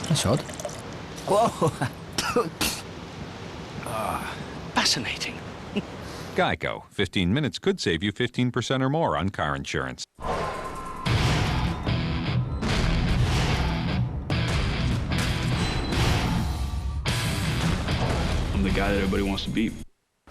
Speaker 18: That's odd. Whoa!
Speaker 17: Fascinating.
Speaker 19: Geico. 15 minutes could save you 15% or more on car insurance.
Speaker 16: I'm the guy that everybody wants to beat.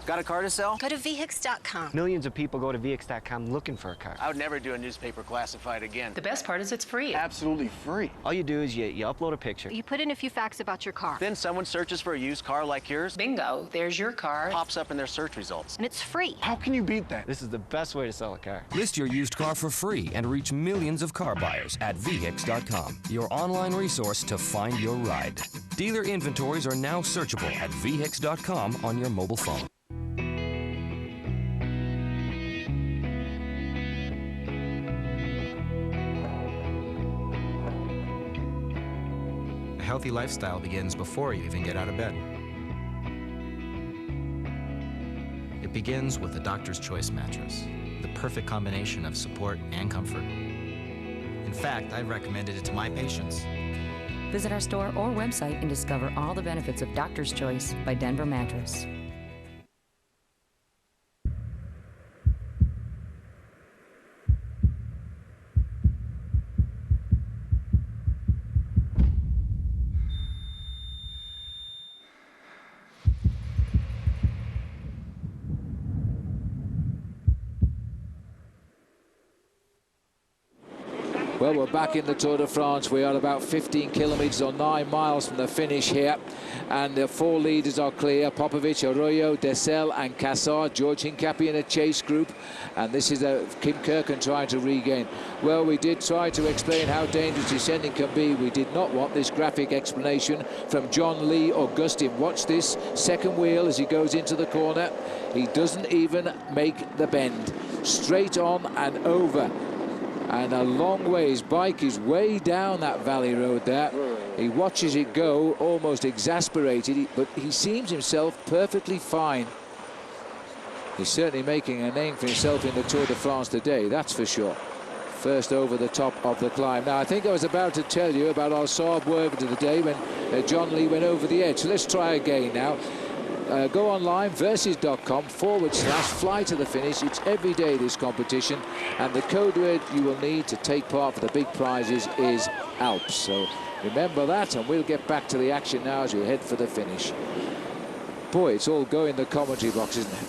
Speaker 22: Got a car to sell?
Speaker 23: Go to vehix.com.
Speaker 24: Millions of people go to vehix.com looking for a car.
Speaker 22: I would never do a newspaper classified again.
Speaker 23: The best part is it's free.
Speaker 22: Absolutely free.
Speaker 24: All you do is you upload a picture.
Speaker 23: You put in a few facts about your car.
Speaker 22: Then someone searches for a used car like yours.
Speaker 23: Bingo, there's your car.
Speaker 22: Pops up in their search results.
Speaker 23: And it's free.
Speaker 24: How can you beat that? This is the best way to sell a car.
Speaker 27: List your used car for free and reach millions of car buyers at vehix.com, your online resource to find your ride. Dealer inventories are now searchable at vehix.com on your mobile phone.
Speaker 2: healthy lifestyle begins before you even get out of bed. It begins with the Doctor's Choice mattress, the perfect combination of support and comfort. In fact, I've recommended it to my patients.
Speaker 3: Visit our store or website and discover all the benefits of Doctor's Choice by Denver Mattress.
Speaker 1: Well, we're back in the Tour de France. We are about 15 kilometres or 9 miles from the finish here. And the 4 leaders are clear. Popovic, Arroyo, Dessel and Cassar. George Hincapie in a chase group. And this is Kim Kirken trying to regain. Well, we did try to explain how dangerous descending can be. We did not want this graphic explanation from John Lee or Gustin. Watch this second wheel as he goes into the corner. He doesn't even make the bend. Straight on and over. And a long way. His bike is way down that valley road there. He watches it go, almost exasperated, but he seems himself perfectly fine. He's certainly making a name for himself in the Tour de France today, that's for sure. First over the top of the climb. Now, I think I was about to tell you about our Saab Werver of the day when John Lee went over the edge. So let's try again now. Go online, versus.com/fly to the finish. It's every day, this competition, and the code word you will need to take part for the big prizes is Alps. So remember that, and we'll get back to the action now as we head for the finish. Boy, it's all go in the commentary box, isn't it?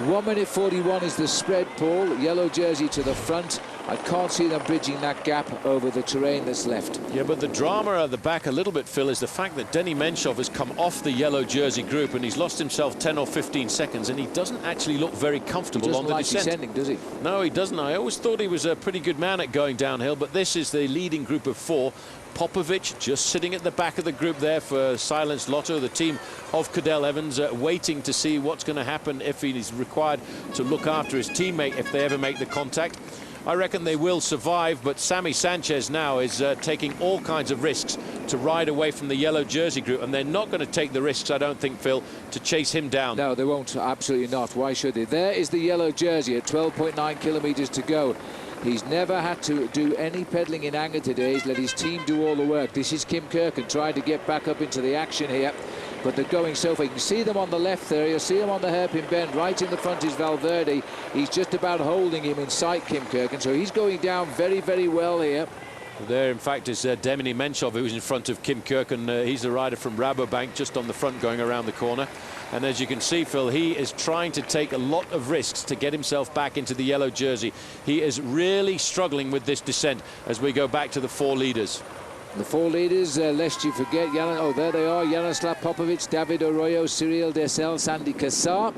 Speaker 1: 1:41 is the spread, Paul. Yellow jersey to the front. I can't see them bridging that gap over the terrain that's left.
Speaker 7: Yeah, but the drama at the back a little bit, Phil, is the fact that Denny Menchov has come off the yellow jersey group and he's lost himself 10 or 15 seconds, and he doesn't actually look very comfortable on the
Speaker 1: like
Speaker 7: descent.
Speaker 1: Descending, does he?
Speaker 7: No, he doesn't. I always thought he was a pretty good man at going downhill, but this is the leading group of 4. Popovic just sitting at the back of the group there for Silence Lotto, the team of Cadel Evans, waiting to see what's going to happen if he is required to look after his teammate if they ever make the contact. I reckon they will survive, but Sammy Sanchez now is taking all kinds of risks to ride away from the yellow jersey group, and they're not going to take the risks, I don't think, Phil, to chase him down.
Speaker 1: No, they won't. Absolutely not. Why should they? There is the yellow jersey at 12.9 kilometres to go. He's never had to do any pedaling in anger today. He's let his team do all the work. This is Kim Kirken trying to get back up into the action here. But they're going so far. You can see them on the left there. You'll see him on the hairpin bend. Right in the front is Valverde. He's just about holding him in sight, Kim Kirken. So he's going down very, very well here.
Speaker 7: There, in fact, is Denny Menchov, who's in front of Kim Kirken. He's the rider from Rabobank, just on the front, going around the corner. And as you can see, Phil, he is trying to take a lot of risks to get himself back into the yellow jersey. He is really struggling with this descent as we go back to the 4 leaders.
Speaker 1: The 4 leaders, lest you forget, oh, there they are, Jaroslav Popovic, David Arroyo, Cyril Dessel, Sandy Cassar.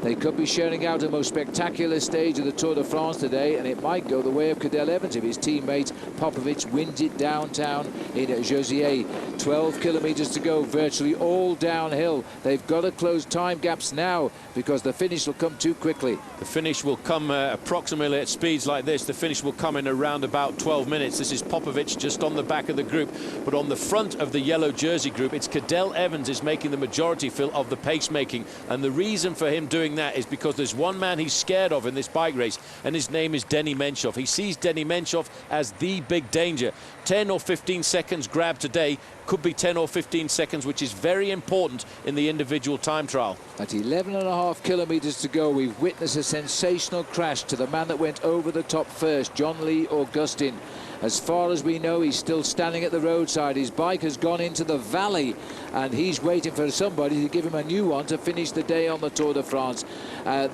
Speaker 1: They could be sharing out a most spectacular stage of the Tour de France today, and it might go the way of Cadel Evans if his teammate Popovic wins it downtown in Jausiers. 12 kilometres to go, virtually all downhill. They've got to close time gaps now because the finish will come too quickly.
Speaker 7: The finish will come approximately at speeds like this. The finish will come in around about 12 minutes. This is Popovic just on the back of the group, but on the front of the yellow jersey group, it's Cadel Evans is making the majority, Phil, of the pacemaking, and the reason for him doing that is because there's one man he's scared of in this bike race, and his name is Denny Menchov. He sees Denny Menchov as the big danger. 10 or 15 seconds grab today could be 10 or 15 seconds, which is very important in the individual time trial.
Speaker 1: At 11.5 kilometres to go, we've witnessed a sensational crash to the man that went over the top first, John Lee Augustin. As far as we know, he's still standing at the roadside. His bike has gone into the valley, and he's waiting for somebody to give him a new one to finish the day on the Tour de France.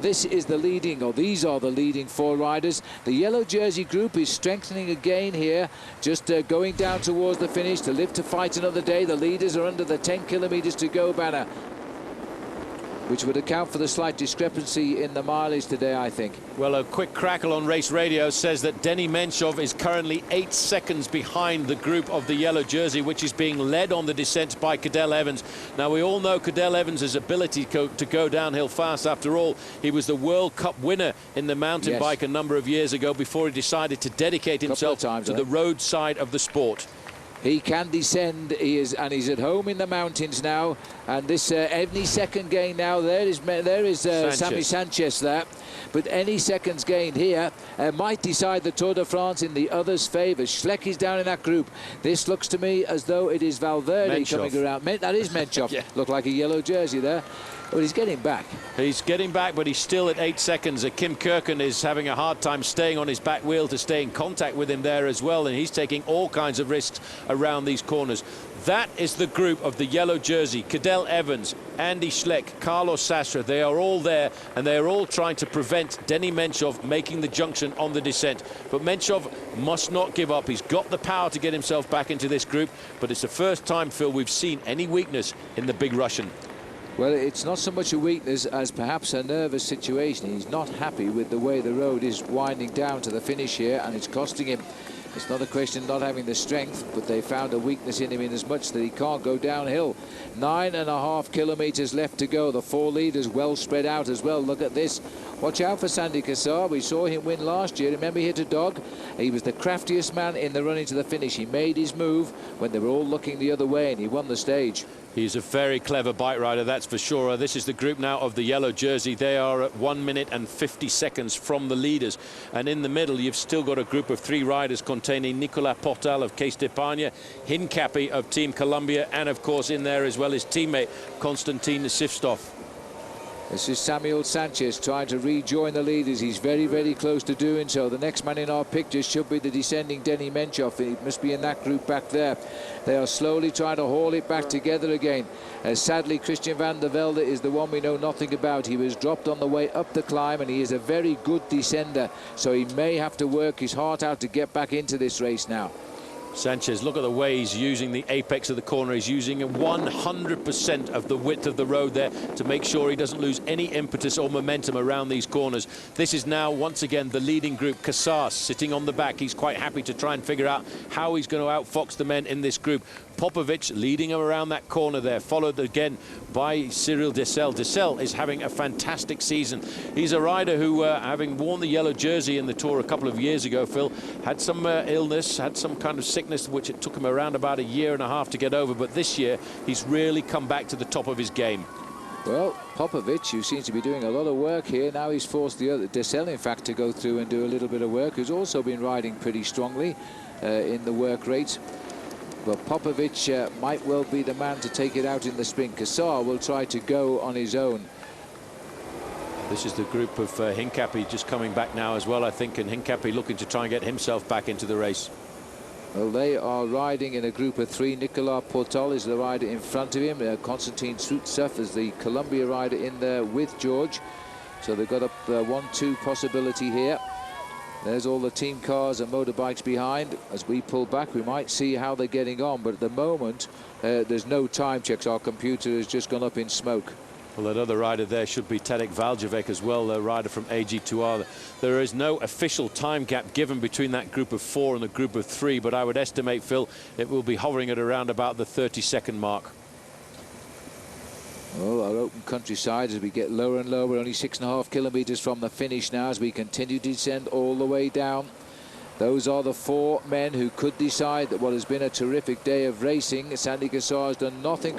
Speaker 1: This is the leading, or these are the leading 4 riders. The yellow jersey group is strengthening again here, just going down towards the finish to live to fight another day. The leaders are under the 10 kilometres to go banner, which would account for the slight discrepancy in the mileage today, I think.
Speaker 7: Well, a quick crackle on race radio says that Denny Menchov is currently 8 seconds behind the group of the yellow jersey, which is being led on the descent by Cadel Evans. Now, we all know Cadel Evans' ability to go downhill fast. After all, he was the World Cup winner in the mountain
Speaker 1: Yes.
Speaker 7: bike a number of years ago before he decided to dedicate himself to the road side of the sport.
Speaker 1: He can descend. He's at home in the mountains now. And this any second gain now, there is Sammy Sanchez there. But any seconds gained here might decide the Tour de France in the other's favour. Schleck is down in that group. This looks to me as though it is Valverde coming around. That is Menchov. Yeah. Looked like a yellow jersey there. But he's getting back.
Speaker 7: He's getting back, but he's still at 8 seconds. Kim Kirken is having a hard time staying on his back wheel to stay in contact with him there as well, and he's taking all kinds of risks around these corners. That is the group of the yellow jersey. Cadel Evans, Andy Schleck, Carlos Sastre. They are all there, and they are all trying to prevent Denis Menchov making the junction on the descent. But Menchov must not give up. He's got the power to get himself back into this group, but it's the first time, Phil, we've seen any weakness in the big Russian.
Speaker 1: Well, it's not so much a weakness as perhaps a nervous situation. He's not happy with the way the road is winding down to the finish here, and it's costing him. It's not a question of not having the strength, but they found a weakness in him in as much that he can't go downhill. 9.5 kilometres left to go. The 4 leaders well spread out as well. Look at this. Watch out for Sandy Cassar. We saw him win last year. Remember, he hit a dog. He was the craftiest man in the running to the finish. He made his move when they were all looking the other way, and he won the stage.
Speaker 7: He's a very clever bike rider, that's for sure. This is the group now of the yellow jersey. They are at 1 minute and 50 seconds from the leaders. And in the middle, you've still got a group of 3 riders containing Nicolas Portal of Caisse d'Epargne, Hincapie of Team Columbia, and of course in there as well his teammate Konstantin Sivstov.
Speaker 1: This is Samuel Sanchez trying to rejoin the leaders. He's very, very close to doing so. The next man in our picture should be the descending Denis Menchov. He must be in that group back there. They are slowly trying to haul it back together again. Sadly, Christian van der Velde is the one we know nothing about. He was dropped on the way up the climb, and he is a very good descender. So he may have to work his heart out to get back into this race now.
Speaker 7: Sanchez, look at the way he's using the apex of the corner. He's using 100% of the width of the road there to make sure he doesn't lose any impetus or momentum around these corners. This is now, once again, the leading group. Cassar sitting on the back. He's quite happy to try and figure out how he's going to outfox the men in this group. Popovic leading him around that corner there, followed again by Cyril Dessel. Dessel is having a fantastic season. He's a rider who, having worn the yellow jersey in the Tour a couple of years ago, Phil, had some illness, had some kind of sickness, which it took him around about 1.5 years to get over. But this year, he's really come back to the top of his game.
Speaker 1: Well, Popovic, who seems to be doing a lot of work here, now he's forced the other, Dessel, in fact, to go through and do a little bit of work, who's also been riding pretty strongly in the work rate. But Popovic might well be the man to take it out in the sprint. Cassar will try to go on his own.
Speaker 7: This is the group of Hincapie just coming back now as well, I think, and Hincapie looking to try and get himself back into the race.
Speaker 1: Well, they are riding in a group of 3. Nicolas Portal is the rider in front of him. Konstantin Sutsev is the Columbia rider in there with George. So they've got a 1-2 possibility here. There's all the team cars and motorbikes behind. As we pull back, we might see how they're getting on, but at the moment there's no time checks. Our computer has just gone up in smoke.
Speaker 7: Well, that other rider there should be Tadek Valjevec as well, the rider from AG2R. There is no official time gap given between that group of 4 and the group of 3, but I would estimate, Phil, it will be hovering at around about the 30-second mark.
Speaker 1: Well, our open countryside, as we get lower and lower, we're only 6.5 kilometres from the finish now as we continue to descend all the way down. Those are the 4 men who could decide that what has been a terrific day of racing. Sandy Cassar has done nothing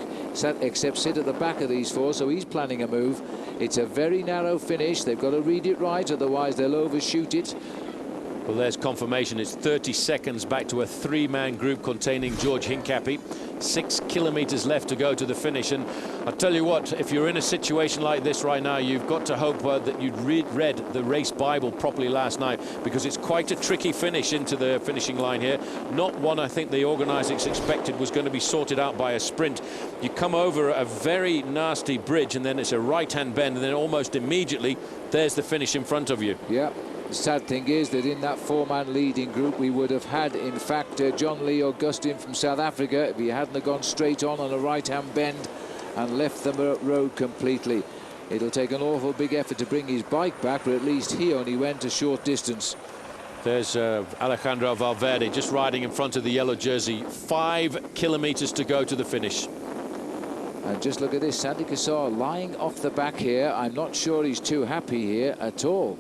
Speaker 1: except sit at the back of these 4, so he's planning a move. It's a very narrow finish. They've got to read it right, otherwise they'll overshoot it.
Speaker 7: Well, there's confirmation. It's 30 seconds back to a 3-man group containing George Hincapie. 6 kilometres left to go to the finish. And I'll tell you what, if you're in a situation like this right now, you've got to hope that you'd read the race Bible properly last night, because it's quite a tricky finish into the finishing line here. Not one I think the organisers expected was going to be sorted out by a sprint. You come over a very nasty bridge, and then it's a right-hand bend, and then almost immediately there's the finish in front of you.
Speaker 1: Yeah. The sad thing is that in that 4-man leading group we would have had, in fact, John Lee Augustin from South Africa if he hadn't have gone straight on a right-hand bend and left the road completely. It'll take an awful big effort to bring his bike back, but at least he only went a short distance.
Speaker 7: There's Alejandro Valverde just riding in front of the yellow jersey. 5 kilometres to go to the finish.
Speaker 1: And just look at this, Sandy Cassar lying off the back here. I'm not sure he's too happy here at all.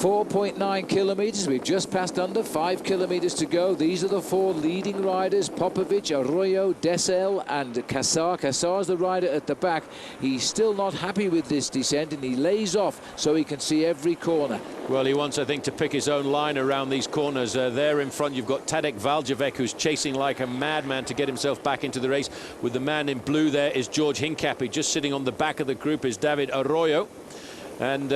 Speaker 1: 4.9 kilometers. We've just passed under 5 kilometers to go. These are the 4 leading riders: Popovic, Arroyo, Dessel and Cassar. Cassar's the rider at the back. He's still not happy with this descent, and he lays off so he can see every corner.
Speaker 7: Well, he wants, I think, to pick his own line around these corners. There in front, you've got Tadek Valjavec, who's chasing like a madman to get himself back into the race. With the man in blue there is George Hincapie. Just sitting on the back of the group is David Arroyo. And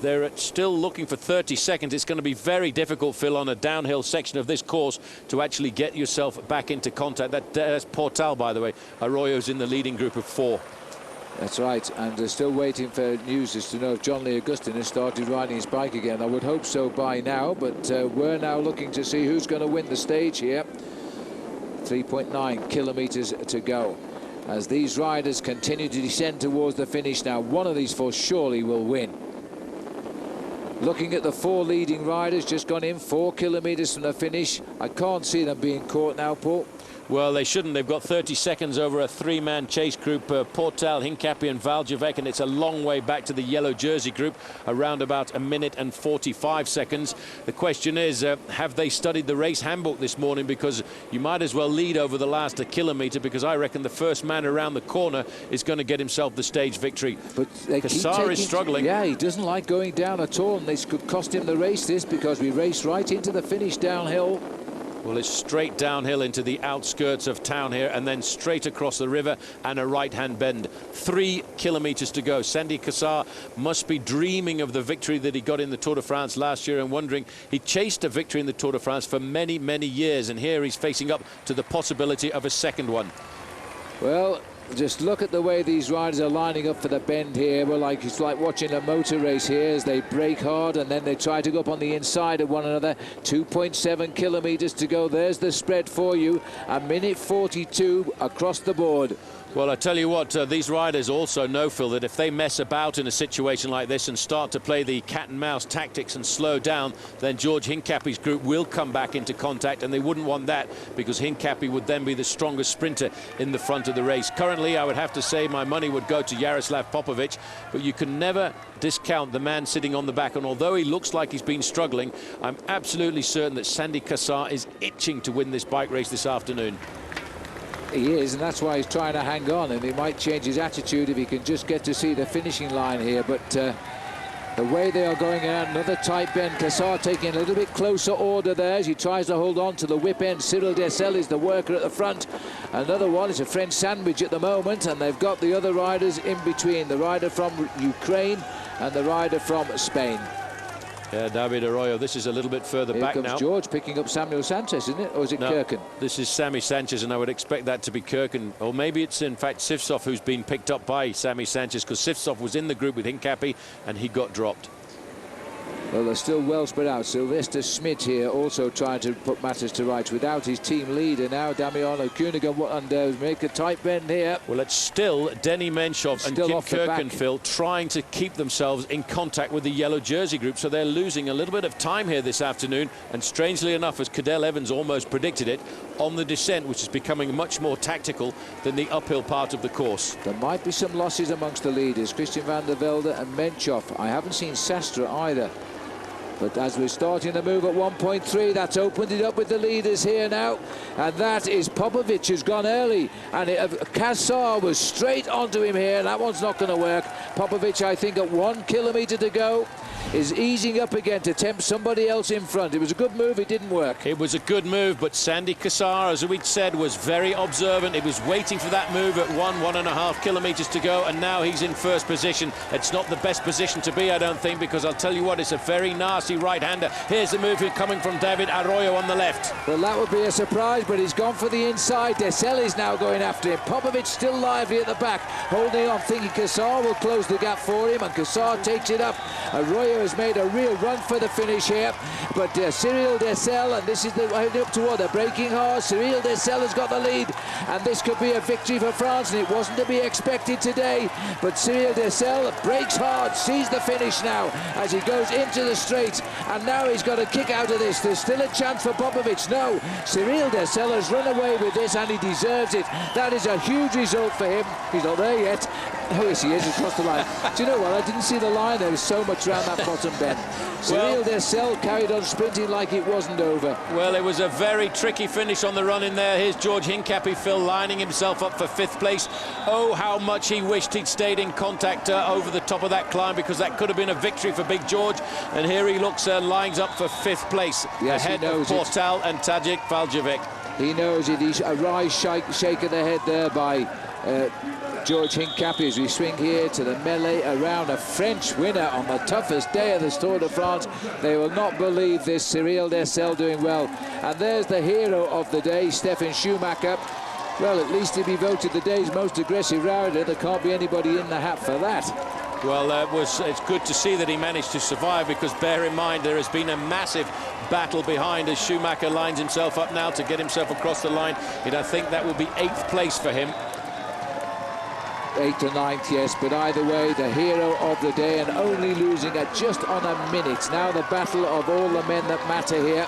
Speaker 7: they're still looking for 30 seconds. It's going to be very difficult, Phil, on a downhill section of this course to actually get yourself back into contact. That's Portal, by the way. Arroyo's in the leading group of 4.
Speaker 1: That's right, and they're still waiting for news as to know if John Lee Augustin has started riding his bike again. I would hope so by now, but we're now looking to see who's going to win the stage here. 3.9 kilometers to go as these riders continue to descend towards the finish. Now, one of these 4 surely will win. Looking at the 4 leading riders, just gone in 4 kilometers from the finish. I can't see them being caught now, Paul.
Speaker 7: Well, they shouldn't. They've got 30 seconds over a 3-man chase group, Portal, Hincapie and Valjavec, and it's a long way back to the yellow jersey group, around about 1 minute and 45 seconds. The question is, have they studied the race handbook this morning? Because you might as well lead over the last kilometre, because I reckon the first man around the corner is going to get himself the stage victory.
Speaker 1: But
Speaker 7: Cassar is struggling.
Speaker 1: Yeah, he doesn't like going down at all, and this could cost him the race, this, because we race right into the finish downhill.
Speaker 7: Well, it's straight downhill into the outskirts of town here, and then straight across the river and a right-hand bend. 3 kilometers to go. Sandy Cassar must be dreaming of the victory that he got in the Tour de France last year and wondering. He chased a victory in the Tour de France for many, many years, and here he's facing up to the possibility of a second one.
Speaker 1: Well, just look at the way these riders are lining up for the bend here. It's like watching a motor race here as they brake hard and then they try to go up on the inside of one another. 2.7 kilometers to go. There's the spread for you. 1 minute 42 across the board.
Speaker 7: Well, I tell you what, these riders also know, Phil, that if they mess about in a situation like this and start to play the cat-and-mouse tactics and slow down, then George Hincapie's group will come back into contact, and they wouldn't want that because Hincapie would then be the strongest sprinter in the front of the race. Currently, I would have to say my money would go to Jaroslav Popovic, but you can never discount the man sitting on the back, and although he looks like he's been struggling, I'm absolutely certain that Sandy Cassar is itching to win this bike race this afternoon.
Speaker 1: He is, and that's why he's trying to hang on, and he might change his attitude if he can just get to see the finishing line here. But the way they are going out, another tight bend. Cassar taking a little bit closer order there as he tries to hold on to the whip end. Cyril Dessel is the worker at the front. Another one is a French sandwich at the moment, and they've got the other riders in between, the rider from Ukraine and the rider from Spain.
Speaker 7: Yeah, David Arroyo, this is a little bit further back now.
Speaker 1: Here comes George picking up Samuel Sanchez, isn't it? Or is it Kirkin?
Speaker 7: This is Sammy Sanchez, and I would expect that to be Kirkin. Or maybe it's, in fact, Sivsov who's been picked up by Sammy Sanchez, because Sivsov was in the group with Hincapie, and he got dropped.
Speaker 1: Well, they're still well spread out. Sylvester Schmidt here also trying to put matters to rights without his team leader now. Damiano Cuneo and make a tight bend here.
Speaker 7: Well, it's still Denny Menchov and Kim Kirkenfil trying to keep themselves in contact with the yellow jersey group, so they're losing a little bit of time here this afternoon. And strangely enough, as Cadel Evans almost predicted it, on the descent, which is becoming much more tactical than the uphill part of the course.
Speaker 1: There might be some losses amongst the leaders, Christian van der Velde and Menchov. I haven't seen Sastra either. But as we're starting to move at 1.3, that's opened it up with the leaders here now. And that is Popovic, who's gone early. And Cassar was straight onto him here. That one's not going to work. Popovic, I think, at 1 kilometre to go, is easing up again to tempt somebody else in front. It was a good move, it didn't work.
Speaker 7: It was a good move, but Sandy Cassar, as we'd said, was very observant. He was waiting for that move at 1.5 kilometres to go, and now he's in first position. It's not the best position to be, I don't think, because I'll tell you what, it's a very nasty right-hander. Here's the move coming from David Arroyo on the left.
Speaker 1: Well, that would be a surprise, but he's gone for the inside. Dessel is now going after him. Popovic still lively at the back, holding on, thinking Cassar will close the gap for him, and Cassar takes it up. Arroyo has made a real run for the finish here, but Cyril Dessel, and this is the way up toward the braking hard. Cyril Dessel has got the lead, and this could be a victory for France, and it wasn't to be expected today. But Cyril Dessel brakes hard, sees the finish now as he goes into the straight, and now he's got a kick out of this. There's still a chance for Popovic. No, Cyril Dessel has run away with this, and he deserves it. That is a huge result for him. He's not there yet. Oh, yes, he is across the line. Do you know what? I didn't see the line. There was so much around that bottom bend. Cyril Dessel carried on sprinting like it wasn't over.
Speaker 7: Well, it was a very tricky finish on the run in there. Here's George Hincapie, Phil, lining himself up for 5th place. Oh, how much he wished he'd stayed in contact over the top of that climb, because that could have been a victory for Big George. And here he looks, lines up for 5th place, ahead of Portal and Tadej Valjevic.
Speaker 1: He knows it. He's a wry shake of the head there by George Hincapie as we swing here to the melee around a French winner on the toughest day of the Tour de France. They will not believe this. Cyril Dessel doing well. And there's the hero of the day, Stefan Schumacher. Well, at least he'll be voted the day's most aggressive rider. There can't be anybody in the hat for that.
Speaker 7: Well, it's good to see that he managed to survive, because bear in mind there has been a massive battle behind as Schumacher lines himself up now to get himself across the line. And I think that will be 8th place for him.
Speaker 1: 8th or 9th, yes, but either way, the hero of the day, and only losing at just on a minute. Now the battle of all the men that matter here.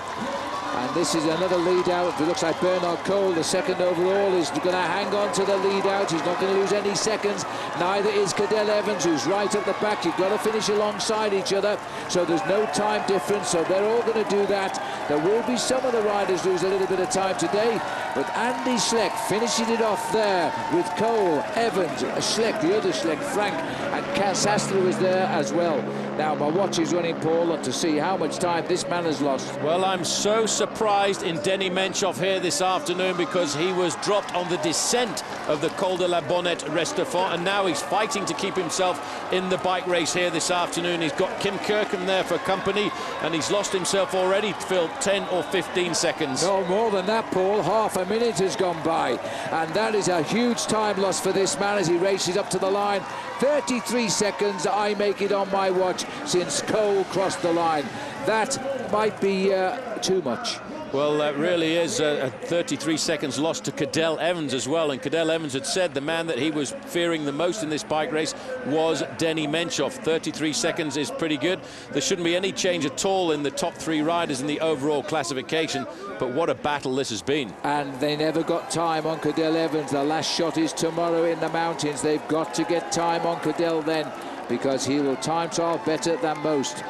Speaker 1: And this is another lead out. It looks like Bernard Cole, the 2nd overall, is going to hang on to the lead out. He's not going to lose any seconds. Neither is Cadel Evans, who's right at the back. You've got to finish alongside each other, so there's no time difference. So they're all going to do that. There will be some of the riders lose a little bit of time today, but Andy Schleck finishing it off there with Cole, Evans, Schleck, the other Schleck, Frank, and Sassler was there as well. Now my watch is running, Paul, and to see how much time this man has lost.
Speaker 7: Well, I'm so surprised in Denis Menchov here this afternoon, because he was dropped on the descent of the Col de la Bonnette Restefort, and now he's fighting to keep himself in the bike race here this afternoon. He's got Kim Kirkham there for company, and he's lost himself already, Phil, 10 or 15 seconds.
Speaker 1: No more than that, Paul. Half a minute has gone by, and that is a huge time loss for this man as he races up to the line. 33 seconds, I make it on my watch, since Cole crossed the line. That might be too much.
Speaker 7: Well, that really is 33 seconds lost to Cadel Evans as well. And Cadel Evans had said the man that he was fearing the most in this bike race was Denis Menchov. 33 seconds is pretty good. There shouldn't be any change at all in the top 3 riders in the overall classification. But what a battle this has been.
Speaker 1: And they never got time on Cadel Evans. The last shot is tomorrow in the mountains. They've got to get time on Cadel then, because he will time trial better than most.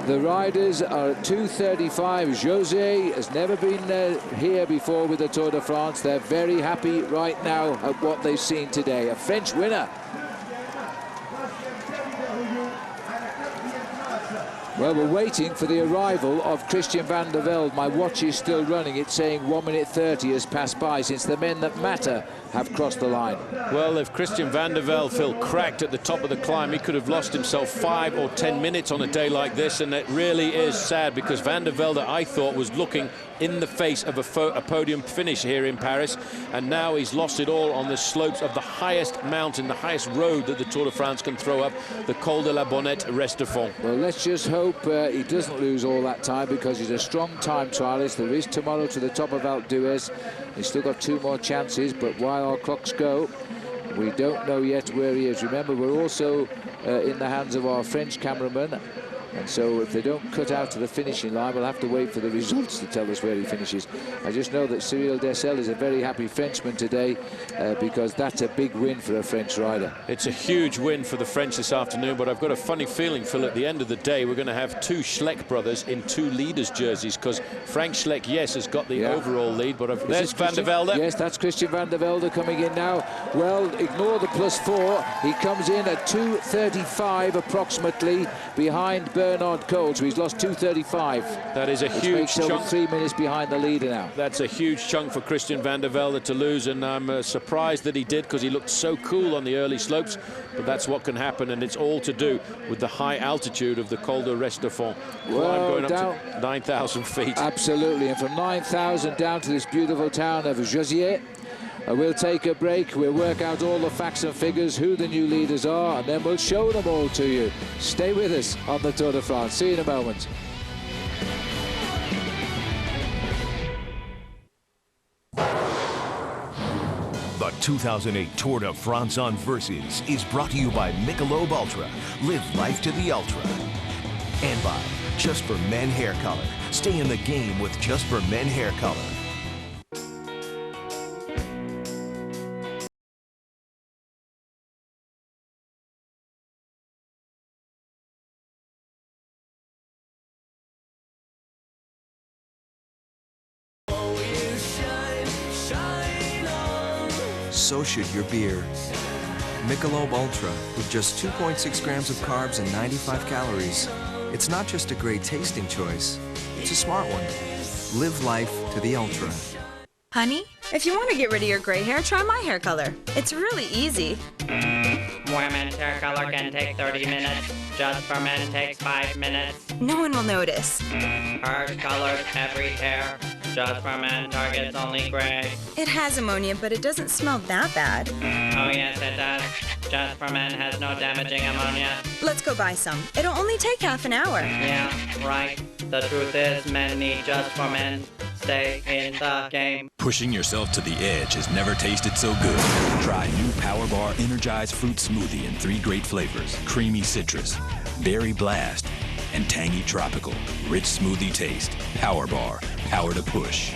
Speaker 1: The riders are at 2:35. Jausiers has never been here before with the Tour de France. They're very happy right now at what they've seen today. A French winner. Well, we're waiting for the arrival of Christian van der Velde. My watch is still running. It's saying 1 minute 30 has passed by since the men that matter have crossed the line.
Speaker 7: Well, if Christian van der Velde, Phil, cracked at the top of the climb, he could have lost himself 5 or 10 minutes on a day like this, and it really is sad, because van der Velde, I thought, was looking in the face of a podium finish here in Paris, and now he's lost it all on the slopes of the highest mountain, the highest road that the Tour de France can throw up, the Col de la Bonnette Restefort.
Speaker 1: Well, let's just hope he doesn't lose all that time, because he's a strong time trialist. There is tomorrow to the top of Alpe d'Huez. He's still got 2 more chances, but while our clocks go, we don't know yet where he is. Remember, we're also in the hands of our French cameraman, and so if they don't cut out to the finishing line, we'll have to wait for the results to tell us where he finishes. I just know that Cyril Dessel is a very happy Frenchman today, because that's a big win for a French rider.
Speaker 7: It's a huge win for the French this afternoon, but I've got a funny feeling, Phil, at the end of the day we're going to have 2 Schleck brothers in 2 leaders' jerseys, because Frank Schleck, yes, has got the overall lead, but there's Van der Velde.
Speaker 1: Yes, that's Christian van der Velde coming in now. Well, ignore the +4. He comes in at 2:35 approximately behind Bernard Cole, so he's lost 2:35.
Speaker 7: That is a huge chunk.
Speaker 1: Over 3 minutes behind the leader now.
Speaker 7: That's a huge chunk for Christian van der Velde to lose, and I'm surprised that he did, because he looked so cool on the early slopes, but that's what can happen, and it's all to do with the high altitude of the Col de Restefort.
Speaker 1: Well,
Speaker 7: going up to 9,000 feet.
Speaker 1: Absolutely, and from 9,000 down to this beautiful town of Jausiers. We'll take a break, we'll work out all the facts and figures, who the new leaders are, and then we'll show them all to you. Stay with us on the Tour de France. See you in a moment.
Speaker 10: The 2008 Tour de France on Versus is brought to you by Michelob Ultra. Live life to the ultra. And by Just for Men Hair Color. Stay in the game with Just for Men Hair Color.
Speaker 4: so should your beer. Michelob Ultra, with just 2.6 grams of carbs and 95 calories. It's not just a great tasting choice, it's a smart one. Live life to the ultra.
Speaker 5: Honey, if you want to get rid of your gray hair, try my hair color. It's really easy.
Speaker 6: Women's hair color can take 30 minutes. Just for men takes 5 minutes.
Speaker 5: No one will notice.
Speaker 6: Hers colors every hair. Just for men targets only gray.
Speaker 5: It has ammonia, but it doesn't smell that bad.
Speaker 6: Oh yes, it does. Just for men has no damaging ammonia.
Speaker 5: Let's go buy some. It'll only take half an hour.
Speaker 6: Yeah, right. The truth is, men need Just for Men. Stay in the game.
Speaker 9: Pushing yourself to the edge has never tasted so good. Try new Power Bar Energized Fruit Smoothie in 3 great flavors: creamy citrus, berry blast, and tangy tropical. Rich smoothie taste. Power Bar. Power to push.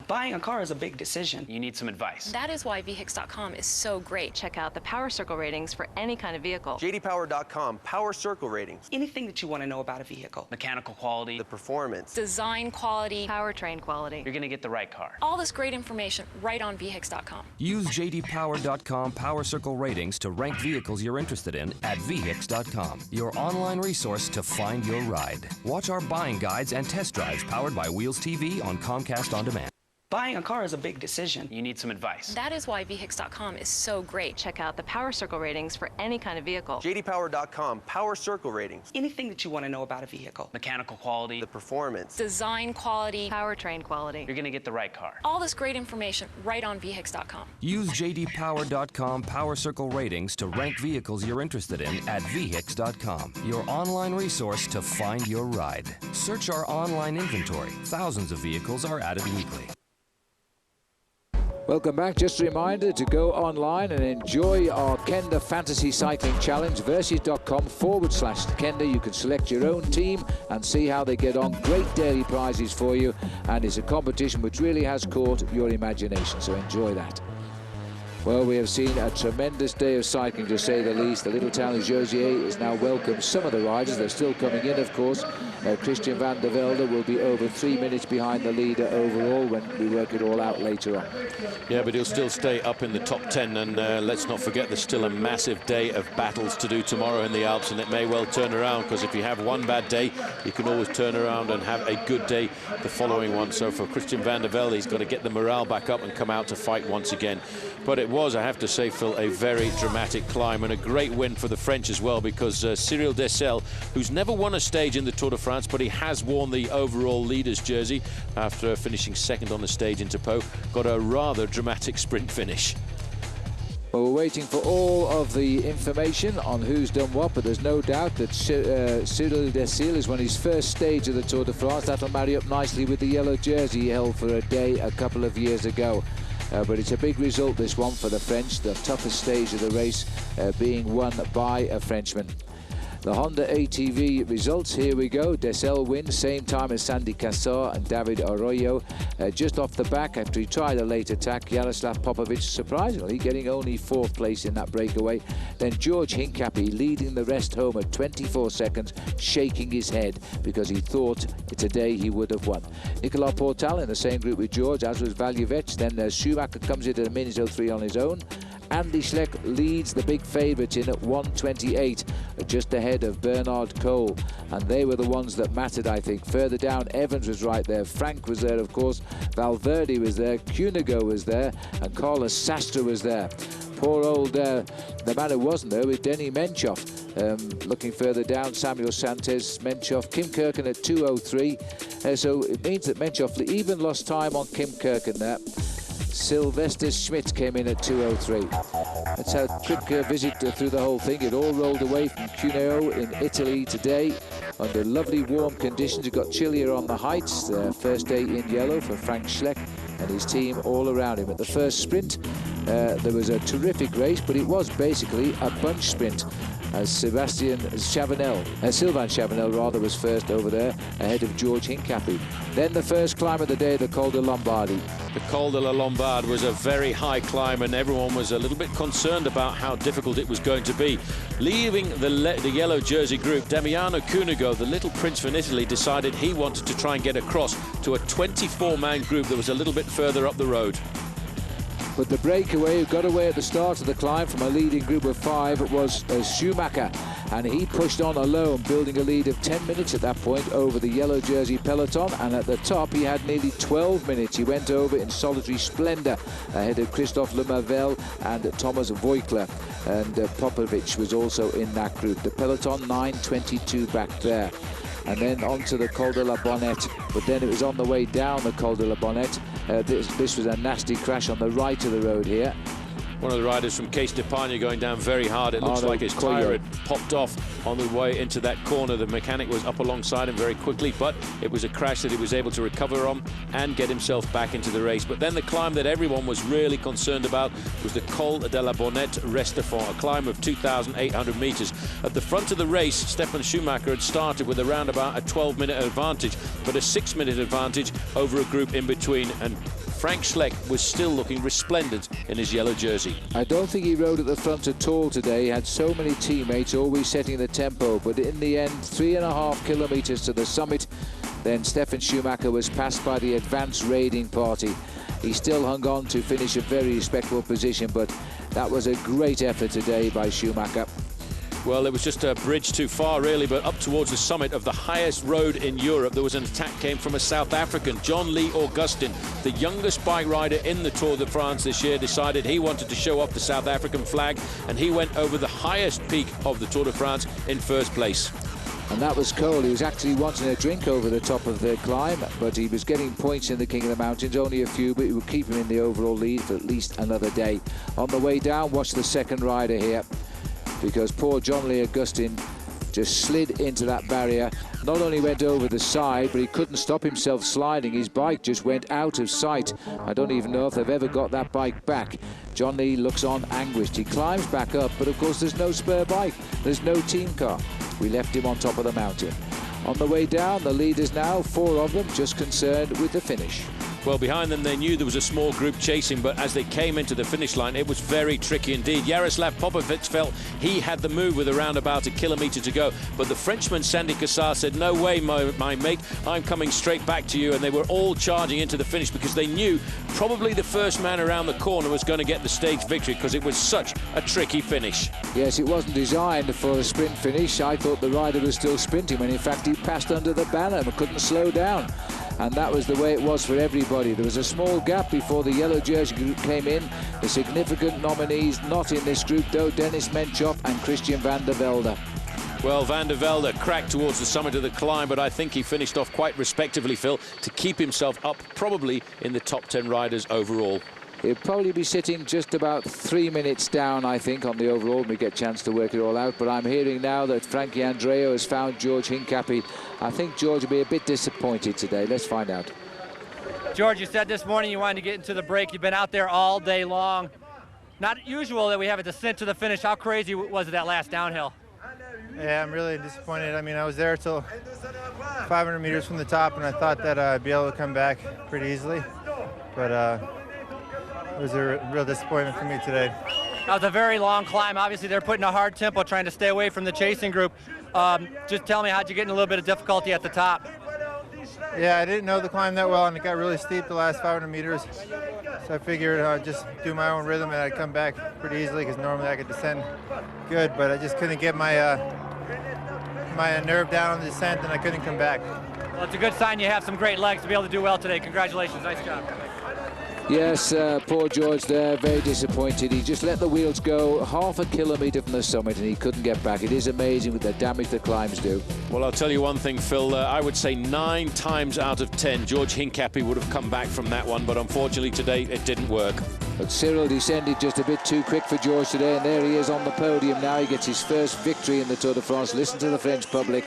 Speaker 20: Buying a car is a big decision.
Speaker 8: You need some advice.
Speaker 21: That is why VHIX.com is so great. Check out the Power Circle ratings for any kind of vehicle.
Speaker 11: JDPower.com Power Circle ratings.
Speaker 20: Anything that you want to know about a vehicle.
Speaker 8: Mechanical quality.
Speaker 11: The performance.
Speaker 21: Design quality. Powertrain quality.
Speaker 8: You're going to get the right car.
Speaker 21: All this great information right on VHIX.com.
Speaker 27: Use JDPower.com Power Circle ratings to rank vehicles you're interested in at VHIX.com, your online resource to find your ride. Watch our buying guides and test drives powered by Wheels TV on Comcast On Demand.
Speaker 20: Buying a car is a big decision.
Speaker 8: You need some advice.
Speaker 21: That is why VHIX.com is so great. Check out the Power Circle ratings for any kind of vehicle.
Speaker 11: JDPower.com Power Circle ratings.
Speaker 20: Anything that you want to know about a vehicle.
Speaker 8: Mechanical quality.
Speaker 11: The performance.
Speaker 21: Design quality. Powertrain quality.
Speaker 8: You're going to get the right car.
Speaker 21: All this great information right on VHIX.com.
Speaker 27: Use JDPower.com Power Circle ratings to rank vehicles you're interested in at VHIX.com, your online resource to find your ride. Search our online inventory. Thousands of vehicles are added weekly.
Speaker 1: Welcome back. Just a reminder to go online and enjoy our Kenda Fantasy Cycling Challenge. Versies.com/Kenda. You can select your own team and see how they get on. Great daily prizes for you, and it's a competition which really has caught your imagination, so enjoy that. Well, we have seen a tremendous day of cycling, to say the least. The little town of Jausiers has now welcomed some of the riders. They're still coming in, of course. Christian van der Velde will be over 3 minutes behind the leader overall when we work it all out later on.
Speaker 7: Yeah, but he'll still stay up in the top 10, and let's not forget there's still a massive day of battles to do tomorrow in the Alps, and it may well turn around, because if you have one bad day, you can always turn around and have a good day the following one. So for Christian van der Velde, he's got to get the morale back up and come out to fight once again. But it was, I have to say, Phil, a very dramatic climb, and a great win for the French as well, because Cyril Dessel, who's never won a stage in the Tour de France, but he has worn the overall leader's jersey after finishing second on the stage into Pau, got a rather dramatic sprint finish.
Speaker 1: Well, we're waiting for all of the information on who's done what, but there's no doubt that Cyril Dessel is on his first stage of the Tour de France. That'll marry up nicely with the yellow jersey he held for a day a couple of years ago. But it's a big result, this one, for the French, the toughest stage of the race being won by a Frenchman. The Honda ATV results, here we go. Dessel wins, same time as Sandy Cassar and David Arroyo. Just off the back, after he tried a late attack, Jaroslav Popovic, surprisingly, getting only 4th place in that breakaway. Then George Hincapie leading the rest home at 24 seconds, shaking his head because he thought today he would have won. Nicolas Portal in the same group with George, as was Valjevec. Then Schumacher comes in at a minute 03 on his own. Andy Schleck leads the big favourite in at 1:28, just ahead of Bernard Cole, and they were the ones that mattered, I think. Further down, Evans was right there, Frank was there, of course, Valverde was there, Cuneo was there, and Carlos Sastre was there. Poor old, the man who wasn't there was Denny Menchoff. Looking further down, Samuel Santos, Menchoff, Kim Kirken at 2:03. So it means that Menchoff even lost time on Kim Kirken there. Sylvester Schmidt came in at 2:03. Let's have a quick visit through the whole thing. It all rolled away from Cuneo in Italy today under lovely warm conditions. It got chillier on the heights. First day in yellow for Frank Schleck. and his team all around him. At the first sprint, there was a terrific race, but it was basically a bunch sprint, as Sylvain Chavanel rather, was first over there, ahead of George Hincapie. Then the first climb of the day, the Col de Lombardy.
Speaker 7: The Col de la Lombard was a very high climb, and everyone was a little bit concerned about how difficult it was going to be. Leaving the yellow jersey group, Damiano Cuneo, the little prince from Italy, decided he wanted to try and get across to a 24-man group that was a little bit further up the road.
Speaker 1: But the breakaway who got away at the start of the climb from a leading group of 5 was Schumacher, and he pushed on alone, building a lead of 10 minutes at that point over the yellow jersey peloton, and at the top he had nearly 12 minutes. He went over in solitary splendour ahead of Christophe Lemarvel and Thomas Voigtler, and Popovic was also in that group. The peloton 9:22 back there. And then onto the Col de la Bonnette, but then it was on the way down the Col de la Bonnette. This was a nasty crash on the right of the road here.
Speaker 7: One of the riders from Case d'Epargne going down very hard. It looks like his tyre had popped off on the way into that corner. The mechanic was up alongside him very quickly, but it was a crash that he was able to recover from and get himself back into the race. But then the climb that everyone was really concerned about was the Col de la Bonnette Restefond, a climb of 2,800 metres. At the front of the race, Stefan Schumacher had started with around about a 12-minute advantage, but a 6-minute advantage over a group in between, and Frank Schleck was still looking resplendent in his yellow jersey.
Speaker 1: I don't think he rode at the front at all today. He had so many teammates always setting the tempo, but in the end, 3.5 kilometres to the summit, then Stefan Schumacher was passed by the advance raiding party. He still hung on to finish a very respectable position, but that was a great effort today by Schumacher.
Speaker 7: Well, it was just a bridge too far, really, but up towards the summit of the highest road in Europe, there was an attack came from a South African, John Lee Augustin, the youngest bike rider in the Tour de France this year, decided he wanted to show off the South African flag, and he went over the highest peak of the Tour de France in first place.
Speaker 1: And that was Cole. He was actually wanting a drink over the top of the climb, but he was getting points in the King of the Mountains, only a few, but it would keep him in the overall lead for at least another day. On the way down, watch the second rider here, because poor John Lee Augustin just slid into that barrier. Not only went over the side, but he couldn't stop himself sliding. His bike just went out of sight. I don't even know if they've ever got that bike back. John Lee looks on anguished. He climbs back up, but of course there's no spare bike. There's no team car. We left him on top of the mountain. On the way down, the leaders now, 4 of them, just concerned with the finish.
Speaker 7: Well, behind them, they knew there was a small group chasing, but as they came into the finish line, it was very tricky indeed. Jaroslav Popovic felt he had the move with around about a kilometre to go, but the Frenchman, Sandy Cassar, said, "No way, my mate, I'm coming straight back to you," and they were all charging into the finish because they knew probably the first man around the corner was going to get the stage victory because it was such a tricky finish.
Speaker 1: Yes, it wasn't designed for a sprint finish. I thought the rider was still sprinting when in fact he passed under the banner and couldn't slow down. And that was the way it was for everybody. There was a small gap before the yellow jersey group came in. The significant nominees not in this group, though, Dennis Menchov and Christian van der Velde.
Speaker 7: Well, van der Velde cracked towards the summit of the climb, but I think he finished off quite respectively, Phil, to keep himself up probably in the top 10 riders overall.
Speaker 1: He'll probably be sitting just about 3 minutes down, I think, on the overall when we get a chance to work it all out. But I'm hearing now that Frankie Andreu has found George Hincapie. I think George will be a bit disappointed today. Let's find out.
Speaker 12: George, you said this morning you wanted to get into the break. You've been out there all day long. Not usual that we have a descent to the finish. How crazy was it that last downhill?
Speaker 13: Yeah, I'm really disappointed. I mean, I was there till 500 meters from the top, and I thought that I'd be able to come back pretty easily. But it was a real disappointment for me today.
Speaker 12: That was a very long climb. Obviously, they're putting a hard tempo, trying to stay away from the chasing group. Just tell me, how'd you get in a little bit of difficulty at the top?
Speaker 13: Yeah, I didn't know the climb that well, and it got really steep the last 500 meters. So I figured I'd just do my own rhythm and I'd come back pretty easily, because normally I could descend good, but I just couldn't get my nerve down on the descent, and I couldn't come back.
Speaker 12: Well, it's a good sign you have some great legs to be able to do well today. Congratulations, nice job.
Speaker 1: Yes, poor George there, very disappointed. He just let the wheels go half a kilometre from the summit and he couldn't get back. It is amazing with the damage the climbs do.
Speaker 7: Well, I'll tell you one thing, Phil. I would say 9 times out of 10, George Hincapie would have come back from that one, but unfortunately today it didn't work.
Speaker 1: But Cyril descended just a bit too quick for George today, and there he is on the podium now. He gets his first victory in the Tour de France. Listen to the French public.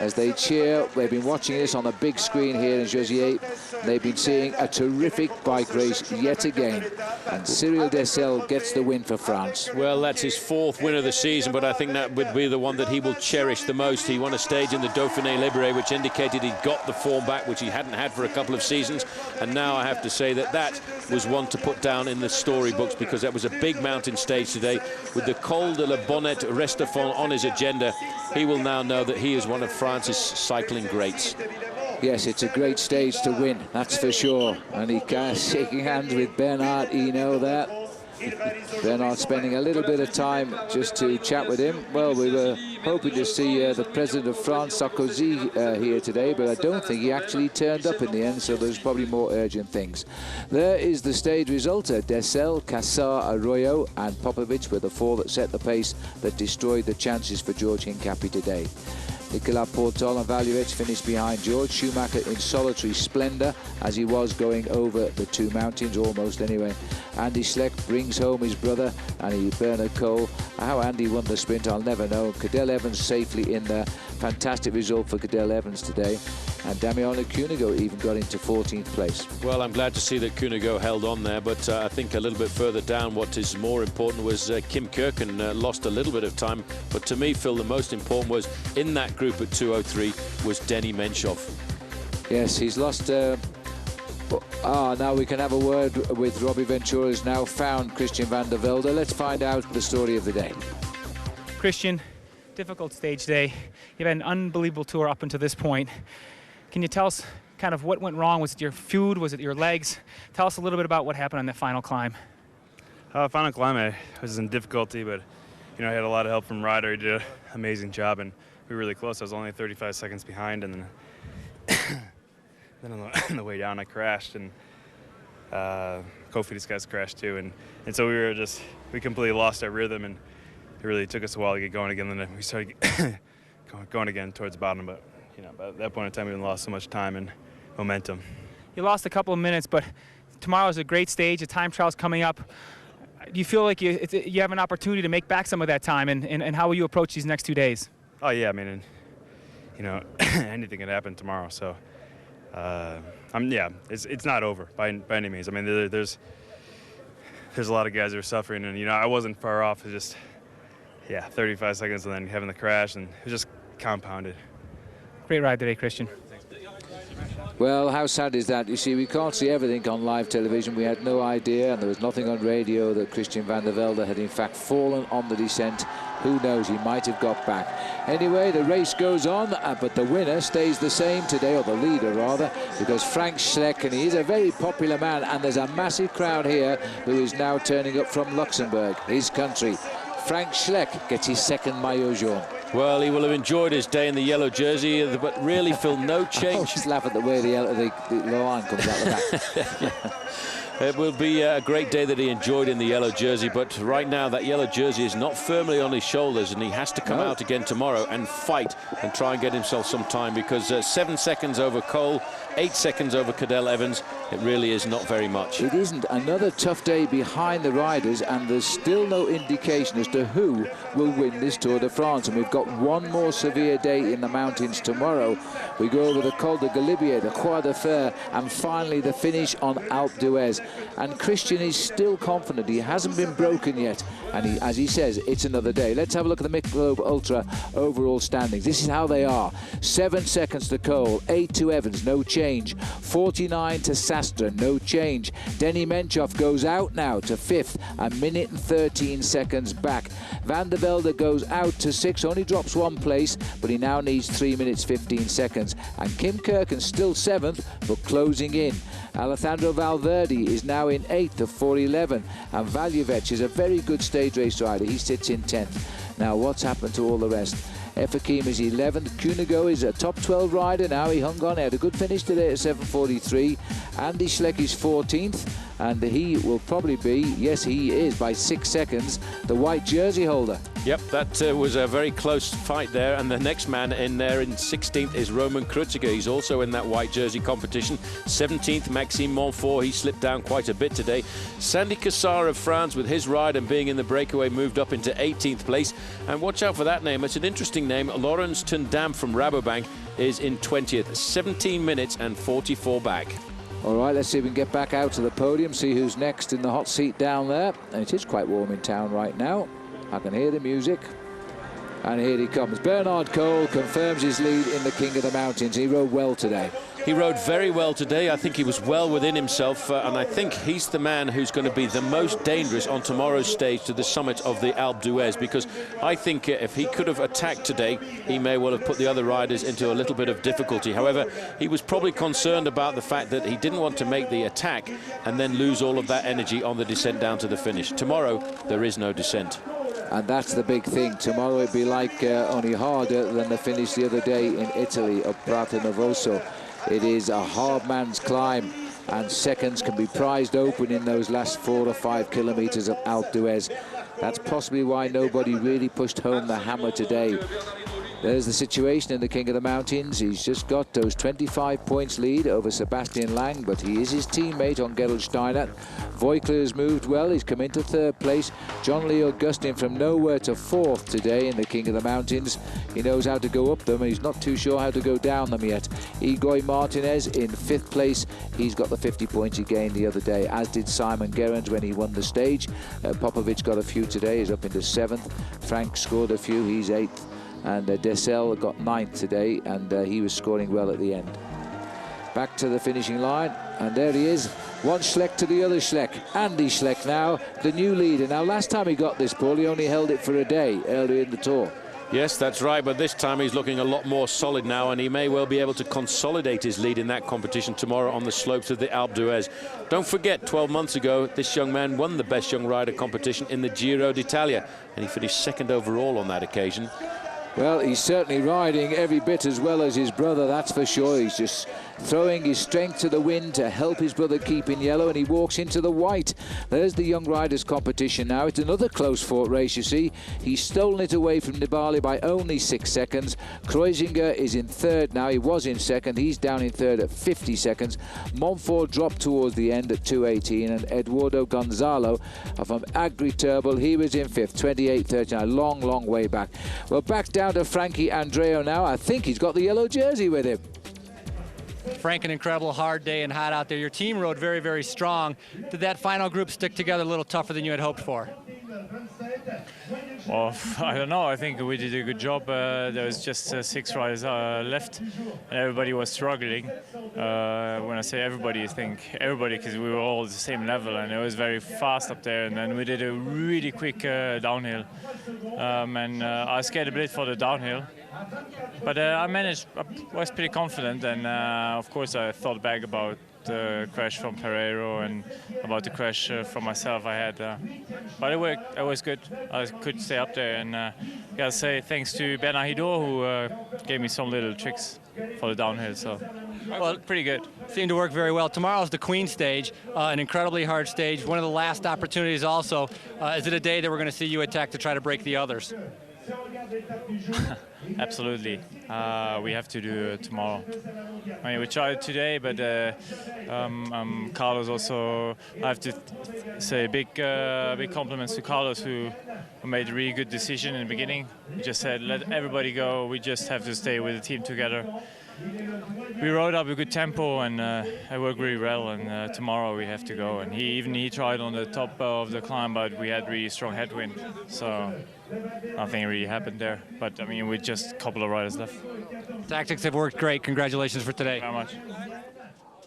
Speaker 1: as they cheer. They've been watching this on the big screen here in Jausiers. They've been seeing a terrific bike race yet again. And Cyril Dessel gets the win for France.
Speaker 7: Well, that's his 4th win of the season, but I think that would be the one that he will cherish the most. He won a stage in the Dauphiné Libéré, which indicated he got the form back, which he hadn't had for a couple of seasons. And now I have to say that that was one to put down in the storybooks, because that was a big mountain stage today. With the Col de la Bonnette Restafon on his agenda, he will now know that he is one of France's cycling greats.
Speaker 1: Yes, it's a great stage to win, that's for sure. And he shaking hands with Bernard Hinault there. Bernard spending a little bit of time just to chat with him. Well, we were hoping to see the President of France, Sarkozy, here today, but I don't think he actually turned up in the end, so there's probably more urgent things. There is the stage result. Dessel, Cassar, Arroyo and Popovic were the 4 that set the pace that destroyed the chances for George Hincapie today. Nicolas Portol and Valuevich finished behind George. Schumacher in solitary splendour as he was going over the 2 mountains, almost anyway. Andy Schleck brings home his brother, and Bernard Cole. How Andy won the sprint, I'll never know. Cadel Evans safely in there. Fantastic result for Cadel Evans today. And Damiano Cuneo even got into 14th place.
Speaker 7: Well, I'm glad to see that Cuneo held on there, but I think a little bit further down, what is more important was Kim Kirken lost a little bit of time. But to me, Phil, the most important was in that group at 2:03 was Denny Menchov.
Speaker 1: Yes, he's lost. Now we can have a word with Robbie Ventura, who's now found Christian van der Velde. Let's find out the story of the day.
Speaker 14: Christian, difficult stage day. You've had an unbelievable tour up until this point. Can you tell us kind of what went wrong? Was it your food? Was it your legs? Tell us a little bit about what happened on the final climb.
Speaker 15: Final climb, I was in difficulty, but I had a lot of help from Ryder. He did an amazing job, and we were really close. I was only 35 seconds behind, and then on the way down, I crashed, and Kofidis guys crashed too, and so we completely lost our rhythm, and it really took us a while to get going again. Then we started going again towards the bottom, but by that point in time, we lost so much time and momentum.
Speaker 14: You lost a couple of minutes, but tomorrow's a great stage. The time trial's coming up. Do you feel like you have an opportunity to make back some of that time, and how will you approach these next 2 days?
Speaker 15: Oh yeah, I mean, anything can happen tomorrow. So, it's not over by any means. I mean, there's a lot of guys that are suffering, and I wasn't far off. It just 35 seconds, and then having the crash, and it was just compounded.
Speaker 14: Great ride today, Christian.
Speaker 1: Well, how sad is that? You see, we can't see everything on live television. We had no idea, and there was nothing on radio that Christian van der Velde had in fact fallen on the descent. Who knows, he might have got back. Anyway, the race goes on, but the winner stays the same today, or the leader rather, because Frank Schleck, and he is a very popular man, and there's a massive crowd here who is now turning up from Luxembourg, his country. Frank Schleck gets his 2nd maillot jaune.
Speaker 7: Well, he will have enjoyed his day in the yellow jersey, but really, Phil, no change.
Speaker 1: Just laugh at the way the line comes out the back.
Speaker 7: It will be a great day that he enjoyed in the yellow jersey, but right now that yellow jersey is not firmly on his shoulders, and he has to come out again tomorrow and fight and try and get himself some time, because 7 seconds over Cole, 8 seconds over Cadel Evans, it really is not very much.
Speaker 1: It isn't. Another tough day behind the riders, and there's still no indication as to who will win this Tour de France. And we've got one more severe day in the mountains tomorrow. We go over the Col de Galibier, the Croix de Fer, and finally the finish on Alpe d'Huez. And Christian is still confident. He hasn't been broken yet, and as he says, it's another day. Let's have a look at the Michelob Ultra overall standings. This is how they are. 7 seconds to Cole, 8 to Evans, no change. 49 to Sastre, no change. Denny Menchov goes out now to 5th, a minute and 13 seconds back. Van der Velde goes out to 6th, only drops 1 place, but he now needs 3 minutes 15 seconds. And Kim Kirken still 7th, but closing in. Alejandro Valverde is now in 8th of 4:11, and Valuevich is a very good stage race rider. He sits in 10th. Now, what's happened to all the rest? Efrakim is 11th. Cuneo is a top 12 rider now. He hung on. He had a good finish today at 7:43. Andy Schleck is 14th, and he will probably be, yes, he is, by 6 seconds, the white jersey holder.
Speaker 7: Yep, that was a very close fight there, and the next man in there in 16th is Roman Kreuziger. He's also in that white jersey competition. 17th, Maxime Montfort. He slipped down quite a bit today. Sandy Cassar of France, with his ride and being in the breakaway, moved up into 18th place. And watch out for that name. It's an interesting name. Laurens Tendam from Rabobank is in 20th. 17 minutes and 44 back.
Speaker 1: All right, let's see if we can get back out to the podium, see who's next in the hot seat down there. And it is quite warm in town right now. I can hear the music. And here he comes. Bernard Cole confirms his lead in the King of the Mountains. He rode well today.
Speaker 7: He rode very well today. I think he was well within himself, and I think he's the man who's going to be the most dangerous on tomorrow's stage to the summit of the Alpe d'Huez, because I think if he could have attacked today, he may well have put the other riders into a little bit of difficulty. However, he was probably concerned about the fact that he didn't want to make the attack and then lose all of that energy on the descent down to the finish. Tomorrow, there is no descent.
Speaker 1: And that's the big thing. Tomorrow it'll be like only harder than the finish the other day in Italy of Prato Novoso. It is a hard man's climb, and seconds can be prized open in those last 4 or 5 kilometers of Alpe d'Huez. That's possibly why nobody really pushed home the hammer today. There's the situation in the King of the Mountains. He's just got those 25 points lead over Sebastian Lang, but he is his teammate on Gerolsteiner. Voigtler has moved well. He's come into 3rd place. John Lee Augustin from nowhere to 4th today in the King of the Mountains. He knows how to go up them, and he's not too sure how to go down them yet. Igor Martinez in 5th place. He's got the 50 points he gained the other day, as did Simon Gerrans when he won the stage. Popovic got a few today. He's up into 7th. Frank scored a few. He's 8th. And Dessel got 9th today, and he was scoring well at the end. Back to the finishing line, and there he is. One Schleck to the other Schleck. Andy Schleck now, the new leader. Now, last time he got this ball, he only held it for a day earlier in the Tour.
Speaker 7: Yes, that's right, but this time he's looking a lot more solid now, and he may well be able to consolidate his lead in that competition tomorrow on the slopes of the Alpe d'Huez. Don't forget, 12 months ago, this young man won the Best Young Rider competition in the Giro d'Italia, and he finished 2nd overall on that occasion.
Speaker 1: Well, he's certainly riding every bit as well as his brother, that's for sure. He's just throwing his strength to the wind to help his brother keep in yellow, and he walks into the white. There's the Young Riders competition now. It's another close-fought race, you see. He's stolen it away from Nibali by only 6 seconds. Kreuziger is in 3rd now. He was in 2nd. He's down in 3rd at 50 seconds. Montfort dropped towards the end at 2:18, and Eduardo Gonzalo from Agri-Turbal, he was in 5th, 28:39. Long, long way back. Well, back down to Frankie Andreo now. I think he's got the yellow jersey with him.
Speaker 12: Frank, an incredible hard day and hot out there. Your team rode very, very strong. Did that final group stick together a little tougher than you had hoped for?
Speaker 16: Well, I don't know. I think we did a good job. There was just 6 riders left, and everybody was struggling. When I say everybody, I think everybody, because we were all at the same level, and it was very fast up there. And then we did a really quick downhill, and I scared a bit for the downhill. But I managed. I was pretty confident, and of course I thought back about the crash from Pereiro and about the crash from myself I had. But it worked. It was good. I could stay up there, and gotta say thanks to Bernard Hinault, who gave me some little tricks for the downhill. So, well, pretty good.
Speaker 12: Seemed to work very well. Tomorrow's the Queen stage, an incredibly hard stage. One of the last opportunities also. Is it a day that we're going to see you attack to try to break the others?
Speaker 16: Absolutely. We have to do it tomorrow. I mean, we tried today, but Carlos also, I have to say big compliments to Carlos, who made a really good decision in the beginning. He just said, let everybody go. We just have to stay with the team together. We rode up a good tempo, and it worked really well, and tomorrow we have to go. And he tried on the top of the climb, but we had really strong headwind, so nothing really happened there. But I mean, with just a couple of riders left.
Speaker 12: Tactics have worked great. Congratulations for today.
Speaker 16: Very much.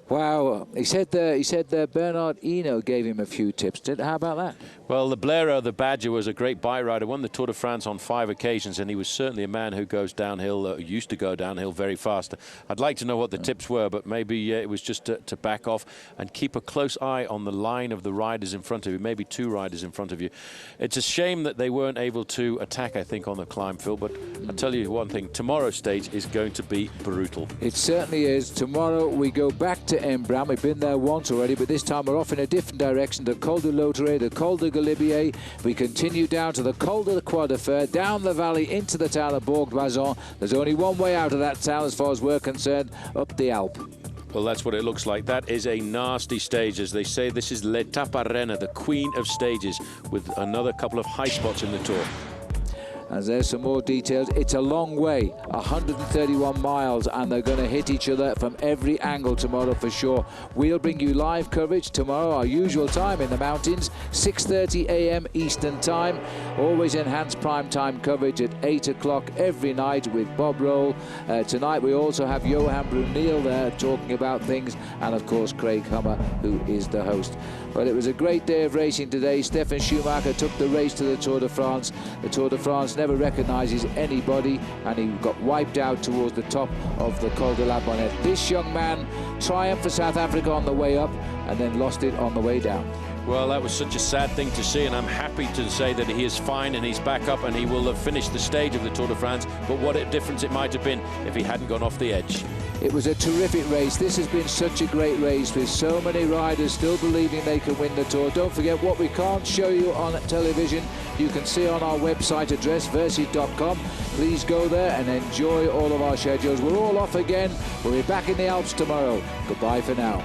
Speaker 1: Wow, he said Bernard Hinault gave him a few tips. How about that?
Speaker 7: Well, the Blero, the Badger, was a great bike rider, won the Tour de France on 5 occasions, and he was certainly a man who goes downhill, used to go downhill very fast. I'd like to know what the tips were, but maybe it was just to back off and keep a close eye on the line of the riders in front of you, maybe 2 riders in front of you. It's a shame that they weren't able to attack, I think, on the climb, Phil, but I'll tell you one thing, tomorrow's stage is going to be brutal.
Speaker 1: It certainly is. Tomorrow we go back to to Embran. We've been there once already, but this time we're off in a different direction, the Col de Lautré, the Col de Galibier. We continue down to the Col de Croix de Fer, down the valley into the town of Bourg-d'Oisans. There's only one way out of that town as far as we're concerned, up the Alp.
Speaker 7: Well, that's what it looks like. That is a nasty stage. As they say, this is l'Etape Reine, the queen of stages, with another couple of high spots in the Tour.
Speaker 1: As there's some more details, it's a long way, 131 miles, and they're going to hit each other from every angle tomorrow for sure. We'll bring you live coverage tomorrow, our usual time in the mountains, 6:30 a.m. Eastern Time. Always enhanced prime time coverage at 8 o'clock every night with Bob Roll. Tonight we also have Johan Brunel there talking about things, and of course Craig Hummer, who is the host. But it was a great day of racing today. Stefan Schumacher took the race to the Tour de France. The Tour de France never recognises anybody, and he got wiped out towards the top of the Col de la Bonnette. This young man triumphed for South Africa on the way up and then lost it on the way down.
Speaker 7: Well, that was such a sad thing to see, and I'm happy to say that he is fine and he's back up and he will have finished the stage of the Tour de France. But what a difference it might have been if he hadn't gone off the edge.
Speaker 1: It was a terrific race. This has been such a great race with so many riders still believing they can win the Tour. Don't forget, what we can't show you on television, you can see on our website address, versi.com. Please go there and enjoy all of our schedules. We're all off again. We'll be back in the Alps tomorrow. Goodbye for now.